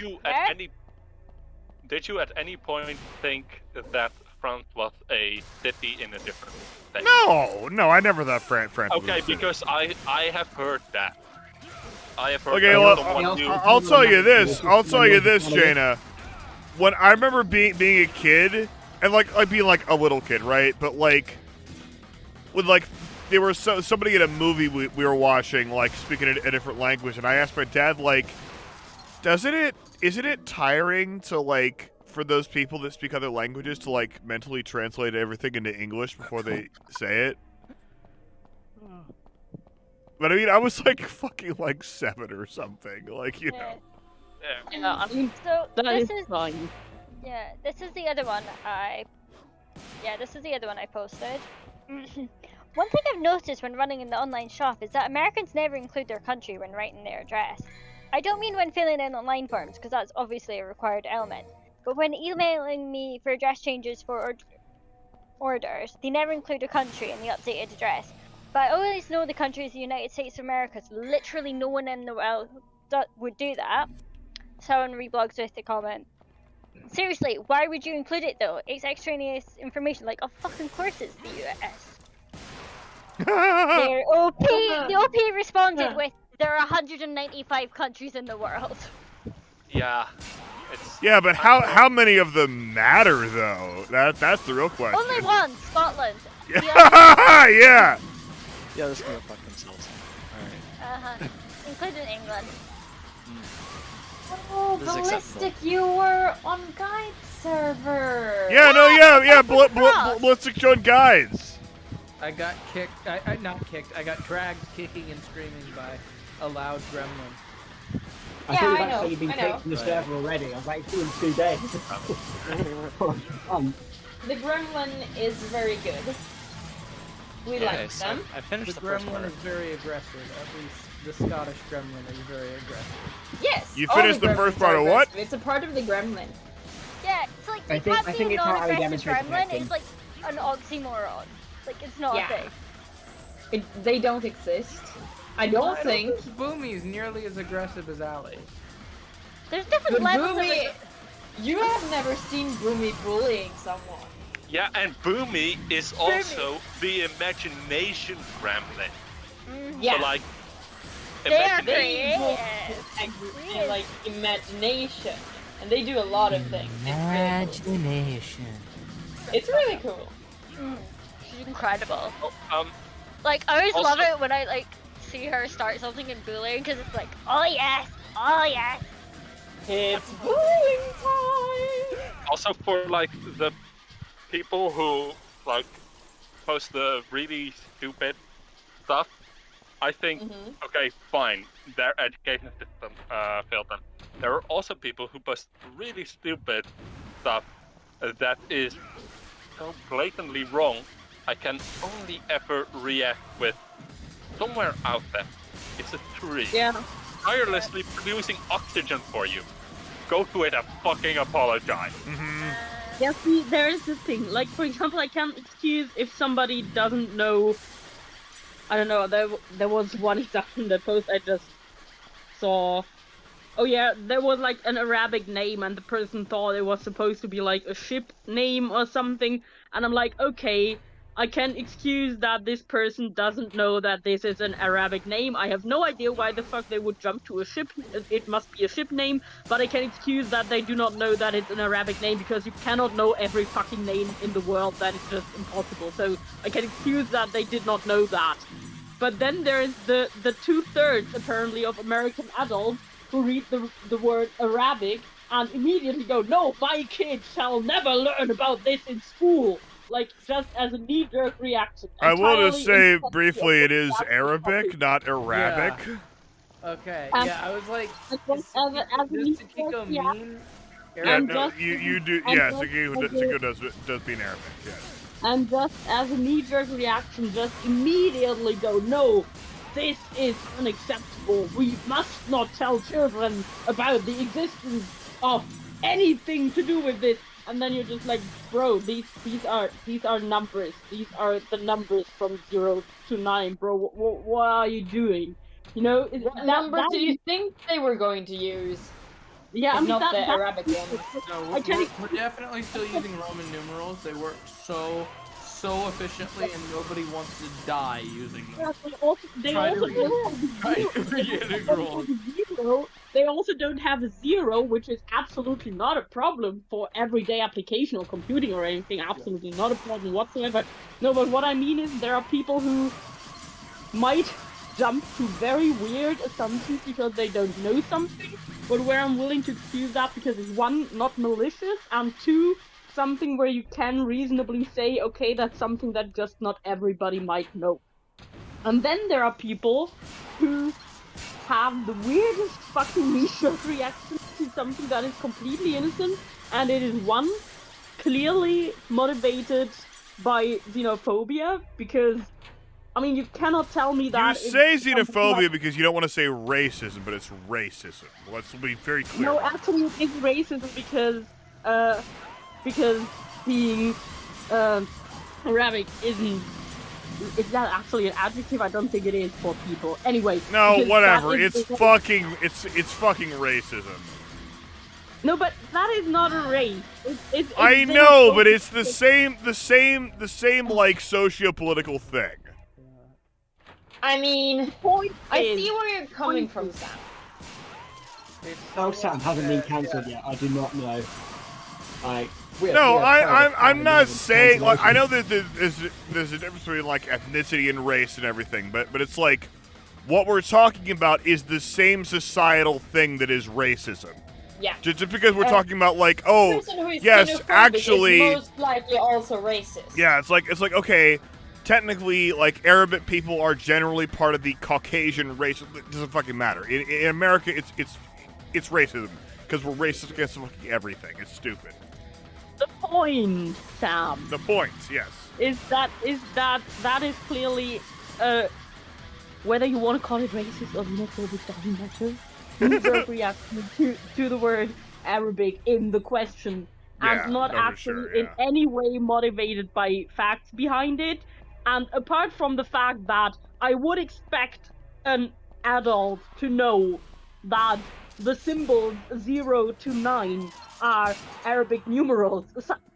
you at any point think that France was a city in a different state? No, I never thought France was Okay, a city. because I have heard that. I have heard Okay, that well, someone knew. I'll tell you this, Jaina. When I remember being a kid, and like being like a little kid, right? But like, with like, there was somebody in a movie we were watching, like speaking a different language, and I asked my dad, like, isn't it tiring to like, for those people that speak other languages to like mentally translate everything into English before they say it? But I mean, I was like fucking like 7 or something, like, you know. Yeah, I mean, So that this is fine. Yeah, this is the other one I posted. One thing I've noticed when running in the online shop is that Americans never include their country when writing their address. I don't mean when filling in online forms, because that's obviously a required element, but when emailing me for address changes for orders, they never include a country in the updated address. But I always know the country is the United States of America, so literally no one in the world would do that. Someone reblogs with the comment, seriously, why would you include it though? It's extraneous information. Like, oh fucking course it's the US. The OP responded with, there are 195 countries in the world. Yeah. Yeah, but how many of them matter though? That's the real question. Only one, Scotland. Yeah. Yeah, they're just gonna fuck themselves. Alright. Including England. Oh, This is Ballistic, you were on guide server. Yeah, Ballistic joined guides. I got kicked. Not kicked. I got dragged, kicking and screaming by a loud gremlin. I thought you were about to say you've been kicked from the server already. I was like, it's been 2 days. The gremlin is very good. We like so them. I finished The the first gremlin one. is very aggressive. At least the Scottish gremlin is very aggressive. Yes. You all finished the gremlins first part are of what? aggressive. It's a part of the gremlin. Yeah, it's like I you think- can't I be think a it's how I non-aggressive demonstrated gremlin. acting. It's like an oxymoron. Like, it's not a thing. They don't exist. I don't think. Boomy's nearly as aggressive as Ali. There's different But levels Boomy, of you have never seen Boomy bullying someone. Yeah, and Boomy is also the imagination gremlin. Yeah. So, like, They are imagination. creative. And like imagination, and they do a lot of things. Imagination. It's really cool. She's incredible. Um, Like, I always Also- love it when I, like, see her start something in bullying, because it's like, oh yes, oh yes. It's bullying time. Also, for like the people who like post the really stupid stuff, I think okay, fine, their education system failed them. There are also people who post really stupid stuff that is so blatantly wrong. I can only ever react with somewhere out there. It's a tree. Yeah. Tirelessly producing oxygen for you. Go to it and fucking apologize. Yeah, see, there is this thing. Like, for example, I can't excuse if somebody doesn't know. I don't know. There was one example in the post I just saw. Oh yeah, there was like an Arabic name, and the person thought it was supposed to be like a ship name or something. And I'm like, okay, I can excuse that this person doesn't know that this is an Arabic name. I have no idea why the fuck they would jump to a ship. It must be a ship name, but I can excuse that they do not know that it's an Arabic name because you cannot know every fucking name in the world. That is just impossible. So I can excuse that they did not know that. But then there is the 2/3 apparently of American adults who read the word Arabic and immediately go, no, my kids shall never learn about this in school. Like, just as a knee-jerk reaction. I will just say Entirely briefly, it is Arabic, not Arabic. Okay, And- yeah, I was like, as does Sakiko yeah. mean Yeah, Arabic? no, you do. and Yeah, just Sakiko does mean Arabic. Yes. And just as a knee-jerk reaction, just immediately go, no, this is unacceptable. We must not tell children about the existence of anything to do with this. And then you're just like, bro, these are numbers. These are the numbers from 0 to 9, bro. What are you doing? You know, What numbers do you think they were going to use? Yeah, I If mean, not that- the that- Arabic ones. No, I can- we're definitely still using Roman numerals. They work so efficiently, and nobody wants to die using them. Yeah, they Try also to don't have reintegrate. zero. They also don't have a 0, which is absolutely not a problem for everyday application or computing or anything. Absolutely not a problem whatsoever. No, but what I mean is there are people who might jump to very weird assumptions because they don't know something, but where I'm willing to excuse that because it's 1, not malicious, and 2, something where you can reasonably say, okay, that's something that just not everybody might know. And then there are people who have the weirdest fucking knee-jerk reaction to something that is completely innocent, and it is 1, clearly motivated by xenophobia, because, I mean, you cannot tell me You that... say it's something xenophobia like- because you don't want to say racism, but it's racism. Let's be very clear. No, actually, it's racism because being Arabic isn't. Is that actually an adjective? I don't think it is for people. Anyway. No, because whatever. that is- It's fucking racism. No, but that is not a race. It's I know, but it's the same like socio-political thing. I mean, I is- see where you're coming from, Sam. Oh, Sam hasn't been cancelled yet. I do not know. Like, No, I'm not saying like I know that there's a difference between like ethnicity and race and everything, but it's like what we're talking about is the same societal thing that is racism. Yeah. Just because we're talking about like, oh, The person who is yes, xenophobic actually, is most likely also racist. yeah, it's like okay, technically, like Arabic people are generally part of the Caucasian race. It doesn't fucking matter. In America, it's racism because we're racist against fucking everything. It's stupid. The point, Sam. The point, yes. Is that is clearly whether you want to call it racist or xenophobic doesn't matter. Knee-jerk reaction to the word Arabic in the question, Yeah, and not no, for actually sure, in yeah. any way motivated by facts behind it. And apart from the fact that I would expect an adult to know that the symbols 0 to 9 are Arabic numerals.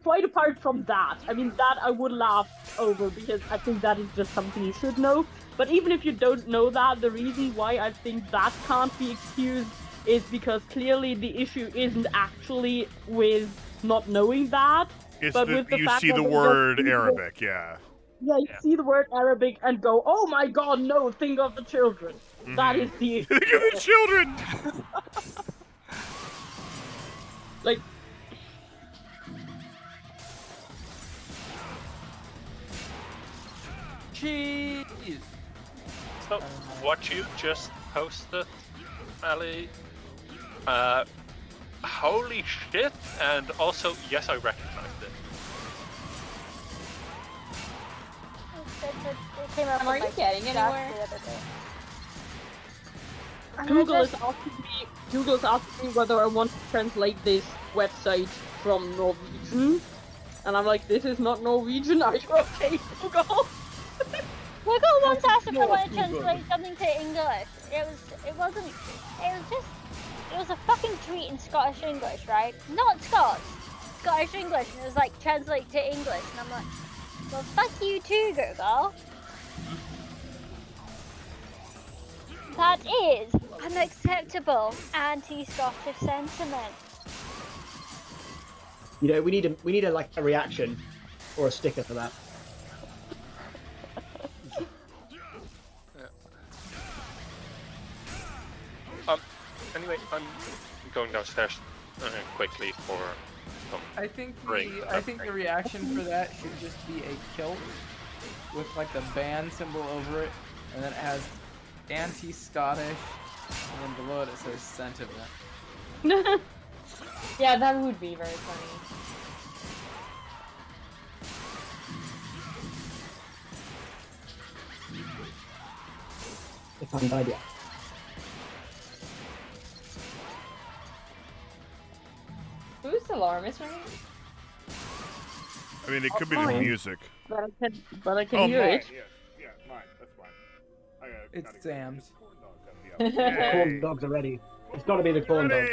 Quite apart from that, I mean, that I would laugh over because I think that is just something you should know. But even if you don't know that, the reason why I think that can't be excused is because clearly the issue isn't actually with not knowing that, It's but the, with the you fact see that the they word just- Arabic, yeah. Yeah, you see the word Arabic and go, oh my god, no, think of the children. That is the issue. Think of the children! Like, Cheese. So, what you just posted, Ali, holy shit, and also, yes, I recognized it. It came up Am on I my getting chat anywhere? the other day. Google is asking me whether I want to translate this website from Norwegian. And I'm like, this is not Norwegian, are you okay, Google? Google once asked if I No, wanted to Google. translate something to English. It was a fucking tweet in Scottish English, right? Not Scots. Scottish English, and it was like, translate to English, and I'm like, Well, fuck you too, Google. That is unacceptable anti-Scottish sentiment. You know, we need a like a reaction or a sticker for that. Anyway, I'm going downstairs quickly for some I think drink. the reaction for that should just be a kilt with like the band symbol over it, and then it has anti-Scottish, and then below it says sentiment. Yeah, that would be very funny. If I haven't died yet. Whose alarm is ringing? I mean, it could be the music. But I can Oh, hear mine. it. Yeah, mine. That's mine. It's Sam's. The corn dogs are ready. It's got to be the corn dogs.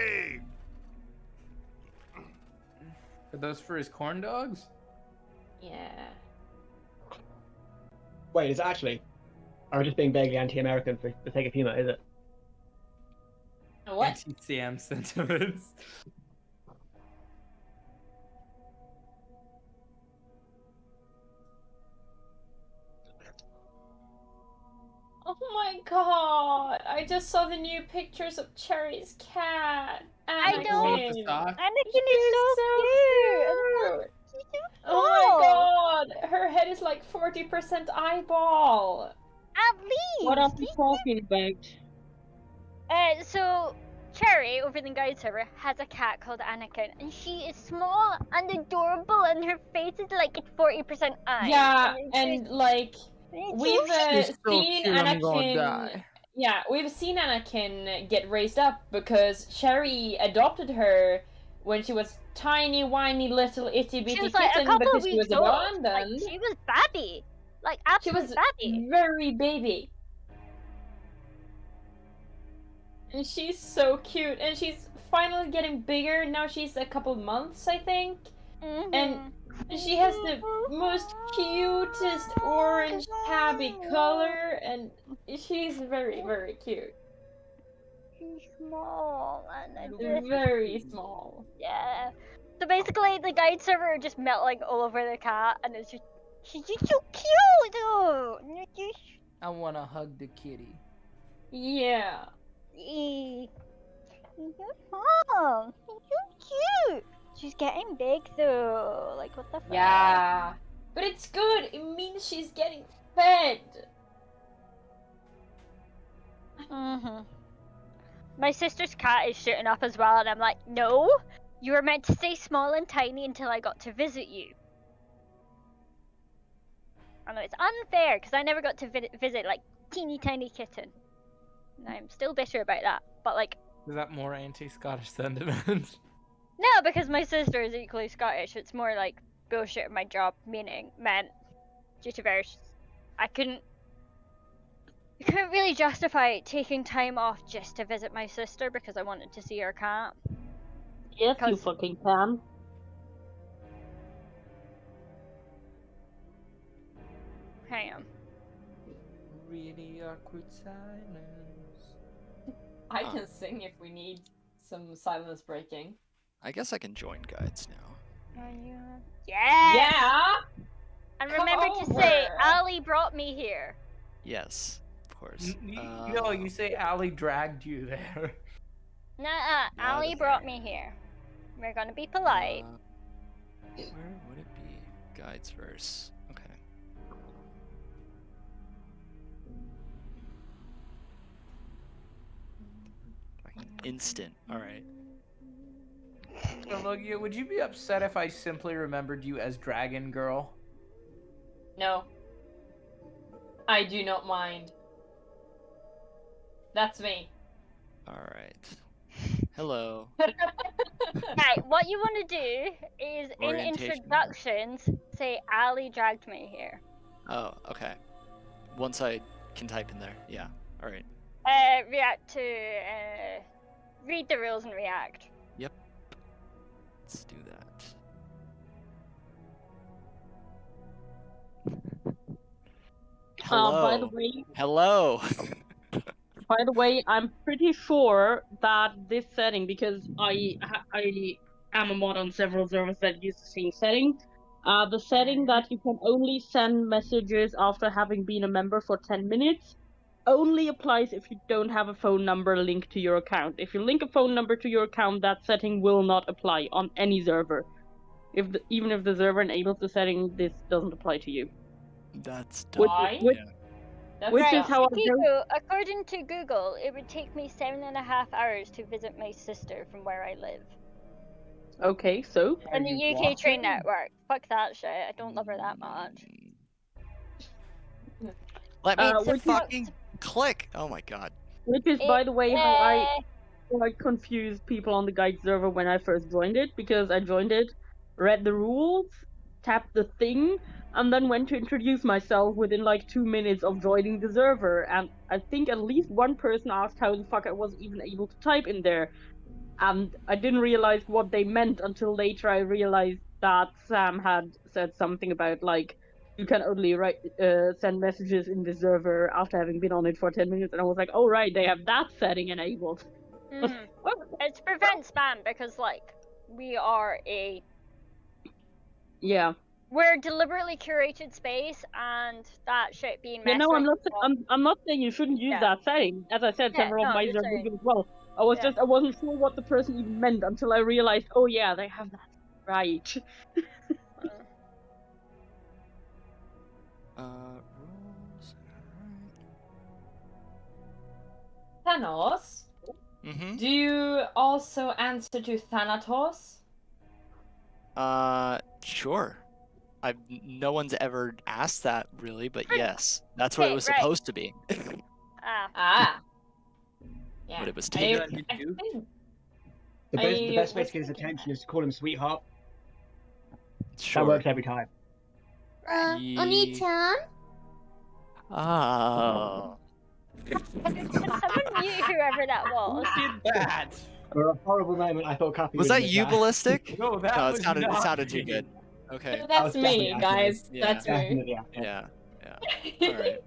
Are those for his corn dogs? Yeah. Wait, is it actually? Or just being vaguely anti-American for the sake of humor, is it? What? Anti-Sam sentiments. Oh my god! I just saw the new pictures of Cherry's cat. I know. Anakin. Anakin is so cute. Oh my god! Her head is like 40% eyeball. At least. What are you talking about? So Cherry over in the guide server has a cat called Anakin, and she is small and adorable, and her face is like 40% eyes. Yeah, it's and just- like it's we've so She's so seen cute, I'm gonna Anakin. die. Yeah, we've seen Anakin get raised up because Cherry adopted her when she was tiny, whiny, little itty bitty She was like a kitten couple because she weeks was old. abandoned. Like, she was babby. Like She absolute was babby. very baby. And she's so cute, and she's finally getting bigger. Now she's a couple months, I think. And she has the most cutest orange tabby color, and she's very, very cute. She's small and I just... Very small. Yeah. So basically, the guide server are just melting all over the cat, and it's just she's just so cute, though. I wanna hug the kitty. Yeah. She's so cute. She's getting big though. Like what the fuck? Yeah. But it's good. It means she's getting fed. My sister's cat is shooting up as well, and I'm like, no, you were meant to stay small and tiny until I got to visit you. I know it's unfair because I never got to visit like teeny tiny kitten. And I'm still bitter about that. But like, Is that more anti-Scottish sentiments? no, because my sister is equally Scottish. It's more like bullshit my job meant due to various. I couldn't really justify taking time off just to visit my sister because I wanted to see her cat. Yes, you fucking can. Hang on. Really awkward silence. I can sing if we need some silence breaking. I guess I can join guides now. Yeah. Yeah. And Come remember to say, over. Ali brought me here. Yes, of course. No, you say Allie dragged you there. Nuh-uh, Ali brought me here. We're gonna be polite. Where would it be? Guides verse. Okay. Instant. Alright. Logia, would you be upset if I simply remembered you as Dragon Girl? No. I do not mind. That's me. Alright. Hello. Right, what you want to do is in Orientation. introductions say Ali dragged me here. Oh, okay. Once I can type in there. Yeah. Alright. React to read the rules and react. Yep. Let's do that. By the way, Hello. By the way, I'm pretty sure that this setting, because I am a mod on several servers that use the same setting, the setting that you can only send messages after having been a member for 10 minutes only applies if you don't have a phone number linked to your account. If you link a phone number to your account, that setting will not apply on any server. Even if the server enables the setting, this doesn't apply to you. That's Which, Why? which Right, is how I Akiko, according to Google, it would take me 7.5 hours to visit my sister from where I live. Okay, so? On the UK train network. Fuck that shit. I don't love her that much. Let me which is- fucking click. Oh my god. Which is, by the way, how I confused people on the guide server when I first joined it, because I joined it, read the rules, tapped the thing, and then went to introduce myself within like 2 minutes of joining the server, and I think at least one person asked how the fuck I was even able to type in there, and I didn't realize what they meant until later. I realized that Sam had said something about like, you can only send messages in the server after having been on it for 10 minutes, and I was like, oh right, they have that setting enabled. It's to prevent spam because, like, we are Yeah. we're a deliberately curated space, and that shit being Yeah, messed no, I'm with. not. I'm not saying you shouldn't use that setting. As I said, Yeah, several no, of my you're servers saying- do as well. I wasn't sure what the person even meant until I realized, oh yeah, they have that right. Rules. Thanos? Mm-hmm. Do you also answer to Thanatos? Sure. No one's ever asked that really, but yes, that's what it Okay, was right. supposed to be. Ah. Yeah. But it was I taken. think The best way was to get his thinking attention is to call him sweetheart. Sure. That works every time. Oni-chan? Oh. Someone mute whoever that was. that? For a horrible moment, I thought Kathy Was that admit you, Ballistic? No, that was it not sounded too me. good. Okay. No, that's me, guys. Yeah. That's me. Definitely. Yeah. All right.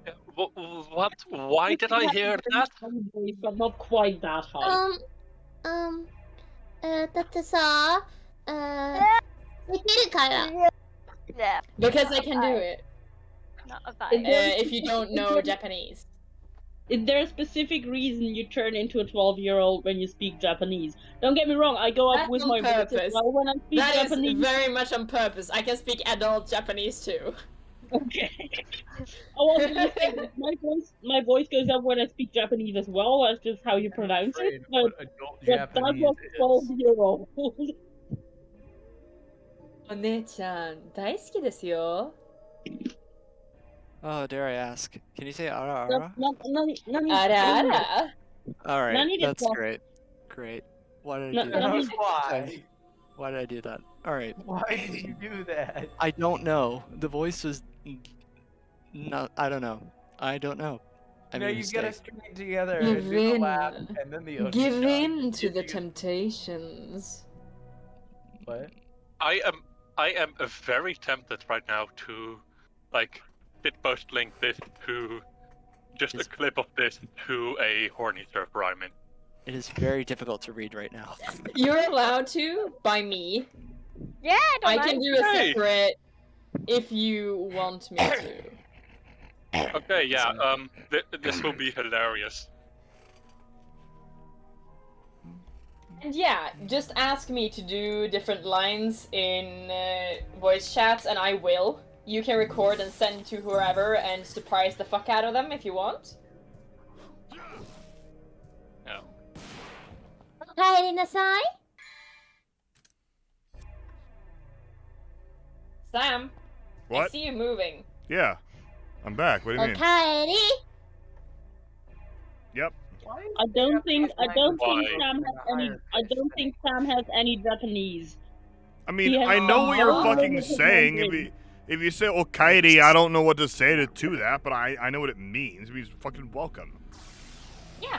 What? Why did I hear that? But not quite that high. だってさ、できるから。 Yeah. Because I can do it. Not a vibe. If you don't know Japanese. Is there a specific reason you turn into a 12-year-old when you speak Japanese? Don't get me wrong, I go up That's with on my voice as purpose. well when I speak That is Japanese. very much on purpose. I can speak adult Japanese too. Okay. Oh, well, my voice goes up when I speak Japanese as well. That's just how you pronounce it. But that was 12-year-old. お姉ちゃん、大好きですよ。 Oh, dare I ask? Can you say ara ara? Ara. All right, Nani that's desu. great. Great. Why did I No, do that? nani- Why? Why did I do that? All right. Why did you do that? I don't know. The voice was. No, I don't know. I don't know. I No, made a you get us mistake. straight together Give and do the in. laugh and then the Give ocean in to the temptations. What? I am very tempted right now to, like, bitpost link this to just a clip of this to a horny server I'm in. It is very difficult to read right now. You're allowed to by me. Yeah, I can do a Hey. separate if you want me to. Okay, yeah, this will be hilarious. And yeah, just ask me to do different lines in voice chats, and I will. You can record and send to whoever and surprise the fuck out of them if you want. お帰りなさい。 Sam, I What? see you moving. Yeah. I'm back. What do you お mean? 帰り。 Yep. I don't think Why? Sam has any Japanese. I mean, He has I know what you're no fucking limited saying. Mandarin. If you say Okaidi, I don't know what to say to that, but I know what it means. It means fucking welcome. Yeah,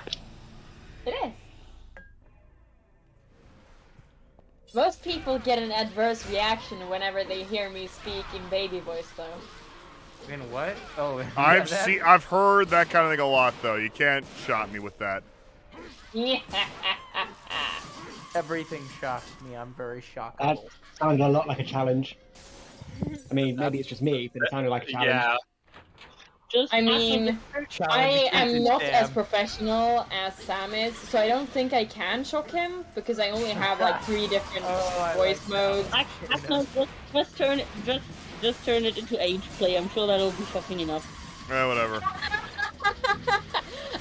it is. Most people get an adverse reaction whenever they hear me speak in baby voice, though. In what? Oh, yeah, I've heard that kind of thing a lot, though. You can't shot me with that. Everything shocks me. I'm very shockable. That sounded a lot like a challenge. I mean, maybe it's just me, but it sounded like a challenge. Yeah. I mean, I am not as Damn. professional as Sam is, so I don't think I can shock him because I only have like 3 different voice modes. Just turn it into age play. I'm sure that'll be shocking enough. Whatever.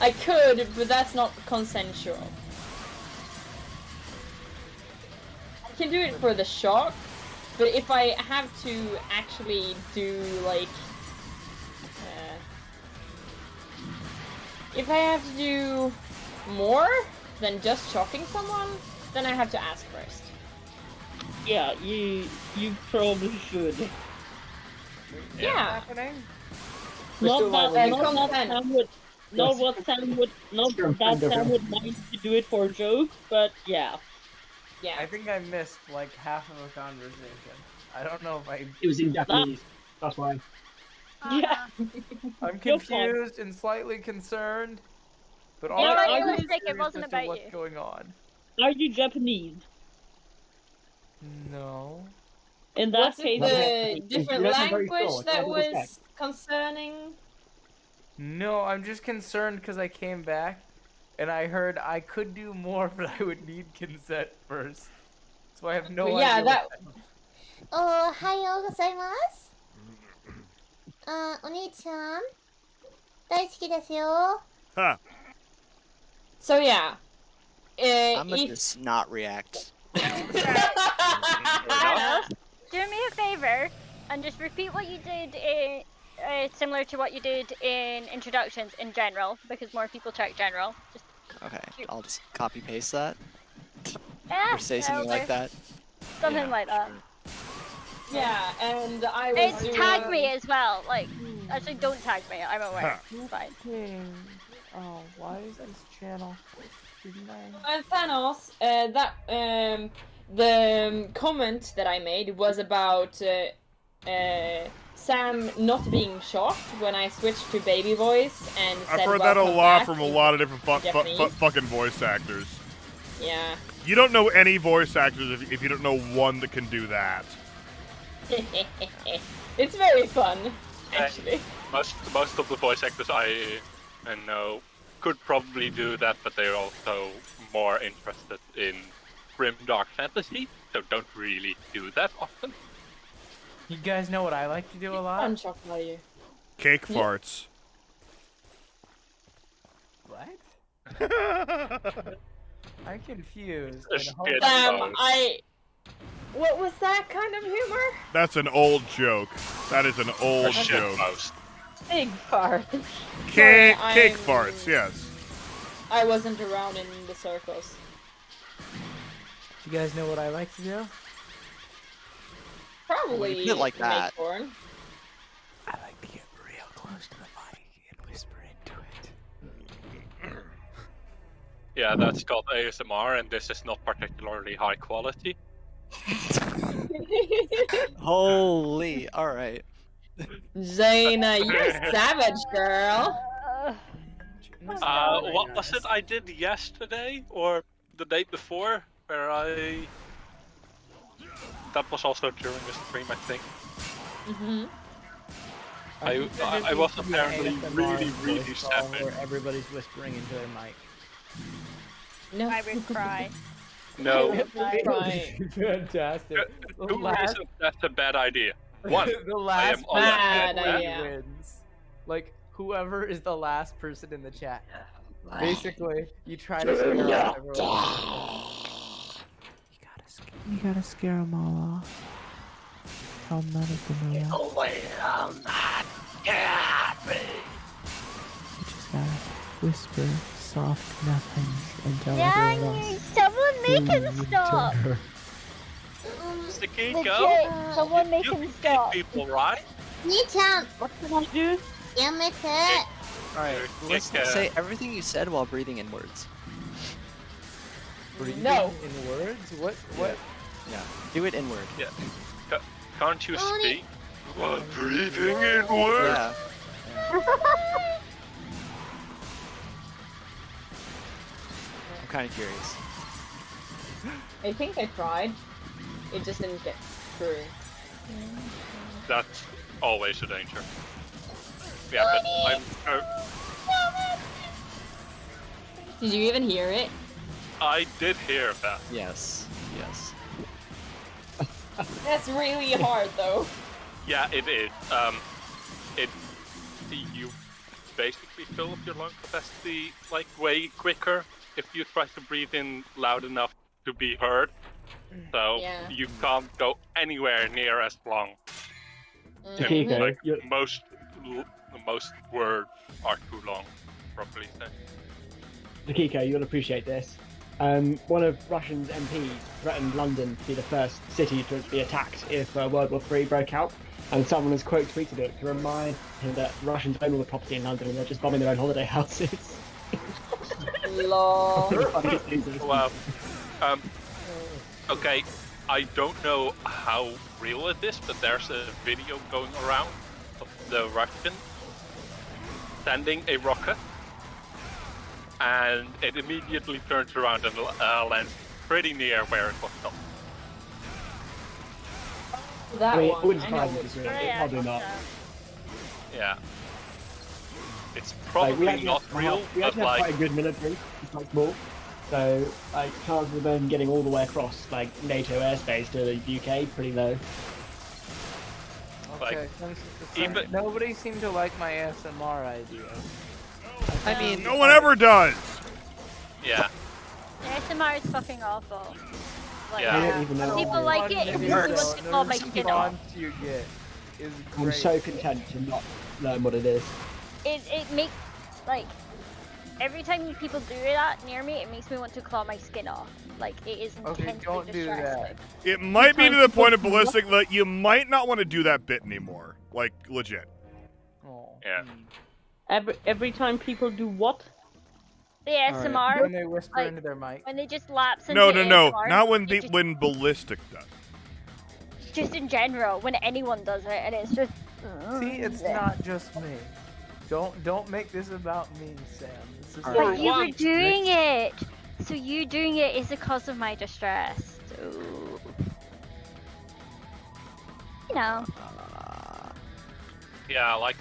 I could, but that's not consensual. I can do it for the shock, but if I have to actually do like if I have to do more than just shocking someone, then I have to ask first. Yeah, you probably should. Yeah. Not Not that Sam would mind to do it for a joke, but yeah. Yeah. I think I missed like half of a conversation. I don't know if I. It was in Japanese. That's why. Yeah. I'm You're fine. confused and slightly concerned, but all You know I what, know is realistic, it curious wasn't as to about what's you. going on. Are you Japanese? No. In that What's case, the different That's not very language cool. that It's not was concerning? No, I'm just concerned because I came back and I heard I could do more, but I would need consent first. So I have no But yeah, idea. that- Oh, おはようございます。お兄ちゃん、大好きですよ。 Huh. So yeah. I'm gonna If just not react. Thanos, do me a favor and just repeat what you did similar to what you did in introductions in general, because more people check general. Just Okay, I'll just copy paste that. yeah, Or say something like that. Something like that. yeah, and I was It's doing... tag me as well. Like, actually, don't tag me. I'm aware. It's fine. Oh, why is this channel? Didn't I? And Thanos, the comment that I made was about Sam not being shocked when I switched to baby voice and said I've heard that a welcome lot back from a in lot of different Japanese. fucking voice actors. Yeah. You don't know any voice actors if you don't know one that can do that. It's very fun, actually. Most of the voice actors I know could probably do that, but they're also more interested in grim dark fantasy, so don't really do that often. You guys know what I like to do a lot? I'm shocked by you. Cake farts. What? I'm confused. and Shit, Sam, what was that kind of humor? That's an old joke. That is an old Shit joke. post. Big fart. Cake Sorry, farts, yes. I wasn't around in the circles. You guys know what I like to do? Probably When you put it like make that. porn. I like to get real close to the mic and whisper into it. Yeah, that's called ASMR, and this is not particularly high quality. Holy, alright. Zaina, you're savage, girl. What was it I did yesterday or the day before? Where that was also during the stream, I think. I was apparently really savage. Where everybody's whispering into their mic. No, I would cry. No, Fantastic. The two last, reasons that's a bad idea. One, the I last am on bad that idea. wins. Like, whoever is the last person in the chat. Basically, you try to scare off everyone. You gotta scare them all off. Tell none of them know. You just gotta whisper soft nothings and tell everyone Dang, else. someone make him who you stop. are. the kid Legit, go. someone make You him can stop. kick people, right? 兄ちゃん、 what can I do? やめて。 Alright, let's Kick, say everything you said while breathing inwards. Breathing No. in words? What? What? Yeah, do it inward. Yeah. Can't you speak? What, breathing in words? Yeah. I'm kind of curious. I think I tried. It just didn't get through. That's always a danger. Yeah, but Did you even hear it? I did hear that. Yes. Yes. That's really hard, though. Yeah, it is. You basically fill up your lung capacity like way quicker if you try to breathe in loud enough to be heard. So Yeah. you can't go anywhere near as long. Akiko, Like you're- most words are too long, properly said. Akiko, you'll appreciate this. One of Russia's MPs threatened London to be the first city to be attacked if World War III broke out, and someone has quote tweeted it to remind him that Russians own all the property in London and they're just bombing their own holiday houses. Lol. Wow. Okay, I don't know how real it is, but there's a video going around of the Russian sending a rocket, and it immediately turns around and lands pretty near where it was stopped. That I mean, one. it wouldn't I surprise know me if it's real. Probably not. Yeah. It's Like, probably actually not have- real, we but actually have quite like, a good military. It's quite small. So, like, chances of them getting all the way across, like, NATO airspace to the UK, pretty low. Okay, even- nobody seemed to like my ASMR idea. I mean, No one ever does. yeah. ASMR is fucking awful. Like, Yeah. I don't even know. People like it, it makes me want to claw my skin off. Response you get is I'm great. so content to not learn what it is. It makes, like, every time people do that near me, it makes me want to claw my skin off. Like, it is Okay, intensely don't do distressing. that. It might be to the point of ballistic that you might not want to do that bit anymore. Like, legit. Oh. Yeah. Every time people do what? The ASMR, When they whisper like, into their mic. when they just lapse into No, no, no. ASMR, Not when you the just, when ballistic does. just in general, when anyone does it, and it's just. See, it's not just me. Don't make this about me, Sam. This is But you were doing it, so you doing it is the cause of my distress. So, you know. Yeah, like,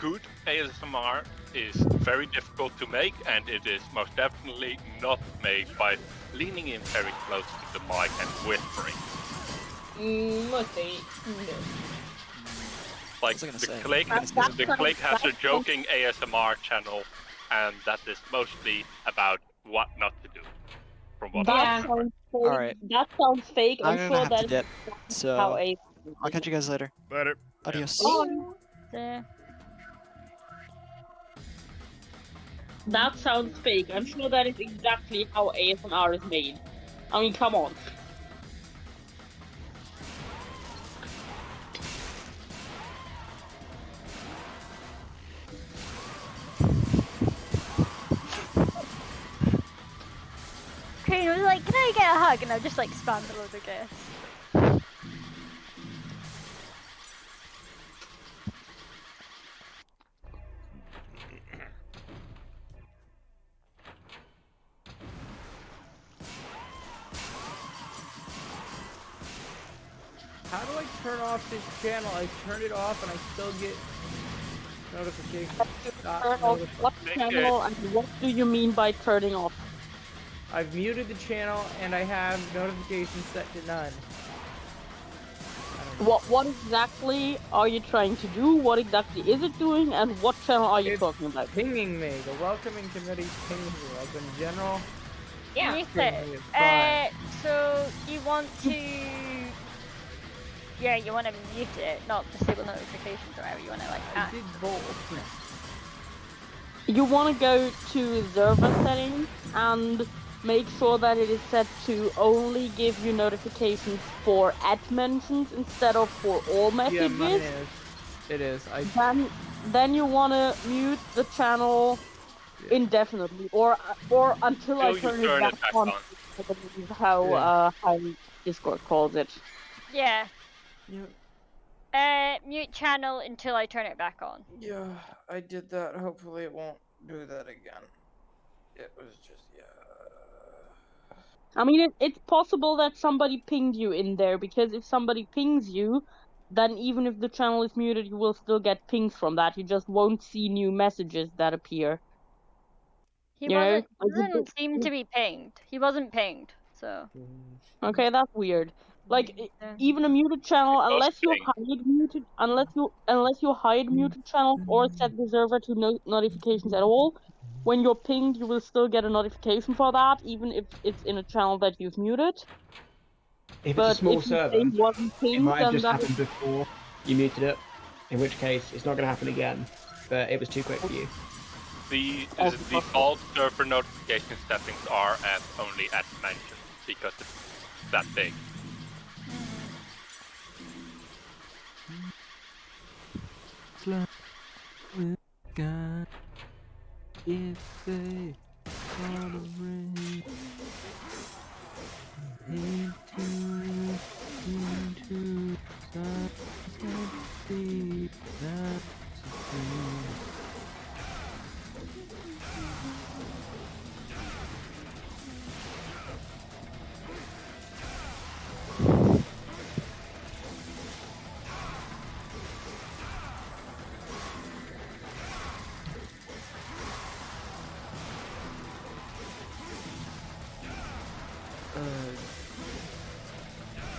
good ASMR is very difficult to make, and it is most definitely not made by leaning in very close to the mic and whispering. Mostly, no. Like, was I gonna the say? Click, That's the kind Click of- has a that's joking ASMR channel, and that is mostly about what not to do. From what That I've heard. sounds fake. Alright. That sounds fake. I'm I'm gonna sure have to that dip, is so how a. I'll catch you guys later. Later. Adios. That sounds fake. I'm sure that is exactly how ASMR is made. I mean, come on. Crane was like, "Can I get a hug?" And I just like spammed a load of gifts. How do I turn off this channel? I turned it off and I still get notifications. Turn off what channel and what do you mean by turning off? I've muted the channel and I have notifications set to none. What exactly are you trying to do? What exactly is it doing? And what channel are you talking about? Pinging me. The welcoming committee pinging me. Like in general. Yeah. Pinging me is fine. So you want to? Yeah, you want to mute it, not disable notifications or whatever. You want to like. I did both. You want to go to server settings and make sure that it is set to only give you notifications for at mentions instead of for all Yeah, messages. mine is. It is. Then you want to mute the channel indefinitely or until I Till turn you turn it back on. I believe how Discord calls it. Yeah. Mute channel until I turn it back on. Yeah, I did that. Hopefully it won't do that again. It was just, yeah. I mean, it's possible that somebody pinged you in there, because if somebody pings you, then even if the channel is muted, you will still get pings from that. You just won't see new messages that appear. He You know? doesn't seem to be pinged. He wasn't pinged, so. Okay, that's weird. Like even a muted channel, unless you hide muted channels or set the server to notifications at all, when you're pinged, you will still get a notification for that, even if it's in a channel that you've muted. If But it's a small if you server, say it wasn't it pinged, might have then just that happened before you muted it, in which case it's not going to happen again, but it was too quick for you. The default server notification settings are at only at mentioned because it's that big. God, if they wanna rain into something that's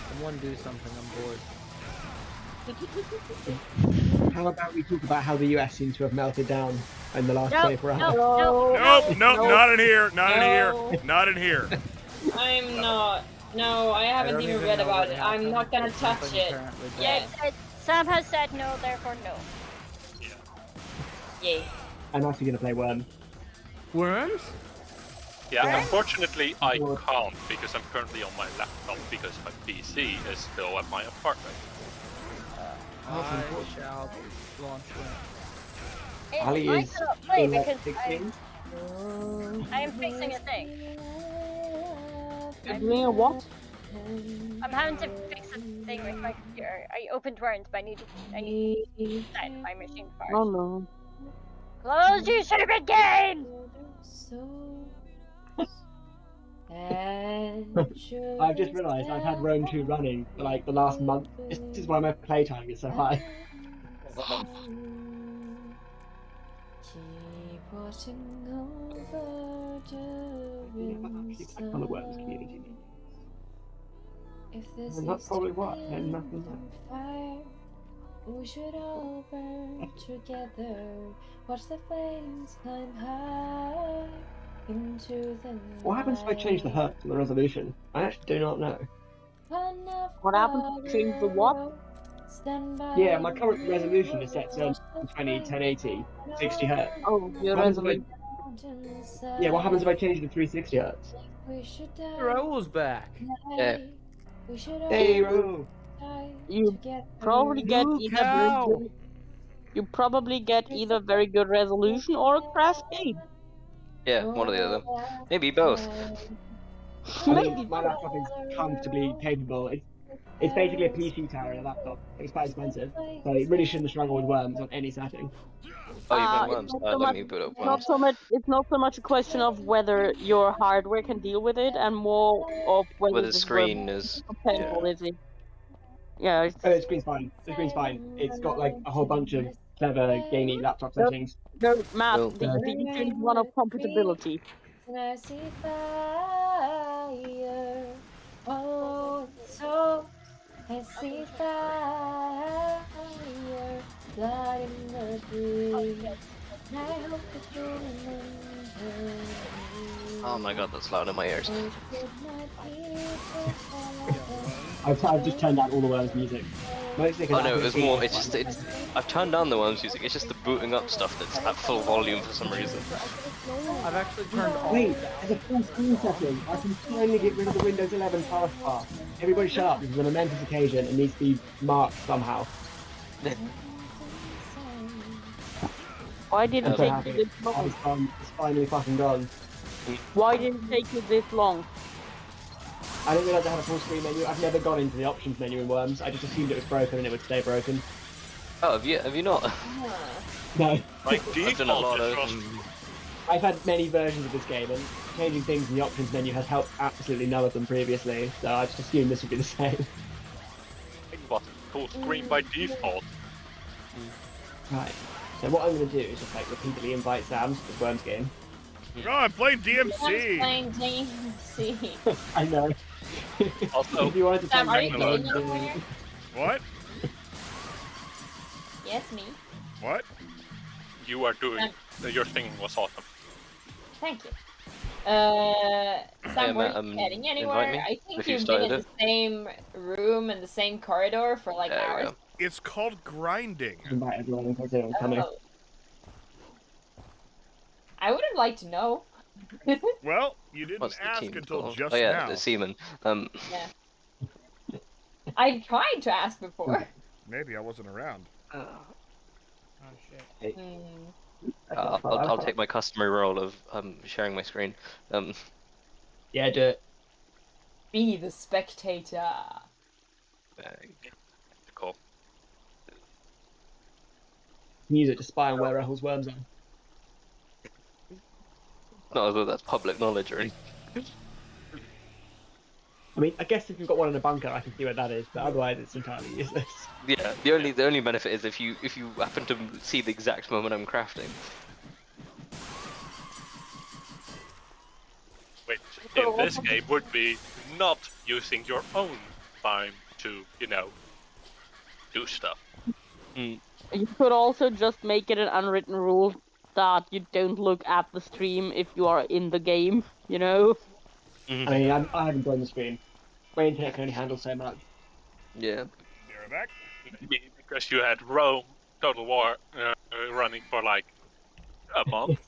someone do something, I'm bored. How about we talk about how the US seems to have melted down in the last Nope, 24 hours? Nope, not in here, not in here, not in here. I'm not. No, I haven't even read about it. I'm not gonna touch it. Yeah. Sam has said no, therefore no. Yay. I'm actually going to play Worms. Worms? Yeah, unfortunately I can't because I'm currently on my laptop because my PC is still at my apartment. I shall launch Worms. Ali I is cannot play in like because 16. I am fixing a thing. You're doing a what? I'm having to fix a thing with my computer. I opened Worms, but I need to set my machine first. Oh no. Close you stupid game! I've just realised I've had Rome 2 running for like the last month. This is why my playtime is so high. On the Worms community. And that's probably what, and nothing else. We should all burn together. Watch the flames climb high into the What happens if I change the hertz and the resolution? I actually do not know. What happens if you change the what? Yeah, my current resolution is set to 1020, 1080, 60 hertz. Oh, your What happens if resolution. Yeah, what happens if I change to 360 hertz? Raoul's back. Yeah. Hey, Raoul. You probably get Moo either cow. very good, you probably get either very good resolution or a crash game. Yeah, one or the other. Maybe both. Maybe. My laptop is comfortably capable. It's basically a PC tower and a laptop. It's quite expensive, so it really shouldn't struggle with Worms on any setting. Oh, you Uh, meant Worms. it's not so Let much- me put up Not Worms. so much. It's not so much a question of whether your hardware can deal with it, and more of whether Whether the screen Worm is. compatible is it. Yeah. Oh, the screen's fine. The screen's fine. It's got like a whole bunch of clever gaming laptop settings. No, Matt, Well, the change one of compatibility. And I see fire. Oh, so I see fire. Blood in the breeze. And I hope that you remember. Oh my god, that's loud in my ears. I've just turned down all the Worms music. Mostly 'cause Oh no, I've it's been more. seeing- It's just. I've turned down the Worms music. It's just the booting up stuff that's at full volume for some reason. I've actually turned all Wait, down. there's a full screen setting. I can finally get rid of the Windows 11 taskbar. Everybody shut up. This is a momentous occasion. It needs to be marked somehow. Why did I'm it so take happy. you this long? It's finally fucking gone. Why did it take you this long? I didn't realise I had a full screen menu. I've never gone into the options menu in Worms. I just assumed it was broken and it would stay broken. Oh, have you not? No. Like I've done a lot of. I've had many versions of this game, and changing things in the options menu has helped absolutely none of them previously, so I just assumed this would be the same. It was full screen by default. Right. So what I'm going to do is just like repeatedly invite Sam to this Worms game. Oh, I'm playing I'm DMC. playing DMC. I know. Also, if you wanted to Sam, are you play getting Worms, anywhere? What? Yes, me. What? you are doing. Your singing was awesome. Thank you. Sam, were you getting invite anywhere? me I think if you you've been in started the same room and the same corridor for like hours. It's called grinding. Invite everyone in case anyone's coming. Oh. I would have liked to know. Well, you didn't What's the ask team until called? just Oh yeah, now. the Seaman. Yeah. I tried to ask before. Maybe I wasn't around. Oh shit. I'll take my customary role of sharing my screen. Yeah, do it. Be the spectator. Cool. Use it to spy on where Rahel's worms are. Not as though that's public knowledge or anything. I mean, I guess if you've got one in a bunker, I can see where that is, but otherwise it's entirely useless. Yeah, the only benefit is if you happen to see the exact moment I'm crafting. Which in this game would be not using your own time to, do stuff. You could also just make it an unwritten rule that you don't look at the stream if you are in the game, I mean, I haven't joined the stream. My internet can only handle so much. Yeah. You're back. Because you had Rome Total War running for like a month.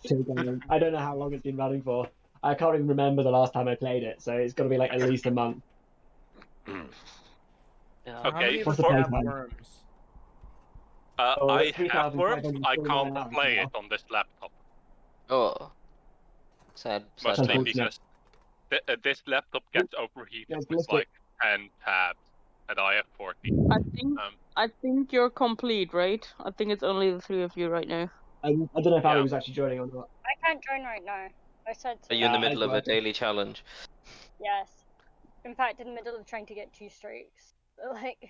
I don't know how long it's been running for. I can't even remember the last time I played it, so it's got to be like at least a month. Okay, What's the for, playtime? I have Worms, I 3,549 can't hours play now. it on this laptop. Oh. Sad. Mostly Unfortunate. because this laptop gets overheated with like 10 tabs, and I have 40. I think you're complete, right? I think it's only the three of you right now. I don't know if Ali was actually joining or not. I can't join right now. I said. Are you in the middle of a daily challenge? Yes. In fact, in the middle of trying to get 2 streaks. Like.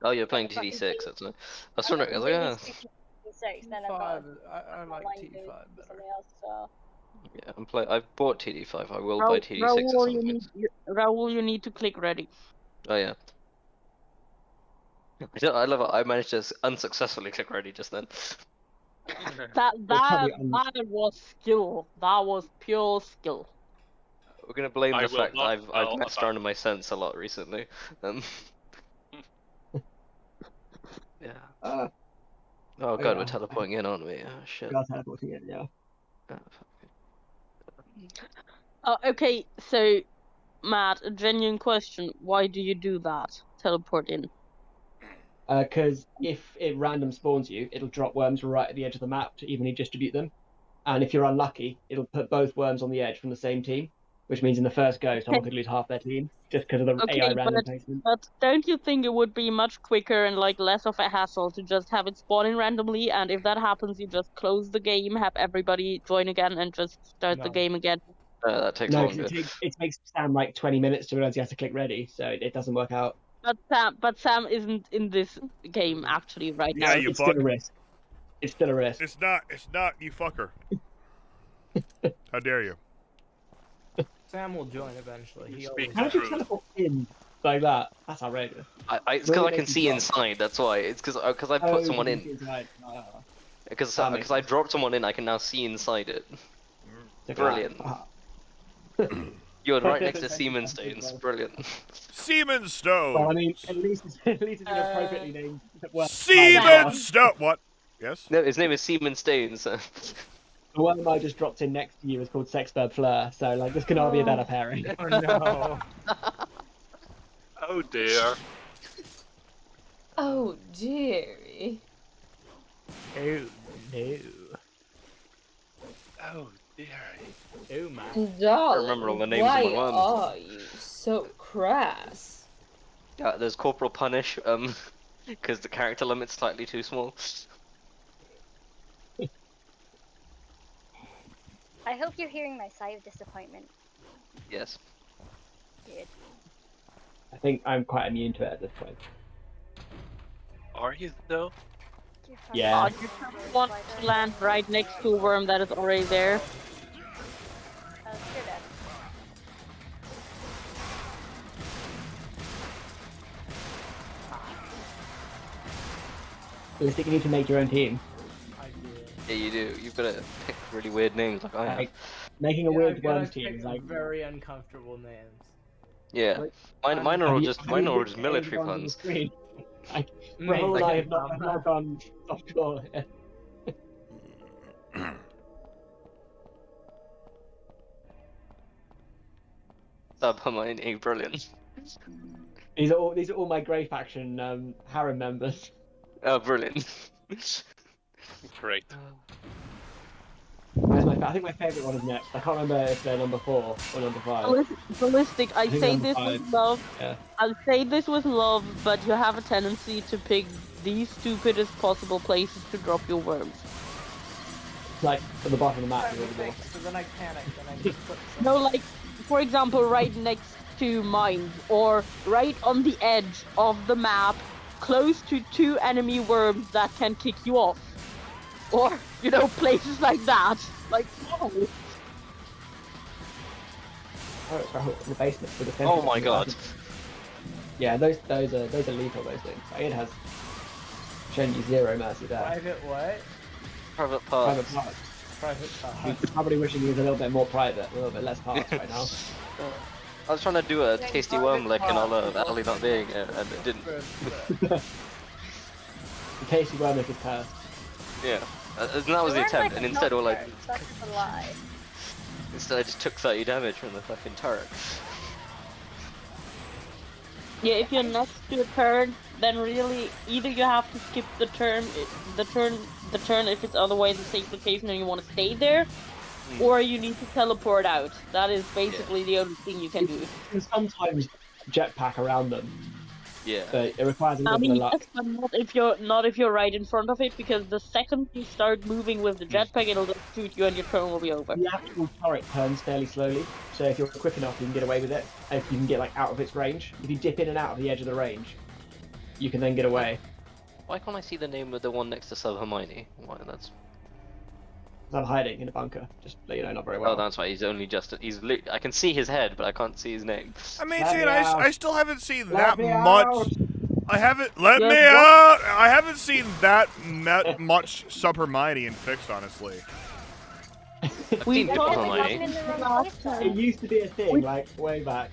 Oh, you're playing TD6. That's nice. I was wondering. I was like, TD6, then I've got. I like TD5 better. Else, so. yeah, I've bought TD5. I will buy TD6 at some point. Raoul, you need to click ready. Oh yeah. I love it. I managed to unsuccessfully click ready just then. That was skill. That was pure skill. We're gonna blame I the will fact not I've spell messed about around in my sense a lot recently. Yeah. Oh god, yeah. we're teleporting in, aren't we? Oh shit. We are teleporting in, yeah. Okay, so Matt, a genuine question: why do you do that? Teleport in. Because if it random spawns you, it'll drop worms right at the edge of the map to evenly distribute them. And if you're unlucky, it'll put both worms on the edge from the same team, which means in the first go, someone could lose half their team just because of the AI random placement. But don't you think it would be much quicker and like less of a hassle to just have it spawn in randomly, and if that happens, you just close the game, have everybody join again, and just start the game again? That takes No, longer. it takes Sam like 20 minutes to realize he has to click ready, so it doesn't work out. But Sam isn't in this game actually right now. Yeah, you It's fuck. still a risk. It's still a risk. It's not, you fucker. How dare you? Sam will join eventually. He always How did you teleport in like that? That's outrageous. It's because I can see inside. That's why. It's because I put someone in. Because I dropped someone in, I can now see inside it. Brilliant. You're right next to Seaman Stones. Brilliant. Seaman Stones. Well, I mean, at least it's an appropriately named. Seaman Stones. What? Yes. No, his name is Seaman Stones. The one I just dropped in next to you is called Sexbird Fleur, so like this could not be a better pairing. Oh no. Oh dear. Oh dearie. Oh no. Oh dear. Oh man. Darling, remember all the names why of my worms. are you so suppress. Yeah, there's Corporal Punish, because the character limit's slightly too small. I hope you're hearing my sigh of disappointment. Yes. Good. I think I'm quite immune to it at this point. Are you though? Yeah. You just want to land right next to a worm that is already there. Ballistic, you need to make your own team. Yeah, you do. You've got to pick really weird names like I have. Like, making a Yeah, weird I've gotta worms team pick is like very uncomfortable names. Yeah. Mine are all just military gone to the puns. screen? Like, Mate, Rahul and I have like, not gone soft core. Hermione, brilliant. These are all my Grey faction harem members. Oh, brilliant. Great. I think my favourite one is next. I can't remember if they're number 4 or number 5. Ballistic, I think say number this 5. with love. Yeah. I'll say this with love, but you have a tendency to pick the stupidest possible places to drop your worms. Like at the bottom of the map. So then I panic and I just put some... No, like, for example, right next to mines, or right on the edge of the map, close to 2 enemy worms that can kick you off. Or, you know, places like that. Like, no. Oh, it's Rahul in the basement with the Oh my god. Yeah, those are lethal, those things. It has shown you zero mercy there. Private what? Private parts. Private parts. Private You're probably wishing he was a little bit more private, a little bit less parts right now. I was trying to do a tasty worm lick and all of Ali not being it, and it didn't. The tasty worm lick is cursed. Yeah. And that was the attempt, and instead all I That's a lie. instead I just took 30 damage from the fucking turret. Yeah, if you're next to a turn, then really either you have to skip the turn if it's otherwise a safe location and you want to stay there, or you need to teleport out. That is basically the only thing you can do. You can sometimes jetpack around them. Yeah. But it requires a I little bit mean, of luck. yes, but not if you're right in front of it, because the second you start moving with the jetpack, it'll just shoot you and your turn will be over. The actual turret turns fairly slowly, so if you're quick enough, you can get away with it. If you can get like out of its range, if you dip in and out of the edge of the range, you can then get away. Why can't I see the name of the one next to Sub Hermione? Why that's... I'm hiding in a bunker, just let you know, not very well. Oh, that's why he's only just... I can see his head, but I can't see his name. I mean, Let dude, me out. I still haven't seen Let that me much. out. I haven't. Let Yeah, me what? out! I haven't seen that much Sub Hermione in Fixed, honestly. I've We seen Nipple talked Hermione. It used to be a thing, like, way back.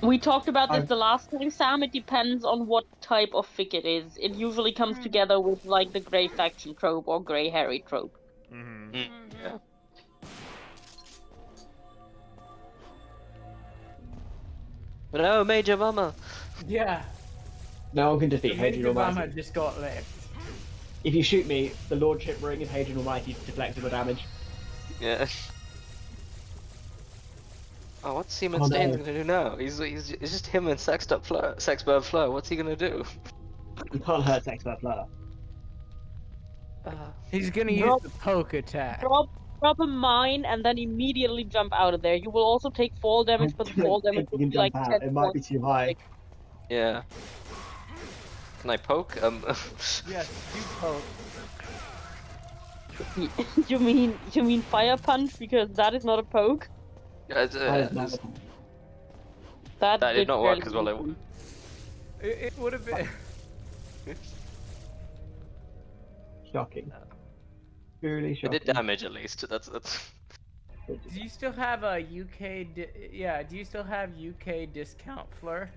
We talked about this I've- the last time, Sam. It depends on what type of fic it is. It usually comes together with like the Grey Faction trope or Grey Harry trope. Mm-hmm. Yeah. But oh, Major Mama! Yeah. No one can defeat Hadrian Obama Almighty. just got licked. If you shoot me, the Lordship Ring of Hadrian Almighty deflects all the damage. Yeah. Oh, what's Seaman Oh, no. Staines gonna do now? It's just him and Sexbird Fleur. What's he gonna do? You can't hurt Sexbird Fleur. He's gonna use Drop- the poke attack. Drop a mine and then immediately jump out of there. You will also take fall damage, but the fall damage You will can be like jump 10 out, it might be too high. Yeah. Can I poke? Yes, you poke. You mean fire punch, because that is not a poke. That is not that did not work fairly as well. easily. It would have been. shocking. Really It shocking. did damage at least. That's. Do you still have a UK? Do you still have UK discount, Fleur?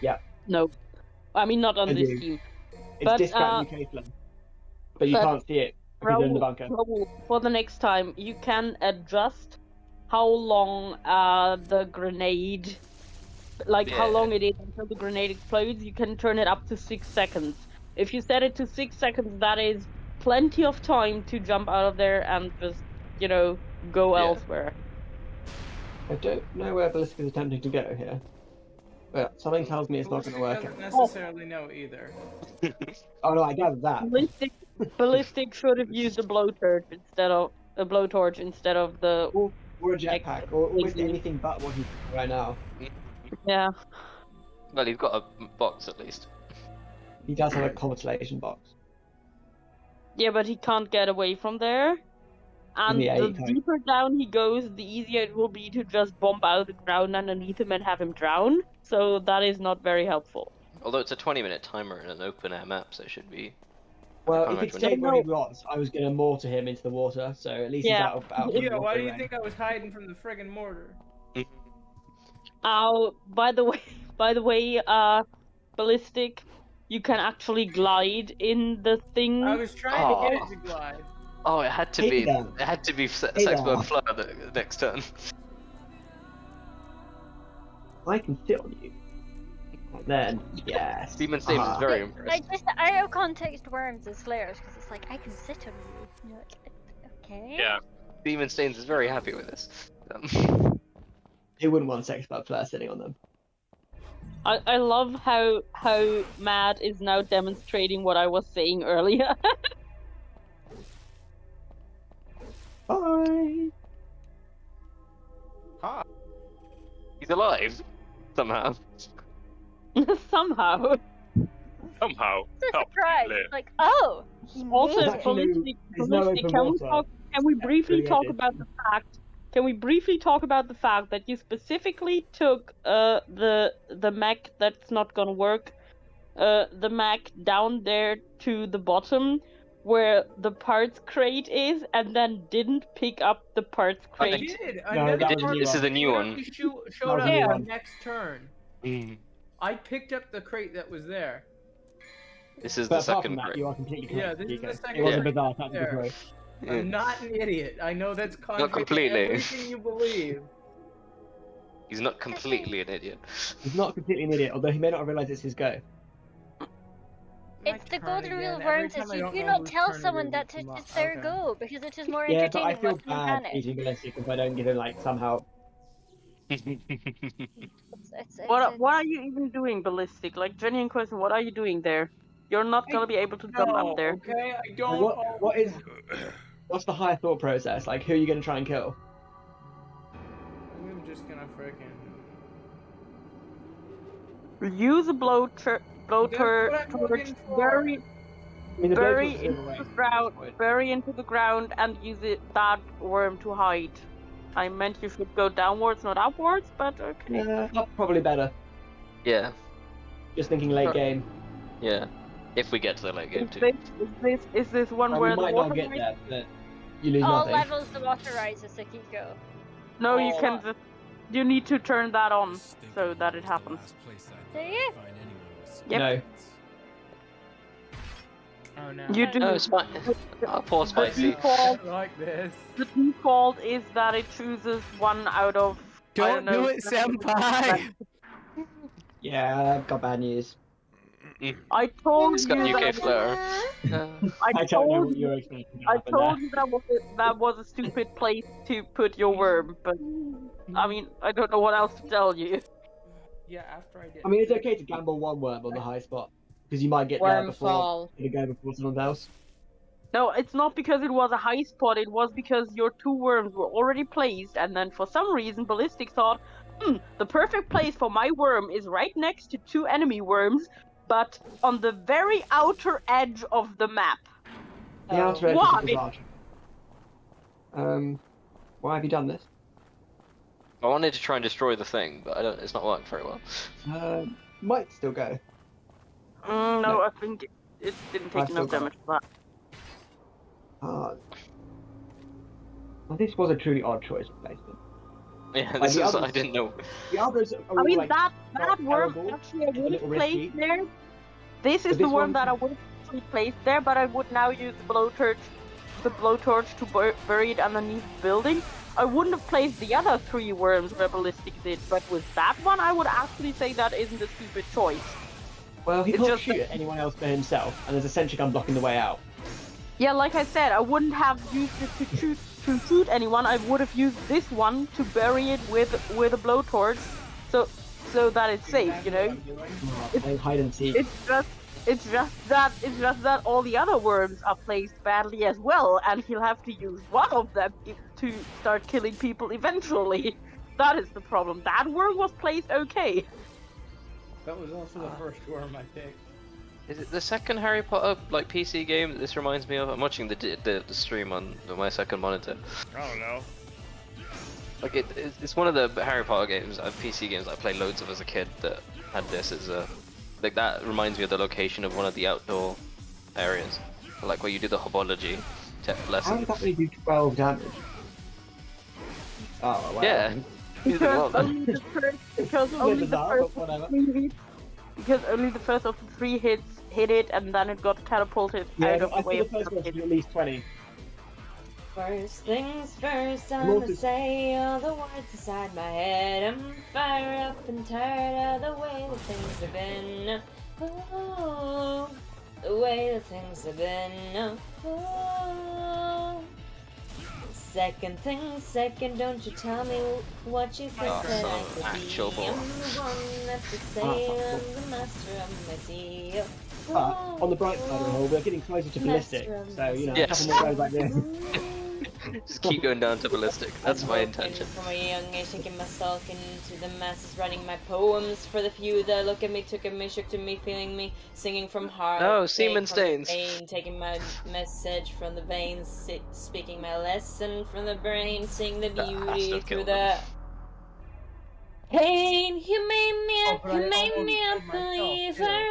Yeah. No, I mean not on I this do. team. It's But, discount UK Fleur. But you but can't see it because you're in the bunker. Raoul, for the next time, you can adjust how long the grenade, like how Yeah. long it is until the grenade explodes. You can turn it up to 6 seconds. If you set it to 6 seconds, that is plenty of time to jump out of there and just, you know, go Yeah. elsewhere. I don't know where Ballistic is attempting to go here. But something tells me it's not going to work. Doesn't necessarily know either. Oh no, I gathered that. Ballistic should have used a blowtorch instead of the. Or a jetpack, or almost anything but what he's doing right now. Yeah. Well, he's got a box at least. He does have a constellation box. Yeah, but he can't get away from there. And Yeah, the he can't. deeper down he goes, the easier it will be to just bomb out the ground underneath him and have him drown. So that is not very helpful. Although it's a 20-minute timer in an open air map, so it should be. Well, can't if it imagine stayed when- where he was, I was going to mortar him into the water, so at least Yeah. he's out of Yeah, why do you range. think I was hiding from the friggin' mortar? By the way, Ballistic, you can actually glide in the thing. I was trying to get it to glide. Oh, it had to Hey be. there. It had to be Hey Sexbone there. Flood the next turn. I can sit on you. And then, yes. Demon Stain is very I impressed. just out of context worms as slayers because it's like I can sit on you. And you're like, okay. Yeah. Demon Stains is very happy with this. Who wouldn't want Sexbot Flare sitting on them? I love how Matt is now demonstrating what I was saying earlier. Bye. Hi. He's alive somehow. Somehow. Somehow. It's a surprise. Like, oh, he Also, made it. Ballistic, There's no Ballistic, open water. can we briefly Really talk edgy. about the fact? Can we briefly talk about the fact that you specifically took the mech that's not gonna work, the mech down there to the bottom where the parts crate is, and then didn't pick up the parts I crate? did. No, Another that was part the This is a new one. literally showed That up was the on one. the next turn. Mm. I picked up the crate that was there. This is But the apart from second that, crate. you are completely Yeah, correct. this is Nico. the second It was a crate bizarre tactical there. choice. Yeah. I'm not an idiot. I know that's contrary completely. to everything you believe. He's not completely an idiot. He's not completely an idiot, although he may not have realised it's his go. It's the turn golden again. rule of Every worms time is I you don't do know not whose tell turn it someone is, that it's it's their okay. go because it is more Yeah, but I entertaining feel watching them bad panic. beating Ballistic if I don't give him like somehow. It's What are you even doing, Ballistic? Like, genuine question, what are you doing there? You're not gonna be able to jump No, up there. okay? I Like, don't. what's the higher thought process? Like, who are you going to try and kill? I'm just gonna frickin'. Use a blowtorch That's what I'm looking for. very I mean, the bury blowtorch is into in the the way. ground, bury into the ground, and use that worm to hide. I meant you should go downwards, not upwards, but okay. Yeah, that's probably better. Yeah. Just thinking late Sure. game. Yeah. If we get to the late game Is too. this one And where we the might water not get rise- there, but you lose All nothing. levels the water rises, Akiko. No, you Oh. can just you need to turn that on so that it happens. Do you? Yep. No. Oh no. You do. Oh, poor Spicy. default- like this. The default is that it chooses one out of. Don't I don't do know, it, senpai! Yeah, I've got bad news. I told It's you. got UK that- flair. I I don't know told what you're you. expecting to I happen there. told you that was a stupid place to put your worm, but I mean I don't know what else to tell you. Yeah, after I did. I mean, it's okay to gamble one worm on the high spot, because you might get there before Wormfall. you go before someone else. No, it's not because it was a high spot. It was because your two worms were already placed, and then for some reason, Ballistic thought, the perfect place for my worm is right next to two enemy worms, but on the very outer edge of the map. The outer edge Why? is bizarre. Why have you done this? I wanted to try and destroy the thing, but it's not worked very well. Might still go. No, I think it didn't I take still enough got damage for that. Well, this was a truly odd choice of placement. Yeah, Like this the is others- I didn't know. The others are I all, mean, like, that not worm, terrible, actually, I a would little have risky. placed there. This But is the this one one- that I would have actually placed there, but I would now use the blowtorch to bury it underneath the building. I wouldn't have placed the other three worms where Ballistic did, but with that one, I would actually say that isn't a stupid choice. Well, he It's can't just shoot at anyone else but himself, and there's a sentry gun blocking the way out. Yeah, like I said, I wouldn't have used it to shoot anyone. I would have used this one to bury it with a blowtorch. So so that it's safe, you know? Playing hide and seek. It's just that all the other worms are placed badly as well, and he'll have to use one of them to start killing people eventually. That is the problem. That worm was placed okay. That was also the first worm I picked. Is it the second Harry Potter like PC game that this reminds me of? I'm watching the stream on my second monitor. I don't know. Like it's one of the Harry Potter games, PC games that I played loads of as a kid that had this as a like that reminds me of the location of one of the outdoor areas, like where you do the hobology lessons. How did that really do 12 damage? Oh wow. Yeah. Because only the first of the 3 hits hit it, and then it got catapulted out of the way. The first one did at least 20. First things first, I'ma say all the words inside my head. I'm fired up and tired of the way that things have been. Oh, the way that things have been. Oh. Second thing, second, don't you tell me what you think that I could be. Actual I'm the one that's to say I'm the master of my CEO. On the bright side of the whole, we're getting closer to ballistic, so you know, Yes. a couple more goes like this. Just keep going down to ballistic. That's my intention. From a young age, taking myself into the masses, writing my poems for the few that look at me, took at me, shook to me, feeling me, singing from heart. No, semen stains. Taking my message from the veins, speaking my lesson from the brain, seeing the beauty through the pain. You made me a believer.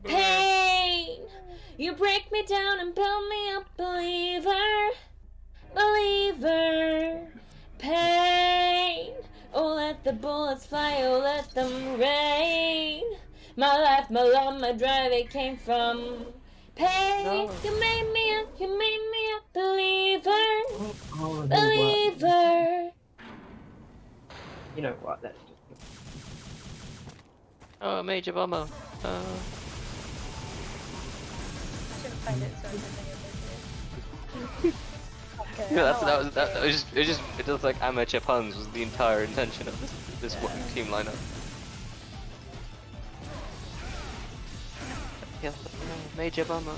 Pain. You break me down and build me up, believer. Pain. Oh, let the bullets fly, oh, let them rain. My life, my love, my drive, it came from pain. No. You made me a believer. You know what? Let's Oh, Major Bomber. Find it so okay, That was it just like amateur puns was the entire intention of this team lineup. Yeah, Major Bomber.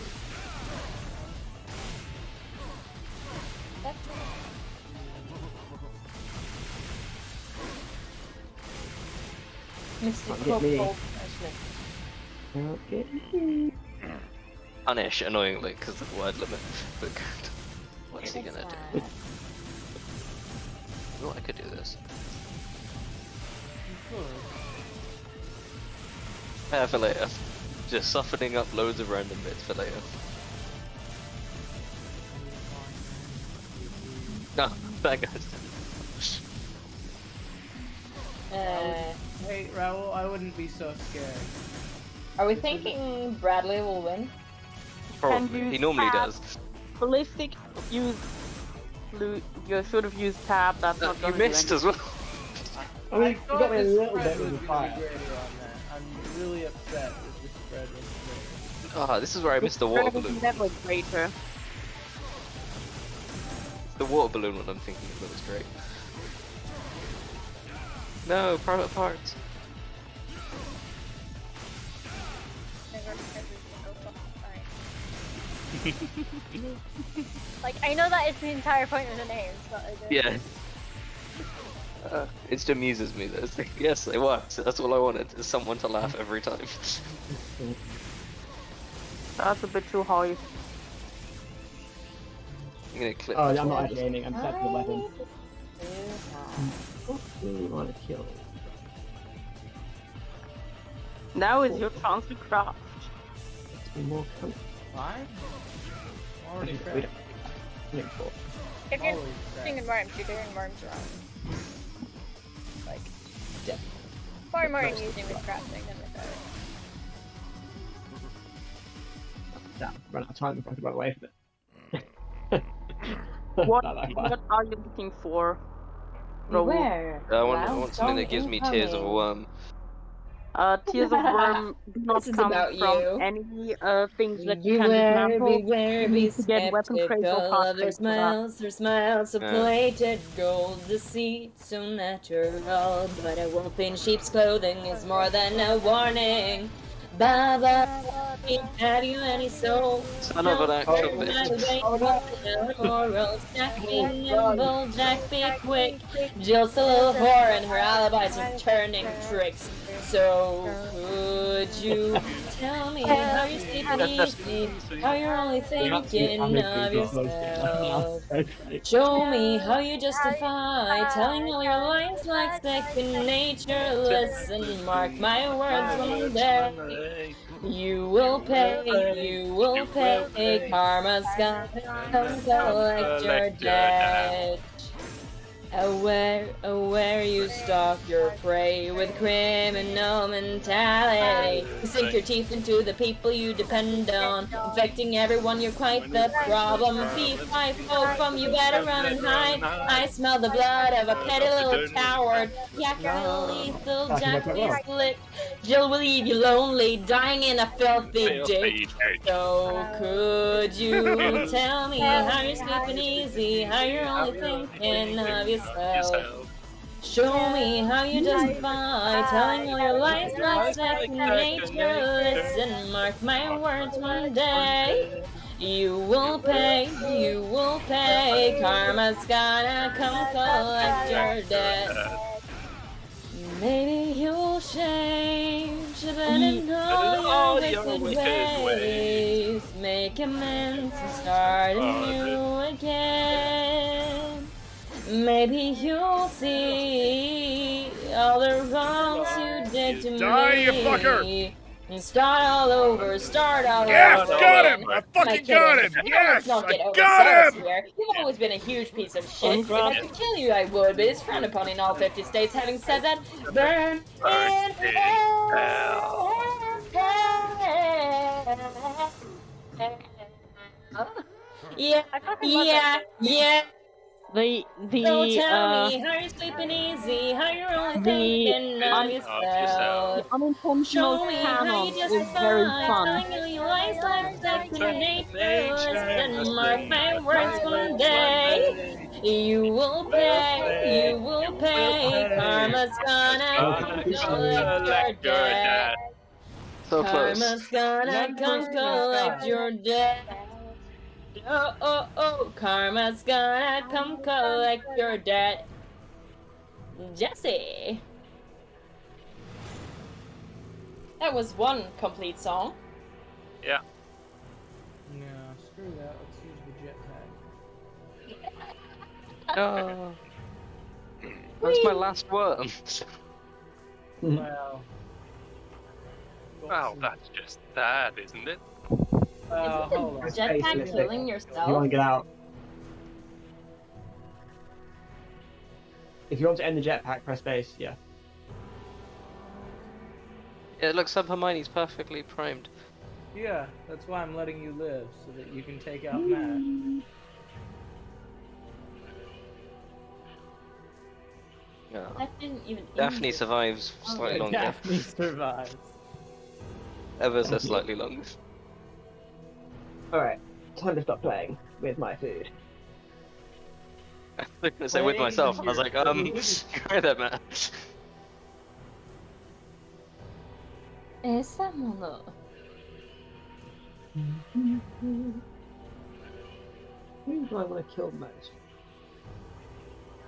Mr. Okay. Punish annoyingly because of the word limit. But what's he gonna do? Oh, I could do this. Yeah, for later. Just softening up loads of random bits for later. No, that guy's Hey, Raoul, I wouldn't be so scared. Are we thinking Bradley will win? Probably. He normally does. Ballistic, you should have used tab. That's not You gonna missed do as well. I mean, you got me a this little spread bit would with the be fire. greater on that. I'm really upset that this spread was greater. Ah, this is where I missed the water balloon. Never greater. It's the water balloon one I'm thinking of that was great. No, private parts. Like, I know that is the entire point of the names, but I don't. Yeah. It just amuses me that it's like, yes, it works. That's all I wanted, is someone to laugh every time. That's a bit too high. I'm gonna clip Oh, this I'm one. not actually aiming, I'm setting the weapon. Really want to kill. Now is your chance to craft. Let's be more comfortable. 5? Already We cracked. don't. Four. If you're Always doing worms, you're doing worms wrong. Like, Yeah. far more amusing with crafting than with Damn, run out of time before I can run away from it. What Not that far. are you looking for? Raoul? Where? I want something that gives me tears of a worm. Tears of Worm do not This is come about from you. any things that you can Beware, dismantle. beware, You be need to get weapon crates or skeptical parts of their crates for that. smiles of Yeah. plated gold, deceit so natural. But a wolf in sheep's clothing is more than a warning. Baba, have you any soul? Son of an actual bitch. Moral, Jack be nimble, Jack be quick. Jill's a little whore and her alibis are turning tricks. So could you tell me how you're sleeping easy, how you're only thinking of yourself? Show me how you justify telling all your lies like second nature. Listen, mark my words one day. You will pay, you will pay. Karma's gonna come collect your debt. Aware you stalk your prey with criminal mentality. You sink your teeth into the people you depend on, infecting everyone, you're quite the problem. Thief, I from you better run and hide. I smell the blood of a petty little coward. Yak lethal, Jack be slick. Jill will leave you lonely, dying in a filthy ditch. So could you tell me how you're sleeping easy, how you're only thinking of yourself? Show me how you justify telling all your lies like second nature. Listen, mark my words one day. You will pay, you will pay. Karma's gonna come collect your debt. Maybe you'll change, abandon all your wicked ways. Make amends and start anew again. Maybe you'll see all the wrongs you did to Die, me. you fucker! And start all over, start all Yes, over. got him! I Am fucking kidding? got him! Let's Yes, not I get got overzealous him! here. You've always been a huge piece of shit. If I could kill you, I would, but it's frowned upon in all 50 states. Having said that, burn in hell. Yeah, yeah. The So tell me how you're sleeping easy, how you're only thinking of yourself. unintentional Show me how canon you is very justify fun. telling you lies like second nature. Listen, mark my words one day. You will pay, you will pay. Karma's gonna collect your debt. So close. Karma's gonna come collect your debt. Oh, oh, oh, Karma's gonna come collect your debt. Jesse. That was one complete song. Yeah. No, screw that. Let's use the jetpack. Oh. That's my last worm. Wow. Wow, that's just that, isn't it? Hold on. Jetpack killing You yourself? want to get out? If you want to end the jetpack, press space. Yeah. Yeah, look, Sub Hermione's perfectly primed. Yeah, that's why I'm letting you live, so that you can take out Matt. Yeah. That didn't even. Daphne injure- survives slightly longer. Daphne survives. Ever so slightly longer. Alright, time to stop playing with my food. I was gonna say with myself. I was like, screw that, man. Esa mono. Who do I want to kill most?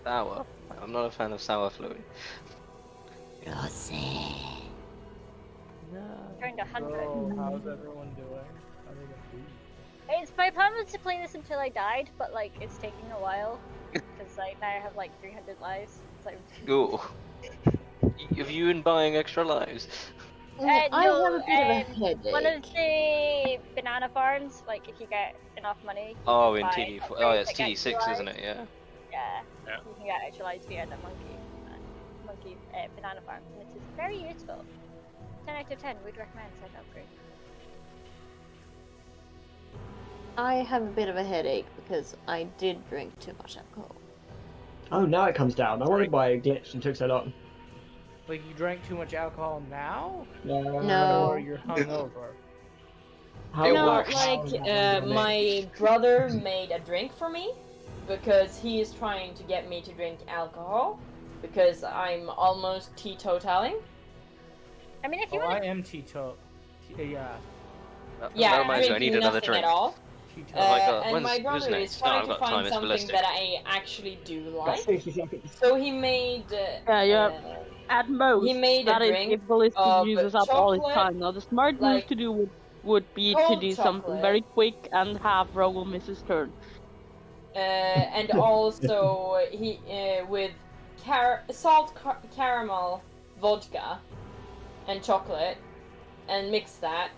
Sour. I'm not a fan of sour fluid. Trying to 100. How's everyone doing? How are they gonna be? It's my plan was to play this until I died, but like it's taking a while because like now I have like 300 lives. It's like Ooh. Have you been buying extra lives? I no, have a bit of a headache. one of the banana farms, like if you get enough money. you Oh, can in buy TD4. upgrades Oh, yeah, it's that get TD6, extra isn't lives. it? Yeah. Yeah. You can get extra lives via the monkey banana farm, which is very useful. 10 out of 10 would recommend said upgrade. I have a bit of a headache because I did drink too much alcohol. Oh, now it comes down. I wondered why it glitched and took so long. Like you drank too much alcohol now? No. Or you're hungover? No, like my brother made a drink for me because he is trying to get me to drink alcohol because I'm almost teetotaling. I mean, if you Oh, want I am teetotal. Yeah. Yeah, That reminds me, I drinking need another nothing drink. at all. Oh my god, And when's, my who's brother next? is No, trying I've to got time, find it's something ballistic. that I actually do like. 60 seconds. So he made. At most, he made a that is drink if Ballistic of uses up all his chocolate, time. Now, the smart move like to do would be to cold do something chocolate. very quick and have Rogel miss his turn. And also he with caramel vodka and chocolate and mix that,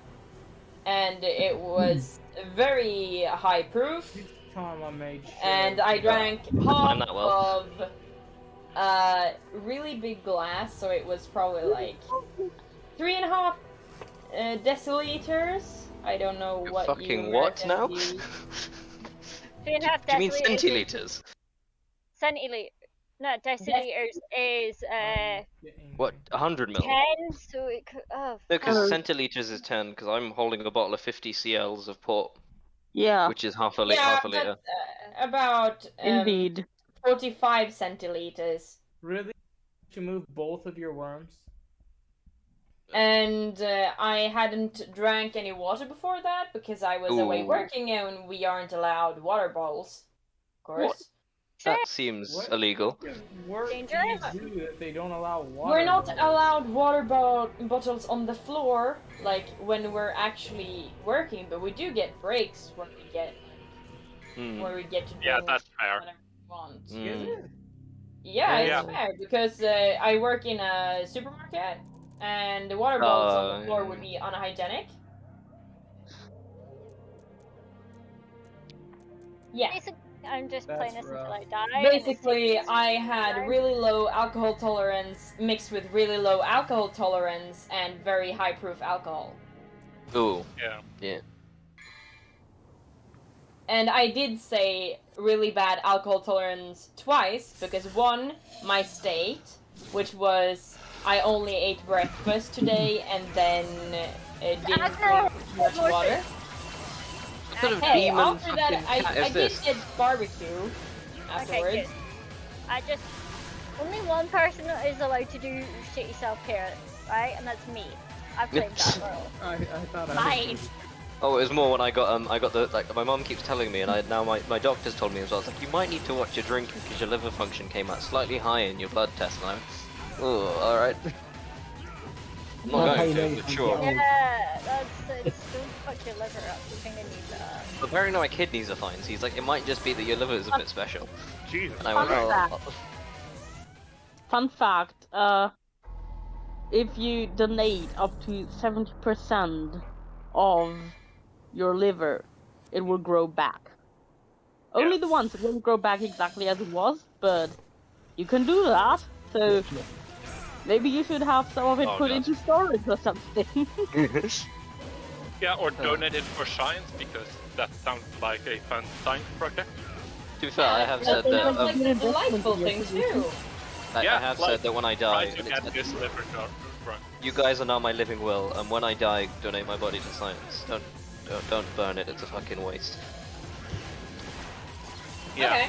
and it was very high proof. Time I made sure. And I drank half that well. of a really big glass, so it was probably like 3.5 deciliters. I don't know what Fucking you what now? Americans use. 3.5 Do you mean deciliters. centiliters? No, deciliters is What, 100 mil? 10, so it could. Oh, No, because fuck. centiliters is 10, because I'm holding a bottle of 50 cls of port. Yeah. Which is half a Yeah, liter. but, about Indeed. 45 centiliters. Really? To move both of your worms? And I hadn't drank any water before that because I was away Ooh. working and we aren't allowed water bottles, of course. What? That seems illegal. Work Dangerous. do you do that they don't allow water? We're not bottles? allowed water bottles on the floor, like when we're actually working, but we do get breaks where we get where we get to drink Yeah, that's fair. whatever we want. Mm. Yeah, Yeah. it's fair because I work in a supermarket and the water bottles on the floor would be unhygienic. Yeah. Basically, I'm just That's playing this rough. until I die. and Basically, it's- I had really low alcohol tolerance mixed with really low alcohol tolerance and very high proof alcohol. Ooh. Yeah. Yeah. And I did say really bad alcohol tolerance twice because one, my state, which was I only ate breakfast today and then didn't drink much water. What sort of Hey, demon after that, fucking I cat did is this? get barbecue Okay, afterwards. good. I just. Only one person is allowed to do shitty self care, right? And that's me. I've claimed that role. I thought I Mine. Oh, it was more when I got the, like, my mom keeps telling me, and my doctor's told me as well, it's like, you might need to watch your drinking because your liver function came out slightly high in your blood test, and I'm, oh, alright. I'm not going to, but sure. Yeah, don't fuck your liver up. You think I need that? But apparently my kidneys are fine, so he's like, it might just be that your liver is a bit special. Jesus. And I went, oh, Fun fact, if you donate up to 70% of your liver, it will grow back. Only the ones that won't grow back exactly as it was, but you can do that, so maybe you should have some of it Oh, put God. into storage or something. Yeah, or donate it for science because that sounds like a fun science project. to be fair, I have said That that, sounds like a delightful thing too. I Yeah, have like, said that when I die, try to and get it's- this liver right. you guys are now my living will, and when I die, donate my body to science. Don't burn it, it's a fucking waste. Yeah. Okay.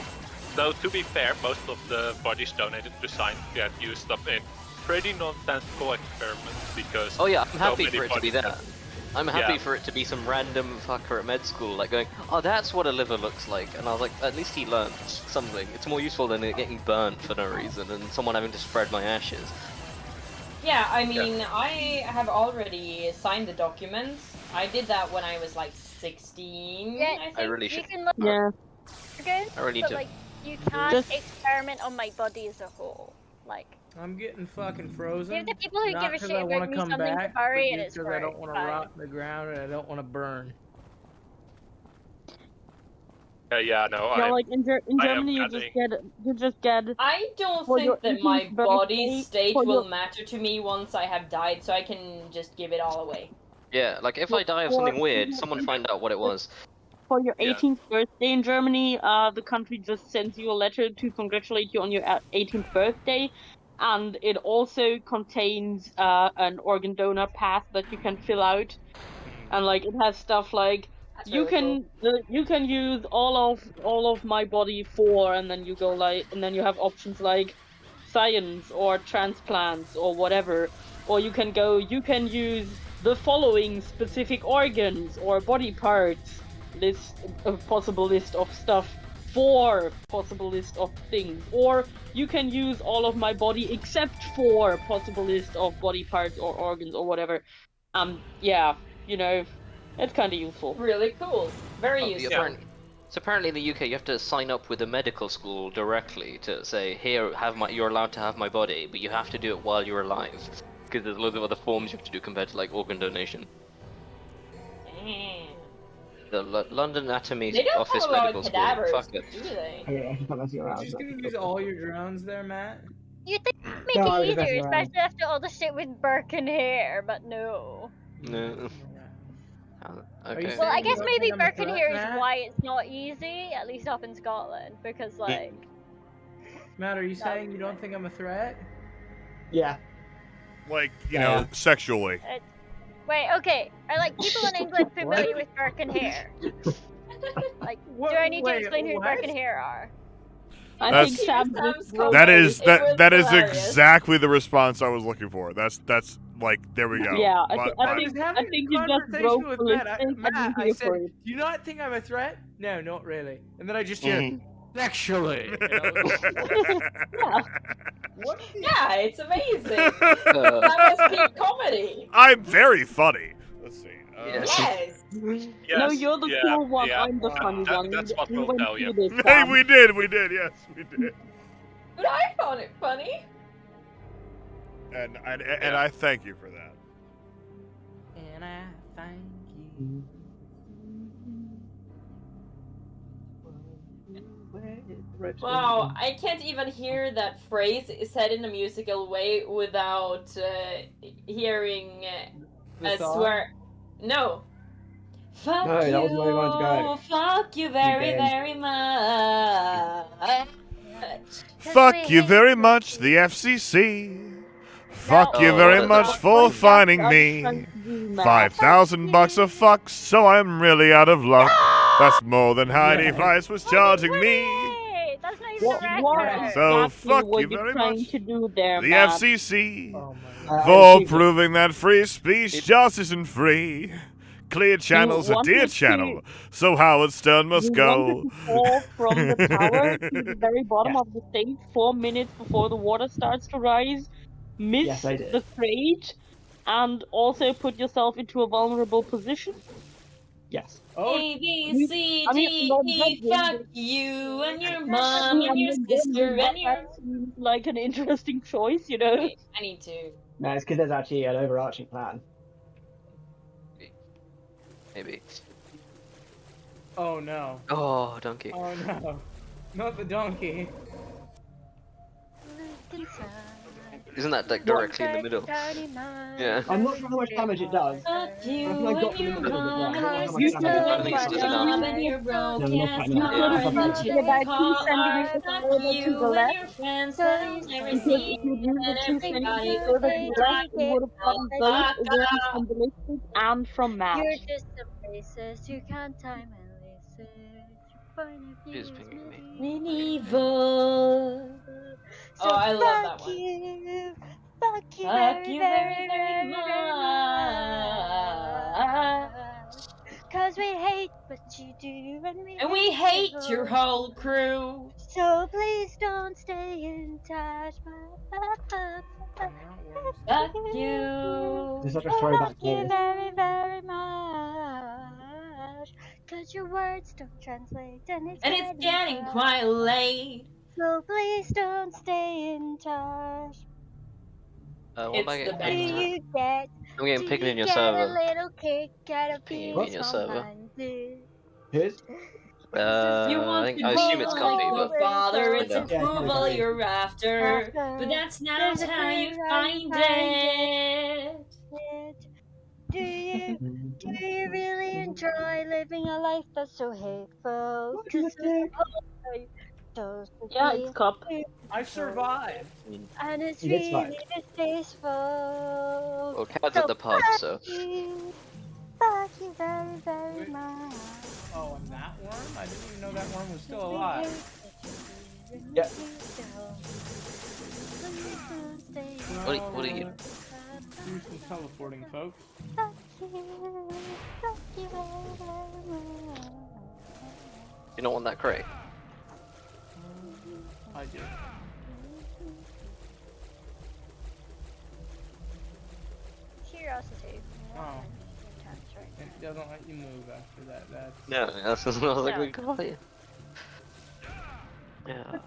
Though to be fair, most of the bodies donated to science get used up in pretty nonsensical experiments because Oh yeah, I'm so happy many for it to be bodies that. I'm happy Yeah. for it to be some random fucker at med school, like going, oh, that's what a liver looks like. And I was like, at least he learned something. It's more useful than it getting burnt for no reason and someone having to spread my ashes. Yeah, I mean, I have already signed the documents. I did that when I was like 16. Yeah, I think. I really You should. can look Yeah. good, I really but do. like you can't Just- experiment on my body as a whole. Like, I'm getting fucking frozen. give the people who Not give a 'cause shit I about wanna me come something back, to bury but and just it's 'cause I don't want want to rot in the ground and I don't want to burn. yeah, no, Yeah, I like in I am Germany, you just get. I don't for your think that my 18th body birthday, state for will your- matter to me once I have died, so I can just give it all away. Yeah, like if I die of something weird, someone find out what it was. For your Yeah. 18th birthday in Germany, the country just sends you a letter to congratulate you on your 18th birthday, and it also contains an organ donor path that you can fill out, and like it has stuff like That's you really can you can use all of my body for, and then you go like, and then you have options like science or transplants or whatever, or you can use the following specific organs or body parts, a possible list of stuff for possible list of things, or you can use all of my body except for possible list of body parts or organs or whatever. Yeah, you know, it's kind of useful. Really cool. Very Oh, useful. So apparently in the UK you have to sign up with a medical school directly to say, here, you're allowed to have my body, but you have to do it while you're alive. Because there's loads of other forms you have to do compared to like organ donation. Damn. The London Anatomy They don't Office have a lot Medical of School. cadavers, Fuck it. do they? Okay, I can put that to your You're just gonna use all your drones there, Matt? You think it'd make No, I it was messing easier, around. especially after all the shit with Burke and Hair, but no. No. Okay. Well, I saying you guess don't maybe think I'm a Burke and threat, Hair is Matt? why it's not easy, at least up in Scotland, because like. Matt, are you saying you don't think I'm a threat? Yeah. Like, you know, sexually. Wait, okay. Are like people in England familiar with Burke and Hair? Like, do I need to wait, explain who what? Burke and Hair are? I That's- think Sam That is It was that is hilarious. exactly the response I was looking for. That's like, there we go. Yeah, I My- think my- I think you just broke with the Matt. listing. Matt, I said, do you not think I'm a threat? No, not really. And then I just hear, sexually. And I was like, Yeah, it's amazing. That was peak comedy. I'm very funny. Let's see. Yes. No, you're the cool one. I'm the funny one. That's what We we'll went tell you. through this, Hey, Sam. we did, yes, we did. But I found it funny. And I thank you for that. and I thank you. Wow, I can't even hear that phrase said in a musical way without hearing The a song? swear. No. Fuck No, that you. wasn't where you wanted to go. Fuck you very, did. very much. Fuck you very much, the FCC. Fuck you No. very Oh, much for finding me. $5,000 a fuck, so I'm really out of luck. That's more than Heidi Fleiss was charging me. Hey, that's not even What, the what record. So exactly fuck were you very trying much. to do there, The Matt? FCC I for achieved it. proving that free speech just isn't free. Clear Channel's a wanted dear to- channel, so Howard Stern must You go. wanted to fall from the tower to the very bottom of the stage 4 minutes before the water starts to rise, miss Yes, I did. the crate, and also put yourself into a vulnerable position. Yes. Oh, A, B, C, I mean, D, I'm not E, judging. fuck you and your mom and your sister and your... That seems like an interesting choice, you know? Wait, I need to... No, it's because there's actually an overarching plan. Maybe. oh no. Oh, donkey. Oh no. Not the donkey. Isn't that like directly in the middle? Yeah. I'm not sure how much damage it does. Fuck you I feel like got and in your the middle of it, mom yeah. I and don't your know how much sister damage and it your does. mom and your broken No, not quite enough. car Probably that not. you Yeah, but call keep sending art. it Fuck further you to the and left. your friends Because and if everything you do and the two sending everybody. it further to the left, you would have gotten both Fuck words off. from ballistic and from Matt. You're just a racist, you can't time and listen. Your point of view She's is pinging me. Medieval. So Oh, I love that fuck one. you, fuck you, Fuck very, you very, very, very much. Cause we hate what you do And we hate your whole crew. So please don't stay in touch. Fuck you. There's such a throwback Fuck you here. very, very much. Cause your words don't translate and it's getting quite late. So please don't stay in touch. What am I It's the getting? Do you get? I'm getting do pinged in your get server. a little kick out of Pinging being in your server. Whose? You I want think to I assume it's go comfy, like but your father, it's Yeah. approval you're after. But that's not how you find it. Do you really enjoy living a life that's so hateful? 'Cause Yeah, it's Cup. I survived. And it's You did really survive. distasteful. Well, Cad's at the pub, so. Fuck you very, very much. Oh, and that worm? I didn't even know that worm was still alive. Yeah. What are you? Do some teleporting, folks. You don't want that crate? I do. Curiosity. Oh. It doesn't let you move after that. That's... No, that's what I was like, we got you. Yeah.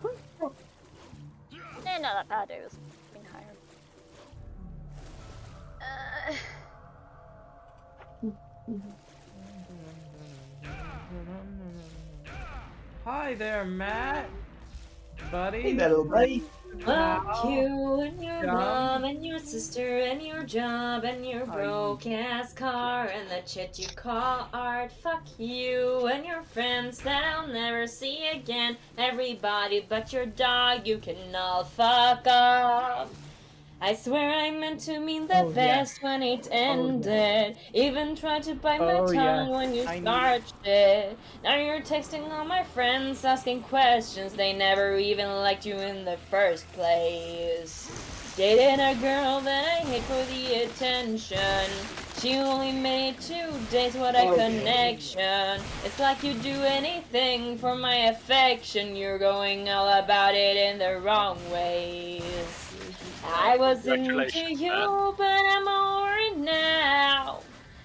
Not that bad, it was being higher. Hi there, Matt. Buddy. Hey there, little buddy. Fuck you and your Dumb. mom and your sister and your job and your broke ass car and the shit you call art. Fuck you and your friends that I'll never see again. Everybody but your dog, you can all fuck off. I swear I meant to mean the best when it ended. Even tried to bite my tongue when you started. Now you're texting all my friends asking questions. They never even liked you in the first place. Dated a girl that I hate for the attention. She only made 2 days, what a connection. It's like you do anything for my affection. You're going all about it in the wrong ways. I was into you, but I'm over it now.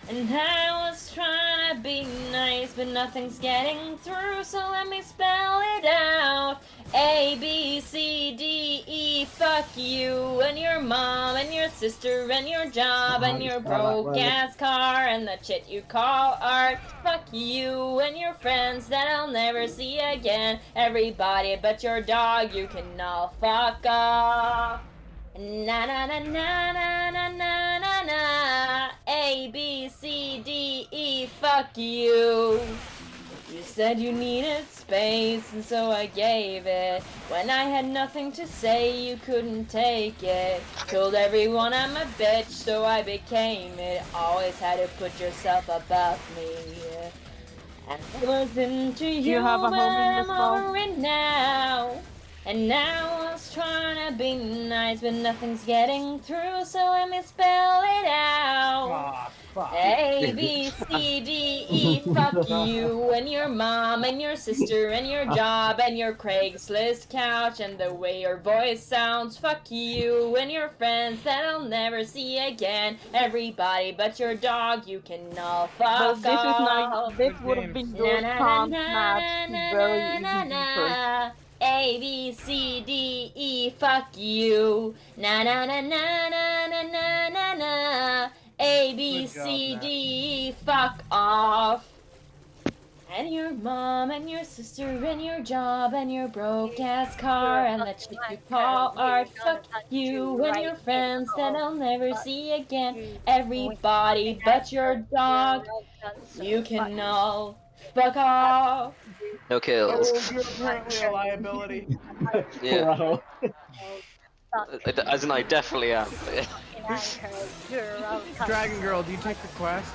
And I was trying to be nice, but nothing's getting through, so let me spell it out. A, B, C, D, E, fuck you, and your mom, and your sister, and your job, and your broke-ass car, and the shit you call art. Fuck you, and your friends that I'll never see again. Everybody but your dog, you can all fuck off. Na na na na na na na na na. A, B, C, D, E, fuck you. You said you needed space, and so I gave it. When I had nothing to say, you couldn't take it. Told everyone I'm a bitch, so I became it. Always had to put yourself above me. And I was into you, have a but home in this I'm over it now. And now I was trying to be nice, but nothing's getting through, so let me spell it out. A, B, C, D, E, fuck you, and your mom, and your sister, and your job, and your Craigslist couch, and the way your voice sounds. Fuck you, and your friends that I'll never see again. Everybody but your dog, you can all fuck But this is off. nice. This would have been good chance match. Very easy first. A, B, C, D, E, fuck you. Na na na na na na na na na. A, B, C, D, E, fuck off. And your mom, and your sister, and your job, and your broke ass car, and the shit you call art. Fuck you and your friends that I'll never see again. Everybody but your dog, you can all fuck off. No kills. You're apparently a liability. Yeah. As in, I definitely am. Dragon Girl, do you take requests?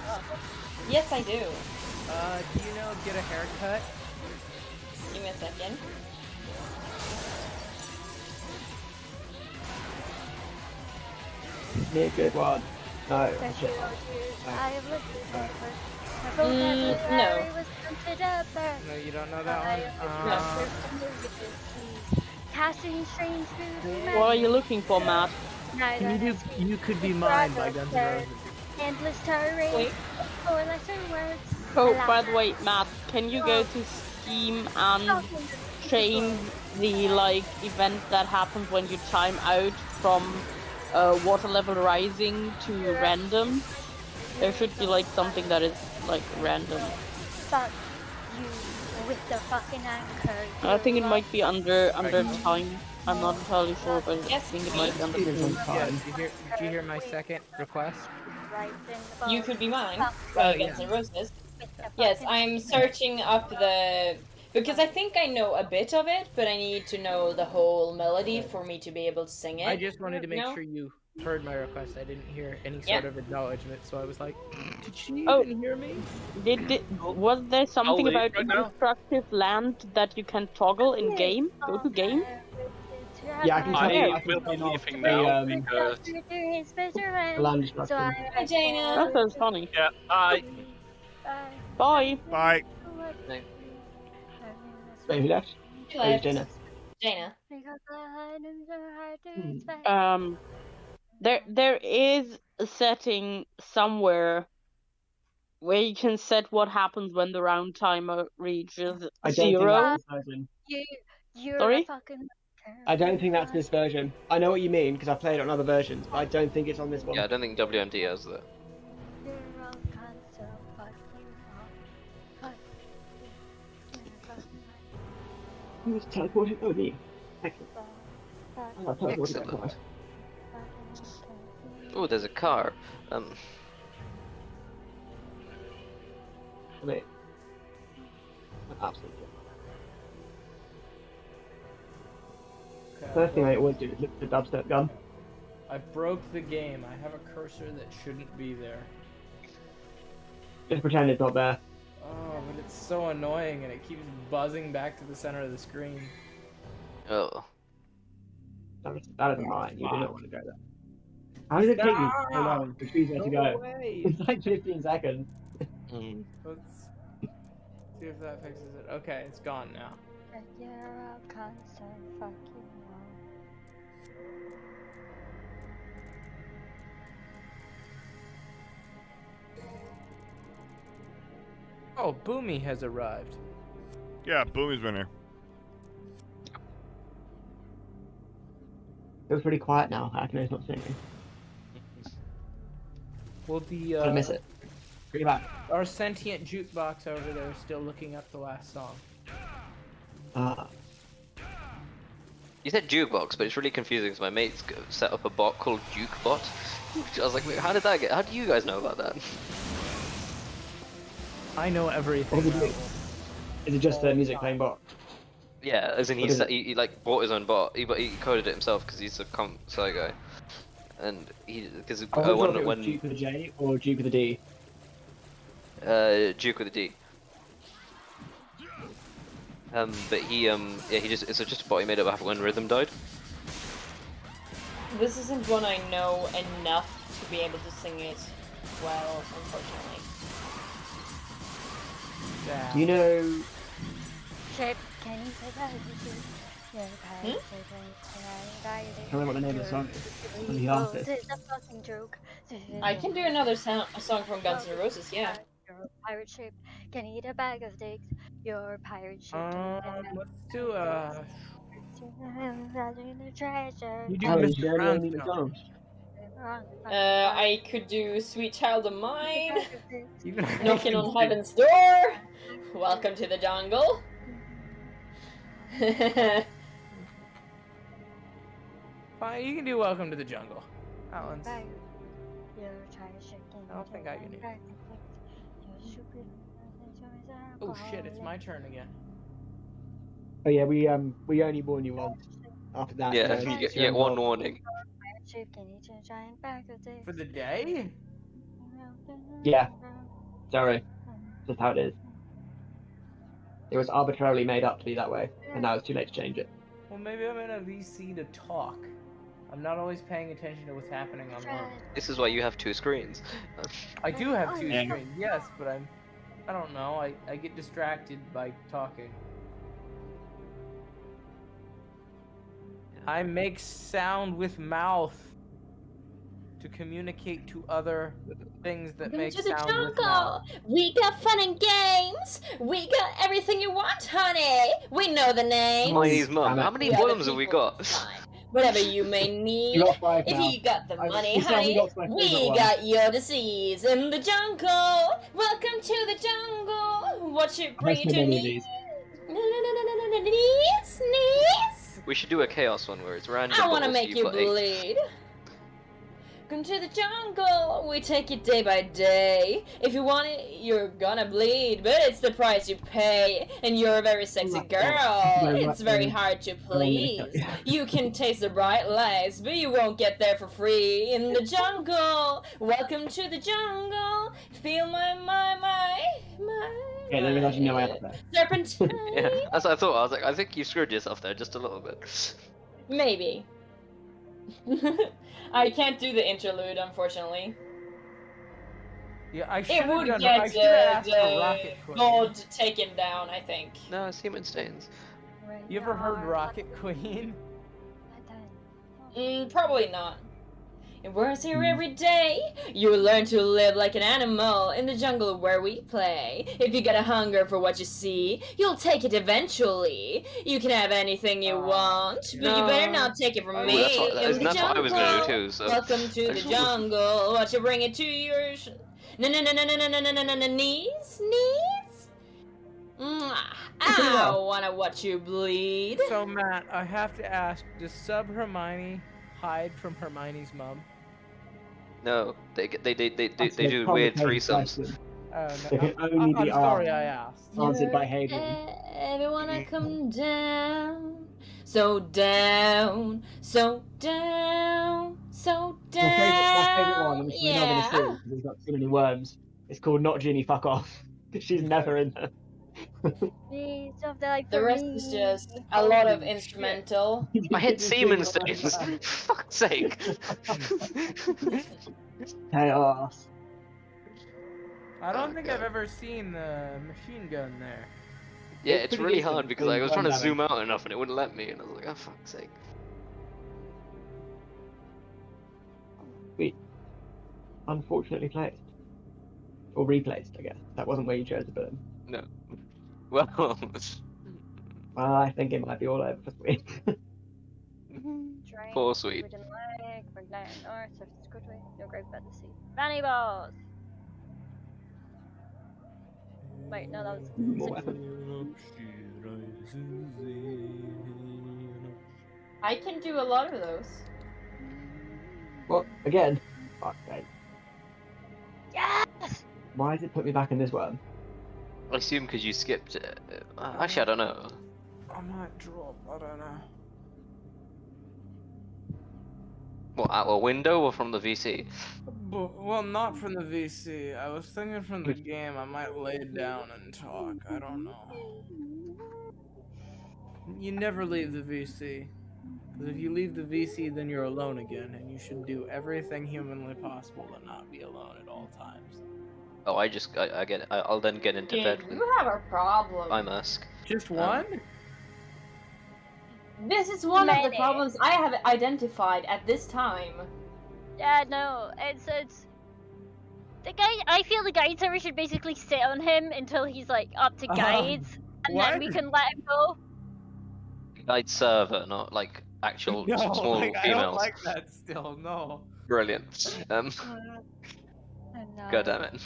Yes, I do. Do you know get a haircut? Give me a second. Yeah, good one. No. I have lived this Alright. My vocabulary no. was counted up there. No, you don't know that I one? understood the movies. Casting strange food. What are you looking for, Matt? Can you do You Could Be Mine by Guns N' Roses? Endless terrain. Wait. 4 letter words. Oh, by the way, Matt, can you go to Steam and change the event that happens when you time out from water level rising to random? There should be something that is random. Fuck you with the fucking anchor. I think it might be under time. I'm not entirely sure, but I think it might be under time. Did you hear my second request? You Could Be Mine Oh, by Guns yeah. N' Roses. Yes, I'm searching up the Because I think I know a bit of it, but I need to know the whole melody for me to be able to sing it. I just wanted to make No? sure you heard my request. I didn't hear any sort of acknowledgement, so I was like, did she Oh. even hear me? Was there something leave about right now. destructive land that you can toggle in game? Go to game? Yeah, I can tell you. I will be leaving now because. land So destruction. Hi, Jaina. That sounds funny. Yeah, I. Bye. Bye. Wait, who left? She Oh, it's left. Jenna. Jaina. There is a setting somewhere where you can set what happens when the round timer reaches I don't think 0. that's this version. You're Sorry? a fucking. I don't think that's this version. I know what you mean because I played it on other versions, but I don't think it's on this one. Yeah, I don't think WMD has that. Who's teleporting? Oh, me. Excellent. Oh, teleporting. Excellent. Oh, there's a car. Wait. Absolutely. First thing I always do is look at the dubstep gun. I've broke the game. I have a cursor that shouldn't be there. Just pretend it's not there. Oh, but it's so annoying and it keeps buzzing back to the center of the screen. Oh. That isn't mine. You do not want to go there. How did it take you so long for Treezer to go? It's like 15 seconds. Let's see if that fixes it. Okay, it's gone now. You're a constant fucking Oh, Boomy has arrived. Yeah, Boomy's been here. It was pretty quiet now. Akino's not singing. Well, the I miss it. Bring it back. Our sentient jukebox over there is still looking up the last song. You said jukebox, but it's really confusing because my mates set up a bot called Jukebot. I was like, wait, how do you guys know about that? I know everything. Is it just the music playing bot? Yeah, as in he like bought his own bot. He coded it himself because he's a comp sci guy, and because when Duke with a J or Duke with a D. Duke with a D. But he it's just a bot he made up after when Rhythm died. This isn't one I know enough to be able to sing it well, unfortunately. Do you know? Chip, can you say that? I can't remember what the name of the song is. And the artist. It's a fucking joke. I can do another song from Guns N' Roses, yeah. You're a pirate ship. Can eat a bag of dicks. You're a pirate ship. Let's do treasure. You do Oh, is Mr. there any Brownstone. McDonald's? I could do Sweet Child of Mine. Even Knocking on Heaven's Door. Welcome to the Jungle. Fine, you can do Welcome to the Jungle. Alan's. You're a pirate ship. I don't think I can do it. Oh shit, it's my turn again. Oh yeah, we only warn you once. After that, Yeah, you get one warning. For the day? Yeah. Sorry. Just how it is. It was arbitrarily made up to be that way, and now it's too late to change it. Well, maybe I'm in a VC to talk. I'm not always paying attention to what's happening online. This is why you have 2 screens. I do have 2 Yeah. screens, yes, but I don't know, I get distracted by talking. I make sound with mouth to communicate to other things that Welcome make to the sound with jungle. mouth. We got fun and games. We got everything you want, honey. We know the names. Mine's mum. How many worms have we got? Whatever you may need. You got 5 If now. you got the money, you said we honey, got my we favourite one. got your disease in the jungle. Welcome to the jungle. What should bring I've you seen to many of knees? these. Knees. We should do a chaos one where it's random. I want to but also make you've you got 8. bleed. Welcome to the jungle. We take it day by day. If you want it, you're gonna bleed, but it's the price you pay. And you're a very sexy girl. It's very hard to please. You can taste the bright lights, but you won't get there for free. In the jungle. Welcome to the jungle. Feel my. Okay, then there's actually no way out there. Serpentine. Yeah, that's what I thought. I was like, I think you screwed yourself there just a little bit. Maybe. I can't do the interlude, unfortunately. Yeah, I should It have would done. get I should have asked for Rocket the Queen. gold taken down, I think. No, it's human stains. You ever heard Rocket Queen? Probably not. It works here every day. You learn to live like an animal in the jungle where we play. If you get a hunger for what you see, you'll take it eventually. You can have anything you want, but you better not take it from me. That's what I was gonna do too. So. Welcome to the jungle. Watch you bring it to your knees. I wanna watch you bleed. So Matt, I have to ask: does Sub Hermione hide from Hermione's mom? No, they do weird threesomes. Only I'm be sorry I asked. answered by Hayden. Everyone, I come down, so down, so down, so My favourite down. one, which we're not going to see because there's got too many worms. It's called Not Ginny, Fuck Off. She's never in there. The rest is just a lot of instrumental. I hit semen stains. Fuck's sake. Chaos. I don't think I've ever seen the machine gun there. Yeah, it's really hard because I was trying to zoom out enough and it wouldn't let me, and I was like, oh fuck's sake. Sweet. Unfortunately placed. Or replaced, I guess. That wasn't where you chose to put him. No. Well, I think it might be all over for Sweet. poor Sweet. Fanny balls. Wait, no, that was. I can do a lot of those. What? Again? Fuck, okay. Yes! Why does it put me back in this one? I assume because you skipped it. Actually, I don't know. I might drop. I don't know. What, out a window or from the VC? Well, not from the VC. I was thinking from the game. I might lay down and talk. I don't know. You never leave the VC. Because if you leave the VC, then you're alone again, and you should do everything humanly possible to not be alone at all times. Oh, I'll then get into bed with You have a problem. my mask. Just one? This is one of the Many. problems I have identified at this time. Yeah, no, it's the guy. I feel the guide server should basically sit on him until he's like up to guides, and then we what? can let him go. Guide server, not like actual No, small like, I females. don't like that still, no. Brilliant. God damn it.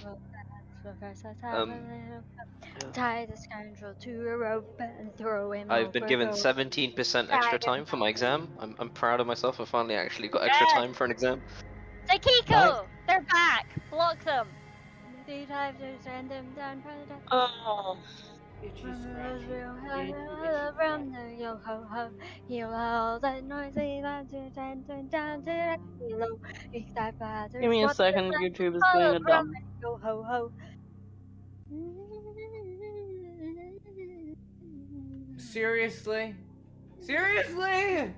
Tie the scoundrel to a rope and throw him I've been given overboard. 17% extra time for my exam. I'm proud of myself. I finally actually got extra Yes. time for an exam. Takiko! They're back! Block them! They dive to send them down from the Oh. from the yo ho ho, heal all that noisy land to turn down to below. Give me a second, YouTube is doing a dumb. Yo ho ho. Seriously? Seriously?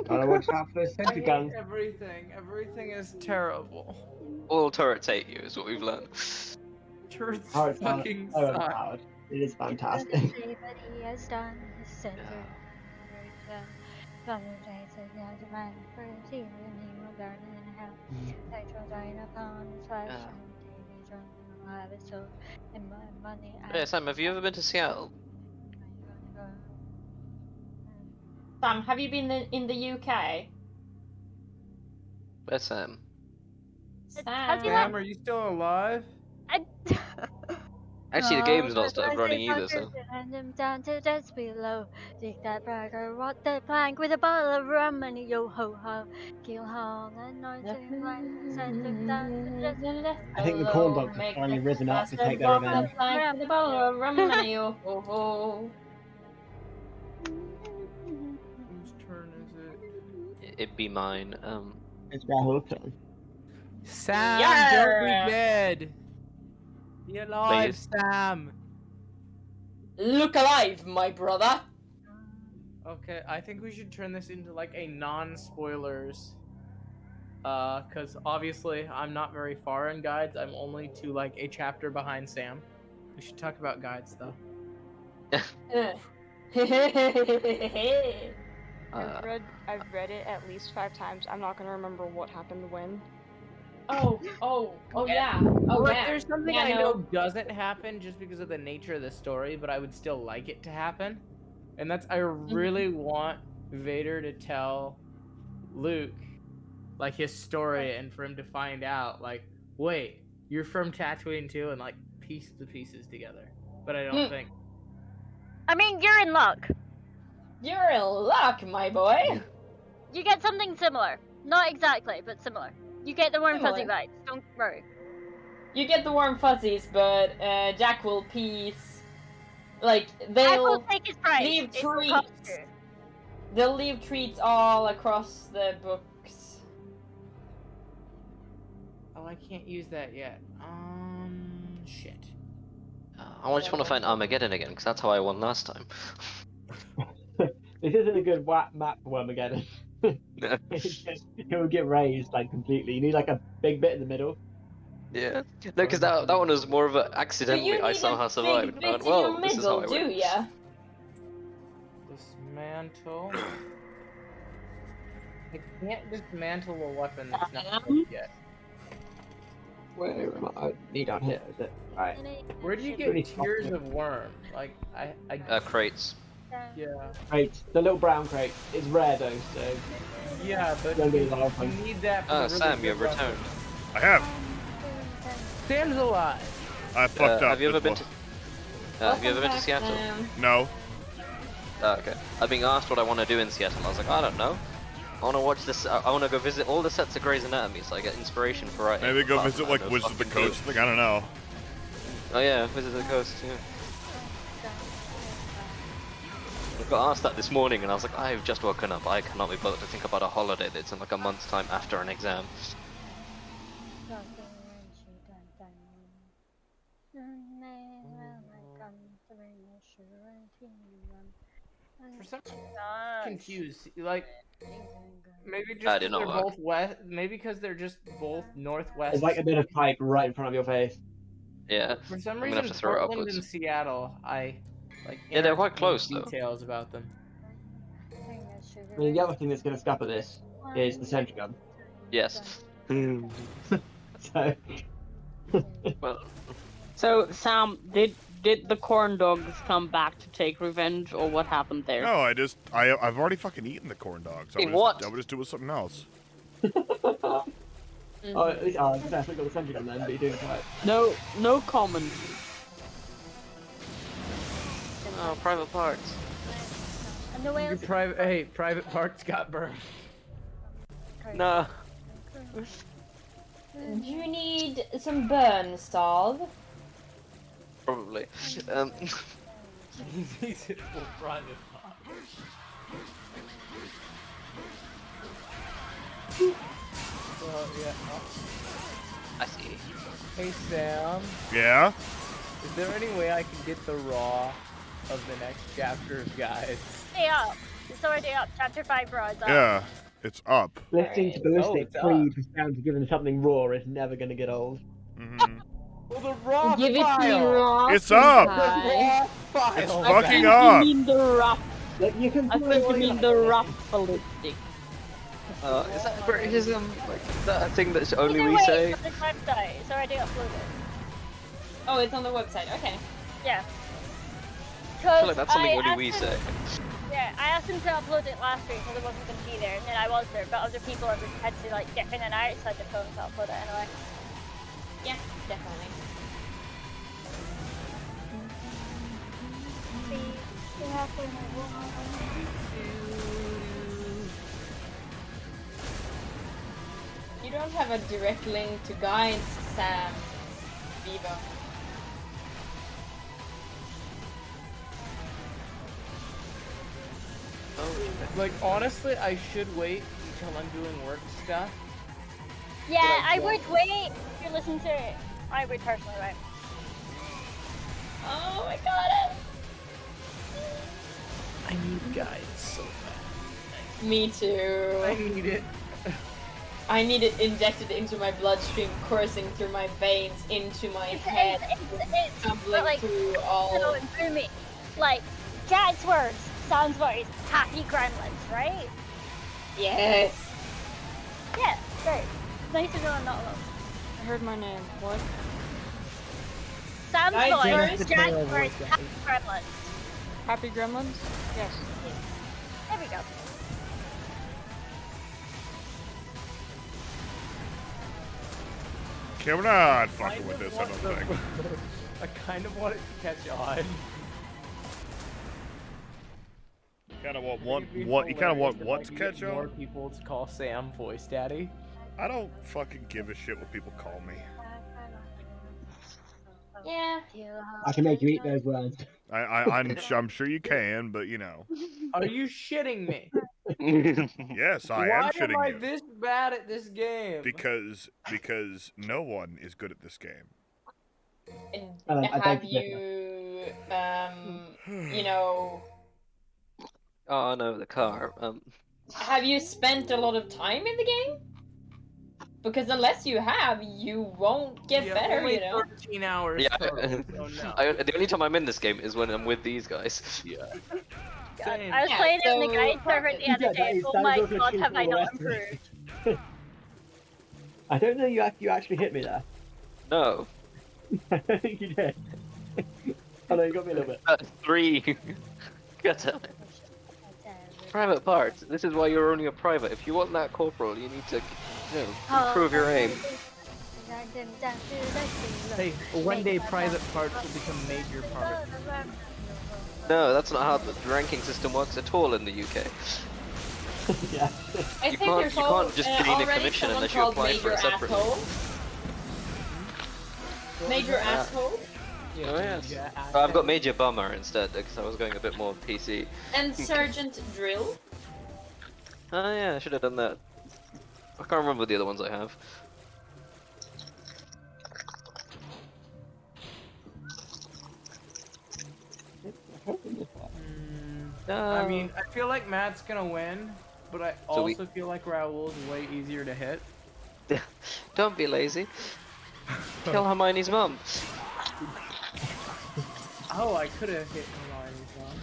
Gotta watch out for those I sentry hate guns. everything is terrible. All turrets hate you, is what we've learned. Turrets Oh, it's fucking so suck. overpowered. It is fantastic. Everybody has done his center. From the days of the divine first year, and he will burn in hell. They shall dine upon his flesh, and he is on alive his soul, and my money. Yeah, Sam, have you ever been to Seattle? Sam, have you been in the UK? Where's Sam? Sam. Sam, are you still alive? Actually, the game's not started running either, so. And them down to dance below. Dig that burger, rot that plank with a bottle of rum and a yo ho ho. Kill hall and noisy like send them down to dance below. I think the corn dogs have finally risen up to take their revenge. Like the bottle of rum and yo ho ho. Whose turn is it? It'd be mine. It's Rahul's turn. Sam, Yeah. don't be dead. Be alive, Please. Sam. Look alive, my brother. Okay, I think we should turn this into like a non-spoilers. Cause obviously I'm not very far in guides. I'm only to like a chapter behind Sam. We should talk about guides though. I've read it at least 5 times. I'm not gonna remember what happened when. Oh yeah. Oh But yeah. there's something Yeah, I no. know doesn't happen just because of the nature of the story, but I would still like it to happen. And that's I really want Vader to tell Luke like his story and for him to find out like, wait, you're from Tatooine too, and like piece the pieces together. But I don't think. I mean, you're in luck. You're in luck, my boy. You get something similar. Not exactly, but similar. You get the warm fuzzy Similar. vibes. Don't worry. You get the warm fuzzies, but Jack will piece. Like I will they'll take his price. leave It will cost treats. you. They'll leave treats all across the books. Oh, I can't use that yet. Shit. I just want to find Armageddon again, because that's how I won last time. This isn't a good map for Armageddon. It will get raised like completely. You need like a big bit in the middle. Yeah. No, because that one was more of a accidentally I somehow survived. And I went, well, this is how I do went. ya? Dismantle. I can't dismantle a weapon that's not equipped yet. Where am I? Need down here, is it? Right. Where do you Really get tough, tears yeah. of worm? Like Crates. Yeah. Crates. The little brown crate. It's rare though, so. Yeah, but Don't get a lot of you them. need that. For Oh, a really Sam, good you've weapon. returned. I have. Sam's alive. I fucked up. Have you ever been this to? Have you ever been to Seattle? one. No. Oh, okay. I've been asked what I want to do in Seattle. I was like, I don't know. I want to watch this. I want to go visit all the sets of Grey's Anatomy, so I get inspiration for writing. Maybe go Apart visit from like that, no Wizards of the fucking clue. Coast. Like I don't know. Oh yeah, Visit the Coast. Yeah. I got asked that this morning, and I was like, I've just woken up. I cannot be bothered to think about a holiday that's in like a month's time after an exam. For some confused. Like maybe just That did 'cause not they're work. both west. Maybe because they're just both northwest. There's like a bit of pipe right in front of your face. Yeah. For some I'm reason, gonna have to throw it Portland upwards. and Seattle, I like. Yeah, they're quite interesting close, though. Details about them. I mean, the other thing that's going to scupper this is the sentry gun. Yes. So. Well. So Sam, did the corn dogs come back to take revenge, or what happened there? No, I've already fucking eaten the corn dogs. Hey, what? I would just do with something else. Oh, at least, I think got the sentry gun then, but you're doing it right. No comment. Oh, private parts. And the whales. Private parts got burned. No. Do you need some burn stalled? Probably. He needs it for private parts. Well, yeah. I see. Hey Sam, Yeah. is there any way I can get the raw of the next chapter of guides? Stay up. It's already up. Chapter 5 raw is up. Yeah. It's up. Listening to Oh, Ballistic it's up. plead for Sam to give him something raw is never going to get old. Mm-hmm. Well, the raw Give it file. to me raw. It's up. The raw file. It's I fucking think up. you mean the rough. You can I think you mean the rough ballistic. Is that Britishism? Like, is that a thing that only Either we way, say? It's on this website. It's already uploaded. Oh, it's on the website. Okay. Yeah. I feel like that's something only we say. Yeah, I asked him to upload it last week because I wasn't going to be there, and then I was there, but other people had to like dip in and out, so I just told him to upload it anyway. Yeah, definitely. happy. So happy in a woman. You don't have a direct link to guides, Sam. Viva. Like, honestly, I should wait until I'm doing work stuff. Yeah, But I I would wait if you listen to it. I would personally wait. Oh my god. I need guides so bad. Me too. I need it. I need it injected into my bloodstream, coursing through my veins, into my head, tumbling like, through all. So through me. Like, Jack's words, Sam's words, happy gremlins, right? Yes. Yeah, great. Nice to know I'm not alone. I heard my name. What? Sam's Guys, voice, Jack's words, happy gremlins. Happy gremlins? Yes. There we go. Okay, we're not fucking with this, I don't think. I kind of want it to catch on. You kind of want what to catch More on? people to call Sam Voice Daddy. I don't fucking give a shit what people call me. Yeah. I can make you eat those words. I'm sure you can, but you know. Are you shitting me? Yes, I Why am shitting am I you. this bad at this game? Because no one is good at this game. And I have don't you, you know, Oh no, the car. have you spent a lot of time in the game? Because unless you have, you won't get Yeah, better, only you know? 13 hours. Yeah, total, so no. the only time I'm in this game is when I'm with these guys. Yeah. God, I was playing it in the guide server the other day. Oh my god, have I not improved? I don't know you actually hit me there. No. I don't think you did. Oh no, you got me a little bit. 3. God damn it. Private parts. This is why you're only a private. If you want that corporal, you need to, improve your aim. Hey, one day private parts will become major parts. No, that's not how the ranking system works at all in the UK. Yeah. I You think can't- there's you al- can't just gain a already commission someone unless you called apply for Major it separately. Asshole. Major Asshole. Oh yes. I've got Major Bummer instead because I was going a bit more PC. And Sergeant Drill. Oh yeah, I should have done that. I can't remember the other ones I have. I mean, I feel like Matt's gonna win, but I So we- also feel like Raoul's way easier to hit. Don't be lazy. Kill Hermione's mum. Oh, I could have hit Hermione's mom.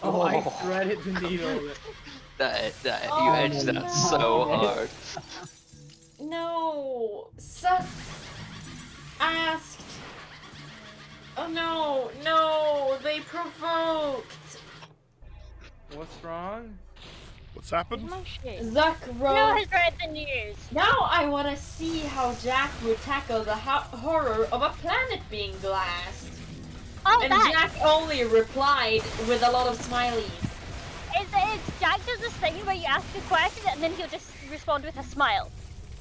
Oh, I threaded the needle. That Oh, you edged that so hard. No. Asked. Oh no, no, they provoked. What's wrong? What's happened? Zuck wrote. No has read the news. Now I want to see how Jack would tackle the horror of a planet being glassed. Oh, and that. Jack only replied with a lot of smileys. It's Jack does this thing where you ask a question and then he'll just respond with a smile.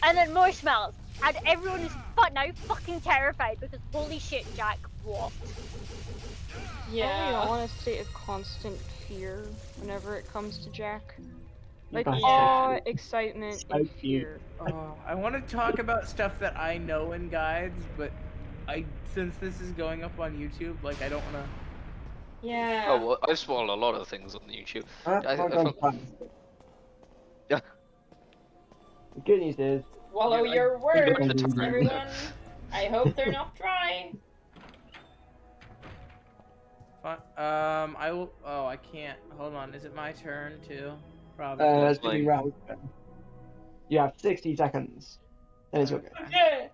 And then more smiles. And everyone is now fucking terrified because holy shit, Jack walked. Yeah. I want to state a constant fear whenever it comes to Jack. Like Yeah. awe, excitement, and fear. Oh, I want to talk about stuff that I know in guides, but since this is going up on YouTube, like I don't want to. Yeah. Oh, well, I've spoiled a lot of things on YouTube. Yeah. The good news is. Swallow Yeah, your words, the time. everyone. I hope they're not dry. I will. Oh, I can't. Hold on. Is it my turn too? Probably. It's gonna be round. You have 60 seconds. Then it's okay. Okay.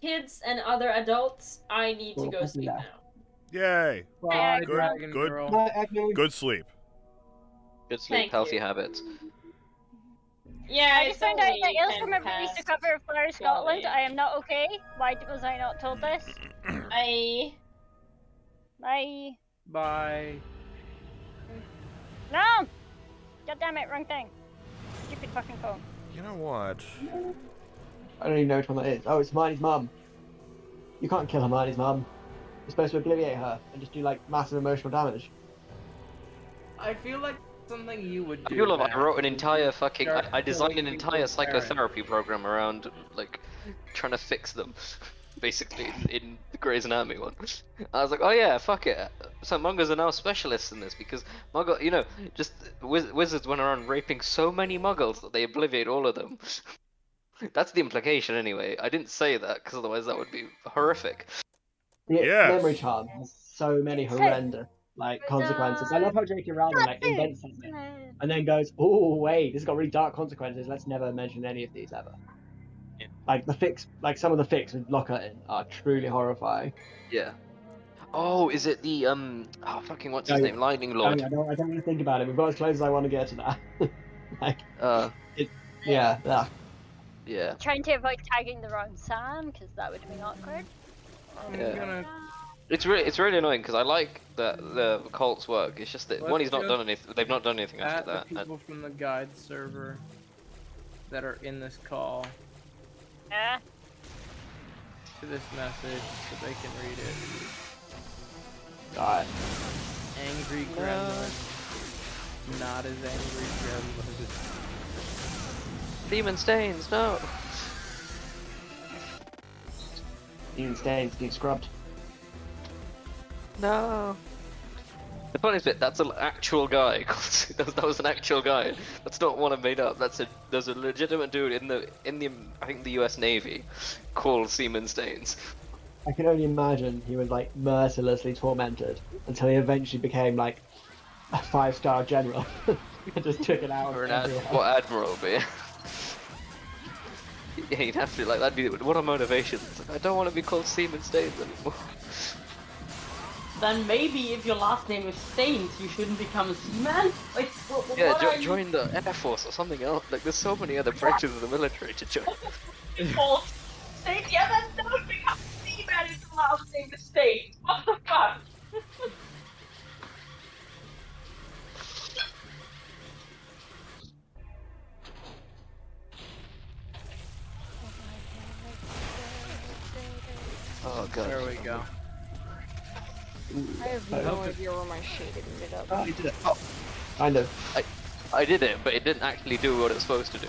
Kids and other adults, I need to go sleep now. Yay! Bye, Good, Dragon good, Girl. good sleep. Good sleep, Thank healthy you. habits. Yeah, I just found out that Ilstrom Ilstrom released a cover of Flower Scotland. I am not okay. Why was I not told this? Bye. Bye. Bye. No! God damn it, wrong thing. Stupid fucking phone. You know what? I don't even know which one that is. Oh, it's Hermione's mum. You can't kill Hermione's mum. You're supposed to obliviate her and just do like massive emotional damage. I feel like something you would I do. feel like I Matt. wrote an entire fucking. Start I designed an killing entire people's parents. psychotherapy program around like trying to fix them, basically in the Grey's Anatomy one. I was like, oh yeah, fuck it. So Muggles are now specialists in this because Muggle, you know, just wizards went around raping so many Muggles that they obliviate all of them. That's the implication, anyway. I didn't say that because otherwise that would be horrific. The Yes. memory charm has so many horrendous like consequences. I love how J.K. Rowling like invents something and then goes, "Oh wait, this has got really dark consequences. Let's never mention any of these ever." Yeah. Like the fix, like some of the fix with Lockhart in are truly horrifying. Yeah. Oh, is it the fucking what's his name? Lightning Lord. I don't want to think about it. We've got as close as I want to get to that. like, yeah. Yeah. Trying to avoid tagging the wrong Sam, because that would be awkward. Yeah. It's really annoying because I like the cult's work. It's just that Let's one, he's not just done anything. They've not done anything At after the that. people from the guide server that are in this call Yeah. to this message so they can read it. God. Angry Gremlin. Not as angry Gremlin. Demon stains, no. Demon stains, get scrubbed. No. The funniest bit, that's an actual guy. That was an actual guy. That's not one I made up. There's a legitimate dude in the I think the U.S. Navy called Seaman Stains. I can only imagine he was like mercilessly tormented until he eventually became like a 5-star general and just took it out. Or on an everyone. admiral, but yeah. Yeah, you'd have to, like, that'd be, what a motivation. It's like, I don't want to be called Seaman Stains anymore. Then maybe if your last name is Stains, you shouldn't become a seaman? Like, Yeah, what are you join the Air Force or something else. Like, there's so many other branches of the military to join. called Stains? Yeah, then don't become a seaman if your last name is Stains. What the fuck? Oh god. There we go. I have no idea where my shade ended up. Oh, you did it. Oh, kind of. I did it, but it didn't actually do what it's supposed to do.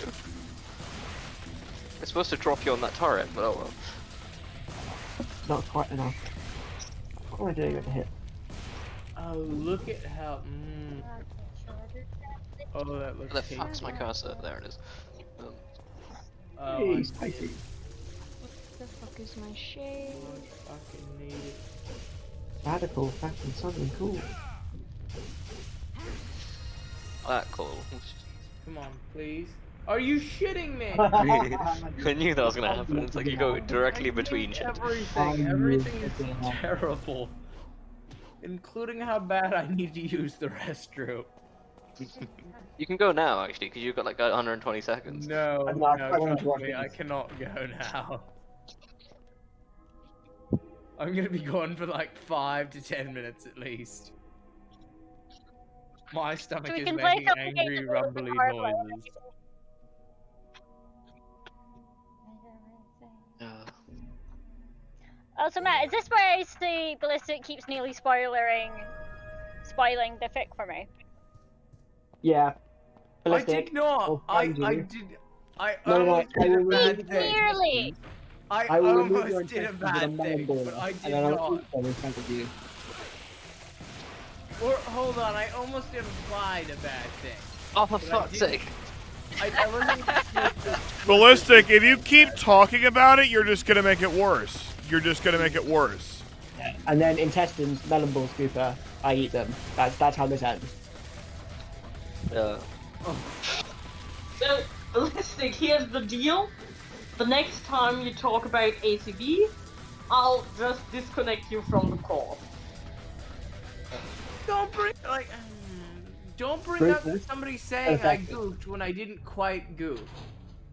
It's supposed to drop you on that turret, but oh well. Not quite enough. What am I doing with the hit? Oh, look at how. Oh, that looks. Where the fuck's my cursor? There it is. Oh, Hey, I spicy. What the fuck is my shade? fucking need it. Radical, fucking something cool. That cool. Come on, please. Are you shitting me? I knew that was gonna happen. It's like you go directly between shit. Everything is terrible. Including how bad I need to use the restroom. You can go now, actually, because you've got like 120 seconds. No, I'm no, not going trust to me, I cannot go now. I'm gonna be gone for like 5 to 10 minutes at least. My stomach So we is can play making something angry, games a little bit rumbly hard mode. noises. Also, Matt, is this where I see Ballistic keeps nearly spoiling the fic for me? Yeah. I Ballistic. did not. Oh, I thank you. did. I No, almost I did a will bad remove thing. Nearly! I will remove your almost did a intestines with a bad melon thing, ball, but I did and then I'll not. eat them in front of you. Or hold on, I almost implied a bad thing. Oh, for But I fuck's didn't. sake. I wasn't supposed to. Ballistic, if you keep talking about it, you're just gonna make it worse. You're just gonna make it worse. And then intestines, melon ball scooper, I eat them. That's how this ends. Yeah. So, Ballistic, here's the deal. The next time you talk about ACB, I'll just disconnect you from the call. Don't bring like. Don't bring up Bruce? somebody saying I Exactly. goofed when I didn't quite goof.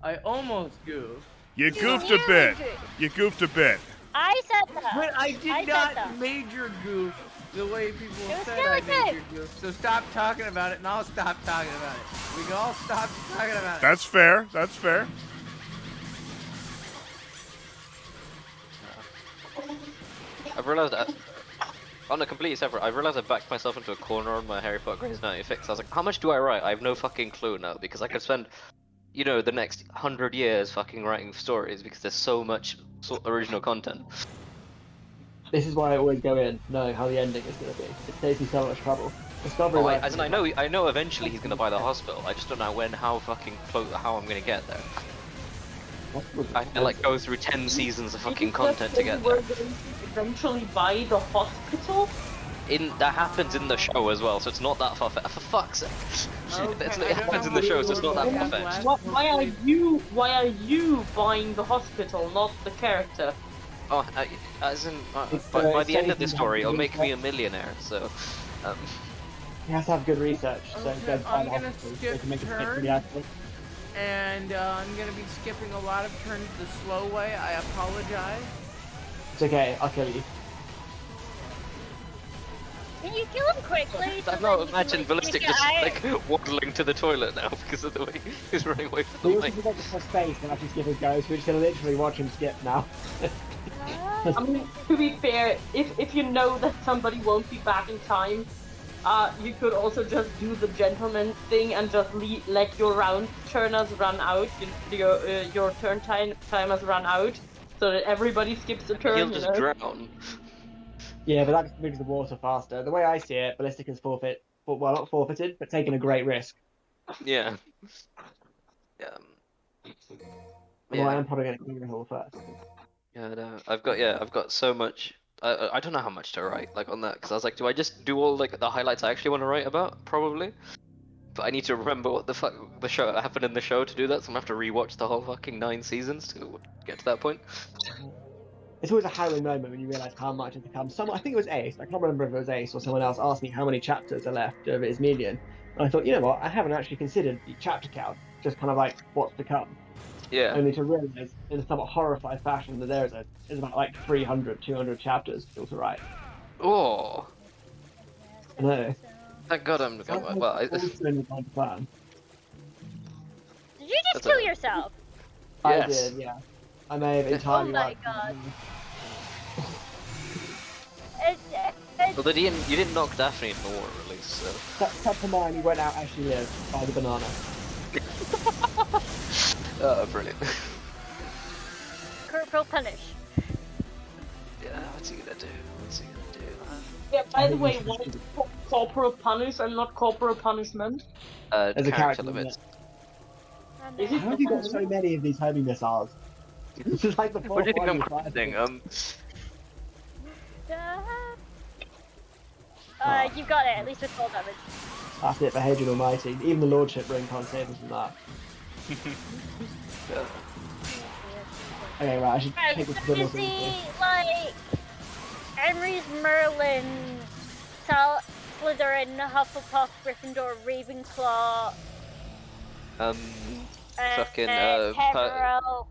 I almost goofed. You goofed a bit. You goofed a bit. I said that. But I did I said not that. major goof the way people It was said I skeleton. major goof. So stop talking about it, and I'll stop talking about it. We can all stop talking about it. That's fair. That's fair. I've realized that. On a completely separate, I've realized I backed myself into a corner on my Harry Potter Grey's Anatomy fix. I was like, how much do I write? I have no fucking clue now, because I could spend, you know, the next 100 years fucking writing stories, because there's so much original content. This is why I always go in knowing how the ending is going to be. It saves me so much trouble. Discovery. Oh, Life as in, I know eventually he's gonna buy the hospital. I just don't know when, how fucking close, how I'm gonna get there. I have to like go through 10 seasons of fucking content to get there. We're going to eventually buy the hospital. That happens in the show as well, so it's not that far. For fuck's sake, it happens in the show, so it's not that far-fetched. Why are you buying the hospital, not the character? Oh, as in, by the end of this story, it'll make me a millionaire. So, You have to have good research, so Okay, go I'm find gonna out so skip you can make it fit turns. pretty accurately. And I'm gonna be skipping a lot of turns the slow way. I apologize. It's okay, I'll kill you. Can you kill him quickly? I've not imagined Ballistic just like waddling to the toilet now because of the way he's running away But from you the also mic. forgot to press space and actually skip his goes, we're just gonna literally watch him skip now. I mean, to be fair, if you know that somebody won't be back in time, you could also just do the gentleman thing and just let your round turners run out, your turn timers run out, so that everybody skips the turn. He'll just drown. Yeah, but that just moves the water faster. The way I see it, Ballistic has not forfeited, but taken a great risk. Yeah. Although I am probably going to clear it all first. Yeah, no, I've got so much. I don't know how much to write like on that because I was like, do I just do all like the highlights I actually want to write about? Probably. But I need to remember what the fuck the show happened in the show to do that, so I'm gonna have to rewatch the whole fucking 9 seasons to get to that point. It's always a harrowing moment when you realise how much has become. I think it was Ace, I can't remember if it was Ace or someone else asked me how many chapters are left of Ismenian. And I thought, you know what, I haven't actually considered the chapter count, just kind of like what's to come. Yeah. Only to realise in a somewhat horrified fashion that there's about like 300, 200 chapters still to write. Oh. I know. Thank God I'm well. Also in the plan. Did you just kill yourself? I did, yeah. I may have entirely Oh my wiped god. Well, you didn't knock Daphne in the water at least, so. Hermione went out as she lived by the banana. Oh, brilliant. Corporal punish. Yeah, what's he gonna do? What's he gonna do? Yeah, by the way, why is it corporal punish and not corporal punishment? As a character limits. Is it How have you got so many of these homing missiles? This is like the What do you think I'm fourth one crafting? You got it, at least with full damage. That's it for Hadrian Almighty. Even the Lordship ring can't save us from that. Okay, right, I should Right, take this so good is he like Henry's Merlin, Slytherin, Hufflepuff, Gryffindor, Ravenclaw, Fucking Peverell.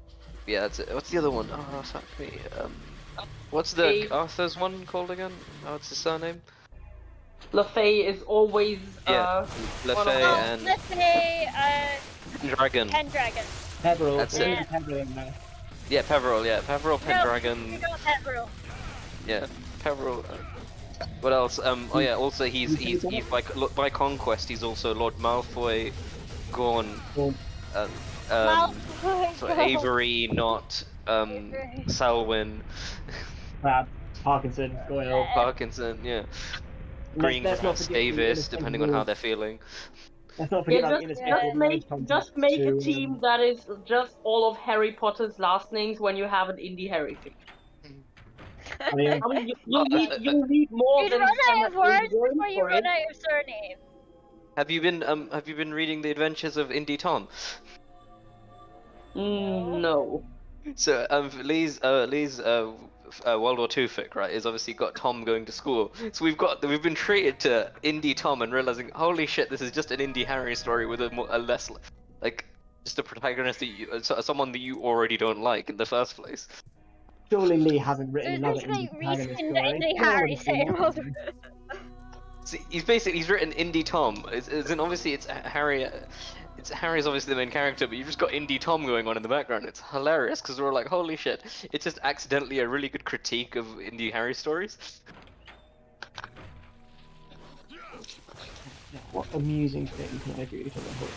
yeah, that's it. What's the other one? Oh, fuck me. What's the Arthur's one called again? Oh, what's his surname? LaFay is always Yeah, LaFay and Pendragon. Pendragon. Peverell. That's There it. is a Peverell in there. Yeah, Peverell. Yeah, Peverell, Pendragon. You got Peverell. Yeah, Peverell. What else? Oh yeah. Also, he's by conquest. He's also Lord Malfoy, Gorn, Malfoy, so Avery, not Selwyn. Crab. Parkinson. Goyle. Parkinson. Yeah. Let's not Greengrass, forget the Davis, depending on how indispensable- they're feeling. Let's not forget Yeah, about the indispensable just make a team that is just all of Harry Potter's last names when you have an indie Harry fic. I mean, you need more You'd than run out of words word before you for run it. out of surname. Have you been reading the Adventures of Indy Tom? No. So Lee's World War II fic, right, is obviously got Tom going to school. So we've been treated to indie Tom and realizing, holy shit, this is just an indie Harry story with a less like just a protagonist that someone that you already don't like in the first place. Surely Lee hasn't written There's another basically indie protagonist recent story. indie Surely Harry it's saying not. all the See, he's written indie Tom. Obviously it's Harry. Harry's obviously the main character, but you've just got indie Tom going on in the background. It's hilarious because we're like, holy shit! It's just accidentally a really good critique of indie Harry stories. What amusing thing can I do to the hook?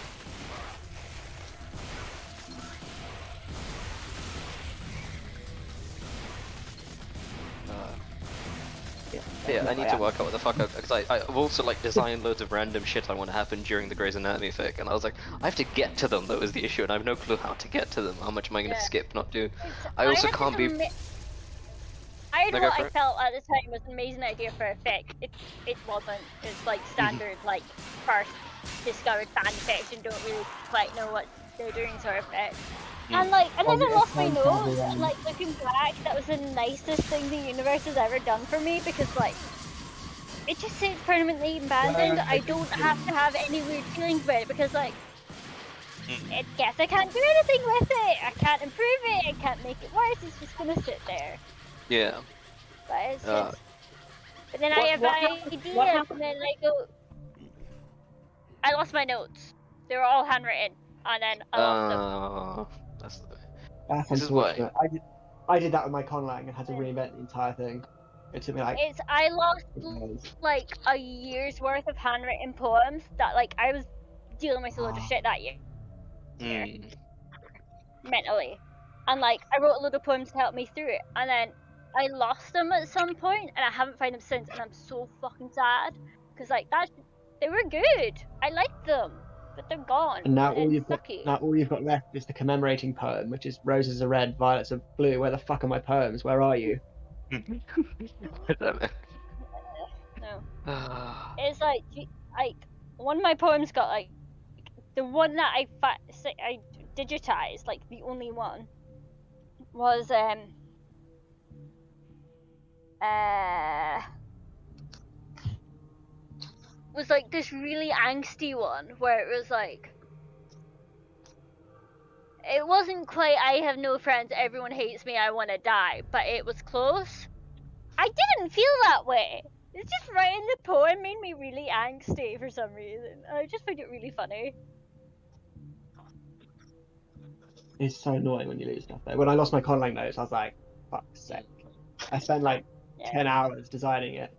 Yeah, I need to work out what the fuck because I've also like designed loads of random shit I want to happen during the Grey's Anatomy fic, and I was like, I have to get to them. That was the issue, and I have no clue how to get to them. How much am I going to skip, not do? I also can't be. I had No, go what for I it. felt at the time was an amazing idea for a fic. It wasn't. It's like standard like first discovered fan fics and don't really quite know what they're doing sort of fic. And like I never lost my nose. And like looking back, that was the nicest thing the universe has ever done for me because like it just sits permanently abandoned. I don't have to have any weird feelings about it because like I guess I can't do anything with it. I can't improve it. I can't make it worse. It's just gonna sit there. Yeah. But it's just. But then I have ideas, and then I go. I lost my notes. They were all handwritten, and then I lost them. That's This is why. unfortunate. I did that with my conlang and had to reinvent the entire thing. It took me like. I lost like a year's worth of handwritten poems that like I was dealing with a load of shit that year. Mentally. And like I wrote a load of poems to help me through it, and then I lost them at some point, and I haven't found them since, and I'm so fucking sad because like they were good. I liked them, but they're gone. And now and all it's you've got left is the commemorating poem, which is roses are red, violets are blue. Where the fuck are my poems? Where are you? No. It's like one of my poems got like the one that I digitized, like the only one was was like this really angsty one where it was like it wasn't quite I have no friends, everyone hates me, I want to die, but it was close. I didn't feel that way. It's just writing the poem made me really angsty for some reason. I just found it really funny. It's so annoying when you lose stuff though. When I lost my conlang notes, I was like, fuck's sake. I spent like 10 hours designing it.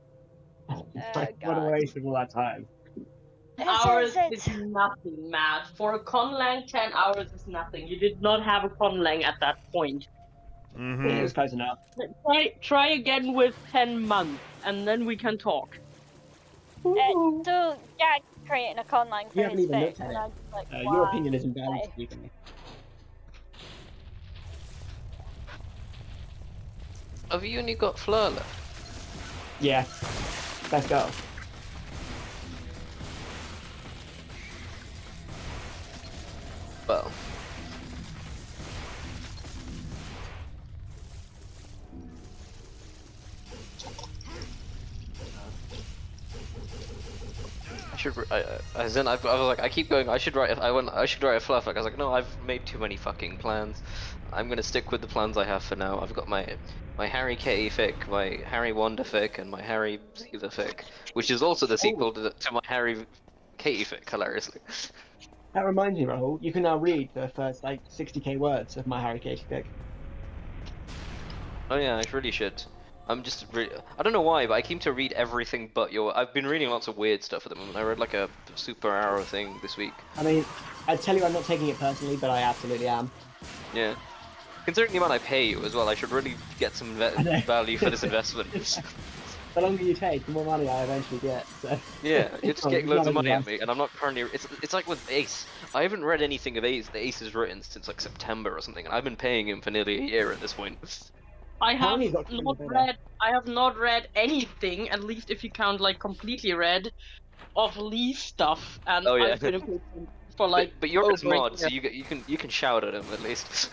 Like, what a waste of all that time. Hours is nothing, Matt. For a conlang, 10 hours is nothing. You did not have a conlang at that point. Mm-hmm. It was close enough. Try again with 10 months, and then we can talk. So Jack creating a conlang for You haven't his even fic, looked at and it. I was like, Your wow. opinion isn't valid to you. Have you only got Fleur left? Yeah. Let's go. Well. I should. As in, I was like, I keep going. I should write. I should write a fluff. Like I was like, no, I've made too many fucking plans. I'm gonna stick with the plans I have for now. I've got my Harry Katie fic, my Harry Wanda fic, and my Harry Ziva fic, which is also the sequel to my Harry Katie fic. Hilariously. That reminds me, Rahul, you can now read the first like 60k words of my Harry Katie fic. Oh yeah, I really should. I'm just I don't know why, but I came to read everything but your. I've been reading lots of weird stuff at the moment. I read like a Super Arrow thing this week. I mean, I tell you, I'm not taking it personally, but I absolutely am. Yeah. Considering the amount I pay you as well, I should really get some value for this investment. The longer you take, the more money I eventually get. So. Yeah, you're just getting loads of money at me, and I'm not currently. It's like with Ace. I haven't read anything of Ace. The Ace is written since like September or something, and I've been paying him for nearly a year at this point. I have not read anything, at least if you count like completely read, of Leaf stuff, and Oh, yeah. I've been a patron for like. But you're his over a mod, so year. you can shout at him at least.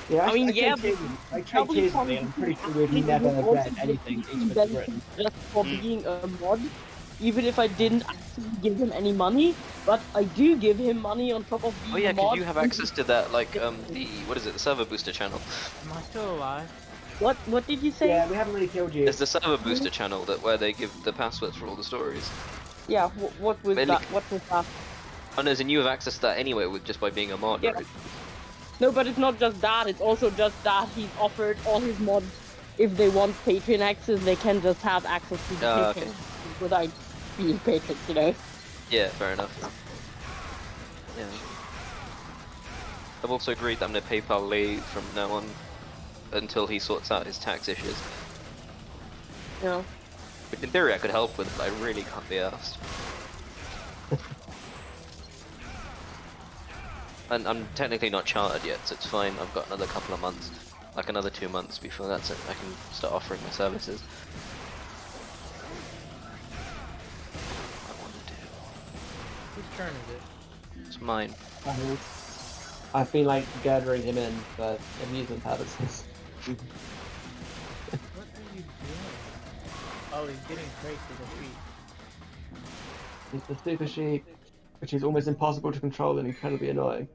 Yeah, I mean, yeah, I tried occasionally, and I'm pretty sure we've never read anything each of us written. just for being a mod, even if I didn't actually give him any money, but I do give him money on top of being Oh yeah, a mod. because you have access to that, like, the, what is it, the server booster channel. Am I still alive? What did you say? Yeah, we haven't really killed you. There's the server booster channel where they give the passwords for all the stories. Yeah, what was Really? that? What was that? Oh no, and you have access to that anyway just by being a mod, Yeah. right? No, but it's not just that, it's also just that he's offered all his mods, if they want Patreon access, they can just have access to the Okay. Patreon without being patrons, you know? Yeah, fair enough. Yeah. I've also agreed that I'm gonna PayPal Lee from now on until he sorts out his tax issues. Yeah. Which in theory I could help with, but I really can't be asked. And I'm technically not chartered yet, so it's fine. I've got another couple of months, like another 2 months before that's it. I can start offering my services. Whose turn is it? It's mine. I've been like girdering him in for amusement purposes. What are you doing? Oh, he's getting crates with a sheep. It's the super sheep, which is almost impossible to control and incredibly annoying.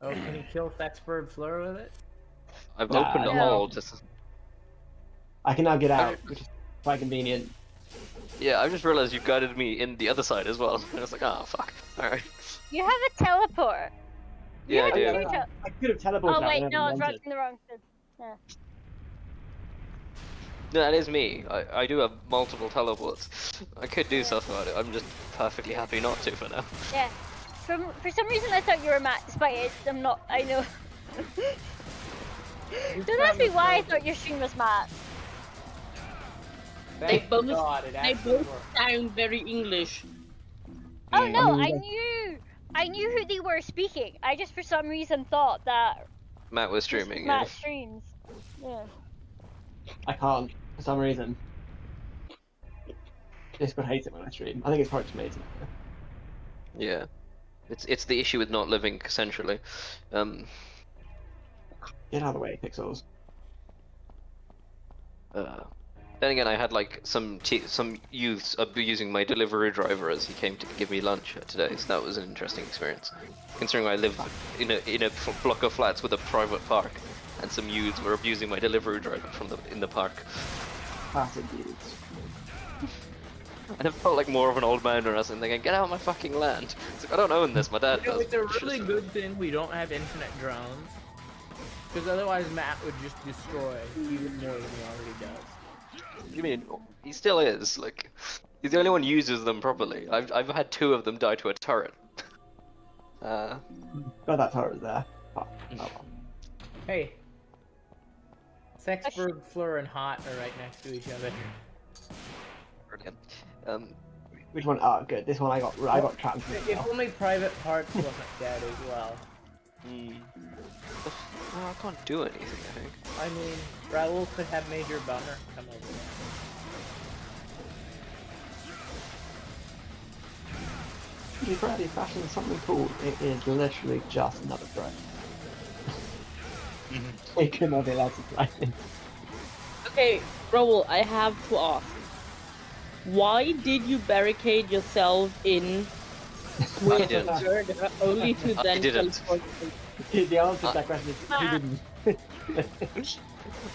Oh, can he kill Thexbird Fleur with it? I've Nah, opened a no. hole to... I can now get out, which is quite convenient. Yeah, I just realized you guided me in the other side as well. I was like, oh fuck. Alright. You have a teleport. Yeah, I You do. have a I could have teleported Oh out wait, whenever no, I I was wanted. writing the wrong thing. Yeah. No, that is me. I do have multiple teleports. I could do stuff about it. I'm just perfectly happy not to for now. Yeah. For some reason I thought you were Matt, despite it, I'm not. I know. Don't ask me why I thought your stream was Matt. They Thank both, God it they actually both worked. sound very English. Oh no, I I mean, knew who they were speaking. I just for some reason thought that Matt was streaming, yeah. Matt streams. Yeah. I can't, for some reason. Discord hates it when I stream. I think it's probably just me. Yeah. It's the issue with not living centrally. Get out of the way, Pixels. Then again, I had like some youths abusing my delivery driver as he came to give me lunch today, so that was an interesting experience. Considering I live in a block of flats with a private park, and some youths were abusing my delivery driver in the park. Classic dudes. And it felt like more of an old man or something, thinking, get out of my fucking land. It's like, I don't own this, my dad You know, does. it's a really good thing we don't have infinite drones. Because otherwise Matt would just destroy even more than he already does. You mean, he still is, like, he's the only one who uses them properly. I've had 2 of them die to a turret. Got that turret there. Oh, well. Hey. Sexberg, Fleur, and Hot are right next to each other. Brilliant. Which one? Oh, good. This one I got trapped. If only Private Parts wasn't dead as well. Oh, I can't do anything, I think. I mean, Raoul could have Major Bummer come over If you're already fashioning something cool, it is literally just another threat. It cannot be allowed to play. Okay, Raoul, I have to ask. Why did you barricade yourself in with didn't. Gerda only to I then didn't. teleport? The answer to that question is he didn't.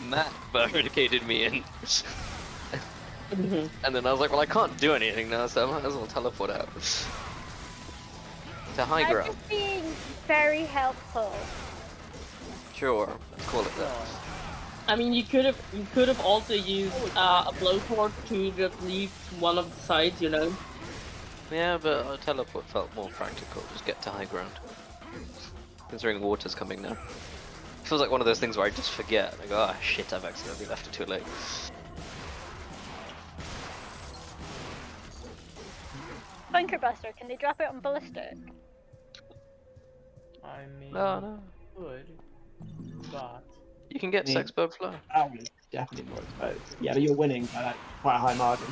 Matt barricaded me in. And then I was like, well, I can't do anything now, so I might as well teleport out. To high I'm ground. just being very helpful. Sure, let's call it that. I mean, you could have also used a blowtorch to just leave one of the sides, you know. Yeah, but a teleport felt more practical. Just get to high ground. Considering water's coming now. Feels like one of those things where I just forget. I go, oh shit, I've accidentally left it too late. Bunker Buster, can they drop it on Ballistic? I mean, No. good, but... You can get Sexberg Flow. That was definitely more exposed. Yeah, but you're winning by like quite a high margin.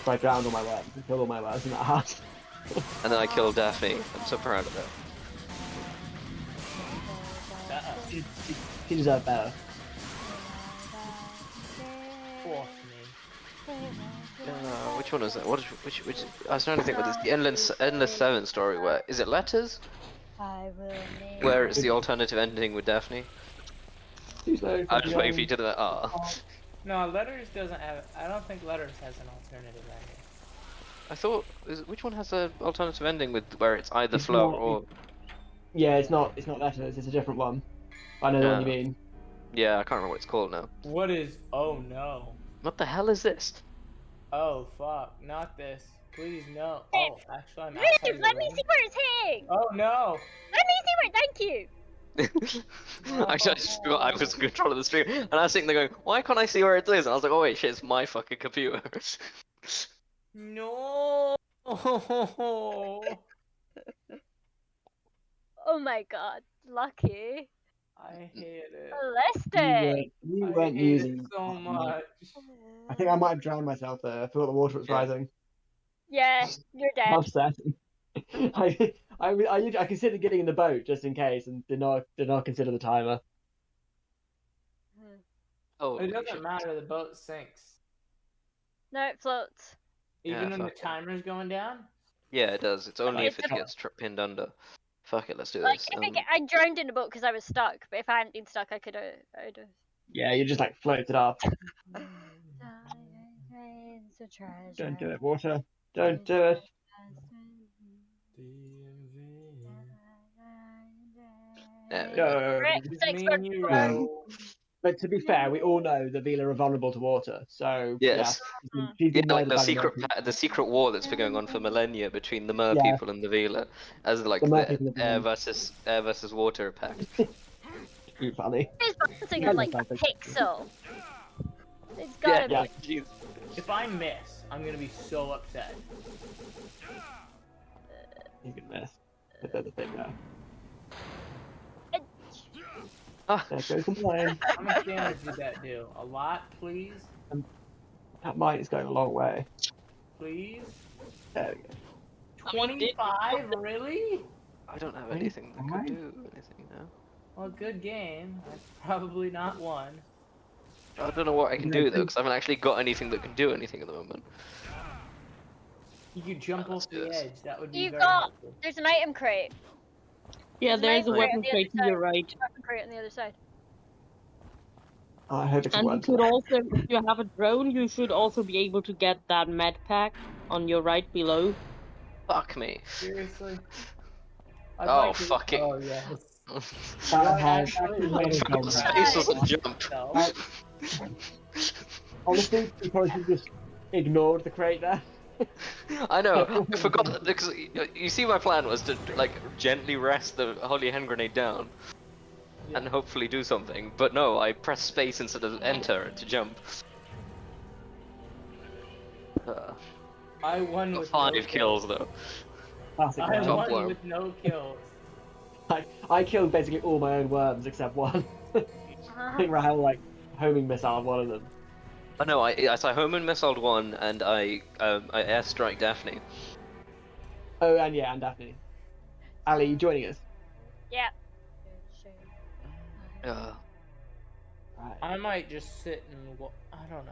So I drowned all my worms and killed all my worms in that house. And then I killed Daphne. I'm so proud of that. She deserved better. Which one was that? Which? I was trying to think. What is the Endless Seven story? Where is it? Letters? I will name Where it's the alternative ending with Daphne? I'm just waiting for you to do that. Ah. No, Letters doesn't have. I don't think Letters has an alternative ending. I thought. Which one has an alternative ending with where it's either Flo or? Yeah, it's not Letters. It's a different one. I know the one you mean. Yeah, I can't remember what it's called now. What is? Oh no. What the hell is this? Oh fuck! Not this. Please no. Hey, Oh, actually, I'm Rude, outside let the me room. see where it's hitting! Oh no! Let me see where, thank you! Actually, I just forgot I was in control of the stream, and I was sitting there going, "Why can't I see where it is?" And I was like, "Oh wait, shit, it's my fucking computer." No. Oh my god, lucky. I hate it. Celeste! You I weren't hate using it so much. I think I might have drowned myself there. I thought the water was rising. Yeah, you're dead. I'm certain. I considered getting in the boat just in case, and did not consider the timer. Oh, It doesn't matter. The boat sinks. No, it floats. Even Yeah, when the fuck it. timer's going down. Yeah, it does. It's only if it It's a- gets pinned under. Fuck it, let's do Like, this. if I drowned in a boat because I was stuck, but if I hadn't been stuck, I could have. Yeah, you just like floated up. Don't do it, water. Don't do it. No. But to be fair, we all know that Vila are vulnerable to water, so Yes. yeah. she's Yeah, been like murdered the secret war that's been going on for millennia between the Mer Yeah. people and the Vila, as like The Mer the people and the air Vila. versus water pact. Too funny. It's bouncing at like a pixel. It's gotta be. If I miss, I'm gonna be so upset. You can miss. But there's a thing there. There goes the plane. How much damage did that do? A lot, please? That mine is going a long way. Please? There we go. 25? Really? I don't have anything that could do anything now. Well, good game. I probably not won. I don't know what I can do though, because I haven't actually got anything that can do anything at the moment. You could jump off the edge. That would be You very got. helpful. There's an item crate. Yeah, there's a item weapon on the crate other to your side. right. Weapon crate on the other side. I hope it's And you one. could also, if you have a drone, you should also be able to get that med pack on your right below. Fuck me. Seriously? Oh, fuck it. Oh, yes. That has Space doesn't jump. Honestly, you probably should have just ignored the crate there. I know. I forgot because you see, my plan was to like gently rest the holy hand grenade down, and hopefully do something. But no, I pressed space instead of enter to jump. I won Got with 5 no kills though. Classic I worm. won worm. with no kills. I killed basically all my own worms except one. I think Rahel like homing missile one of them. Oh no, I home and missiled one, and I airstrike Daphne. Oh, and yeah, and Daphne. Ali, you joining us? Yeah. I might just sit and I don't know.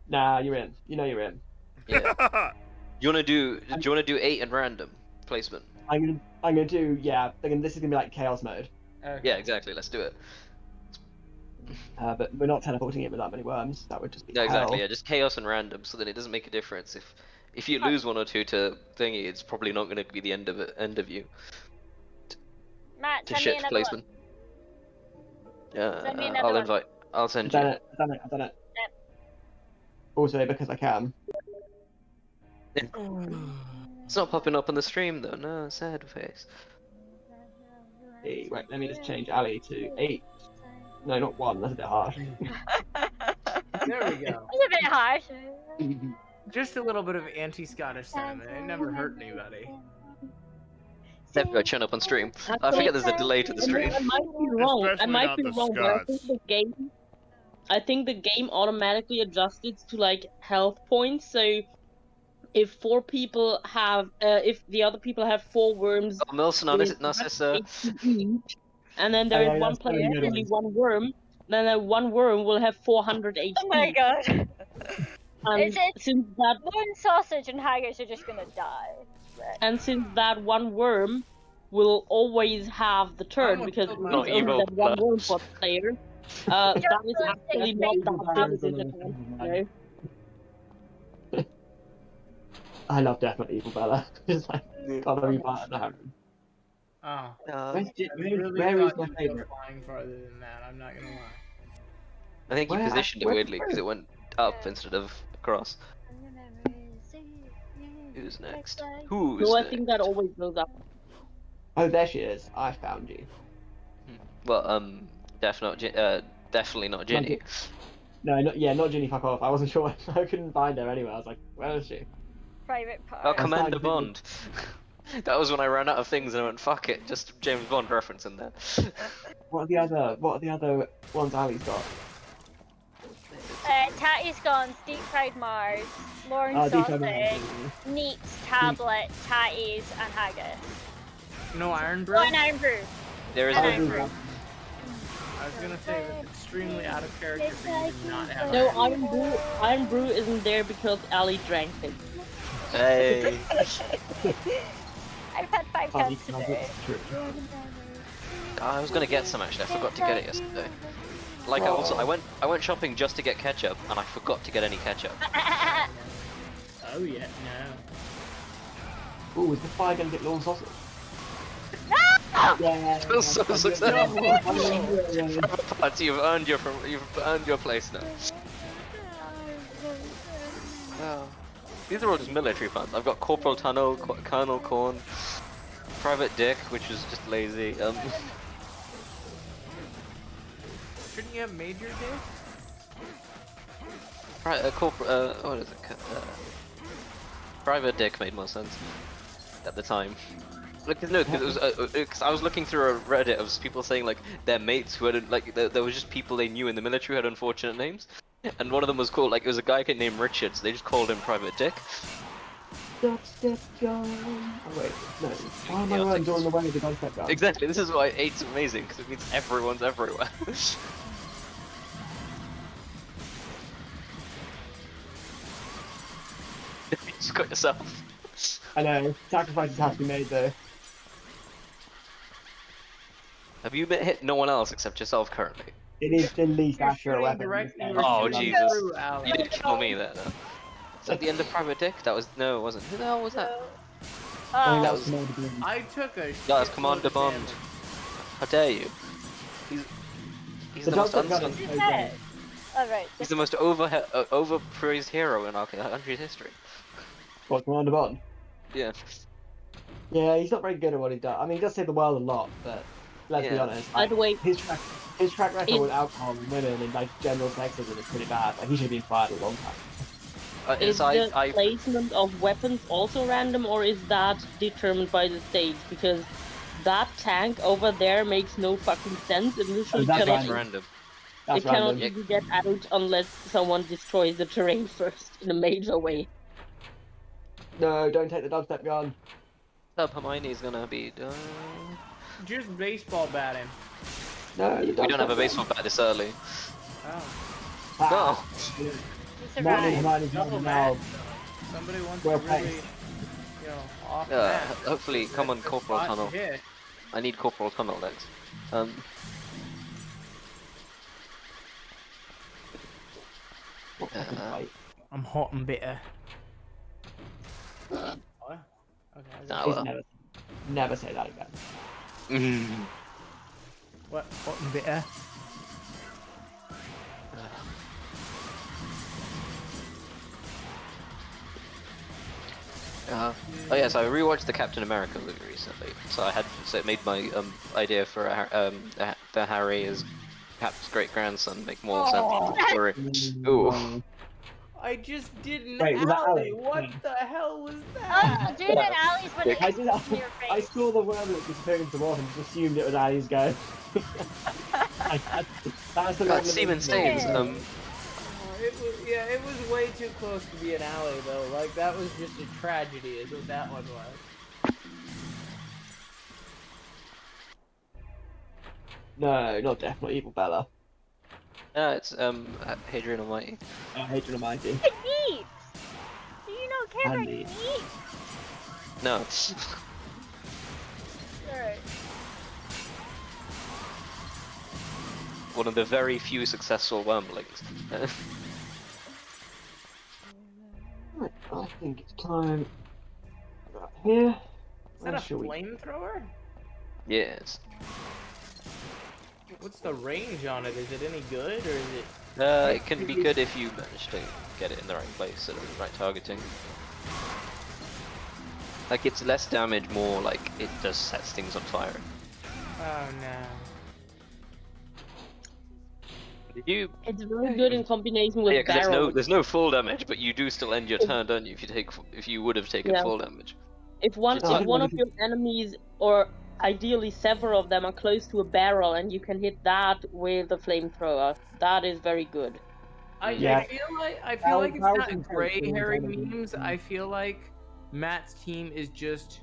Nah, you're in. You know you're in. Yeah. You wanna do? Do you wanna do 8 and random placement? I'm gonna do yeah. This is gonna be like chaos mode. Yeah, exactly. Let's do it. But we're not teleporting it with that many worms. That would just be No, exactly. hell. Yeah, just chaos and random, so that it doesn't make a difference. If you lose 1 or 2 to thingy, it's probably not going to be the end of you. Matt, To send me shit another placement. Yeah, Send me another I'll one. invite. I'll send I've done you. it. I've done it. I've done it. Yep. Also because I can. It's not popping up on the stream though. No, sad face. Hey, wait, let me just change Ali to 8. No, not 1. That's a bit harsh. There we go. It's a bit harsh. Just a little bit of anti-Scottish sentiment. It never hurt anybody. There we go. Turn up on stream. I forget there's a delay to the stream. I might be wrong. I Especially might not be the wrong, but I think Scots. the game. I think the game automatically adjusted to like health points. So if 4 people have, if the other people have 4 worms, Oh, Milson, Narcissa. and then there Oh, is yeah, one that's player, very good only one. one worm. Then that one worm will have 400 HP. Oh my god. And since that one sausage and haggis are just gonna die. Right. and since that one worm will always have the turn because it's Not only evil that one blood. worm per player, that is actually not that big a disadvantage. I love Definitely Evil Bella. It's like, gotta be part of the Harem. Oh. Where is my you'd go favourite? flying farther than that. I'm not gonna lie. I think you Where- positioned it where- weirdly because it went up instead of across. Who's next? Who's No, I next? think that always goes up. Oh, there she is. I found you. Well, definitely not Ginny. No, not Ginny. Fuck off. I wasn't sure. I couldn't find her anyway. I was like, where is she? Private part. Oh, Commander Bond. That was when I ran out of things and I went, fuck it, just James Bond reference in there. What are the other ones Ali's got? Tatty's gone, Deep Fried Mars, Lauren Deep Fried Sausage, Mars. Neats, Tablet, Tatty's, and Haggis. No Iron Brew? Oh, and Iron Brew. There is And no Iron Brew. I was gonna say that's extremely out of character for you to not have. No, Iron Brew isn't there because Ali drank it. Hey. I've had 5 cups today. I was gonna get some actually. I forgot to get it yesterday. Like I went shopping just to get ketchup and I forgot to get any ketchup. Oh yeah, no. Ooh, is the fire gonna get Lauren Sausage? Yeah. Still so successful. But you've earned your place now. Oh. These are all just military funds. I've got Corporal Tunnel, Colonel Corn, Private Dick, which is just lazy. Shouldn't you have Major Dick? Right, what is it? Private Dick made more sense at the time. Because it was. Cause I was looking through a Reddit of people saying like their mates who had like there was just people they knew in the military who had unfortunate names, and one of them was called like it was a guy named Richard, so they just called him Private Dick. Dubstep gun. Oh wait, no. Why am I running during the way of the dubstep gun? Exactly. This is why 8's amazing because it means everyone's everywhere. You just got yourself. I know. Sacrifices have to be made though. Have you hit no one else except yourself currently? It is the least accurate weapon. Oh Jesus! You did kill me there. Though. Is that the end of Private Dick? That was no, it wasn't. Who the hell was that? That was I took a. That was Commander Bond. How dare you? He's the most unsung. Alright. He's the most overpraised hero in our country's history. What, Commander Bond? Yeah. Yeah, he's not very good at what he does. I mean, he does save the world a lot, but let's be Yeah. honest. By the way, his track record with alcohol and women and like general sexism is pretty bad. Like he should have been fired a long time. is the placement of weapons also random, or is that determined by the stage? Because that tank over there makes no fucking sense. It literally cannot. Random. It cannot even get out unless someone destroys the terrain first in a major way. No, don't take the dubstep gun. Hermione's gonna be done. Just baseball bat him. No, We don't have a baseball bat this early. Oh. No. Double bat. Somebody wants Well to really, played. off Yeah, that. hopefully come on Corporal Spot to Tunnel. hit. I need Corporal Tunnel next. I'm hot and bitter. What? Okay. Nah, Never say that again. What? Hot and bitter? Oh yeah, so I rewatched the Captain America movie recently. So it made my idea for the Harry is Cap's great grandson make more sense to the story. Ooh. I just did an Wait, was that alley. alley? What Yeah. the hell was that? Oh, doing an alley's when it I hits did. in your face. I saw the worm that disappeared into the water and just assumed it was Ali's go. That's the God, Steven Staves. It was way too close to be an alley though. Like that was just a tragedy, is what that one was. No, not Death, not Evil Bella. It's Hadrian Almighty. Oh, Hadrian Almighty. Neat! Do you not care about Andy. neat? No. Alright. One of the very few successful wormlings. Right, I think it's time. Right here. Is that a flamethrower? Yes. What's the range on it? Is it any good, or is it? It can be good if you manage to get it in the right place, at the right targeting. Like, it's less damage, more like it just sets things on fire. Oh no. It's very good in combination with Yeah, because barrels. there's no full damage, but you do still end your turn, don't you? If you would have taken Yeah. full damage. If one of your enemies, or ideally several of them, are close to a barrel and you can hit that with a flamethrower, that is very good. I feel like it's not gray hairy memes. I feel like Matt's team is just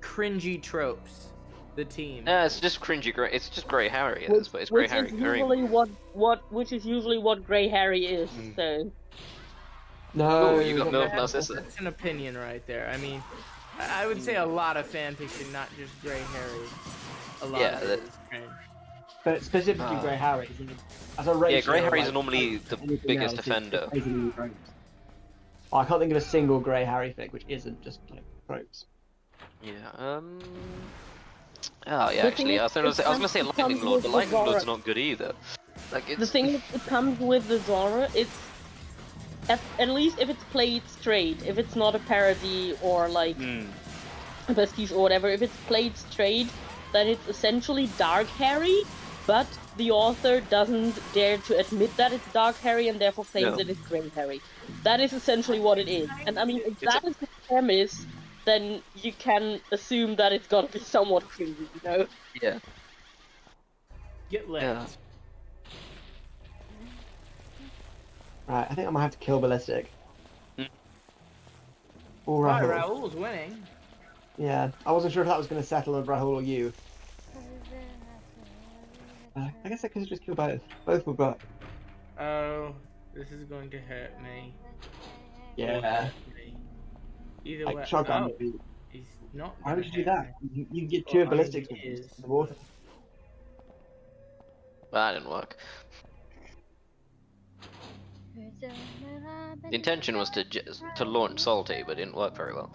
cringy tropes. The team. It's just cringy gray. It's just Grey Harry. It's Grey Which Harry. is usually which is usually what Grey Harry is. So. No. Ooh, you got Milf That's Narcissa. an opinion right there. I mean, I would say a lot of fanfiction, not just Grey Harry. A lot Yeah, of it is cringe. But specifically Grey Harry. As a ratio, Yeah, Grey Harry's like, normally the anything biggest else is defender. amazingly tropes. I can't think of a single Grey Harry fic which isn't just like tropes. Yeah. Oh yeah, actually, I was gonna say Lightning Lord. The Lightning Lord's not good either. Like it's... The thing is, it comes with the genre. It's at least if it's played straight. If it's not a parody or like a pastiche or whatever. If it's played straight, then it's essentially Dark Harry, but the author doesn't dare to admit that it's Dark Harry and therefore claims it is Grey Harry. That is essentially what it is. And I mean, if that is the premise, then you can assume that it's gonna be somewhat cringy, you know? Yeah. Get lit. Yeah. Right, I think I might have to kill Ballistic. Or Right, Rahul. Raul's winning. Yeah, I wasn't sure if that was going to settle with Rahul or you. I guess I could just kill both. Both were got. Oh, this is going to hurt me. Yeah. Either Like way. shotgun Oh, would be. he's not. Why would gonna you do hurt that? me. You can get two Well, ballistics he in is. the water. That didn't work. The intention was to launch Salty, but it didn't work very well.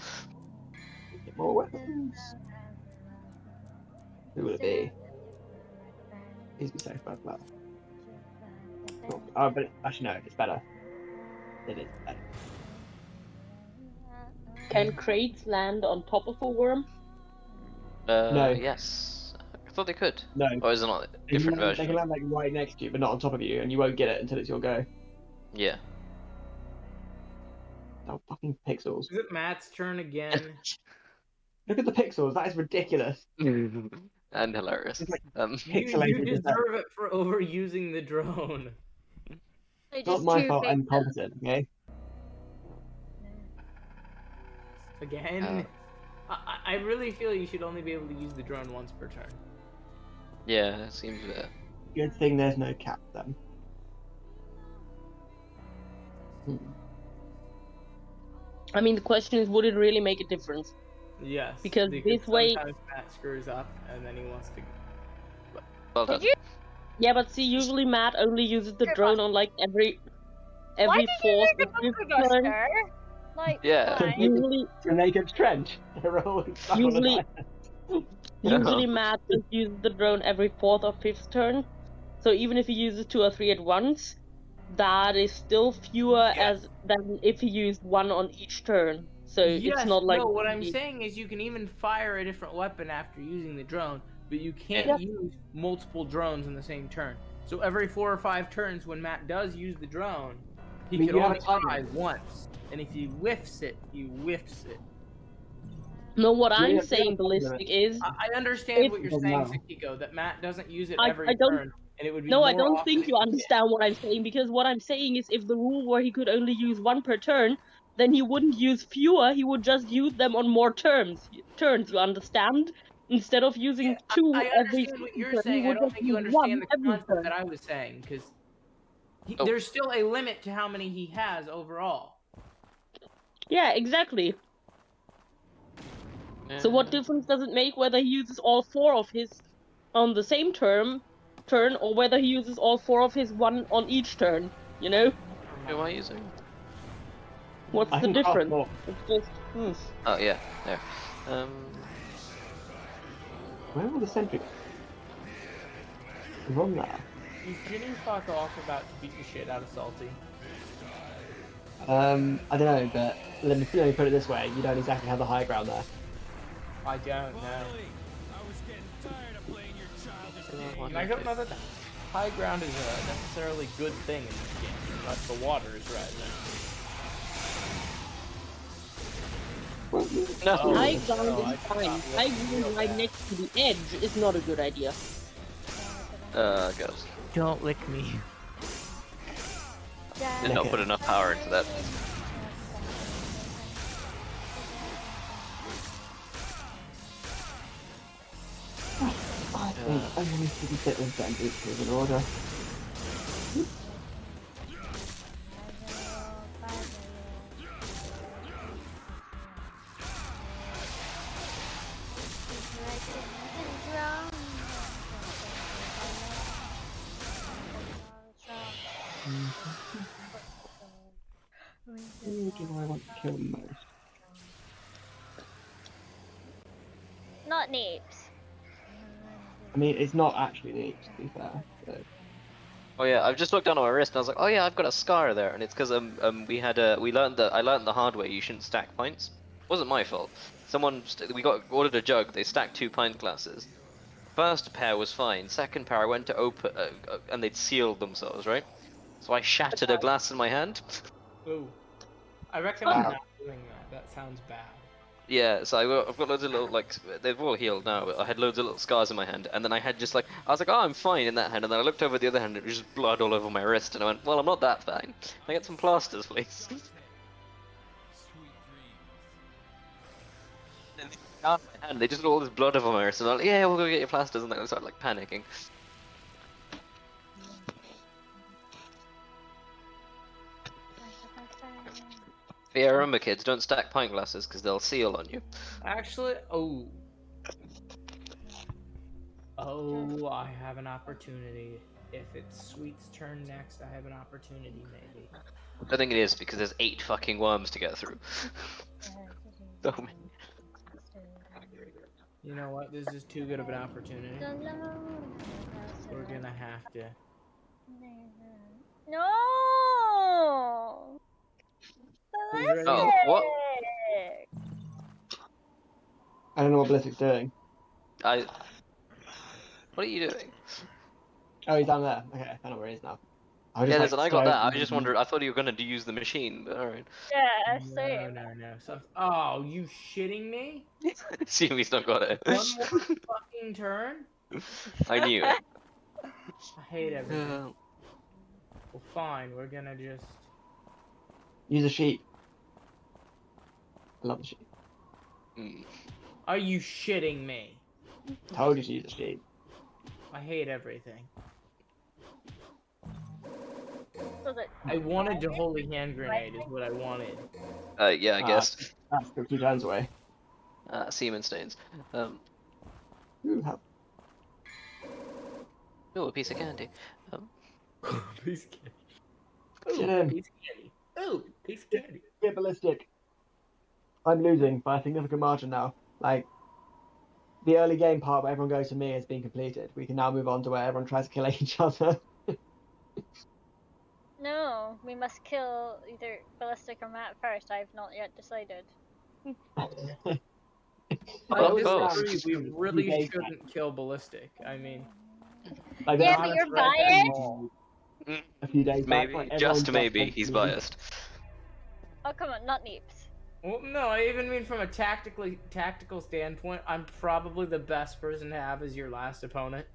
Get more weapons. Who will it be? Please be safe about that. Oh, but actually no, it's better. It is better. Can crates land on top of a worm? No. Yes. I thought they could. No. Or is it not a They different can version? land like right next to you, but not on top of you, and you won't get it until it's your go. Yeah. Oh, fucking pixels. Is it Matt's turn again? Look at the pixels, that is ridiculous. And hilarious. You deserve it for overusing the drone. It's not my fault, I'm competent, okay? Again? I really feel you should only be able to use the drone once per turn. Yeah, it seems fair. Good thing there's no cap then. I mean, the question is, would it really make a difference? Yes. Because this way. Sometimes Matt screws up and then he wants to. Well done. Yeah, but see, usually Matt only uses the drone on like every Why did you fourth make or a fifth bunker turn. buster? Like, Yeah. why? Usually, Jacob's trench. They're all stuck on the usually, line. usually Matt just uses the drone every fourth or fifth turn. So even if he uses 2 or 3 at once, that is still fewer than if he used 1 on each turn. So it's not like. No, what I'm saying is you can even fire a different weapon after using the drone, but you can't use multiple drones in the same turn. So every 4 or 5 turns when Matt does use the drone, he But can you have only a timer. fire once. And if he whiffs it, he whiffs it. No, what I'm Yeah, saying, yeah, Ballistic, is. I understand It what you're doesn't saying, matter. Sakiko, that Matt doesn't use it I every don't- turn, and it would be No, I more don't often think if you he did. understand what I'm saying, because what I'm saying is if the rule were he could only use 1 per turn, then he wouldn't use fewer, he would just use them on more turns, you understand? instead of using two I every understand what you're turn, saying. he I would don't just think you use one understand the every concept turn. that I was saying, because Oh. there's still a limit to how many he has overall. Yeah, exactly. So what difference does it make whether he uses all 4 of his on the same turn, or whether he uses all 4 of his one on each turn? You know? Who am I using? What's I the can craft difference? more. It's just. Oh yeah, there. Where are the sentries? Run there. Is Ginny fuck off about to beat the shit out of Salty? I don't know, but let me put it this way: you don't exactly have the high ground there. I don't know. And I don't know that the high ground is a necessarily good thing in this game, unless the water is rising. No. High ground no, is fine. High ground right next to the edge is not a good idea. Ghost. Don't lick me. Did not put enough power into that. I think I really shouldn't sit with them in order. Who do I want to kill most? Not Neeps. I mean, it's not actually neat, to be fair. But... Oh yeah, I've just looked down on my wrist and I was like, oh yeah, I've got a scar there, and it's because I learned the hard way. You shouldn't stack pints. It wasn't my fault. We ordered a jug. They stacked 2 pint glasses. First pair was fine. Second pair I went to open and they'd sealed themselves, right? So I shattered a glass in my hand. Ooh. I recommend not doing that. That sounds bad. Yeah, so I've got loads of little, like, they've all healed now, but I had loads of little scars in my hand, and then I had just, like, I was like, oh, I'm fine in that hand, and then I looked over the other hand, and it was just blood all over my wrist, and I went, well, I'm not that fine. Can I get some plasters, please? And they found my hand, they just got all this blood over my wrist, and I'm like, yeah, we'll go get your plasters, and then I started, like, panicking. But yeah, remember kids, don't stack pint glasses because they'll seal on you. Actually, I have an opportunity. If it's Sweet's turn next, I have an opportunity, maybe. I think it is because there's 8 fucking worms to get through. So many. You know what? This is too good of an opportunity. We're gonna have to. No. Oh, what? I don't know what Ballistic's doing. What are you doing? Oh, he's down there. Okay, I know where he is now. I was Yeah, just, I got that. I just wondered. I thought you were gonna use the machine, but alright. Yeah, same. No. Oh, you shitting me? See, he's not got it. One more fucking turn? I knew it. I hate everything. Well, fine. We're gonna just use a sheep. I love the sheep. Are you shitting me? Told you to use a sheep. I hate everything. Was it? I wanted to holy hand grenade is what I wanted. Yeah, I guess. That's 2 turns away. Semen stains. Ooh, help. Oh, a piece of candy. Piece of candy. Get Ooh, in. piece of candy. Ooh, piece of candy. Get Ballistic. I'm losing by a significant margin now. Like, the early game part where everyone goes to me has been completed. We can now move on to where everyone tries to kill each other. No, we must kill either Ballistic or Matt first. I have not yet decided. I disagree. We really shouldn't kill Ballistic. I mean, Yeah, but you're biased. A few days back, Maybe, like, just everyone maybe, got he's to- biased. Oh, come on, not Neeps. well, no, I even mean from a tactical standpoint, I'm probably the best person to have as your last opponent.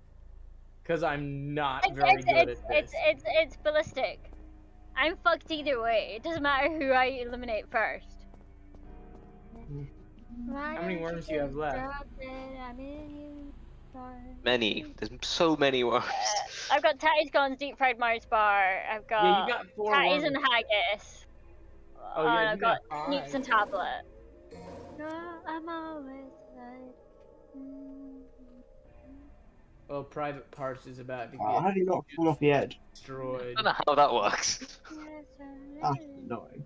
Because I'm not very good at this. It's Ballistic. I'm fucked either way. It doesn't matter who I eliminate first. How many worms do you have left? Many. There's so many worms. I've got Tatty's Gone Deep Fried Mars Bar. I've got Yeah, you got 4 Tatty's worms. and Haggis. Oh, yeah, I've you got got Sneaks 5. and Tablet. I'm always right. Oh, Private Parts is about to get How do you not fall off the edge? destroyed. I don't know how that works. That's annoying.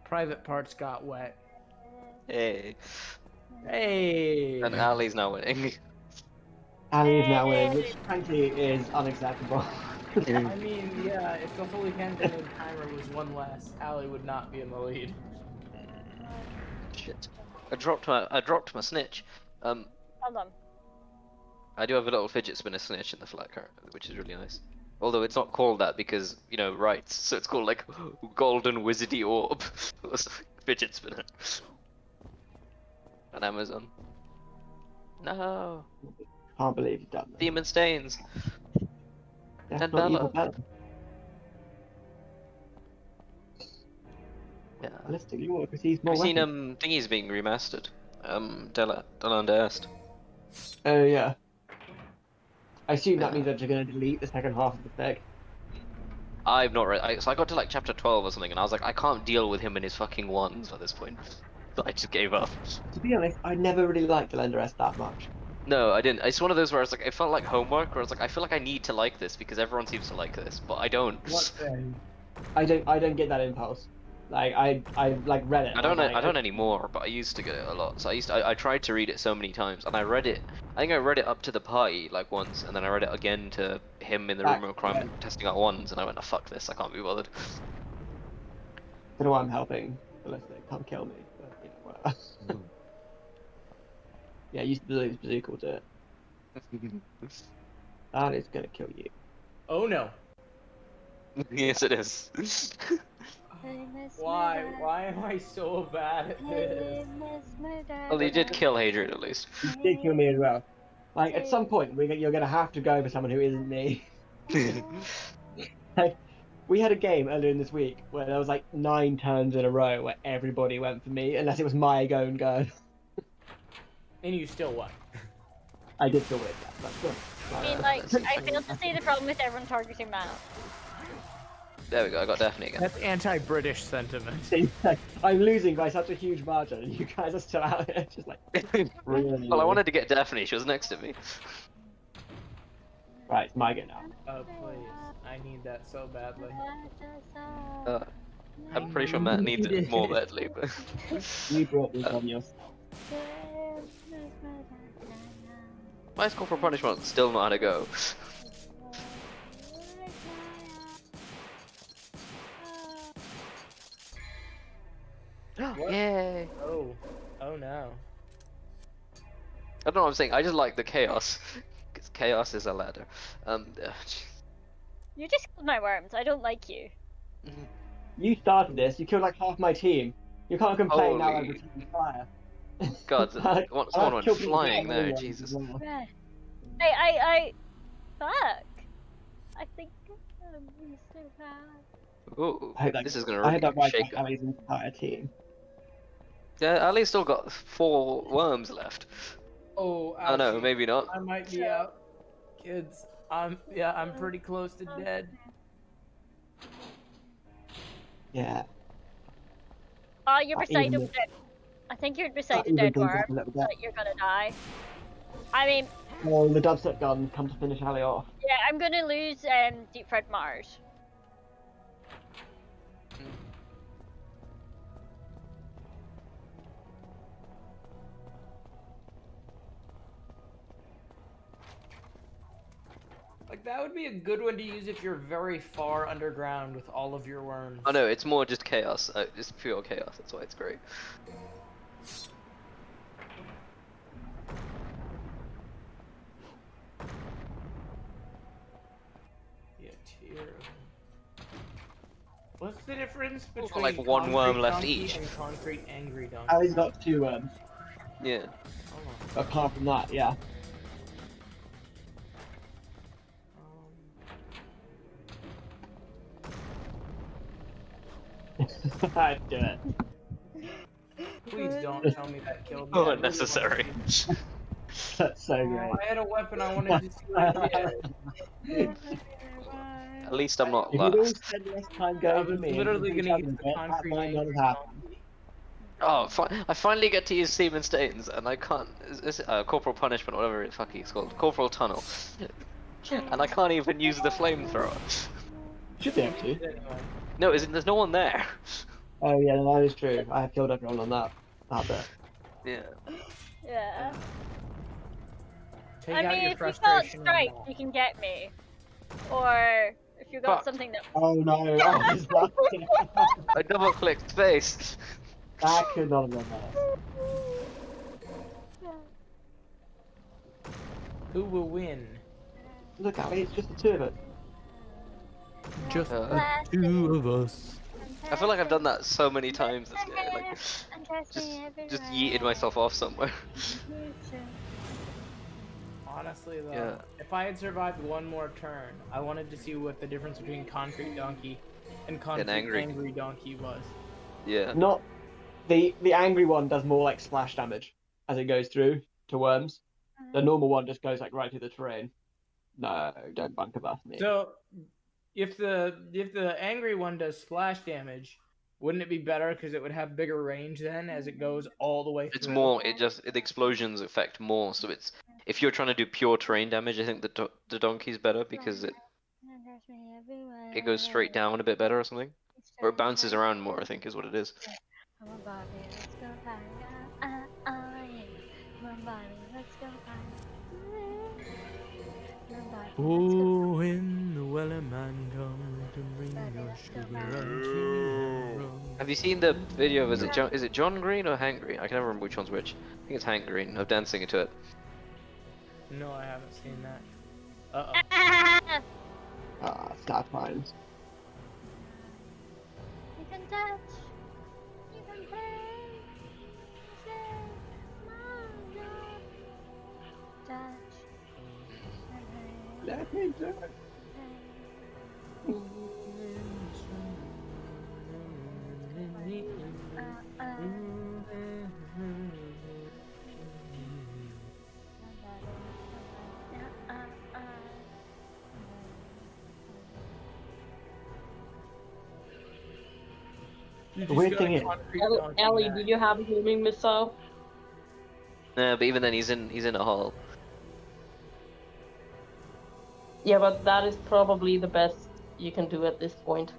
Private Parts got wet. Hey. Hey. And Ali's now winning. Ali is now winning, which frankly is unacceptable. I mean, yeah, if the Holy Handmaiden timer was 1 less, Ali would not be in the lead. Shit. I dropped my snitch. Hold on. I do have a little fidget spinner snitch in the flat cart, which is really nice. Although it's not called that because, you know, rights, so it's called like Golden Wizardy Orb. Fidget spinner. On Amazon. No. Can't believe you've done that. Demon Stains. That's not even $10. better. Yeah. Realistically, what if he's more Have you seen weapons? Thingy's being remastered? Deland Est. Oh yeah. I assume that means that you're going to delete the second half of the thing. I've not read. So I got to like chapter 12 or something, and I was like, I can't deal with him and his fucking wands at this point. So I just gave up. To be honest, I never really liked the Lender S that much. No, I didn't. It's one of those where it's like it felt like homework, where it's like I feel like I need to like this because everyone seems to like this, but I don't. I don't get that impulse. Like I like read it. I don't. and I don't anymore, but I used to get it a lot. So I tried to read it so many times, and I read it. I think I read it up to the party like once, and then I read it again to him in the room of crime testing out wands, and I went, oh, fuck this, I can't be bothered. I don't know why I'm helping. Ballistic, can't kill me. But, you know, whatever. Yeah, use the bazooka will do it. That is gonna kill you. Oh no. Yes, it is. Why? Why am I so bad at this? Well, he did kill Hadrian at least. You did kill me as well. Like at some point, you're gonna have to go for someone who isn't me. Like, we had a game earlier in this week where there was like 9 turns in a row where everybody went for me, unless it was my go and go. And you still won. I did still win. That's good. I mean, like, I fail to see the problem with everyone targeting Mal. There we go. I got Daphne again. That's anti-British sentiment. I'm losing by such a huge margin, and you guys are still out here just like really. Well, I wanted to get Daphne. She was next to me. Right, it's my go now. Oh please, I need that so badly. I'm pretty sure Matt needs it more badly, but. You brought this on yourself. My score for punishment still not how to go. Yay! Oh, oh no. I don't know what I'm saying. I just like the chaos, because chaos is a ladder. You just killed my worms. I don't like you. You started this. You killed like half my team. You can't complain now Holy- over team fire. God, someone went killed me flying with there. that Jesus. as well. Fuck. I think I'm so bad. Ooh, I hope that, this is gonna I really hope that wipes shake out Ali's entire team. Yeah, Ali's still got 4 worms left. Oh, Oh no, ouchie. maybe not. I might be out. Kids, I'm pretty close to dead. Yeah. Oh, you're Not beside even a the- I think you're beside a even dead brings worm, up a little so bit. that you're gonna die. I mean, Well, the dubstep gun come to finish Ali off. yeah, I'm gonna lose Deep Fried Mars. Like that would be a good one to use if you're very far underground with all of your worms. Oh no, it's more just chaos. It's pure chaos. That's why it's great. Yeah, tier. What's the difference got, between like, one worm Concrete left Donkey each. and Concrete Angry Donkey? Ali's got 2 worms. Yeah. Apart from that, yeah. I'd do it. Please don't tell me that killed me. Oh, I really unnecessary. That's so great. I had a weapon. I wanted to see what it did. At least I'm not If you'd all last. spent less time I going was to me and literally each gonna other use a the bit, that concrete might not have happened. Oh, I finally get to use Seaman Stains, and I can't. Corporal Punishment, whatever the fuck it's called. Corporal Tunnel. And I can't even use the flamethrower. Should be able to. No, there's no one there. Oh yeah, that is true. I have killed everyone on that bit. Yeah. Yeah. Take I out mean, your if you can't frustration on strike, that. you can get me. Or if you got Fuck. something that. Oh no! Oh, he's right. I double clicked space. That could not have been nice. Who will win? Look, Ali, it's just the two of us. Just Uh, the two of us. I feel like I've done that so many times this game. Like, just yeeted myself off somewhere. Honestly, though, Yeah. if I had survived one more turn, I wanted to see what the difference between Concrete Donkey and Concrete Angry. Donkey was. Yeah. Not the angry one does more like splash damage as it goes through to worms. The normal one just goes like right through the terrain. No, don't bunker buff me. So, if the angry one does splash damage, wouldn't it be better because it would have bigger range then as it goes all the way through? It's more. The explosions affect more. So it's if you're trying to do pure terrain damage, I think the donkey's better because it goes straight down a bit better or something, or it bounces around more. I think is what it is. Oh, when the weller man comes to bring your sugar and tea and rum. Have you seen the video of is it John Green or Hank Green? I can never remember which one's which. I think it's Hank Green of dancing to it. No, I haven't seen that. Uh oh. Ah, stop times. You can touch. You can play. Touch. Let me do it. You The weird thing is, Ellie, do you have a homing missile? But even then, he's in a hole. Yeah, but that is probably the best you can do at this point.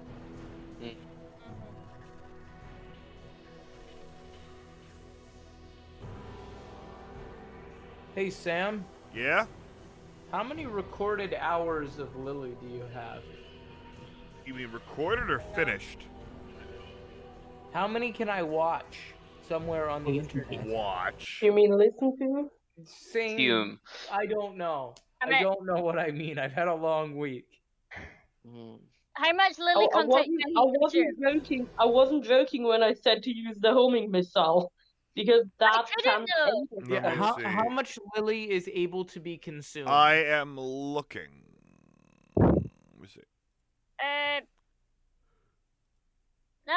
Hey Sam, Yeah? how many recorded hours of Lily do you have? You mean recorded or finished? How many can I watch somewhere on the internet? Watch. You mean listen to? Same. Fume. I don't know. I I mean- don't know what I mean. I've had a long week. How much Lily I content wasn't joking. I wasn't joking when I said to use the homing missile, because that can. Yeah. How much Lily is able to be consumed? I am looking. Let me see. No,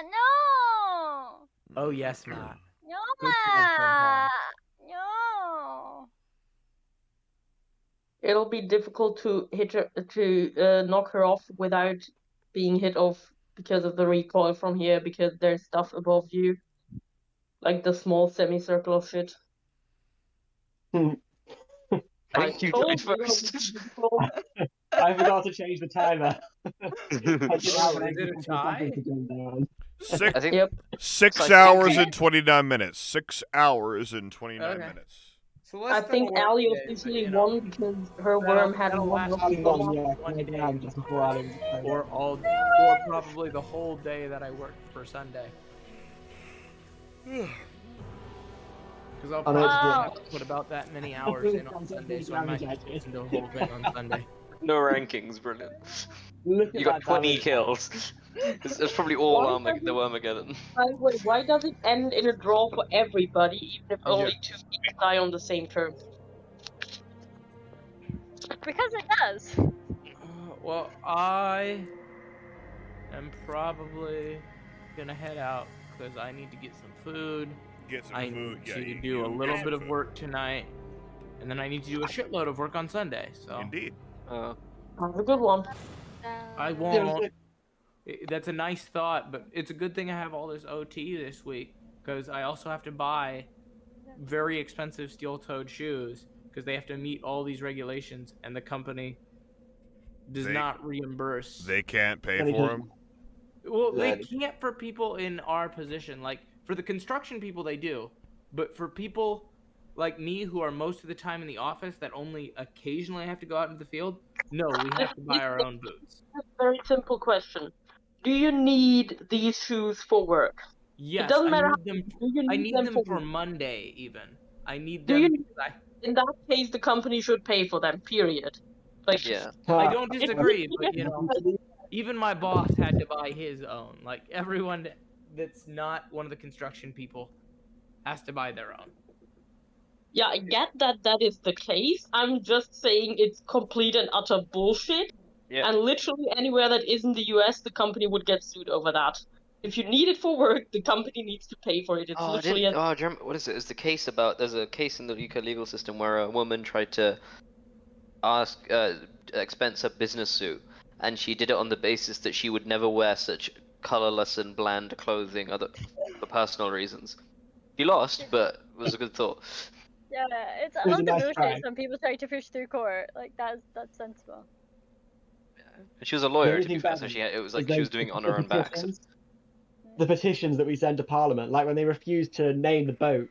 man, no, Oh yes, Matt. no, Good point, man, no. It'll be difficult to hit her, to knock her off without being hit off because of the recoil from here, because there's stuff above you, like the small semicircle of shit. I think you told died you first. I forgot to change the timer. Six, I think 6 like- hours and 29 minutes. 6 hours and 29 Okay. minutes. So I think Allie officially won because her worm had that'll one last of me the one day, or probably the whole day that I work for Sunday. Because I'll Oh, that's probably good. have to put about that many hours in on Sunday, so I might just listen to the whole thing on Sunday. No rankings, brilliant. Look You at got that 20 damage. kills. It's probably all Why on the doesn't- Wormageddon. By the way, why does it end in a draw for everybody, even if only two people die on the same turn? Because it does. Well, I am probably gonna head out because I need to get some food. Get some I food. need Yeah, to you do a get little some bit of food. work tonight, and then I need to do a shitload of work on Sunday. So Indeed. That's a good one. I won't. That's a nice thought, but it's a good thing I have all this OT this week because I also have to buy very expensive steel-toed shoes because they have to meet all these regulations, and the company does not reimburse. They can't pay for them. Well, they can't for people in our position. Like, for the construction people, they do. But for people like me who are most of the time in the office that only occasionally have to go out into the field, no, we have to buy our own boots. Very simple question. Do you need these shoes for work? Yes, It doesn't matter. I need them for Monday, even. I need Do them you? because In that case, the company should pay for them. Period. Like, yeah. I don't disagree, but you know, even my boss had to buy his own. Like, everyone that's not one of the construction people has to buy their own. Yeah, I get that that is the case. I'm just saying it's complete and utter bullshit. Yeah. And literally anywhere that isn't the US, the company would get sued over that. If you need it for work, the company needs to pay for it. It's Oh, literally do you remember, what is it? It's the case about, there's a case in the UK legal system where a woman tried to expense a business suit, and she did it on the basis that she would never wear such colorless and bland clothing for personal reasons. She lost, but it was a good thought. Yeah, it's It a was lot a of nice bullshit. try. Some people try to push through court. Like that's sensible. And she was a lawyer, to Anything be fair, better so it was is like she those was doing it on her own back. So. The petitions that we send to Parliament, like when they refused to name the boat.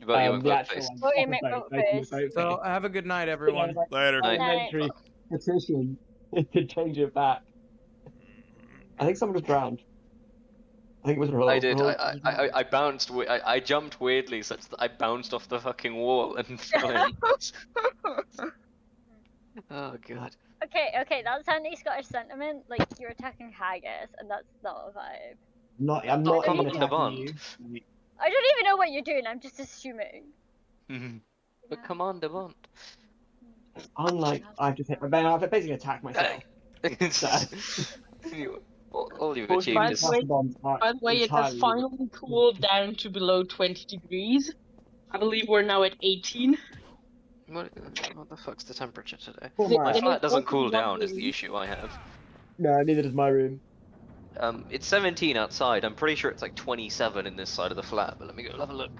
But you the won't actual vote one, Voting proper boat, vote voting face. vote So, face. have a good night, everyone. Later. Parliamentary petition to change it back. I think someone was drowned. I think it was Rahul. I did. Rahul- I bounced. I jumped weirdly, such that I bounced off the fucking wall and fell in. Oh god. Okay, that's anti-Scottish sentiment. Like you're attacking haggis, and that's not a vibe. I'm not Come even on, the attacking bond. you. I don't even know what you're doing. I'm just assuming. But come on, Devon. Unlike I've basically attacked myself. All you've By achieved is. the way, it has finally cooled down to below 20 degrees. I believe we're now at 18. What the fuck's the temperature today? Oh My my. flat doesn't cool down is the issue I have. No, neither does my room. It's 17 outside. I'm pretty sure it's like 27 in this side of the flat, but let me go have a look.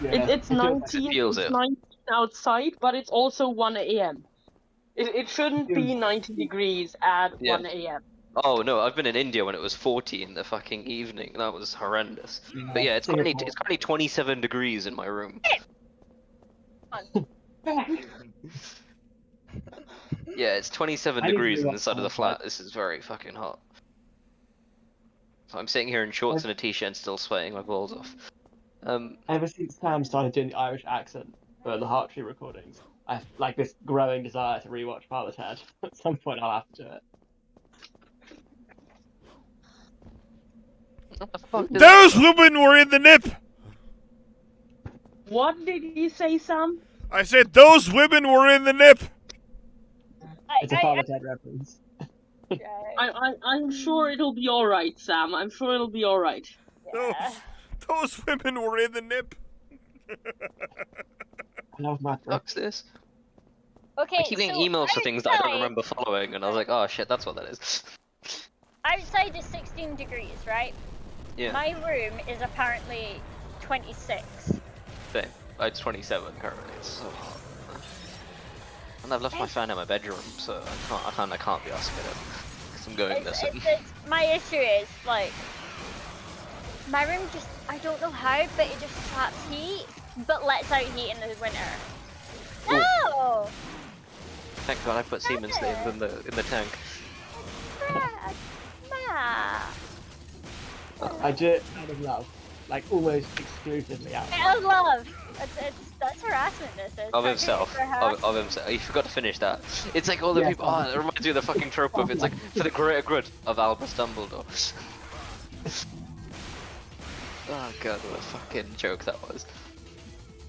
It's 19. It feels it's it. 19 outside, but it's also 1 a.m. It shouldn't be 90 degrees at Yeah. 1 a.m. Oh no, I've been in India when it was 40 in the fucking evening. That was horrendous. But yeah, it's currently 27 degrees in my room. Yeah, it's 27 I need to degrees do in that this side of the outside. flat. This is very fucking hot. So I'm sitting here in shorts and a t-shirt and still sweating my balls off. Ever since Sam started doing the Irish accent for the Hartree recordings, I have like this growing desire to rewatch Father's Head. At some point, I'll have to do it. Those women were in the nip. What did you say, Sam? I said those women were in the nip. It's a Father's Head reference. I'm sure it'll be alright, Sam. I'm sure it'll be alright. Those women were in the nip. I love my What's this? Okay, I keep getting so emails for things that I don't outside- remember following, and I was like, oh shit, that's what that is. Outside is 16 degrees, right? Yeah. My room is apparently 26. Same. It's 27 currently. It's so hot. And I've left my fan in my bedroom, so I can't be asking it. Because I'm going this in. My issue is like my room just I don't know how, but it just traps heat, but lets out heat in the winter. No! Thank God I put Siemens names in the tank. I do it out of love, like almost exclusively out of love. Out of love. That's harassment. This is Of himself. Of himself. You forgot to finish that. It's like all the people. Oh, it reminds me of the fucking trope of it's like for the greater good of Albus Dumbledore. Oh god, what a fucking joke that was.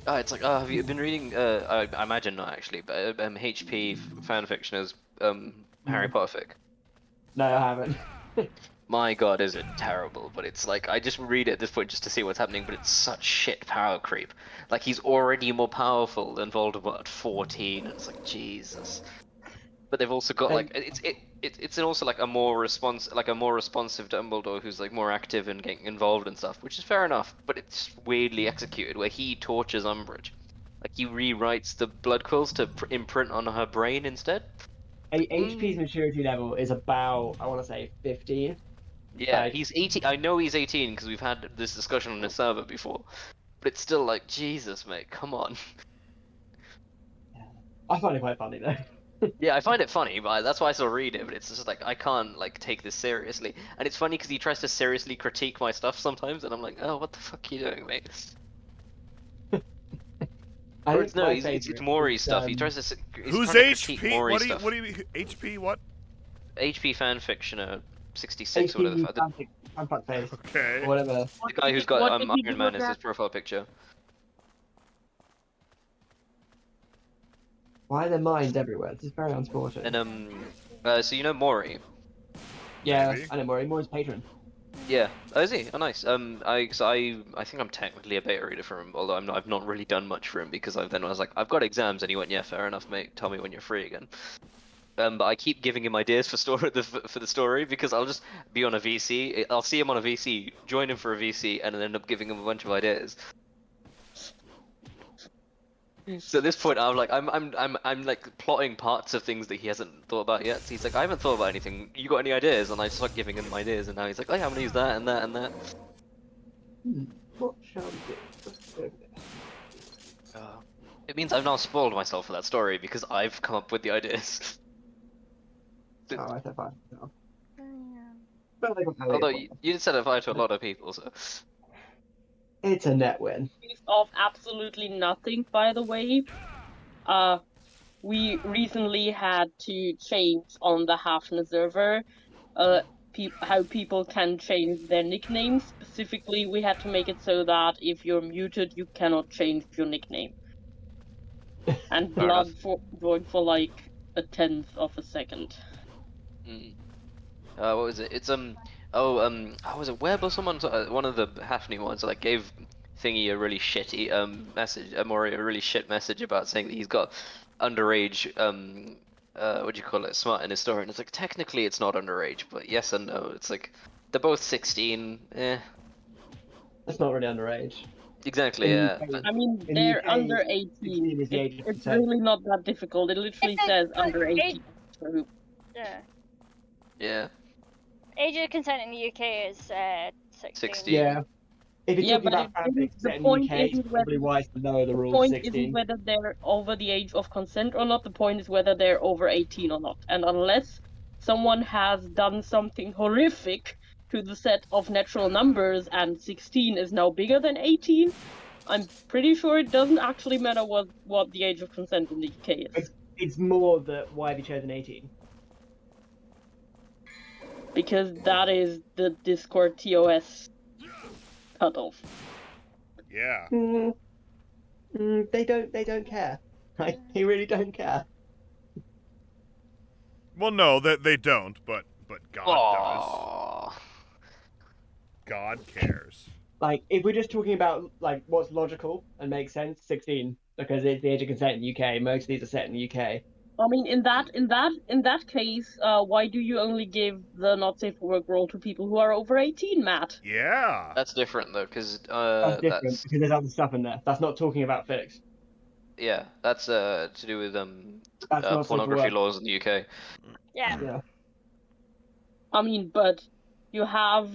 Oh, it's like, oh, have you been reading? I imagine not actually, but HP fanfictioners Harry Potter fic. No, I haven't. My god, is it terrible, but it's like, I just read it at this point just to see what's happening, but it's such shit power creep. Like, he's already more powerful than Voldemort at 14, and it's like, Jesus. But they've also got, like, it's also, like, a more responsive Dumbledore who's, like, more active and getting involved and stuff, which is fair enough, but it's weirdly executed, where he tortures Umbridge. Like, he rewrites the blood quills to imprint on her brain instead. HP's maturity level is about, I want to say, 15. Yeah, he's 18. I know he's 18 because we've had this discussion on the server before. But it's still like, Jesus, mate, come on. I find it quite funny, though. Yeah, I find it funny, but that's why I still read it, but it's just like, I can't, like, take this seriously. And it's funny because he tries to seriously critique my stuff sometimes, and I'm like, oh, what the fuck are you doing, mate? No, it's Maury's stuff. He tries to. Who's HP? What do you mean? HP what? HP fanfictioner 66 or whatever. Fanfic face. Okay. Or whatever. The guy who's got Iron Man as his profile picture. Why are there mines everywhere? This is very unsporting. And so you know Maury? Yeah, I know Maury. Maury's patron. Yeah. Oh, is he? Oh, nice. I think I'm technically a beta reader for him, although I've not really done much for him because I was like, I've got exams, and he went, yeah, fair enough, mate. Tell me when you're free again. But I keep giving him ideas for the story because I'll just be on a VC. I'll see him on a VC, join him for a VC, and then end up giving him a bunch of ideas. So at this point, I'm like plotting parts of things that he hasn't thought about yet. So he's like, I haven't thought about anything. You got any ideas? And I start giving him ideas, and now he's like, oh yeah, I'm gonna use that and that and that. What shall we do? It means I've now spoiled myself for that story because I've come up with the ideas. Oh, I said fine. No. Although you set it fire to a lot of people, so. It's a net win. Of absolutely nothing, by the way. We recently had to change on the Hafner server how people can change their nicknames. Specifically, we had to make it so that if you're muted, you cannot change your nickname. And blood going for like a 1/10 of a second. What was it? It's was it Webb or someone? One of the Hafni ones like gave Thingy a really shitty message, Maury a really shit message about saying that he's got underage what do you call it, smart in his story, and it's like technically it's not underage, but yes and no. It's like they're both 16. That's not really underage. Exactly, yeah. I mean, they're under 18. It's really not that difficult. It literally says under 18. So... Yeah. Yeah. Age of consent in the UK is 16. Yeah. If you're talking about fanfics set in the UK, it's probably wise to know the rules. The point isn't whether they're over the age of consent or not. The point is whether they're over 18 or not. And unless someone has done something horrific to the set of natural numbers and 16 is now bigger than 18, I'm pretty sure it doesn't actually matter what the age of consent in the UK is. It's more that why have you chosen 18? Because that is the Discord TOS cutoff. Yeah. They don't care. Like, they really don't care. Well, no, they don't, but God does. God cares. Like, if we're just talking about like what's logical and makes sense, 16, because it's the age of consent in the UK. Most of these are set in the UK. I mean, in that case, why do you only give the not safe for work role to people who are over 18, Matt? Yeah. That's different though, because that's different because there's other stuff in there. That's not talking about physics. Yeah, that's to do with pornography laws in the UK. Yeah. I mean, but you have,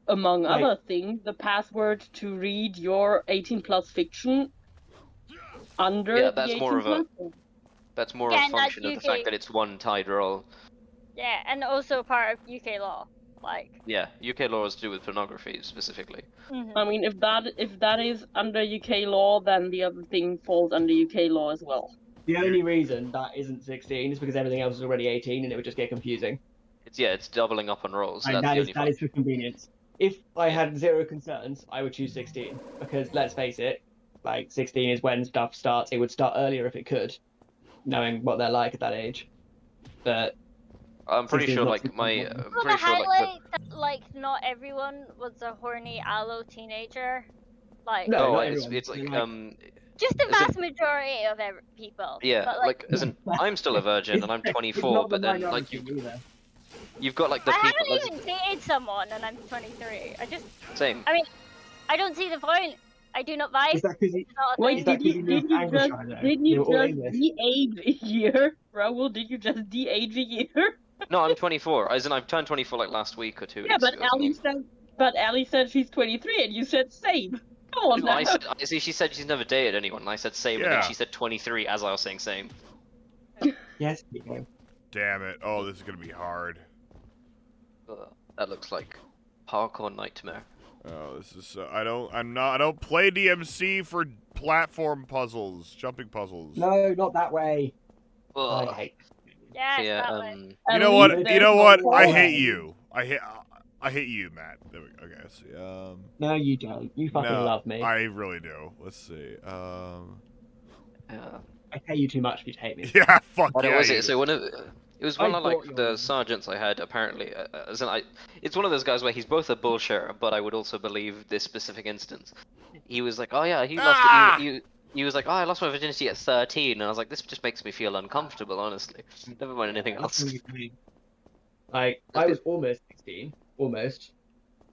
among other things, the password to read your 18+ fiction under that's the 18+. more of a. That's more a function of the fact that it's one tied role. Yeah, and also part of UK law, like. Yeah, UK law is to do with pornography specifically. I mean, if that is under UK law, then the other thing falls under UK law as well. The only reason that isn't 16 is because everything else is already 18, and it would just get confusing. It's doubling up on roles. So and that's that is for convenience. If I had zero concerns, I would choose 16 because let's face it, like 16 is when stuff starts. It would start earlier if it could, knowing what they're like at that age. But I'm pretty 16 sure, not like, 16 my. not- I'm Well, pretty the sure, like, highlight that, like, not everyone was a horny aloe teenager. Like, No, oh, not it's, everyone. it's like, just the as in- vast majority of people. yeah, But, like, as in, I'm still a virgin and I'm It's 24, not the but then, like, minority either. you've got, like, the I people. haven't even dated someone and I'm 23. Same. I mean, I don't see the point. I do not vibe. Is that because It's not a Wait, thing. did you just English. de-age a year? Raoul, did you just de-age a year? No, I'm 24. As in, I've turned 24 like last week or 2 weeks Yeah, but ago. or something. Ali said she's 23 and you said same. Come on No, now. I said, see, she said she's never dated anyone, and I said same, and Yeah. then she said 23 as I was saying same. Yes, Nico. Damn it. Oh, this is gonna be hard. That looks like parkour nightmare. Oh, this is. I don't play DMC for platform puzzles, jumping puzzles. No, not that way. Ugh. I hate. Yeah, Yeah, that way. You know what? You know what? I hate you. I hate you, Matt. There we go. Okay, let's see. No, you don't. You fucking no, love me. I really do. Let's see. Yeah. I pay you too much for you to hate me. Yeah, fuck What yeah. was you it? do. So one of it was one I of like thought you the sergeants I had apparently. As in, it's one of those guys where he's both a bullshitter, but I would also believe this specific instance. He was like, oh yeah, he lost. He was like, oh, I lost my virginity at 13, and I was like, this just makes me feel uncomfortable, honestly. Never mind anything else. Like, I was almost 16. Almost.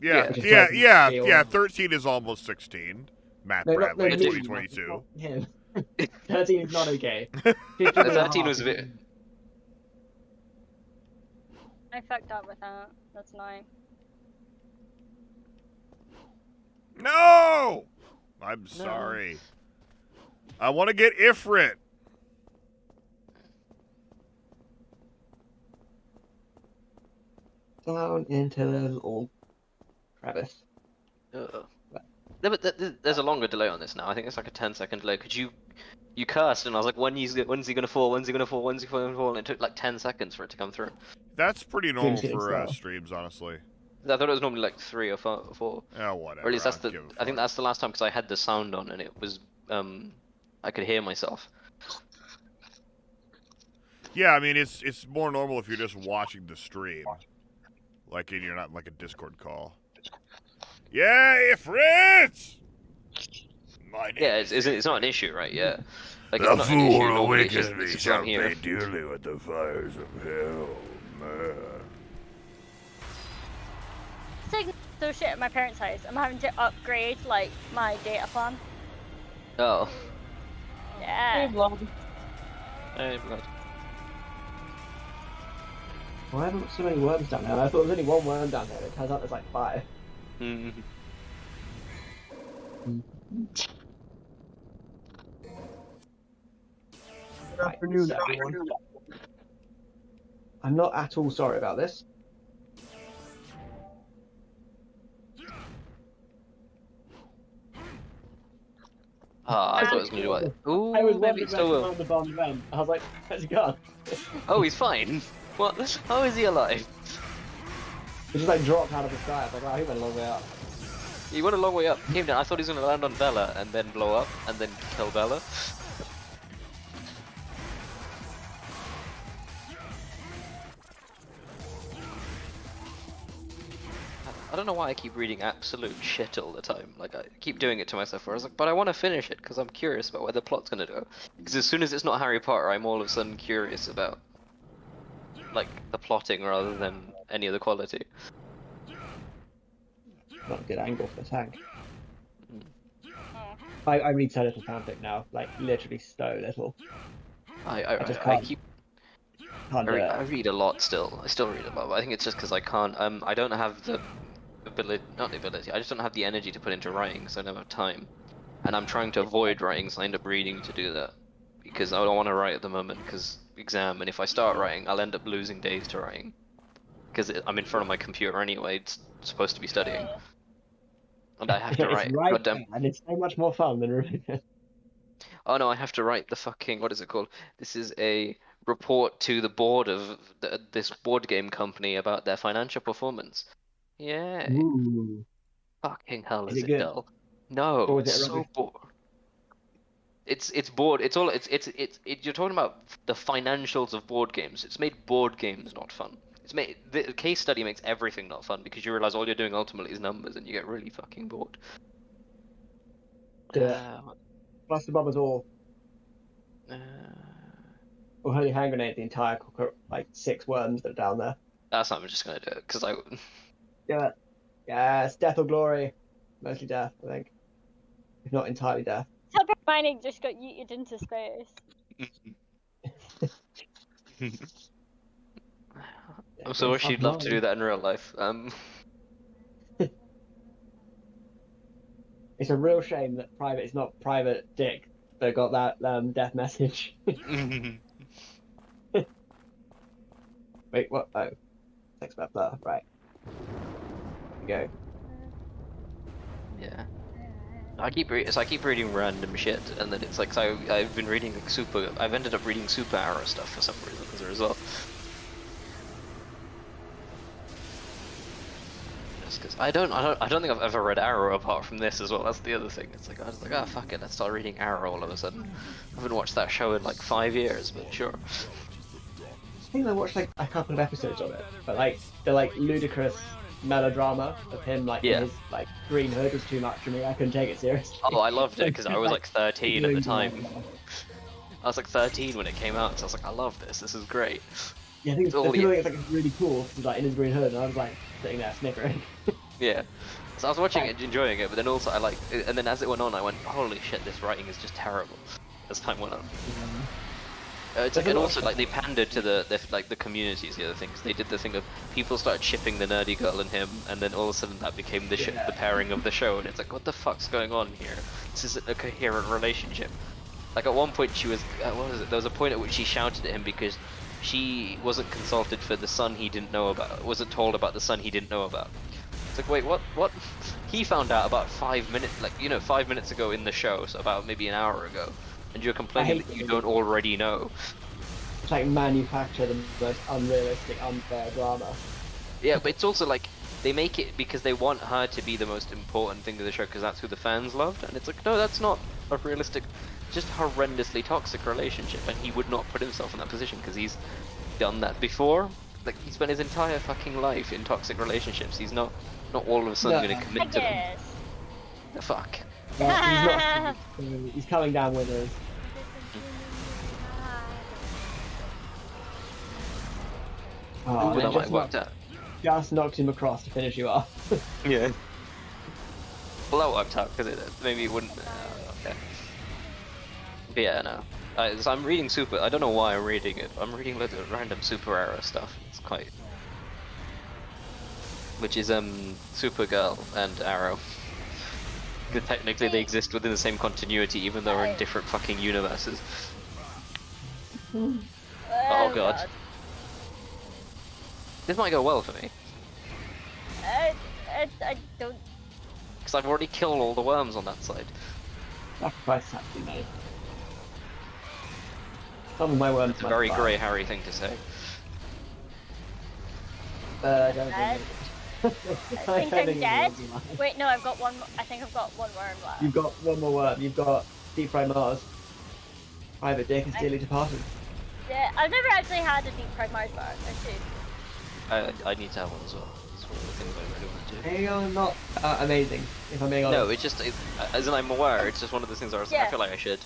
Yeah, Which is yeah. technically 13 is almost 16. Matt No, not Bradley, 13, 2022. Him. 13 is not okay. 13 was a bit. I fucked up with that. That's 9. No! I'm sorry. I want to get Ifrit. Down into the little crevice. No, but there's a longer delay on this now. I think it's like a 10-second delay. Could you cursed, and I was like, when's he gonna fall? When's he gonna fall? When's he gonna fall? And it took like 10 seconds for it to come through. That's pretty normal Seems for so. streams, honestly. I thought it was normally like 3 or 4. Oh, whatever. Or at least that's I don't give a I think fuck. that's the last time because I had the sound on and it was I could hear myself. Yeah, I mean, it's more normal if you're just watching the stream. Like, and you're not in, like, a Discord call. Yeah, Ifrit! My name Yeah, it's not an issue, right? Yeah. Like, The it's not an issue. fool Normally it's awakens just, me, it's just shall I'm here. pay dearly with the fires of hell, man. Signal so shit at my parents' house. I'm having to upgrade like my data plan. Oh. Yeah. Hey, blood. Why haven't so many worms down there? I thought there was only one worm down there. It turns out there's like 5. Mhm. Good afternoon, everyone. I'm not at all sorry about this. Ah, I thought it was gonna do it. Ooh, I was maybe it still will. on the bomb vent. I was like, where's he gone? Oh, he's fine. What? How is he alive? It just like dropped out of the sky. I was like, wow, he went a long way up. He went a long way up. Came down. I thought he was gonna land on Bella and then blow up and then kill Bella. I don't know why I keep reading absolute shit all the time. Like, I keep doing it to myself where I was like, but I want to finish it because I'm curious about where the plot's gonna go. Because as soon as it's not Harry Potter, I'm all of a sudden curious about, like, the plotting rather than any other quality. Not a good angle for the tank. I read so little fanfic now, like literally so little. I just I can't. keep. Can't do it. I read a lot still. I still read a lot, but I think it's just because I can't. I don't have the ability, not the ability. I just don't have the energy to put into writing because I don't have time, and I'm trying to avoid writing, so I end up reading to do that because I don't want to write at the moment because exam, and if I start writing, I'll end up losing days to writing because I'm in front of my computer anyway. It's supposed to be studying, and I have to It's write. right Goddamn. there, and it's so much more fun than reading it. Oh no, I have to write the fucking, what is it called? This is a report to the board of this board game company about their financial performance. Yeah. Ooh. Fucking hell, Is is it it good? dull? No, Or is it it's a so rubbish- boring. It's board. It's all. You're talking about the financials of board games. It's made board games not fun. It's made the case study makes everything not fun because you realize all you're doing ultimately is numbers, and you get really fucking bored. Plus the bombers all. Or holy hand grenade the entire like 6 worms that are down there. That's not. I'm just gonna do it because I. Yeah. Yes, death or glory. Mostly death, I think. If not entirely death. Super mining just got yeeted into space. I'm so wish you'd love to do that in real life. It's a real shame that Private is not Private Dick that got that death message. Wait, what? Oh. Text map there, right. There we go. Yeah. I keep reading random shit, and then it's like, so I've been reading like I've ended up reading Super Arrow stuff for some reason as a result. Just because I don't think I've ever read Arrow apart from this as well. That's the other thing. It's like I was like, oh fuck it, let's start reading Arrow all of a sudden. I haven't watched that show in like 5 years, but sure. I think I watched like a couple of episodes of it, but like they're like ludicrous melodrama of him like in his like green hood was too much for me. I couldn't take it seriously. Oh, I loved it because I was like 13 at the time. I was like 13 when it came out, so I was like, I love this. This is great. Yeah, I think it's like really cool. He's like in his green hood, and I was like sitting there snickering. Yeah. So I was watching it, enjoying it, but then also I and then as it went on, I went, holy shit, this writing is just terrible. As time went on. It's like, and also like they pandered to the communities. The other thing, 'cause they did the thing of people started shipping the nerdy girl and him, and then all of a sudden that became the pairing of the show, and it's like, what the fuck's going on here? This isn't a coherent relationship. Like at one point she was, what was it? There was a point at which she shouted at him because she wasn't consulted for the son he didn't know about. Wasn't told about the son he didn't know about. It's like, wait, what? He found out about 5 minutes, 5 minutes ago in the show, so about maybe an hour ago. And you're complaining that you don't already know. It's like manufacture the most unrealistic, unfair drama. Yeah, but it's also like they make it because they want her to be the most important thing of the show because that's who the fans loved. And it's like, no, that's not a realistic, just horrendously toxic relationship. And he would not put himself in that position because he's done that before. Like he spent his entire fucking life in toxic relationships. He's not all of a sudden going to commit to them. The fuck. He's not. He's coming down winners. Oh, that might worked out. Just knocked him across to finish you off. Yeah. Well, that worked out because maybe it wouldn't. Okay. But yeah, no. So I'm reading Super. I don't know why I'm reading it. I'm reading loads of random Super Arrow stuff. It's quite. Which is Supergirl and Arrow. Technically they exist within the same continuity even though they're in different fucking universes. Oh god. This might go well for me. I don't... Because I've already killed all the worms on that side. Sacrifice has to be made. Some of my worms. It's a very Grey Harry thing to say. I don't think I think I'm dead. Wait, no, I've got one. I think I've got one worm left. You've got one more worm. You've got Deep Fried Mars. Private Dick is dearly departed. Yeah, I've never actually had a Deep Fried Mars bar. I should. I need to have one as well. It's one of the things I really want to do. They are not amazing, if I'm being honest. No, it's just, as in I'm aware, it's just one of the things where I feel like I should.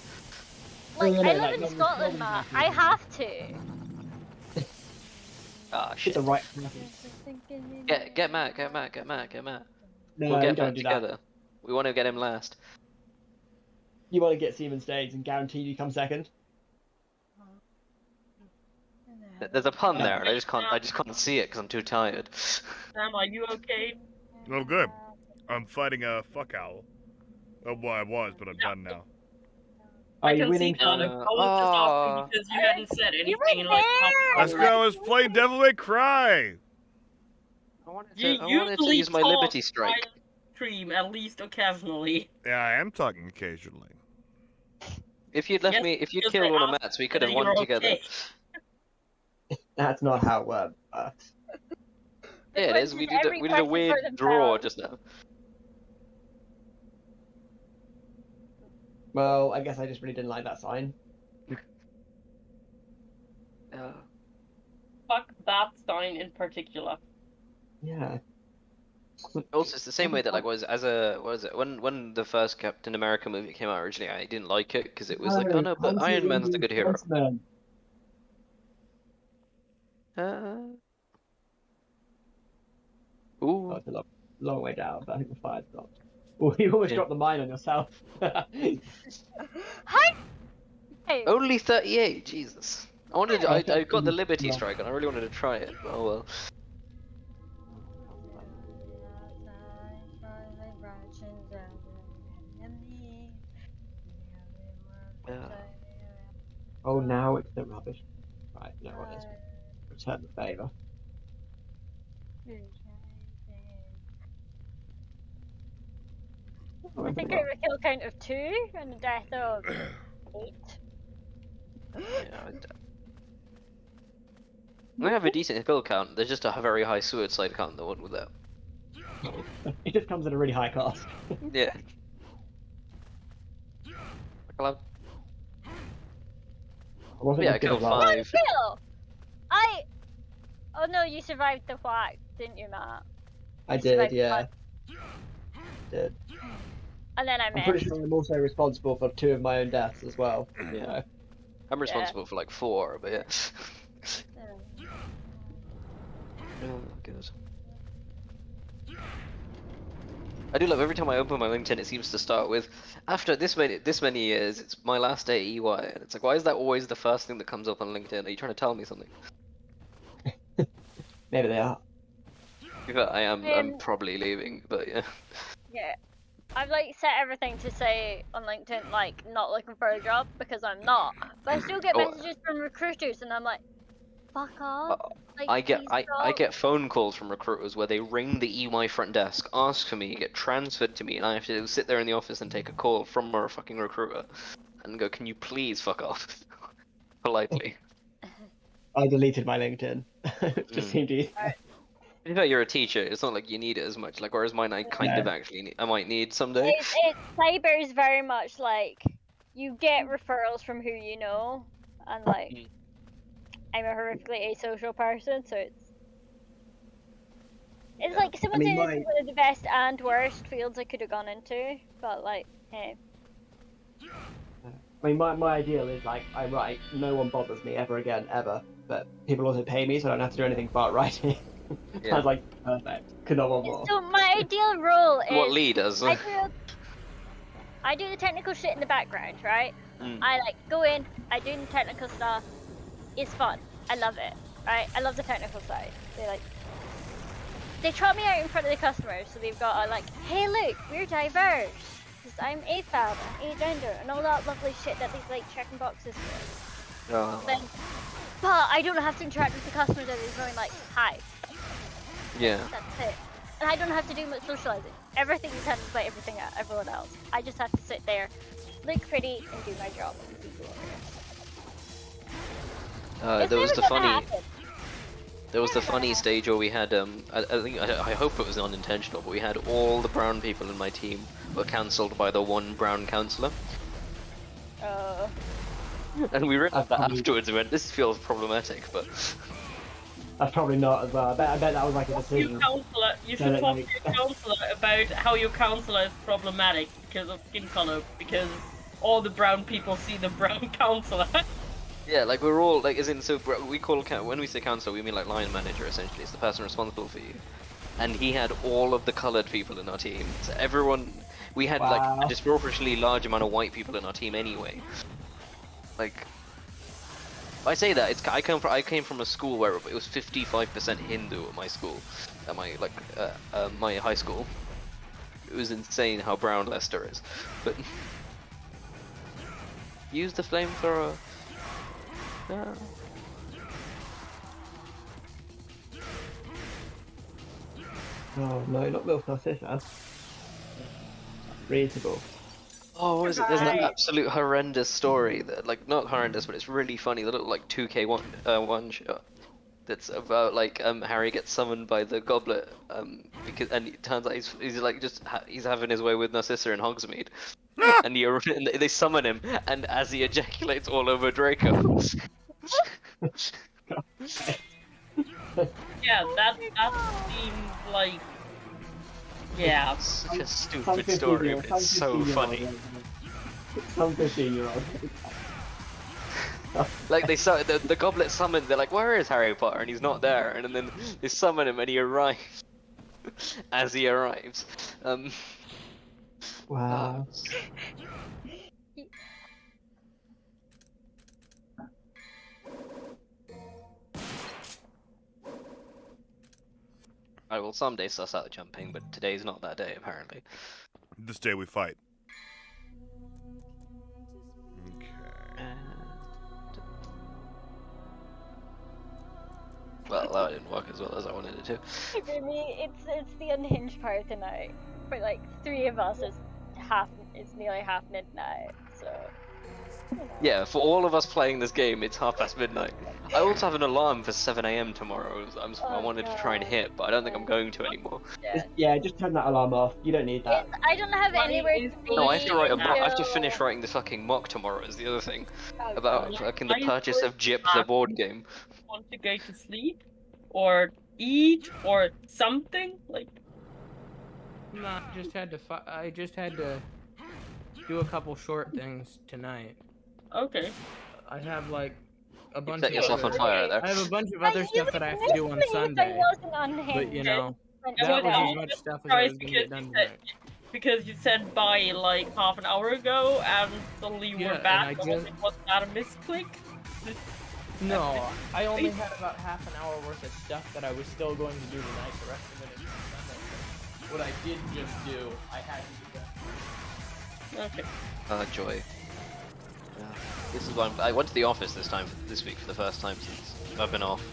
Like, I live in Scotland, Matt. I have to. Ah, shit. It's a right. Get Matt. No, We'll get don't Matt do together. that. We want to get him last. You want to get Siemens stage and guarantee you come second? There's a pun there, and I just can't see it because I'm too tired. Sam, are you okay? I'm good. I'm fighting a fuck owl. Oh boy, I was, but I'm done now. Are you winning? I was just asking because you hadn't said anything in like Let's go. I was playing Devil May Cry. I wanted to use my Liberty Strike. Stream at least occasionally. Yeah, I am talking occasionally. If you'd left me, if you'd killed one of Matt's, we could have won together. That's not how it works. Yeah, it is. We did a weird draw just now. Well, I guess I just really didn't like that sign. Fuck that sign in particular. Yeah. Also, it's the same way that like was as a what is it when the first Captain America movie came out originally, I didn't like it because it was like, oh no, but Iron Man's the good hero. Ooh. Oh, it's a long way down, but I think the fire's dropped. Oh, you almost dropped the mine on yourself. Hi. Hey. Only 38, Jesus. I wanted. I got the Liberty Strike, and I really wanted to try it. But oh well. Oh, now it's the rubbish. Right, you know what? Let's return the favour. I think I have a kill count of 2 and a death of 8. I have a decent kill count. There's just a very high suicide count. The one with that. It just comes at a really high cost. Yeah. Hello. Yeah, I killed 5. Kill! Oh no, you survived the whack, didn't you, Matt? I did, yeah. Did. And then I I'm missed. pretty sure I'm also responsible for 2 of my own deaths as well. You know. I'm responsible for like 4, but yeah. Oh, good. I do love every time I open my LinkedIn, it seems to start with, after this many years, it's my last day at EY, and it's like, why is that always the first thing that comes up on LinkedIn? Are you trying to tell me something? Maybe they are. But I'm probably leaving, but yeah. Yeah. I've like set everything to say on LinkedIn like not looking for a job because I'm not. But I still get messages from recruiters and I'm like, fuck off. Like, I get phone calls from recruiters where they ring the EY front desk, ask for me, get transferred to me, and I have to sit there in the office and take a call from a fucking recruiter and go, can you please fuck off? Politely. I deleted my LinkedIn. It just seemed easy. In fact, you're a teacher. It's not like you need it as much. Like, whereas mine, I kind of actually need. I might need someday. Cyber is very much like you get referrals from who you know, and like I'm a horrifically asocial person, so it's like someone saying it's one of the best and worst fields I could have gone into, but like, hey. I mean, my ideal is like I write, no one bothers me ever again, ever. But people also pay me, so I don't have to do anything but writing. Yeah. I was like, perfect. Could not want more. So my ideal role is what Lee does. I do the technical shit in the background, right? I like go in, I do the technical stuff. It's fun. I love it, right? I love the technical side. They trot me out in front of the customers, so they've got like, hey look, we're diverse. Because I'm AFAB and agender and all that lovely shit that these like checking boxes do. But I don't have to interact with the customers as they're going like, hi. Yeah. That's it. And I don't have to do much socializing. Everything is handled by everyone else. I just have to sit there, look pretty, and do my job. There was the funny stage where we had I hope it was unintentional, but we had all the brown people in my team were cancelled by the one brown councillor. And we realized that afterwards. We went, this feels problematic, but that's probably not as well. I bet that was like a decision. You should talk to your counsellor about how your counsellor is problematic because of skin color, because all the brown people see the brown counsellor. Yeah, like we're all like, as in, so we call when we say counsellor, we mean like line manager. Essentially, it's the person responsible for you. And he had all of the coloured people in our team. So everyone, we had like a disproportionately large amount of white people in our team anyway. Like, I say that I came from a school where it was 55% Hindu at my school, at my my high school. It was insane how brown Leicester is. But use the flamethrower. Oh no, not Milf Narcissa. Readable. Oh, what is it? There's that absolute horrendous story that, like, not horrendous, but it's really funny. The little like 2K1 shot. That's about like Harry gets summoned by the goblet and it turns out he's like he's having his way with Narcissa in Hogsmeade, and they summon him, and as he ejaculates all over Draco. Yeah, that seems like. Yeah. It's such a stupid story, but it's so funny. Some 15-year-old. Like the goblet summoned, they're like, where is Harry Potter? And he's not there. And then they summon him and he arrives. As he arrives. Wow. I will someday suss out jumping, but today's not that day, apparently. This day we fight. Well, that didn't work as well as I wanted it to. For me, it's the unhinged part tonight. For like 3 of us, it's nearly half midnight. So. You know. Yeah, for all of us playing this game, it's midnight. I also have an alarm for 7 AM tomorrow. I wanted to try and hit, but I don't think I'm going to anymore. Yeah, just turn that alarm off. You don't need that. I don't have anywhere to be. No, I have to write a mock. I have to finish writing the fucking mock tomorrow. Is the other thing about fucking the purchase of Jip, the board game. Want to go to sleep, or eat, or something like. No, I just had to do a couple short things tonight. Okay. I have like a bunch. Set yourself on fire there. I have a bunch of other stuff that I have to do on Sunday. But you know, that was as much stuff as I was gonna get done tonight. Because you said bye like half an hour ago, and suddenly you were back. Was that a misclick? No, I only had about half an hour worth of stuff that I was still going to do tonight. The rest of it is Sunday. What I did just do, I had to do that. Okay. Joy. Yeah. This is why I went to the office this week for the first time since I've been off.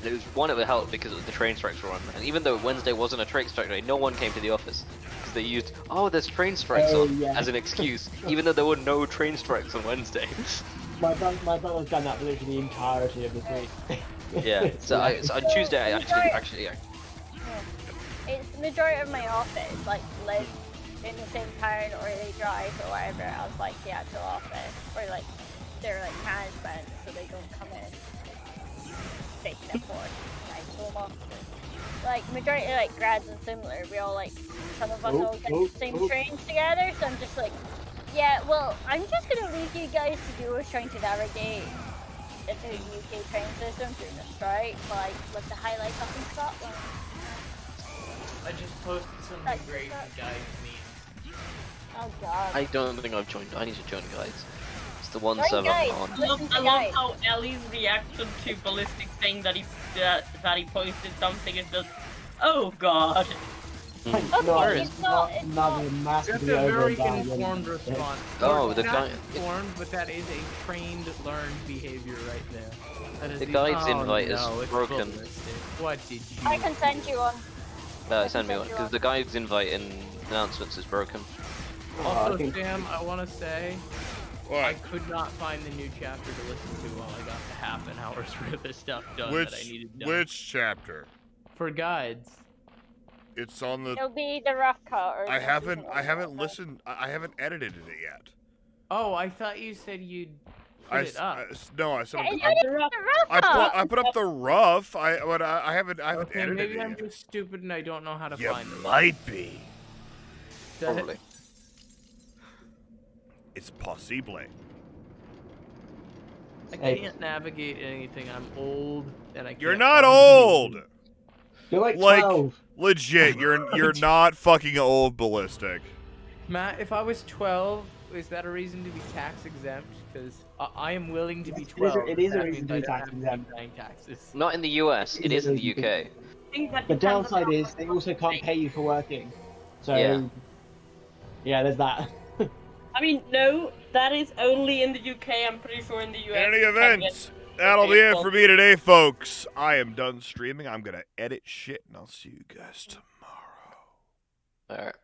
It was one, it would help because the train strikes were on, and even though Wednesday wasn't a train strike day, no one came to the office because they used there's train strikes on as an excuse, even though there were no train strikes on Wednesday. My brother's done that for literally the entirety of this week. Yeah. So on Tuesday I actually. It's the majority of my office like live in the same town, or they drive or whatever. I was like the actual office, or like they're like management, so they don't come in. Take them for like home offices. Like majority of like grads and similar, we all like some of us all get the same trains together. So I'm just like, yeah, well, I'm just gonna leave you guys to do what's trying to navigate the UK train system during the strike, like with the highlights up in Scotland. I just posted something great in the guide memes. Oh god. I don't think I've joined. I need to join guides. It's the one Join server guides. I'm on. I love how Ellie's reaction to Ballistic saying that he posted something is just, oh god. Okay, it's not massively That's a very over-evaluated. informed response. Oh, the Not guy. informed, but that is a trained, learned behavior right there. That is The guide's invite is no, it's broken. ballistic. What did you? I can send you one. Send me one because the guide's invite in announcements is broken. Also, Sam, I want to say, I could not find the new chapter to listen to while I got the half an hour's worth of stuff done that I needed done. Which chapter? For guides. It's on the. It'll be the rough cut. Or I haven't listened. I haven't edited it yet. Oh, I thought you said you'd put it up. No, I said. I I put up the rough. I haven't Okay, edited maybe it I'm yet. just stupid and I don't know how to You find it. might be. Probably. It's possible. I can't navigate anything. I'm old and I can't. You're not find old. anything. You're like 12. Legit, you're not fucking old, Ballistic. Matt, if I was 12, is that a reason to be tax exempt? Because I am willing to be 12. It is a That reason means to I be don't tax have to be exempt. paying taxes. Not in the US. It is in the UK. The downside is they also can't pay you for working. So, Yeah. yeah, there's that. I mean, no, that is only in the UK. I'm pretty sure in the US. Any you can events? get That'll be it paid for me today, folks. I am done streaming. I'm gonna edit shit, and I'll see you guys tomorrow. Alright.